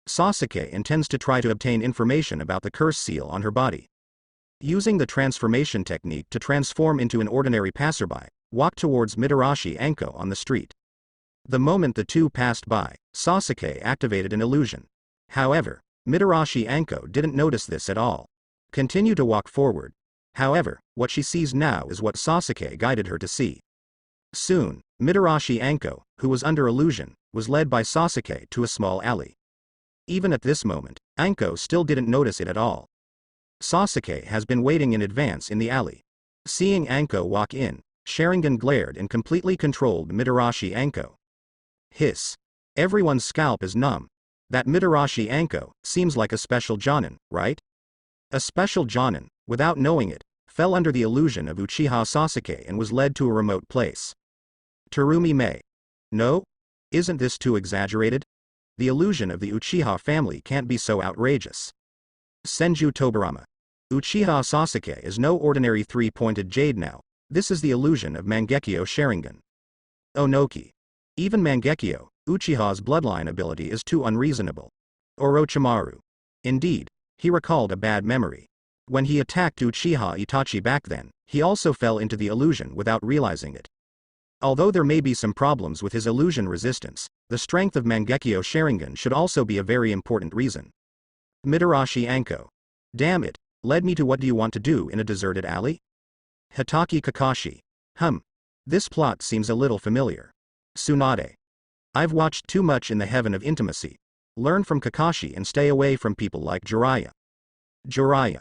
Sasuke intends to try to obtain information about the curse seal on her body. Using the transformation technique to transform into an ordinary passerby, walk towards Mitarashi Anko on the street. The moment the two passed by, Sasuke activated an illusion. However, Mitarashi Anko didn't notice this at all. Continue to walk forward. However, what she sees now is what Sasuke guided her to see. Soon, Mitarashi Anko, who was under illusion, was led by Sasuke to a small alley. Even at this moment, Anko still didn't notice it at all. Sasuke has been waiting in advance in the alley. Seeing Anko walk in, Sharingan glared and completely controlled Mitarashi Anko. Hiss. Everyone's scalp is numb. That Mitarashi Anko seems like a special Jonin, right? A special Jonin, without knowing it, fell under the illusion of Uchiha Sasuke and was led to a remote place. Terumi Mei. No? Isn't this too exaggerated? The illusion of the Uchiha family can't be so outrageous. Senju Tobarama. Uchiha Sasuke is no ordinary 3-pointed jade now, this is the illusion of Mangekyo Sharingan. Onoki. Even Mangekyo, Uchiha's bloodline ability is too unreasonable. Orochimaru. Indeed, he recalled a bad memory. When he attacked Uchiha Itachi back then, he also fell into the illusion without realizing it. Although there may be some problems with his illusion resistance, the strength of Mangekyo Sharingan should also be a very important reason. Mitarashi Anko. Damn it, led me to what do you want to do in a deserted alley? Hitaki Kakashi. This plot seems a little familiar. Tsunade. I've watched too much in the heaven of intimacy. Learn from Kakashi and stay away from people like Jiraiya. Jiraiya.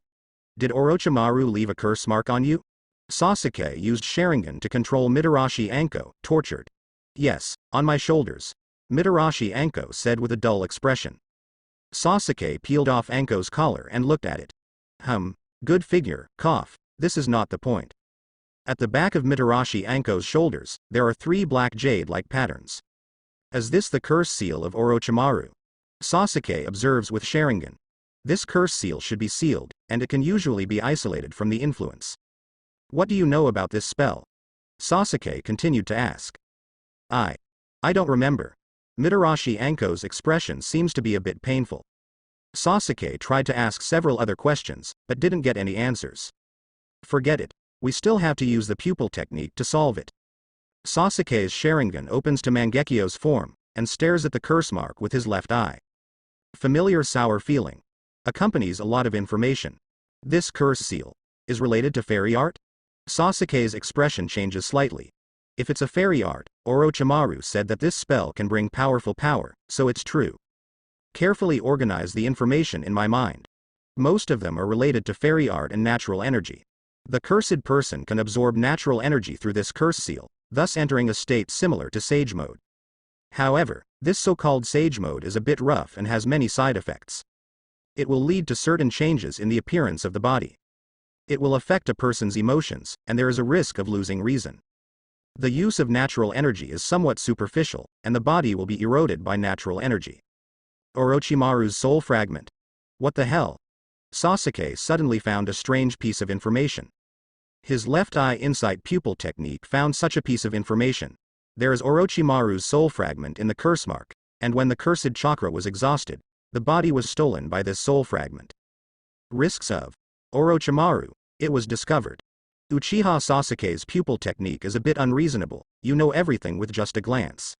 Did Orochimaru leave a curse mark on you? Sasuke used Sharingan to control Mitarashi Anko, tortured. Yes, on my shoulders. Mitarashi Anko said with a dull expression. Sasuke peeled off Anko's collar and looked at it. Good figure, cough, this is not the point. At the back of Mitarashi Anko's shoulders, there are 3 black jade-like patterns. Is this the curse seal of Orochimaru? Sasuke observes with Sharingan. This curse seal should be sealed, and it can usually be isolated from the influence. What do you know about this spell? Sasuke continued to ask. I don't remember. Mitarashi Anko's expression seems to be a bit painful. Sasuke tried to ask several other questions, but didn't get any answers. Forget it. We still have to use the pupil technique to solve it. Sasuke's Sharingan opens to Mangekyo's form, and stares at the curse mark with his left eye. Familiar sour feeling. Accompanies a lot of information. This curse seal is related to fairy art? Sasuke's expression changes slightly. If it's a fairy art, Orochimaru said that this spell can bring powerful power, so it's true. Carefully organize the information in my mind. Most of them are related to fairy art and natural energy. The cursed person can absorb natural energy through this curse seal, thus entering a state similar to sage mode. However, this so-called sage mode is a bit rough and has many side effects. It will lead to certain changes in the appearance of the body. It will affect a person's emotions, and there is a risk of losing reason. The use of natural energy is somewhat superficial, and the body will be eroded by natural energy. Orochimaru's soul fragment. What the hell? Sasuke suddenly found a strange piece of information. His left eye insight pupil technique found such a piece of information. There is Orochimaru's soul fragment in the curse mark, and when the cursed chakra was exhausted, the body was stolen by this soul fragment. Risks of Orochimaru. It was discovered. Uchiha Sasuke's pupil technique is a bit unreasonable, you know everything with just a glance.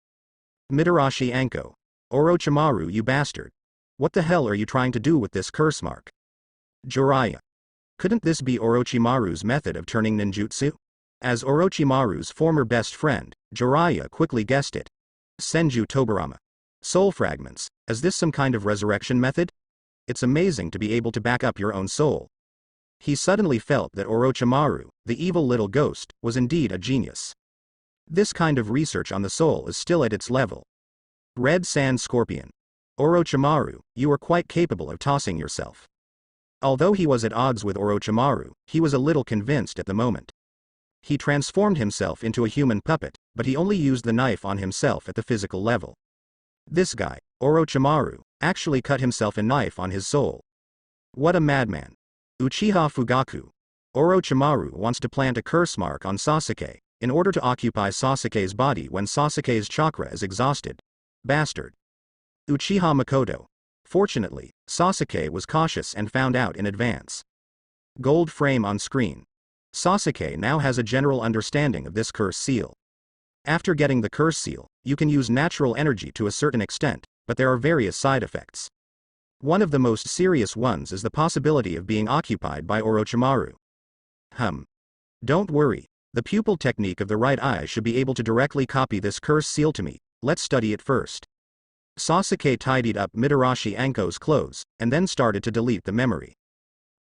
Mitarashi Anko. Orochimaru, you bastard. What the hell are you trying to do with this curse mark? Jiraiya. Couldn't this be Orochimaru's method of turning ninjutsu? As Orochimaru's former best friend, Jiraiya quickly guessed it. Senju Tobirama. Soul fragments, is this some kind of resurrection method? It's amazing to be able to back up your own soul. He suddenly felt that Orochimaru, the evil little ghost, was indeed a genius. This kind of research on the soul is still at its level. Red Sand Scorpion. Orochimaru, you are quite capable of tossing yourself. Although he was at odds with Orochimaru, he was a little convinced at the moment. He transformed himself into a human puppet, but he only used the knife on himself at the physical level. This guy, Orochimaru, actually cut himself a knife on his soul. What a madman. Uchiha Fugaku. Orochimaru wants to plant a curse mark on Sasuke, in order to occupy Sasuke's body when Sasuke's chakra is exhausted. Bastard. Uchiha Makoto. Fortunately, Sasuke was cautious and found out in advance. Gold frame on screen. Sasuke now has a general understanding of this curse seal. After getting the curse seal, you can use natural energy to a certain extent, but there are various side effects. One of the most serious ones is the possibility of being occupied by Orochimaru. Don't worry, the pupil technique of the right eye should be able to directly copy this curse seal to me, let's study it first. Sasuke tidied up Mitarashi Anko's clothes, and then started to delete the memory.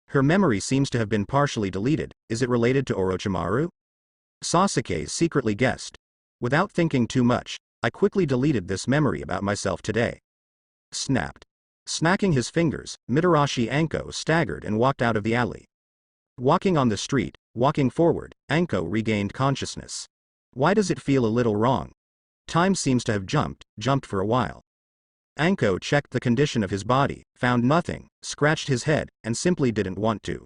Her memory seems to have been partially deleted, is it related to Orochimaru? Sasuke secretly guessed. Without thinking too much, I quickly deleted this memory about myself today. Snapped. Snacking his fingers, Mitarashi Anko staggered and walked out of the alley. Walking on the street, walking forward, Anko regained consciousness. Why does it feel a little wrong? Time seems to have jumped for a while. Anko checked the condition of his body, found nothing, scratched his head, and simply didn't want to.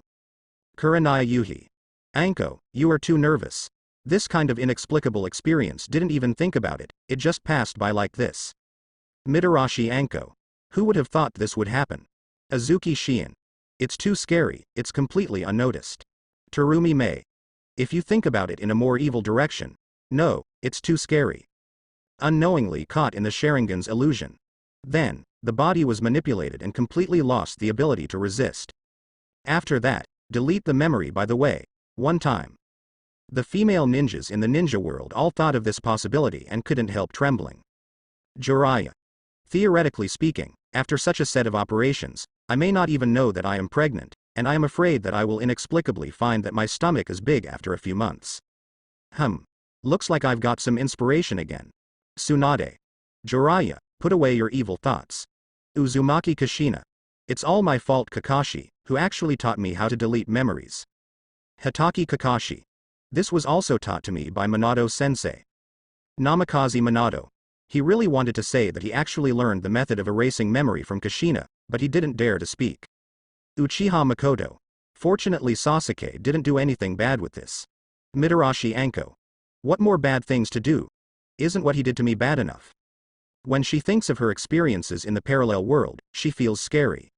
Kurenai Yuhi. Anko, you are too nervous. This kind of inexplicable experience didn't even think about it, it just passed by like this. Mitarashi Anko. Who would have thought this would happen? Azuki Shien. It's too scary, it's completely unnoticed. Terumi Mei. If you think about it in a more evil direction. No, it's too scary. Unknowingly caught in the Sharingan's illusion. Then, the body was manipulated and completely lost the ability to resist. After that, delete the memory by the way. One time. The female ninjas in the ninja world all thought of this possibility and couldn't help trembling. Jiraiya. Theoretically speaking, after such a set of operations, I may not even know that I am pregnant, and I am afraid that I will inexplicably find that my stomach is big after a few months. Looks like I've got some inspiration again. Tsunade. Jiraiya, put away your evil thoughts. Uzumaki Kushina. It's all my fault Kakashi, who actually taught me how to delete memories. Hitaki Kakashi. This was also taught to me by Minato-sensei. Namikaze Minato. He really wanted to say that he actually learned the method of erasing memory from Kushina, but he didn't dare to speak. Uchiha Makoto. Fortunately Sasuke didn't do anything bad with this. Mitarashi Anko. What more bad things to do? Isn't what he did to me bad enough? When she thinks of her experiences in the parallel world, she feels scary.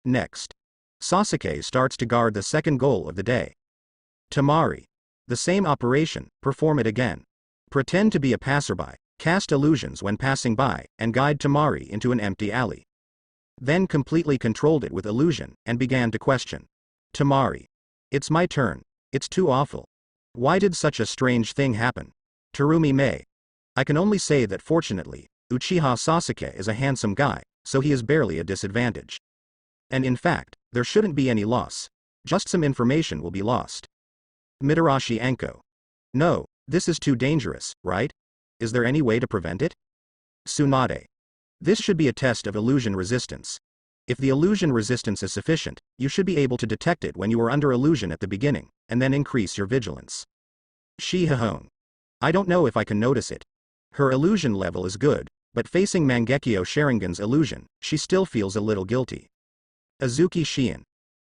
Next. Sasuke starts to guard the second goal of the day. Tamari. The same operation, perform it again. Pretend to be a passerby, cast illusions when passing by, and guide Tamari into an empty alley. Then completely controlled it with illusion, and began to question. Tamari. It's my turn. It's too awful. Why did such a strange thing happen? Terumi Mei. I can only say that fortunately, Uchiha Sasuke is a handsome guy, so he is barely a disadvantage. And in fact, there shouldn't be any loss. Just some information will be lost. Mitarashi Anko. No, this is too dangerous, right? Is there any way to prevent it? Tsunade. This should be a test of illusion resistance. If the illusion resistance is sufficient, you should be able to detect it when you are under illusion at the beginning, and then increase your vigilance. Shihahone. I don't know if I can notice it. Her illusion level is good, but facing Mangekyo Sharingan's illusion, she still feels a little guilty. Azuki Shion.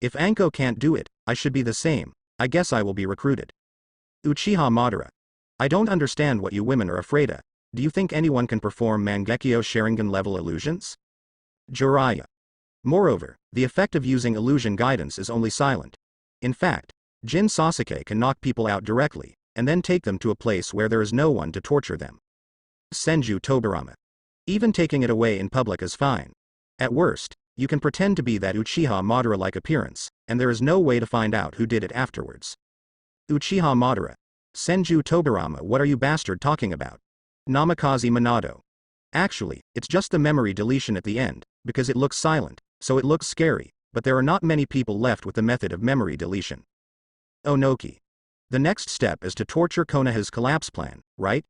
If Anko can't do it, I should be the same. I guess I will be recruited. Uchiha Madara. I don't understand what you women are afraid of. Do you think anyone can perform Mangekyo Sharingan level illusions? Jiraiya. Moreover, the effect of using illusion guidance is only silent. In fact, Jin Sasuke can knock people out directly, and then take them to a place where there is no one to torture them. Senju Tobirama. Even taking it away in public is fine. At worst, you can pretend to be that Uchiha Madara-like appearance, and there is no way to find out who did it afterwards. Uchiha Madara. Senju Tobirama, what are you bastard talking about? Namikaze Minato. Actually, it's just the memory deletion at the end, because it looks silent, so it looks scary, but there are not many people left with the method of memory deletion. Onoki. The next step is to torture Konoha's collapse plan, right?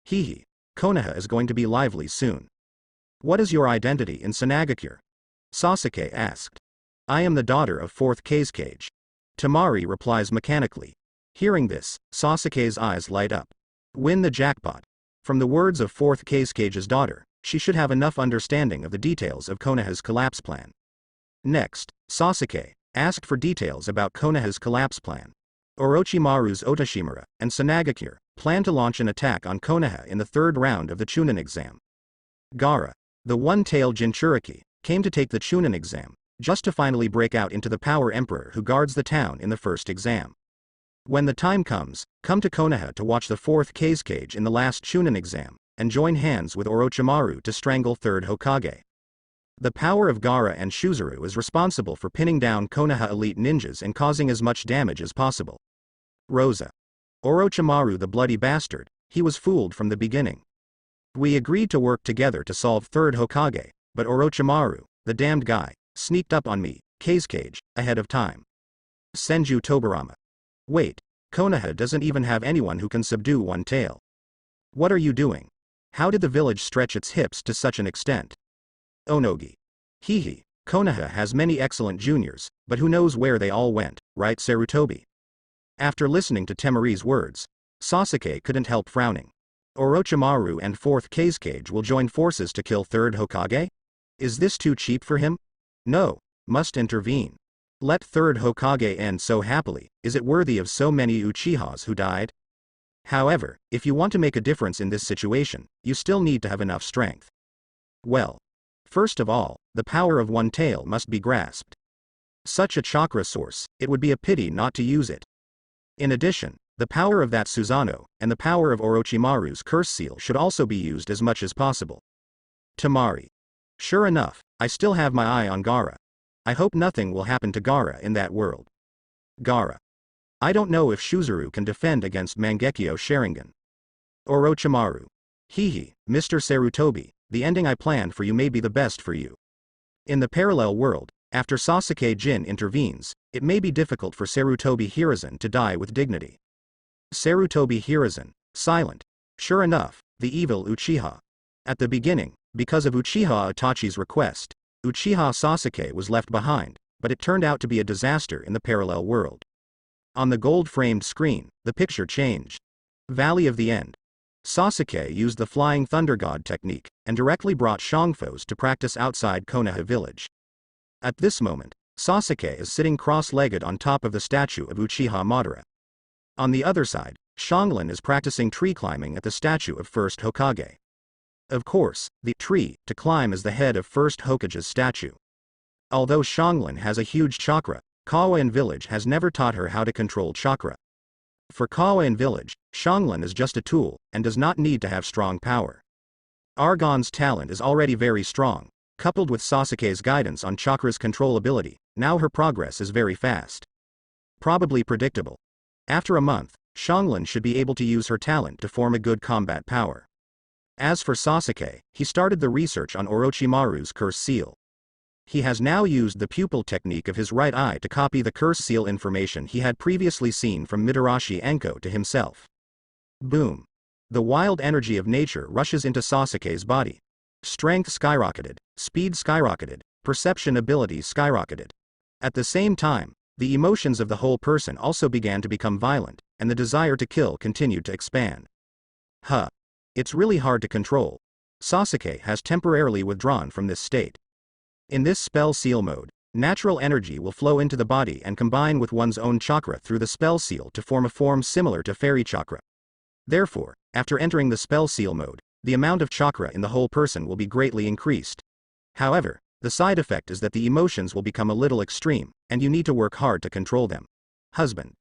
Hehe. Konoha is going to be lively soon. What is your identity in Sanagakure? Sasuke asked. I am the daughter of 4th Kazekage. Tamari replies mechanically. Hearing this, Sasuke's eyes light up. Win the jackpot. From the words of 4th Kazekage's daughter, she should have enough understanding of the details of Konoha's collapse plan. Next, Sasuke asked for details about Konoha's collapse plan. Orochimaru's Otashimura and Sanagakure plan to launch an attack on Konoha in the 3rd round of the Chunin exam. Gaara, the one-tailed Jinchuriki, came to take the Chunin exam, just to finally break out into the Power Emperor who guards the town in the 1st exam. When the time comes, come to Konoha to watch the 4th Kazekage in the last Chunin exam, and join hands with Orochimaru to strangle 3rd Hokage. The power of Gaara and Shuzuru is responsible for pinning down Konoha elite ninjas and causing as much damage as possible. Rosa. Orochimaru the bloody bastard, he was fooled from the beginning. We agreed to work together to solve 3rd Hokage, but Orochimaru, the damned guy, sneaked up on me, Kazekage, ahead of time. Senju Tobirama. Wait, Konoha doesn't even have anyone who can subdue one tail. What are you doing? How did the village stretch its hips to such an extent? Onogi. Hehe, Konoha has many excellent juniors, but who knows where they all went, right Sarutobi? After listening to Temari's words, Sasuke couldn't help frowning. Orochimaru and 4th Kazekage will join forces to kill 3rd Hokage? Is this too cheap for him? No, must intervene. Let 3rd Hokage end so happily, is it worthy of so many Uchihas who died? However, if you want to make a difference in this situation, you still need to have enough strength. Well. First of all, the power of one tail must be grasped. Such a chakra source, it would be a pity not to use it. In addition, the power of that Susanoo, and the power of Orochimaru's curse seal should also be used as much as possible. Tamari. Sure enough, I still have my eye on Gaara. I hope nothing will happen to Gaara in that world. Gaara. I don't know if Shuzuru can defend against Mangekyo Sharingan. Orochimaru. Hehe, Mr. Sarutobi, the ending I planned for you may be the best for you. In the parallel world, after Sasuke Jin intervenes, it may be difficult for Sarutobi Hiruzen to die with dignity. Sarutobi Hiruzen, silent. Sure enough, the evil Uchiha. At the beginning, because of Uchiha Itachi's request, Uchiha Sasuke was left behind, but it turned out to be a disaster in the parallel world. On the gold-framed screen, the picture changed. Valley of the End. Sasuke used the Flying Thunder God technique, and directly brought Shangfos to practice outside Konoha village. At this moment, Sasuke is sitting cross-legged on top of the statue of Uchiha Madara. On the other side, Xianglin is practicing tree climbing at the statue of First Hokage. Of course, the tree to climb is the head of First Hokage's statue. Although Xianglin has a huge chakra, Kawain village has never taught her how to control chakra. For Kawain village, Xianglin is just a tool, and does not need to have strong power. Argon's talent is already very strong, coupled with Sasuke's guidance on chakra's controllability, now her progress is very fast. Probably predictable. After a month, Xianglin should be able to use her talent to form a good combat power. As for Sasuke, he started the research on Orochimaru's curse seal. He has now used the pupil technique of his right eye to copy the curse seal information he had previously seen from Mitarashi Enko to himself. Boom. The wild energy of nature rushes into Sasuke's body. Strength skyrocketed, speed skyrocketed, perception abilities skyrocketed. At the same time, the emotions of the whole person also began to become violent, and the desire to kill continued to expand. Huh. It's really hard to control. Sasuke has temporarily withdrawn from this state. In this spell seal mode, natural energy will flow into the body and combine with one's own chakra through the spell seal to form a form similar to fairy chakra. Therefore, after entering the spell seal mode, the amount of chakra in the whole person will be greatly increased. However, the side effect is that the emotions will become a little extreme, and you need to work hard to control them. Husband.